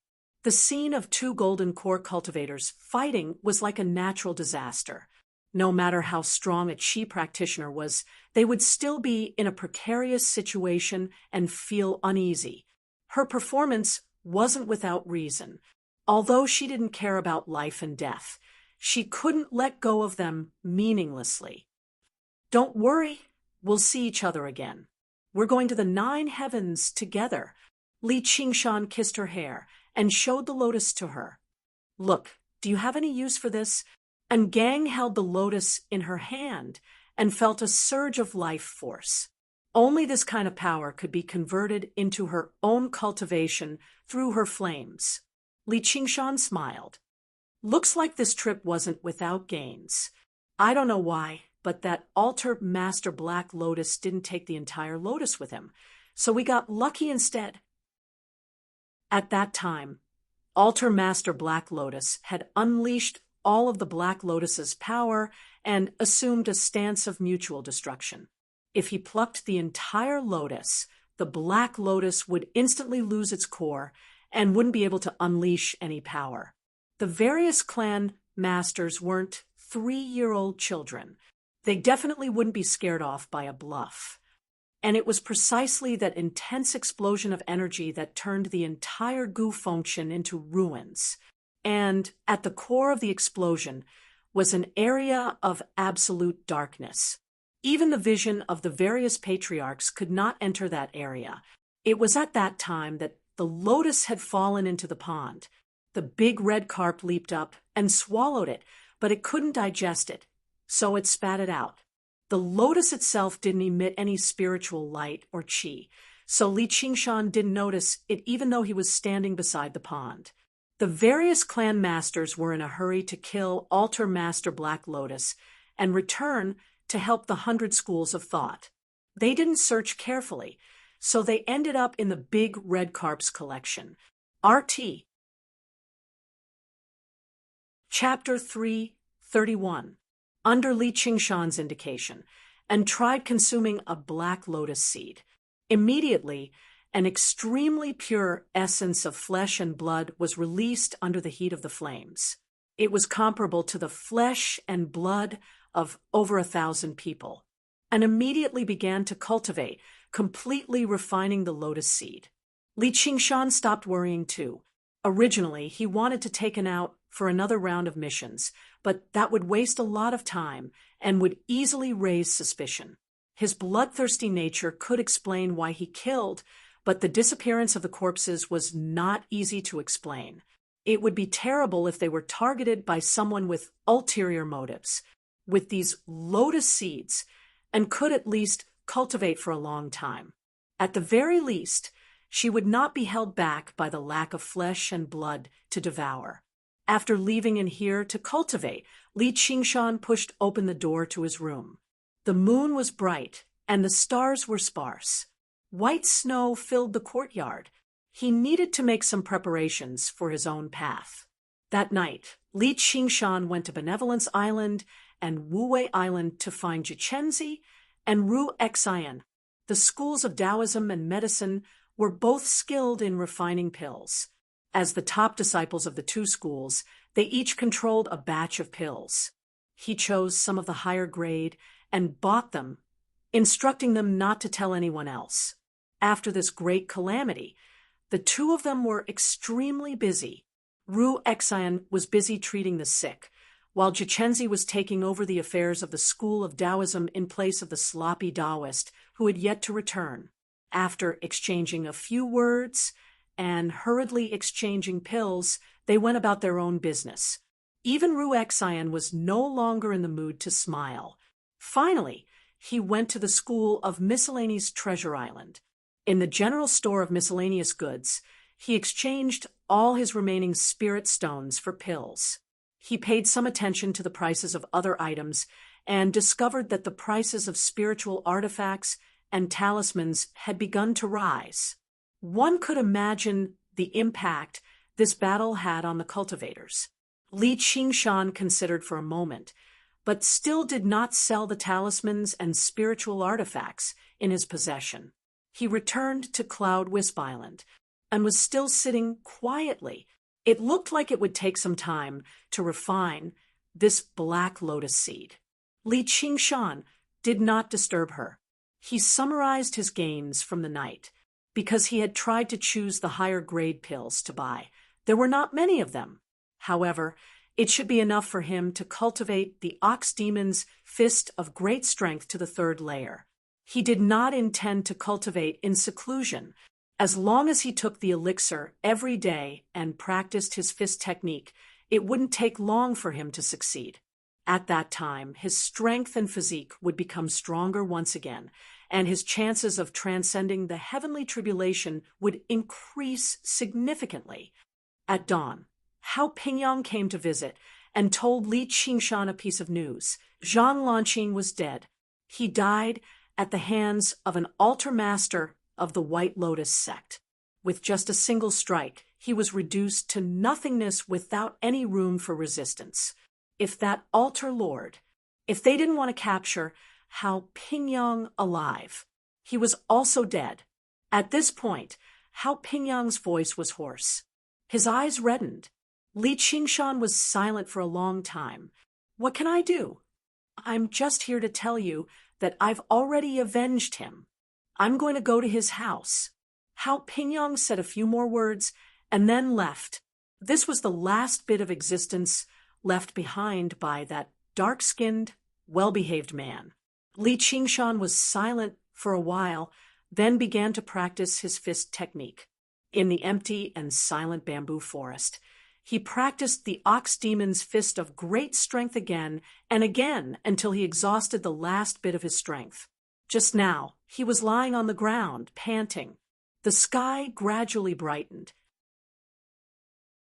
The scene of two golden core cultivators fighting was like a natural disaster. No matter how strong a chi practitioner was, they would still be in a precarious situation and feel uneasy. Her performance wasn't without reason. Although she didn't care about life and death, she couldn't let go of them meaninglessly. "Don't worry, we'll see each other again. We're going to the 9 heavens together." Li Qingshan kissed her hair and showed the lotus to her. "Look, do you have any use for this?" And Gang held the lotus in her hand and felt a surge of life force. Only this kind of power could be converted into her own cultivation through her flames. Li Qingshan smiled. "Looks like this trip wasn't without gains. I don't know why, but that altar master Black Lotus didn't take the entire lotus with him, so we got lucky instead." At that time, altar master Black Lotus had unleashed all of the Black Lotus's power and assumed a stance of mutual destruction. If he plucked the entire lotus, the Black Lotus would instantly lose its core and wouldn't be able to unleash any power. The various clan masters weren't 3-year-old children. They definitely wouldn't be scared off by a bluff. And it was precisely that intense explosion of energy that turned the entire Gu function into ruins. And at the core of the explosion was an area of absolute darkness. Even the vision of the various patriarchs could not enter that area. It was at that time that the lotus had fallen into the pond. The big red carp leaped up and swallowed it, but it couldn't digest it, so it spat it out. The lotus itself didn't emit any spiritual light or chi, so Li Qingshan didn't notice it even though he was standing beside the pond. The various clan masters were in a hurry to kill Altar Master Black Lotus and return to help the 100 schools of thought. They didn't search carefully, so they ended up in the big red carp's collection. RT. Chapter 3:31. Under Li Qingshan's indication, and tried consuming a black lotus seed. Immediately, an extremely pure essence of flesh and blood was released under the heat of the flames. It was comparable to the flesh and blood of over 1,000 people, and immediately began to cultivate, completely refining the lotus seed. Li Qingshan stopped worrying too. Originally, he wanted to take it out for another round of missions, but that would waste a lot of time and would easily raise suspicion. His bloodthirsty nature could explain why he killed, but the disappearance of the corpses was not easy to explain. It would be terrible if they were targeted by someone with ulterior motives, with these lotus seeds, and could at least cultivate for a long time. At the very least, she would not be held back by the lack of flesh and blood to devour. After leaving in here to cultivate, Li Qingshan pushed open the door to his room. The moon was bright, and the stars were sparse. White snow filled the courtyard. He needed to make some preparations for his own path. That night, Li Qingshan went to Benevolence Island and Wuwei Island to find Jichenzi and Ru Xian. The schools of Taoism and medicine were both skilled in refining pills. As the top disciples of the two schools, they each controlled a batch of pills. He chose some of the higher grade and bought them, instructing them not to tell anyone else. After this great calamity, the two of them were extremely busy. Ru Xian was busy treating the sick, while Jichenzi was taking over the affairs of the school of Taoism in place of the sloppy Taoist who had yet to return. After exchanging a few words and hurriedly exchanging pills, they went about their own business. Even Ru Xian was no longer in the mood to smile. Finally, he went to the school of Miscellaneous Treasure Island. In the general store of miscellaneous goods, he exchanged all his remaining spirit stones for pills. He paid some attention to the prices of other items and discovered that the prices of spiritual artifacts and talismans had begun to rise. One could imagine the impact this battle had on the cultivators. Li Qingshan considered for a moment, but still did not sell the talismans and spiritual artifacts in his possession. He returned to Cloud Wisp Island and was still sitting quietly, It looked like it would take some time to refine this black lotus seed. Li Qingshan did not disturb her. He summarized his gains from the night. Because he had tried to choose the higher grade pills to buy, there were not many of them. However, it should be enough for him to cultivate the ox demon's fist of great strength to the third layer. He did not intend to cultivate in seclusion. As long as he took the elixir every day and practiced his fist technique, it wouldn't take long for him to succeed. At that time, his strength and physique would become stronger once again, and his chances of transcending the heavenly tribulation would increase significantly. At dawn, Hao Pingyang came to visit and told Li Qingshan a piece of news. Zhang Lanqing was dead. He died at the hands of an altar master of the White Lotus sect. With just a single strike, he was reduced to nothingness without any room for resistance. If that altar lord, if they didn't want to capture Hao Pingyang alive, he was also dead. At this point, Hao Pingyang's voice was hoarse. His eyes reddened. Li Qingshan was silent for a long time. What can I do? I'm just here to tell you that I've already avenged him. I'm going to go to his house. Hao Pingyang said a few more words and then left. This was the last bit of existence left behind by that dark-skinned, well-behaved man. Li Qingshan was silent for a while, then began to practice his fist technique. In the empty and silent bamboo forest, he practiced the ox demon's fist of great strength again and again until he exhausted the last bit of his strength. Just now, he was lying on the ground, panting. The sky gradually brightened.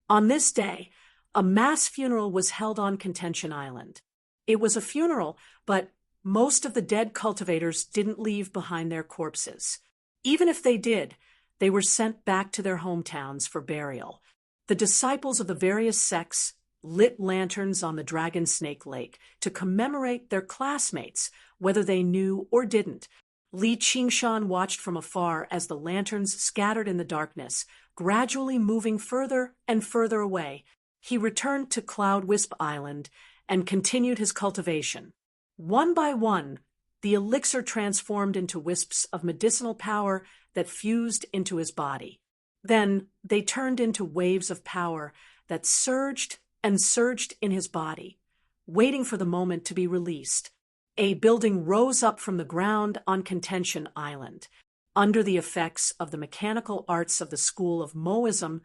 On this day, a mass funeral was held on Contention Island. It was a funeral, but most of the dead cultivators didn't leave behind their corpses. Even if they did, they were sent back to their hometowns for burial. The disciples of the various sects lit lanterns on the Dragon Snake Lake to commemorate their classmates, whether they knew or didn't. Li Qingshan watched from afar as the lanterns scattered in the darkness, gradually moving further and further away. He returned to Cloud Wisp Island and continued his cultivation. One by one, the elixir transformed into wisps of medicinal power that fused into his body. Then they turned into waves of power that surged and surged in his body, waiting for the moment to be released. A building rose up from the ground on Contention Island. Under the effects of the mechanical arts of the school of Moism,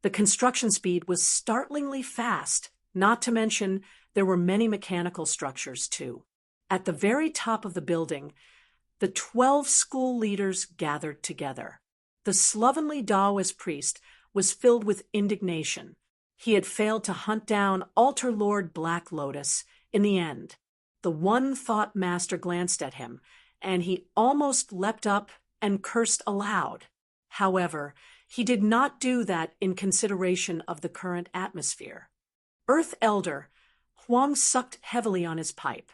the construction speed was startlingly fast, not to mention there were many mechanical structures too. At the very top of the building, the 12 school leaders gathered together. The slovenly Taoist priest was filled with indignation. He had failed to hunt down Altar Lord Black Lotus. In the end, the one thought master glanced at him, and he almost leapt up and cursed aloud. However, he did not do that in consideration of the current atmosphere. Earth Elder Huang sucked heavily on his pipe.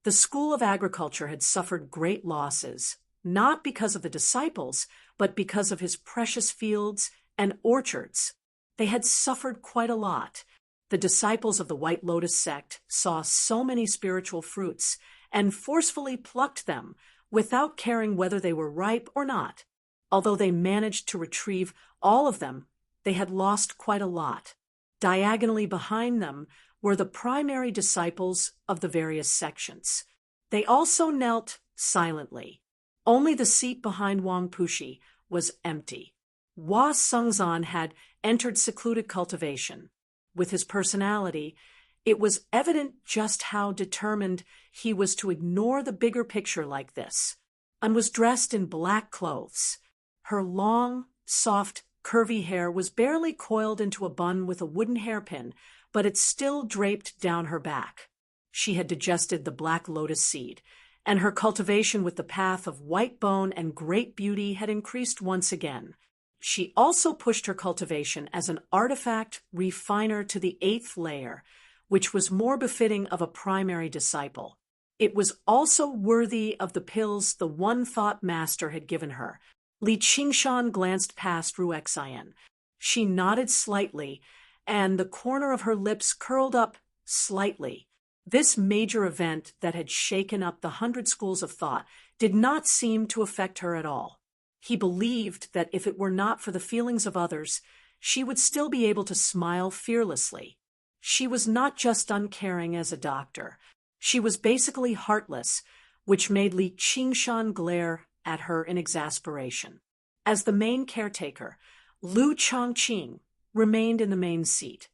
The School of Agriculture had suffered great losses, not because of the disciples, but because of his precious fields and orchards. They had suffered quite a lot. The disciples of the White Lotus sect saw so many spiritual fruits and forcefully plucked them without caring whether they were ripe or not. Although they managed to retrieve all of them, they had lost quite a lot. Diagonally behind them were the primary disciples of the various sections. They also knelt silently. Only the seat behind Wang Pushi was empty. Hua Sengzan had entered secluded cultivation. With his personality, it was evident just how determined he was to ignore the bigger picture like this, and was dressed in black clothes. Her long, soft, curvy hair was barely coiled into a bun with a wooden hairpin, but it still draped down her back. She had digested the black lotus seed, and her cultivation with the path of white bone and great beauty had increased once again. She also pushed her cultivation as an artifact refiner to the 8th layer, which was more befitting of a primary disciple. It was also worthy of the pills the one thought master had given her. Li Qingshan glanced past Ruexian. She nodded slightly and the corner of her lips curled up slightly. This major event that had shaken up the 100 schools of thought did not seem to affect her at all. He believed that if it were not for the feelings of others, she would still be able to smile fearlessly. She was not just uncaring as a doctor. She was basically heartless, which made Li Qingshan glare at her in exasperation. As the main caretaker, Lu Chongqing remained in the main seat.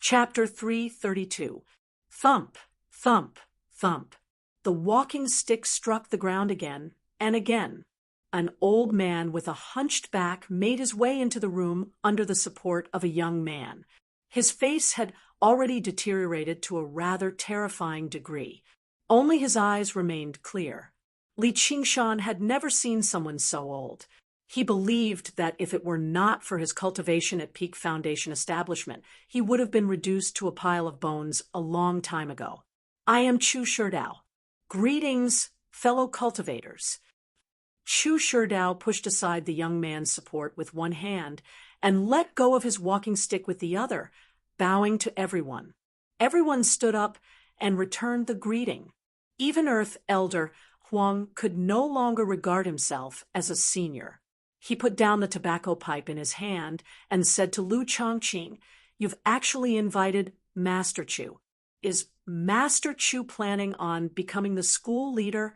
Chapter 332. Thump, thump, thump. The walking stick struck the ground again and again. An old man with a hunched back made his way into the room under the support of a young man. His face had already deteriorated to a rather terrifying degree. Only his eyes remained clear. Li Qingshan had never seen someone so old. He believed that if it were not for his cultivation at Peak Foundation establishment, he would have been reduced to a pile of bones a long time ago. I am Chu Sherdao. Greetings, fellow cultivators. Chu Sherdao pushed aside the young man's support with one hand and let go of his walking stick with the other, bowing to everyone. Everyone stood up and returned the greeting. Even Earth Elder Huang could no longer regard himself as a senior. He put down the tobacco pipe in his hand and said to Lu Chongqing, "You've actually invited Master Chu. Is Master Chu planning on becoming the school leader?"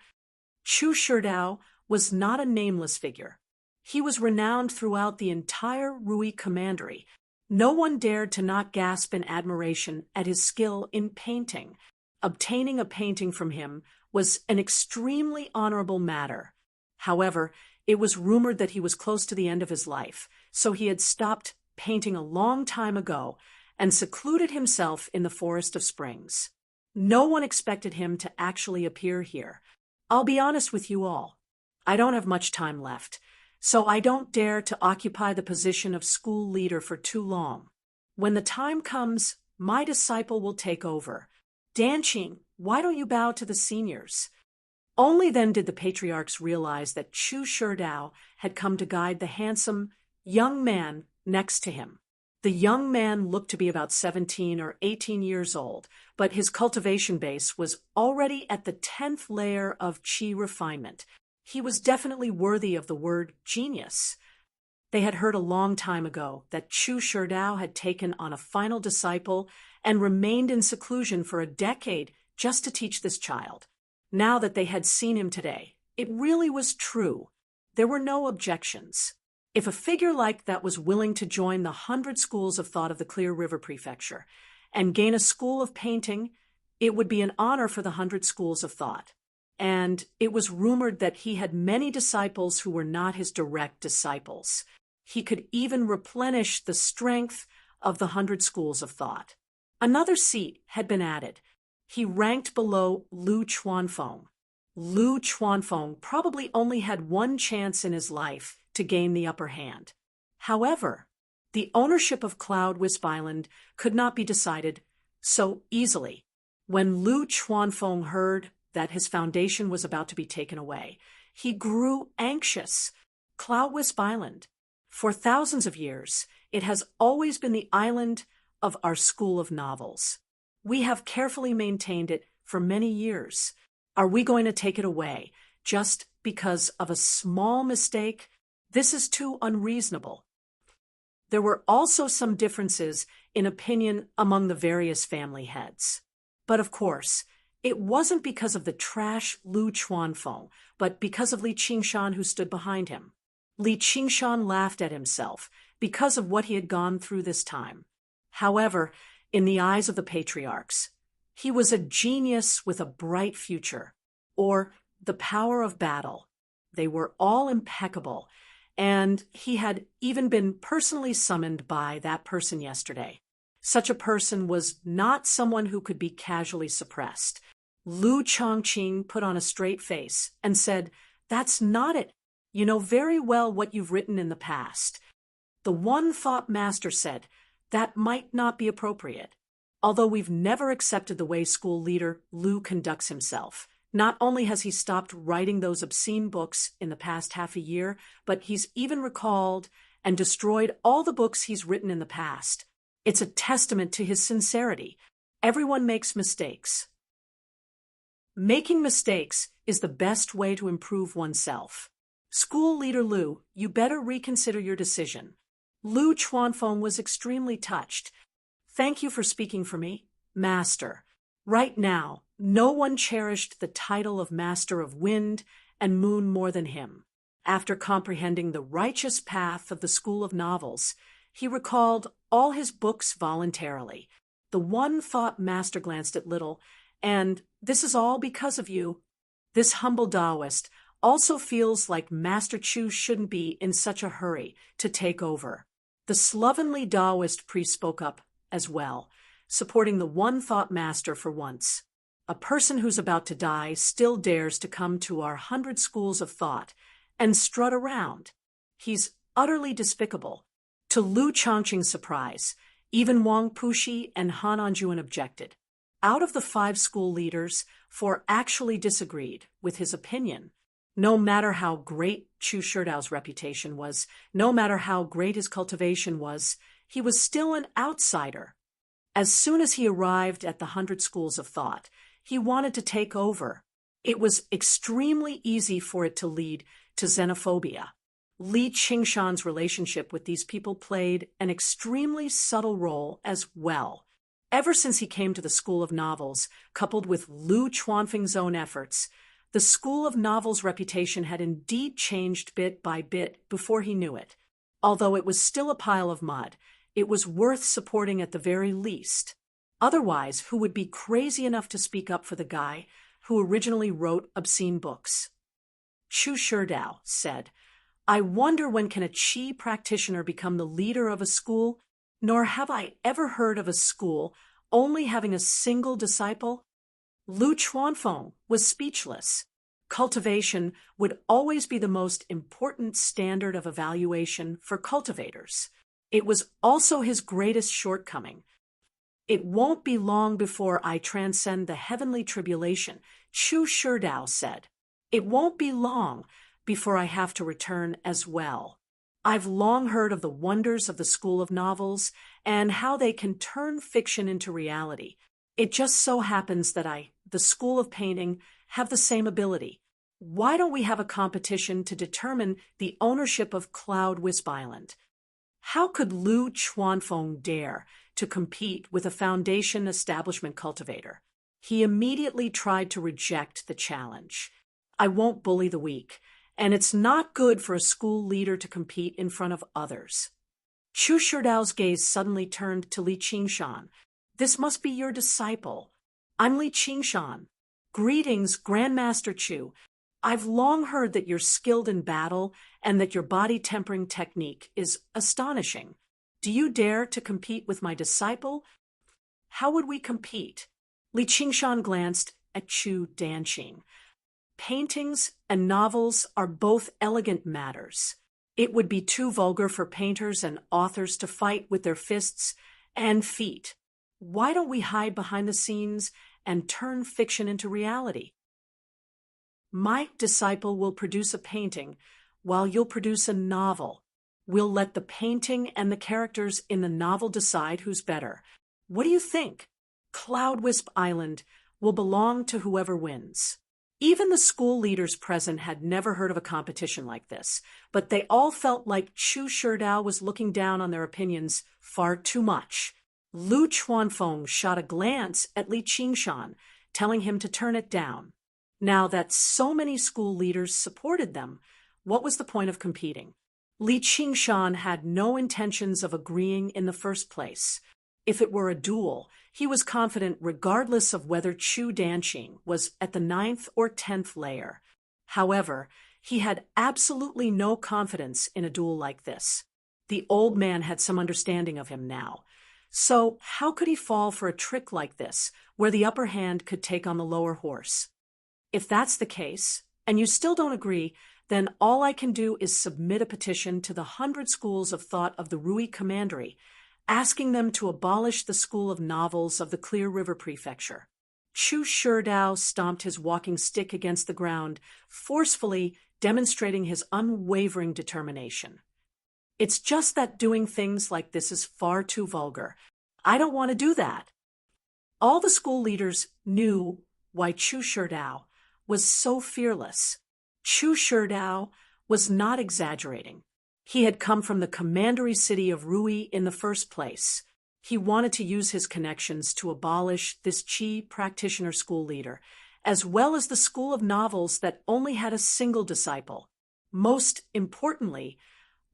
Chu Sherdao was not a nameless figure. He was renowned throughout the entire Rui Commandery. No one dared to not gasp in admiration at his skill in painting. Obtaining a painting from him was an extremely honorable matter. However, it was rumored that he was close to the end of his life, so he had stopped painting a long time ago and secluded himself in the Forest of Springs. No one expected him to actually appear here. I'll be honest with you all. I don't have much time left, so I don't dare to occupy the position of school leader for too long. When the time comes, my disciple will take over. Danqing, why don't you bow to the seniors? Only then did the patriarchs realize that Chu Sherdao had come to guide the handsome young man next to him. The young man looked to be about 17 or 18 years old, but his cultivation base was already at the 10th layer of qi refinement. He was definitely worthy of the word genius. They had heard a long time ago that Chu Sherdao had taken on a final disciple and remained in seclusion for a decade just to teach this child. Now that they had seen him today, it really was true. There were no objections. If a figure like that was willing to join the 100 schools of thought of the Clear River Prefecture and gain a school of painting, it would be an honor for the 100 schools of thought. And it was rumored that he had many disciples who were not his direct disciples. He could even replenish the strength of the 100 schools of thought. Another seat had been added. He ranked below Lu Chuanfeng. Lu Chuanfeng probably only had one chance in his life to gain the upper hand. However, the ownership of Cloud Wisp Island could not be decided so easily. When Lu Chuanfeng heard that his foundation was about to be taken away, he grew anxious. Cloud Wisp Island. For thousands of years, it has always been the island of our school of novels. We have carefully maintained it for many years. Are we going to take it away just because of a small mistake? This is too unreasonable. There were also some differences in opinion among the various family heads. But of course, it wasn't because of the trash Lu Chuanfeng, but because of Li Qingshan who stood behind him. Li Qingshan laughed at himself because of what he had gone through this time. However, in the eyes of the patriarchs, he was a genius with a bright future, or the power of battle. They were all impeccable, and he had even been personally summoned by that person yesterday. Such a person was not someone who could be casually suppressed. Lu Chongqing put on a straight face and said, "That's not it. You know very well what you've written in the past." The One Thought Master said, "That might not be appropriate. Although we've never accepted the way school leader Lu conducts himself, Not only has he stopped writing those obscene books in the past half a year, but he's even recalled and destroyed all the books he's written in the past. It's a testament to his sincerity. Everyone makes mistakes. Making mistakes is the best way to improve oneself. School leader Lu, you better reconsider your decision. Lu Chuanfeng was extremely touched. Thank you for speaking for me, Master. Right now, no one cherished the title of Master of Wind and Moon more than him. After comprehending the righteous path of the School of Novels, he recalled all his books voluntarily. The one-thought master glanced at Little, and this is all because of you. This humble Taoist also feels like Master Chu shouldn't be in such a hurry to take over. The slovenly Taoist priest spoke up as well, supporting the one-thought master for once. A person who's about to die still dares to come to our 100 schools of thought and strut around. He's utterly despicable. To Lu Chongqing's surprise, even Wang Puxi and Han Anjuan objected. Out of the 5 school leaders, 4 actually disagreed with his opinion. No matter how great Chu Shidao's reputation was, no matter how great his cultivation was, he was still an outsider. As soon as he arrived at the 100 schools of thought, he wanted to take over. It was extremely easy for it to lead to xenophobia. Li Qingshan's relationship with these people played an extremely subtle role as well. Ever since he came to the School of Novels, coupled with Lu Chuanfeng's own efforts, the School of Novels' reputation had indeed changed bit by bit before he knew it. Although it was still a pile of mud, it was worth supporting at the very least. Otherwise, who would be crazy enough to speak up for the guy who originally wrote obscene books? Chu Shidao said, I wonder when can a Qi practitioner become the leader of a school, nor have I ever heard of a school only having a single disciple. Lu Chuanfeng was speechless. Cultivation would always be the most important standard of evaluation for cultivators. It was also his greatest shortcoming. It won't be long before I transcend the heavenly tribulation, Chu Shidao said. It won't be long before I have to return as well. I've long heard of the wonders of the School of Novels and how they can turn fiction into reality. It just so happens that the School of Painting, have the same ability. Why don't we have a competition to determine the ownership of Cloud Wisp Island? How could Lu Chuanfeng dare to compete with a Foundation establishment cultivator? He immediately tried to reject the challenge. I won't bully the weak, and it's not good for a school leader to compete in front of others. Chu Shidao's gaze suddenly turned to Li Qingshan. This must be your disciple. I'm Li Qingshan. Greetings, Grandmaster Chu. I've long heard that you're skilled in battle and that your body tempering technique is astonishing. Do you dare to compete with my disciple? How would we compete? Li Qingshan glanced at Chu Danqing. Paintings and novels are both elegant matters. It would be too vulgar for painters and authors to fight with their fists and feet. Why don't we hide behind the scenes and turn fiction into reality? My disciple will produce a painting while you'll produce a novel. We'll let the painting and the characters in the novel decide who's better. What do you think? Cloud Wisp Island will belong to whoever wins. Even the school leaders present had never heard of a competition like this, but they all felt like Chu Shidao was looking down on their opinions far too much. Lu Chuanfeng shot a glance at Li Qingshan, telling him to turn it down. Now that so many school leaders supported them, what was the point of competing? Li Qingshan had no intentions of agreeing in the first place. If it were a duel, he was confident regardless of whether Chu Danqing was at the 9th or 10th layer. However, he had absolutely no confidence in a duel like this. The old man had some understanding of him now. So how could he fall for a trick like this, where the upper hand could take on the lower horse? If that's the case, and you still don't agree, then all I can do is submit a petition to the 100 schools of thought of the Rui Commandery, asking them to abolish the School of Novels of the Clear River Prefecture. Chu Sherdao stomped his walking stick against the ground, forcefully demonstrating his unwavering determination. It's just that doing things like this is far too vulgar. I don't want to do that. All the school leaders knew why Chu Sherdao was so fearless. Chu Sherdao was not exaggerating. He had come from the commandery city of Rui in the first place. He wanted to use his connections to abolish this Qi practitioner school leader, as well as the school of novels that only had a single disciple. Most importantly,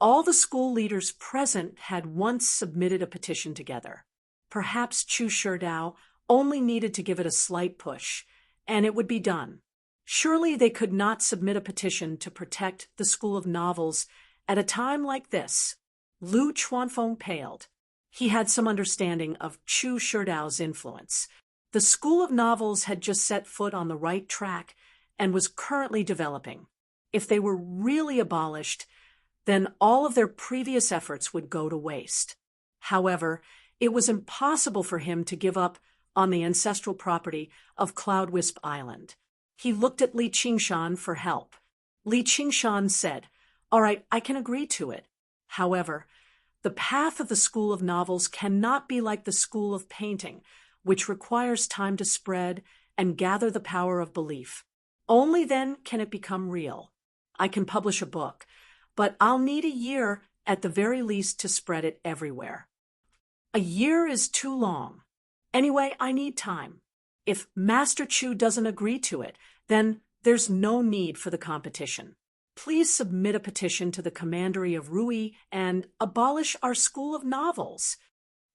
all the school leaders present had once submitted a petition together. Perhaps Chu Sherdao only needed to give it a slight push, and it would be done. Surely they could not submit a petition to protect the school of novels at a time like this. Lu Chuanfeng paled. He had some understanding of Chu Sherdao's influence. The school of novels had just set foot on the right track and was currently developing. If they were really abolished, then all of their previous efforts would go to waste. However, it was impossible for him to give up on the ancestral property of Cloudwisp Island. He looked at Li Qingshan for help. Li Qingshan said, "All right, I can agree to it. However, the path of the school of novels cannot be like the school of painting, which requires time to spread and gather the power of belief. Only then can it become real. I can publish a book, but I'll need a year at the very least to spread it everywhere. A year is too long. Anyway, I need time. If Master Chu doesn't agree to it, then there's no need for the competition. Please submit a petition to the commandery of Rui and abolish our school of novels."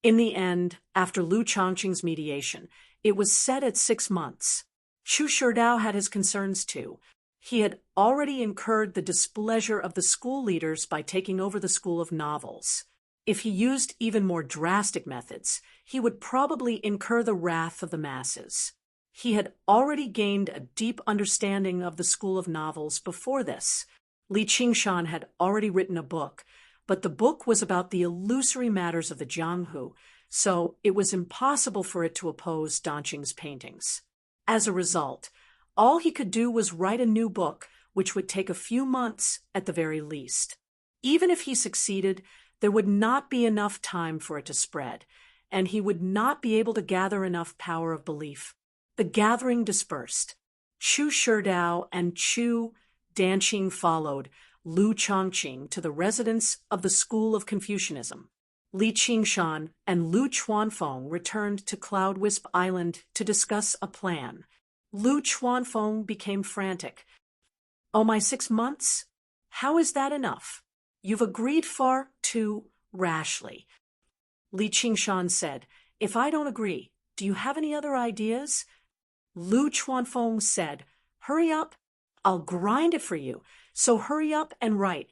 In the end, after Lu Chongqing's mediation, it was set at 6 months. Chu Sherdao had his concerns too. He had already incurred the displeasure of the school leaders by taking over the school of novels. If he used even more drastic methods, he would probably incur the wrath of the masses. He had already gained a deep understanding of the school of novels before this. Li Qingshan had already written a book, but the book was about the illusory matters of the Jianghu, so it was impossible for it to oppose Danqing's paintings. As a result, all he could do was write a new book, which would take a few months at the very least. Even if he succeeded, there would not be enough time for it to spread, and he would not be able to gather enough power of belief. The gathering dispersed. Chu Sherdao and Chu Danqing followed Lu Chongqing to the residence of the School of Confucianism. Li Qingshan and Lu Chuanfeng returned to Cloudwisp Island to discuss a plan. Lu Chuanfeng became frantic. "Oh, my 6 months? How is that enough? You've agreed far too rashly." Li Qingshan said, "If I don't agree, do you have any other ideas?" Lu Chuanfeng said, "Hurry up. I'll grind it for you, so hurry up and write."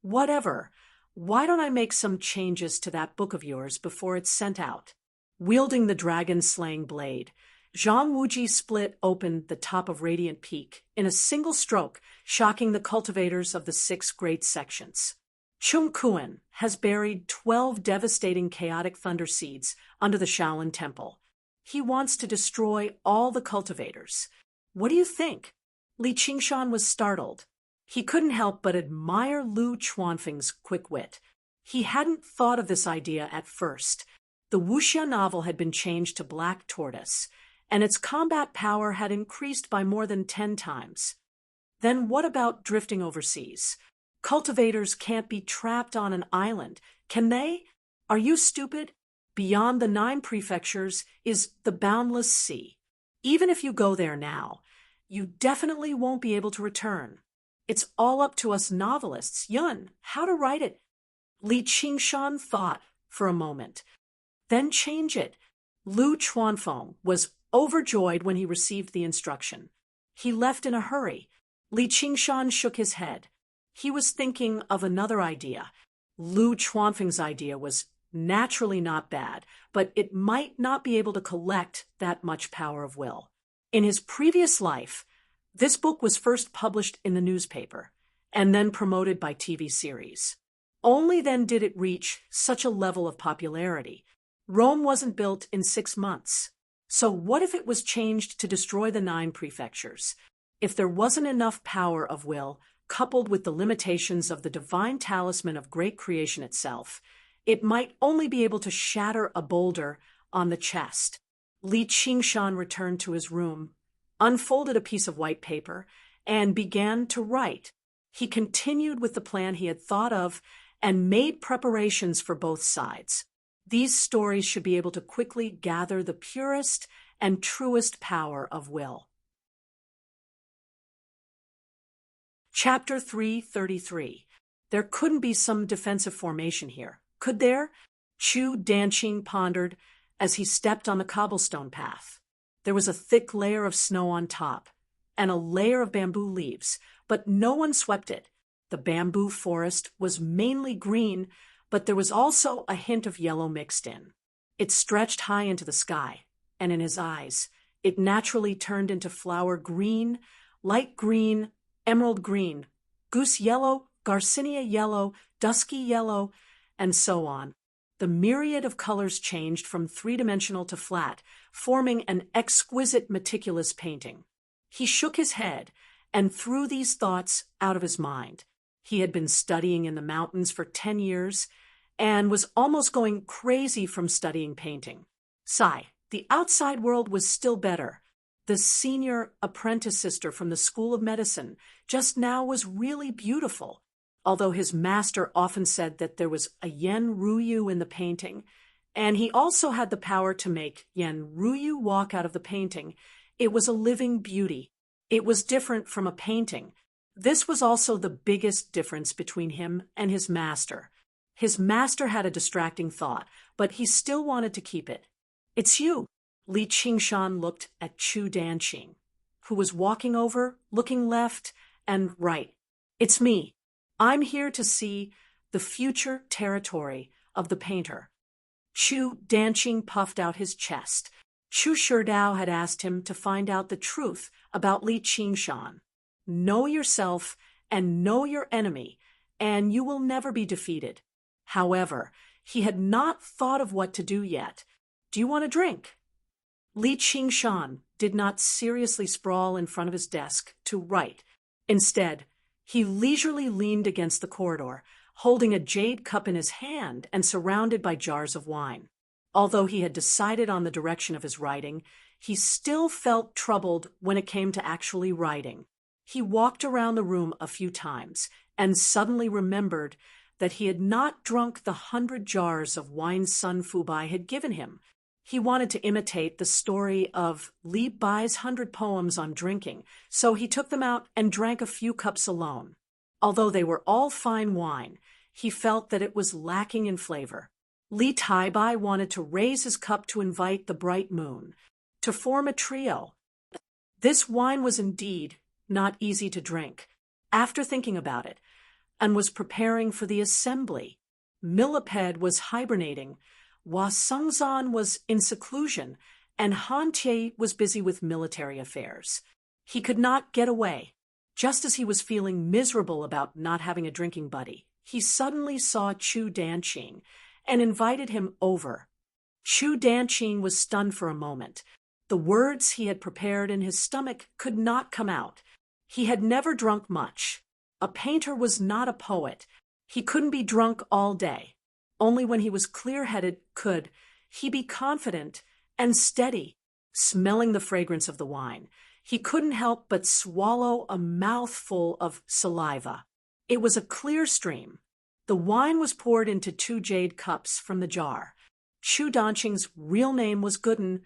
"Whatever. Why don't I make some changes to that book of yours before it's sent out?" Wielding the dragon-slaying blade, Zhang Wuji split open the top of Radiant Peak in a single stroke, shocking the cultivators of the 6 great sections. Chung Kuan has buried 12 devastating chaotic thunder seeds under the Shaolin Temple. He wants to destroy all the cultivators. What do you think? Li Qingshan was startled. He couldn't help but admire Lu Chuanfeng's quick wit. He hadn't thought of this idea at first. The wuxia novel had been changed to Black Tortoise, and its combat power had increased by more than 10 times. Then what about drifting overseas? Cultivators can't be trapped on an island, can they? Are you stupid? Beyond the 9 prefectures is the boundless sea. Even if you go there now, you definitely won't be able to return. It's all up to us novelists, Yun, how to write it. Li Qingshan thought for a moment. Then change it. Lu Chuanfeng was overjoyed when he received the instruction. He left in a hurry. Li Qingshan shook his head. He was thinking of another idea. Lu Chuanfeng's idea was naturally not bad, but it might not be able to collect that much power of will. In his previous life, this book was first published in the newspaper and then promoted by TV series. Only then did it reach such a level of popularity. Rome wasn't built in 6 months. So what if it was changed to destroy the 9 prefectures? If there wasn't enough power of will, coupled with the limitations of the divine talisman of great creation itself, it might only be able to shatter a boulder on the chest. Li Qingshan returned to his room, unfolded a piece of white paper, and began to write. He continued with the plan he had thought of and made preparations for both sides. These stories should be able to quickly gather the purest and truest power of will. Chapter 333. There couldn't be some defensive formation here, could there? Chu Danqing pondered as he stepped on the cobblestone path. There was a thick layer of snow on top, and a layer of bamboo leaves, but no one swept it. The bamboo forest was mainly green, but there was also a hint of yellow mixed in. It stretched high into the sky, and in his eyes, it naturally turned into flower green, light green, emerald green, goose yellow, garcinia yellow, dusky yellow, and so on. The myriad of colors changed from three-dimensional to flat, forming an exquisite, meticulous painting. He shook his head and threw these thoughts out of his mind. He had been studying in the mountains for 10 years and was almost going crazy from studying painting. Sigh, the outside world was still better. The senior apprentice sister from the School of Medicine just now was really beautiful, although his master often said that there was a Yen Ruyu in the painting, and he also had the power to make Yen Ruyu walk out of the painting. It was a living beauty. It was different from a painting. This was also the biggest difference between him and his master. His master had a distracting thought, but he still wanted to keep it. "It's you." Li Qingshan looked at Chu Danqing, who was walking over, looking left and right. "It's me. I'm here to see the future territory of the painter." Chu Danqing puffed out his chest. Chu Shidao had asked him to find out the truth about Li Qingshan. Know yourself and know your enemy, and you will never be defeated. However, he had not thought of what to do yet. "Do you want a drink?" Li Qingshan did not seriously sprawl in front of his desk to write. Instead, he leisurely leaned against the corridor, holding a jade cup in his hand and surrounded by jars of wine. Although he had decided on the direction of his writing, he still felt troubled when it came to actually writing. He walked around the room a few times and suddenly remembered that he had not drunk the 100 jars of wine Sun Fubai had given him. He wanted to imitate the story of Li Bai's 100 poems on drinking, so he took them out and drank a few cups alone. Although they were all fine wine, he felt that it was lacking in flavor. Li Taibai wanted to raise his cup to invite the bright moon, to form a trio. This wine was indeed not easy to drink. After thinking about it, and was preparing for the assembly, Millipede was hibernating, Hua Sengzan was in seclusion, and Han Tie was busy with military affairs. He could not get away. Just as he was feeling miserable about not having a drinking buddy, he suddenly saw Chu Danqing and invited him over. Chu Danqing was stunned for a moment. The words he had prepared in his stomach could not come out. He had never drunk much. A painter was not a poet. He couldn't be drunk all day. Only when he was clear-headed could he be confident and steady. Smelling the fragrance of the wine, he couldn't help but swallow a mouthful of saliva. It was a clear stream. The wine was poured into 2 jade cups from the jar. Chu Danqing's real name was Gooden.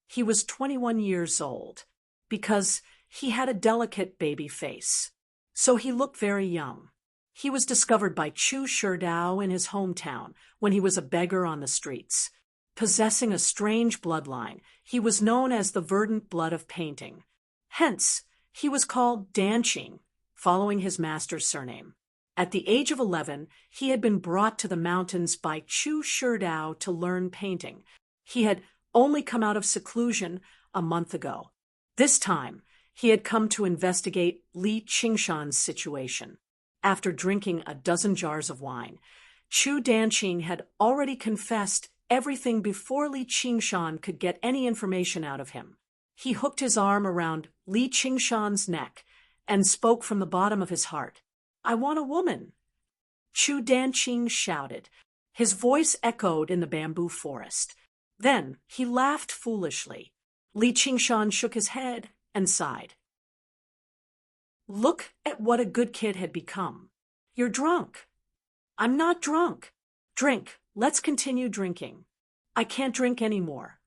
He was 21 years old, because he had a delicate baby face, so he looked very young. He was discovered by Chu Shidao in his hometown when he was a beggar on the streets. Possessing a strange bloodline, he was known as the verdant blood of painting. Hence, he was called Danqing, following his master's surname. At the age of 11, he had been brought to the mountains by Chu Shidao to learn painting. He had only come out of seclusion a month ago. This time, he had come to investigate Li Qingshan's situation. After drinking a dozen jars of wine, Chu Danqing had already confessed everything before Li Qingshan could get any information out of him. He hooked his arm around Li Qingshan's neck and spoke from the bottom of his heart. "I want a woman," Chu Danqing shouted. His voice echoed in the bamboo forest. Then he laughed foolishly. Li Qingshan shook his head and sighed. "Look at what a good kid had become. You're drunk." "I'm not drunk." "Drink. Let's continue drinking." "I can't drink anymore."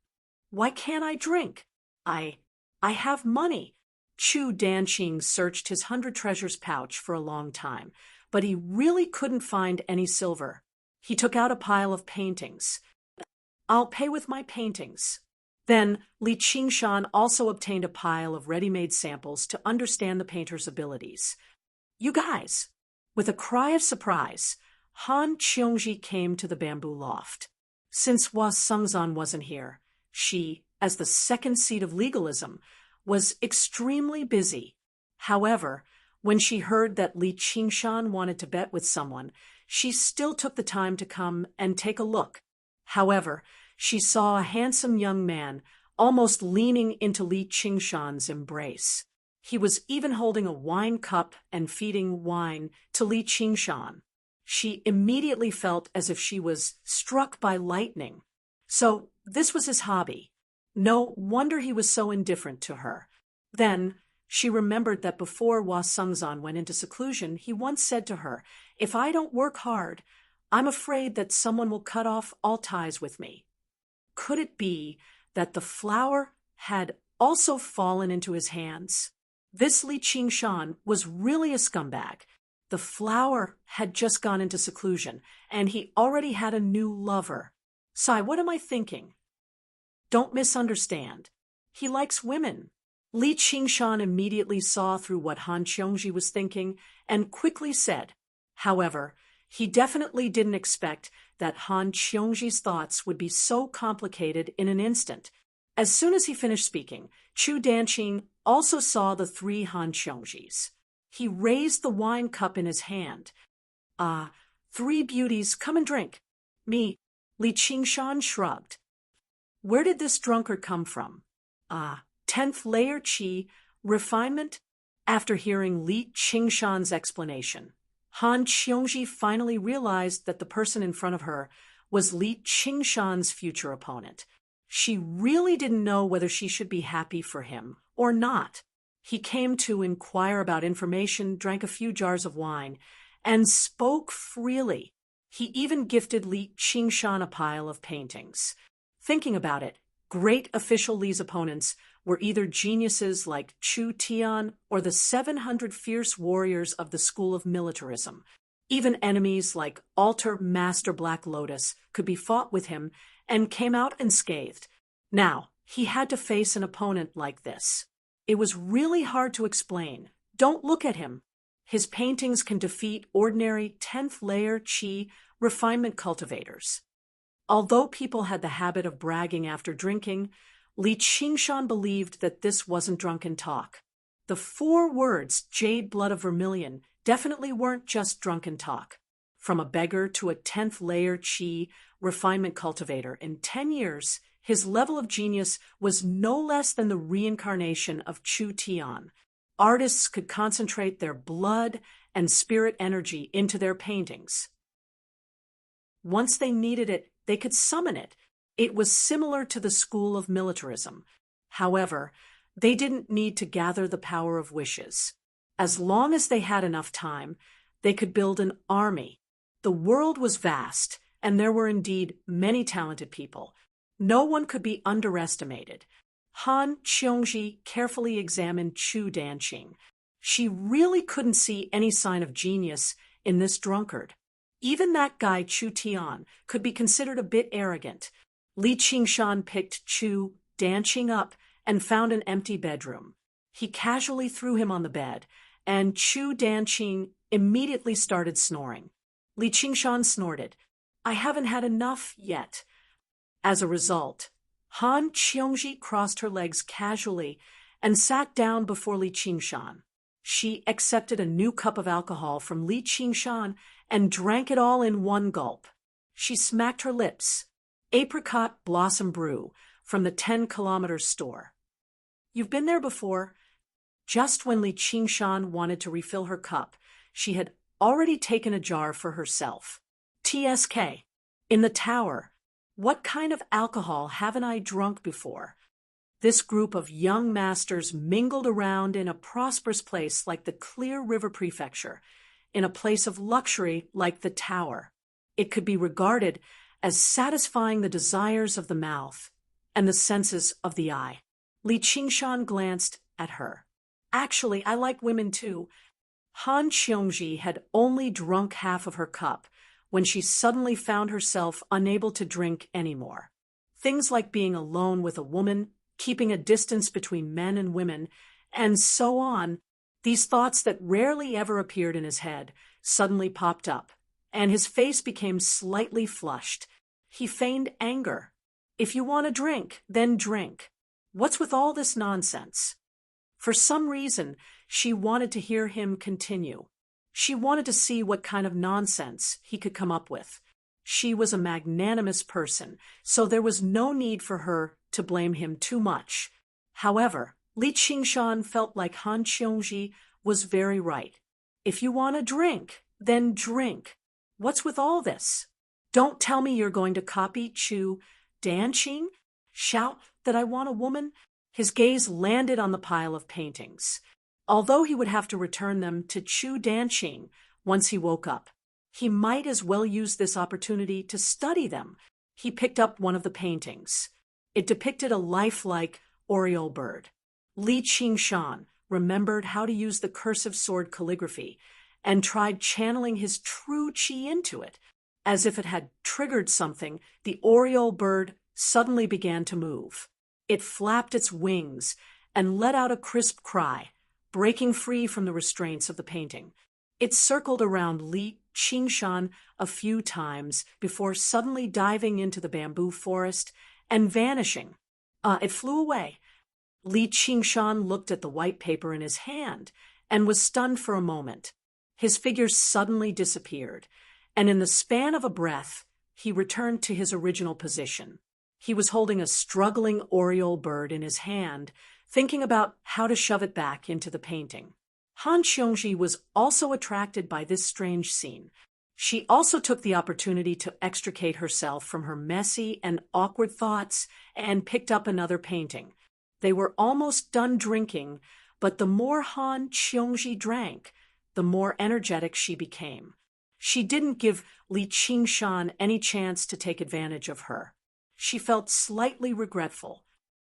"Why can't I drink?" I have money." Chu Danqing searched his 100 treasures pouch for a long time, but he really couldn't find any silver. He took out a pile of paintings. "I'll pay with my paintings." Then Li Qingshan also obtained a pile of ready-made samples to understand the painter's abilities. "You guys!" With a cry of surprise, Han Qiongji came to the bamboo loft. Since Hua Sengzan wasn't here, she, as the second seat of legalism, was extremely busy. However, when she heard that Li Qingshan wanted to bet with someone, she still took the time to come and take a look. However, she saw a handsome young man almost leaning into Li Qingshan's embrace. He was even holding a wine cup and feeding wine to Li Qingshan. She immediately felt as if she was struck by lightning. So this was his hobby. No wonder he was so indifferent to her. Then she remembered that before Hua Sengzan went into seclusion, he once said to her, "If I don't work hard, I'm afraid that someone will cut off all ties with me." Could it be that the flower had also fallen into his hands? This Li Qingshan was really a scumbag. The flower had just gone into seclusion, and he already had a new lover. Sai, what am I thinking? Don't misunderstand. He likes women. Li Qingshan immediately saw through what Han Qiongji was thinking and quickly said. However, he definitely didn't expect that Han Qiongji's thoughts would be so complicated in an instant. As soon as he finished speaking, Chu Danqing also saw the 3 Han Qiongjis. He raised the wine cup in his hand. "Ah, 3 beauties, come and drink." "Me," Li Qingshan shrugged. "Where did this drunkard come from?" "Ah, 10th layer qi, refinement." After hearing Li Qingshan's explanation, Han Qiongji finally realized that the person in front of her was Li Qingshan's future opponent. She really didn't know whether she should be happy for him or not. He came to inquire about information, drank a few jars of wine, and spoke freely. He even gifted Li Qingshan a pile of paintings. Thinking about it, great official Li's opponents were either geniuses like Chu Tian or the 700 fierce warriors of the school of militarism. Even enemies like Altar Master Black Lotus could be fought with him and came out unscathed. Now, he had to face an opponent like this. It was really hard to explain. Don't look at him. His paintings can defeat ordinary 10th layer qi refinement cultivators. Although people had the habit of bragging after drinking, Li Qingshan believed that this wasn't drunken talk. The 4 words, "jade blood of vermilion," definitely weren't just drunken talk. From a beggar to a 10th layer qi refinement cultivator in 10 years, his level of genius was no less than the reincarnation of Chu Tian. Artists could concentrate their blood and spirit energy into their paintings. Once they needed it, they could summon it. It was similar to the school of militarism. However, they didn't need to gather the power of wishes. As long as they had enough time, they could build an army. The world was vast, and there were indeed many talented people. No one could be underestimated. Han Qiongji carefully examined Chu Danqing. She really couldn't see any sign of genius in this drunkard. Even that guy Chu Tian could be considered a bit arrogant. Li Qingshan picked Chu Danqing up and found an empty bedroom. He casually threw him on the bed, and Chu Danqing immediately started snoring. Li Qingshan snorted, "I haven't had enough yet." As a result, Han Qiongji crossed her legs casually and sat down before Li Qingshan. She accepted a new cup of alcohol from Li Qingshan and drank it all in one gulp. She smacked her lips. Apricot Blossom Brew from the 10-kilometer store. You've been there before? Just when Li Qingshan wanted to refill her cup, she had already taken a jar for herself. TSK. In the tower. What kind of alcohol haven't I drunk before? This group of young masters mingled around in a prosperous place like the Clear River Prefecture, in a place of luxury like the tower. It could be regarded as satisfying the desires of the mouth and the senses of the eye. Li Qingshan glanced at her. Actually, I like women too. Han Qiongji had only drunk half of her cup when she suddenly found herself unable to drink anymore. Things like being alone with a woman, keeping a distance between men and women, and so on, these thoughts that rarely ever appeared in his head, suddenly popped up, and his face became slightly flushed. He feigned anger. If you want a drink, then drink. What's with all this nonsense? For some reason, she wanted to hear him continue. She wanted to see what kind of nonsense he could come up with. She was a magnanimous person, so there was no need for her to blame him too much. However, Li Qingshan felt like Han Qiongji was very right. If you want a drink, then drink. What's with all this? Don't tell me you're going to copy Chu Danqing? Shout that I want a woman? His gaze landed on the pile of paintings. Although he would have to return them to Chu Danqing once he woke up, he might as well use this opportunity to study them. He picked up one of the paintings. It depicted a lifelike oriole bird. Li Qingshan remembered how to use the cursive sword calligraphy and tried channeling his true qi into it. As if it had triggered something, the oriole bird suddenly began to move. It flapped its wings and let out a crisp cry, breaking free from the restraints of the painting. It circled around Li Qingshan a few times before suddenly diving into the bamboo forest and vanishing. It flew away. Li Qingshan looked at the white paper in his hand and was stunned for a moment. His figure suddenly disappeared, and in the span of a breath, he returned to his original position. He was holding a struggling oriole bird in his hand, thinking about how to shove it back into the painting. Han Qiongji was also attracted by this strange scene. She also took the opportunity to extricate herself from her messy and awkward thoughts and picked up another painting. They were almost done drinking, but the more Han Qiongji drank, the more energetic she became. She didn't give Li Qingshan any chance to take advantage of her. She felt slightly regretful.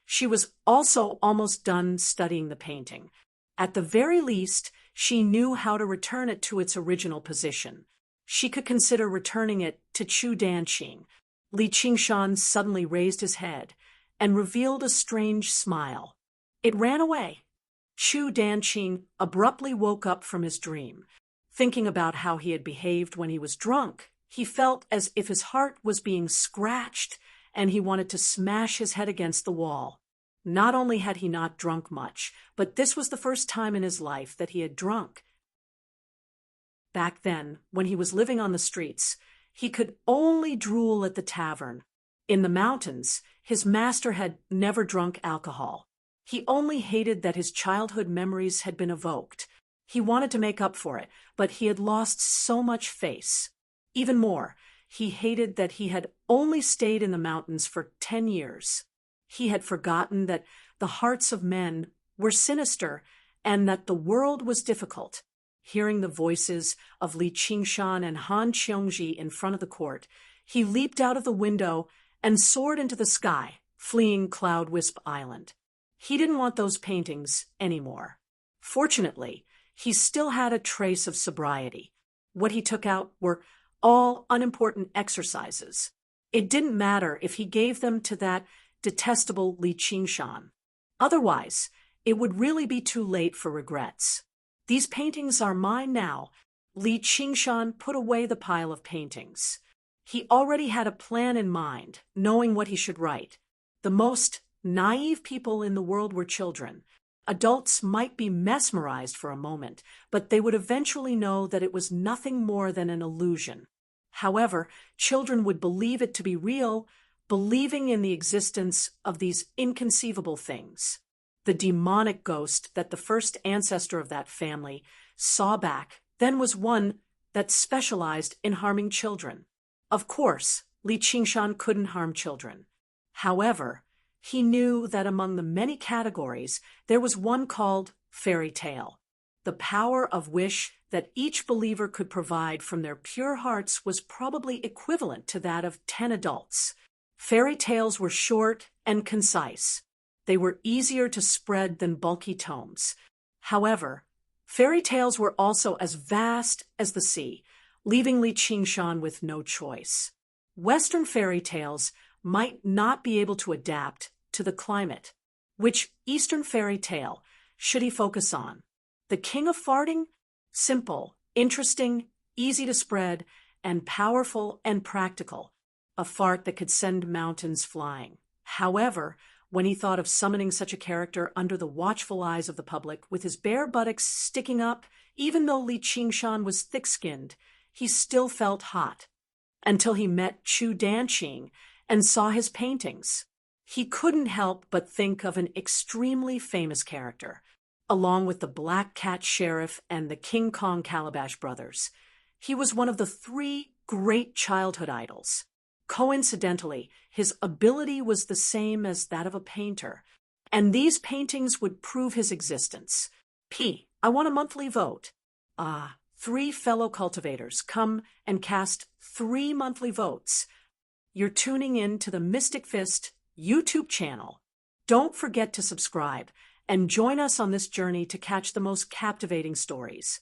She was also almost done studying the painting. At the very least, she knew how to return it to its original position. She could consider returning it to Chu Danqing. Li Qingshan suddenly raised his head and revealed a strange smile. It ran away. Chu Danqing abruptly woke up from his dream. Thinking about how he had behaved when he was drunk, he felt as if his heart was being scratched and he wanted to smash his head against the wall. Not only had he not drunk much, but this was the first time in his life that he had drunk. Back then, when he was living on the streets, he could only drool at the tavern. In the mountains, his master had never drunk alcohol. He only hated that his childhood memories had been evoked. He wanted to make up for it, but he had lost so much face. Even more, he hated that he had only stayed in the mountains for 10 years. He had forgotten that the hearts of men were sinister and that the world was difficult. Hearing the voices of Li Qingshan and Han Qiongji in front of the court, he leaped out of the window and soared into the sky, fleeing Cloud Wisp Island. He didn't want those paintings anymore. Fortunately, he still had a trace of sobriety. What he took out were all unimportant exercises. It didn't matter if he gave them to that detestable Li Qingshan. Otherwise, it would really be too late for regrets. These paintings are mine now. Li Qingshan put away the pile of paintings. He already had a plan in mind, knowing what he should write. The most naive people in the world were children. Adults might be mesmerized for a moment, but they would eventually know that it was nothing more than an illusion. However, children would believe it to be real, believing in the existence of these inconceivable things. The demonic ghost that the first ancestor of that family saw back then was one that specialized in harming children. Of course, Li Qingshan couldn't harm children. However, he knew that among the many categories, there was one called fairy tale. The power of wish that each believer could provide from their pure hearts was probably equivalent to that of 10 adults. Fairy tales were short and concise. They were easier to spread than bulky tomes. However, fairy tales were also as vast as the sea, leaving Li Qingshan with no choice. Western fairy tales might not be able to adapt to the climate. Which Eastern fairy tale should he focus on? The King of Farting? Simple, interesting, easy to spread, and powerful and practical. A fart that could send mountains flying. However, when he thought of summoning such a character under the watchful eyes of the public, with his bare buttocks sticking up, even though Li Qingshan was thick-skinned, he still felt hot. Until he met Chu Danqing and saw his paintings. He couldn't help but think of an extremely famous character, along with the Black Cat Sheriff and the King Kong Calabash brothers. He was one of the 3 great childhood idols. Coincidentally, his ability was the same as that of a painter, and these paintings would prove his existence. I want a monthly vote. 3 fellow cultivators come and cast 3 monthly votes. You're tuning in to the Mystic Fist YouTube channel. Don't forget to subscribe and join us on this journey to catch the most captivating stories.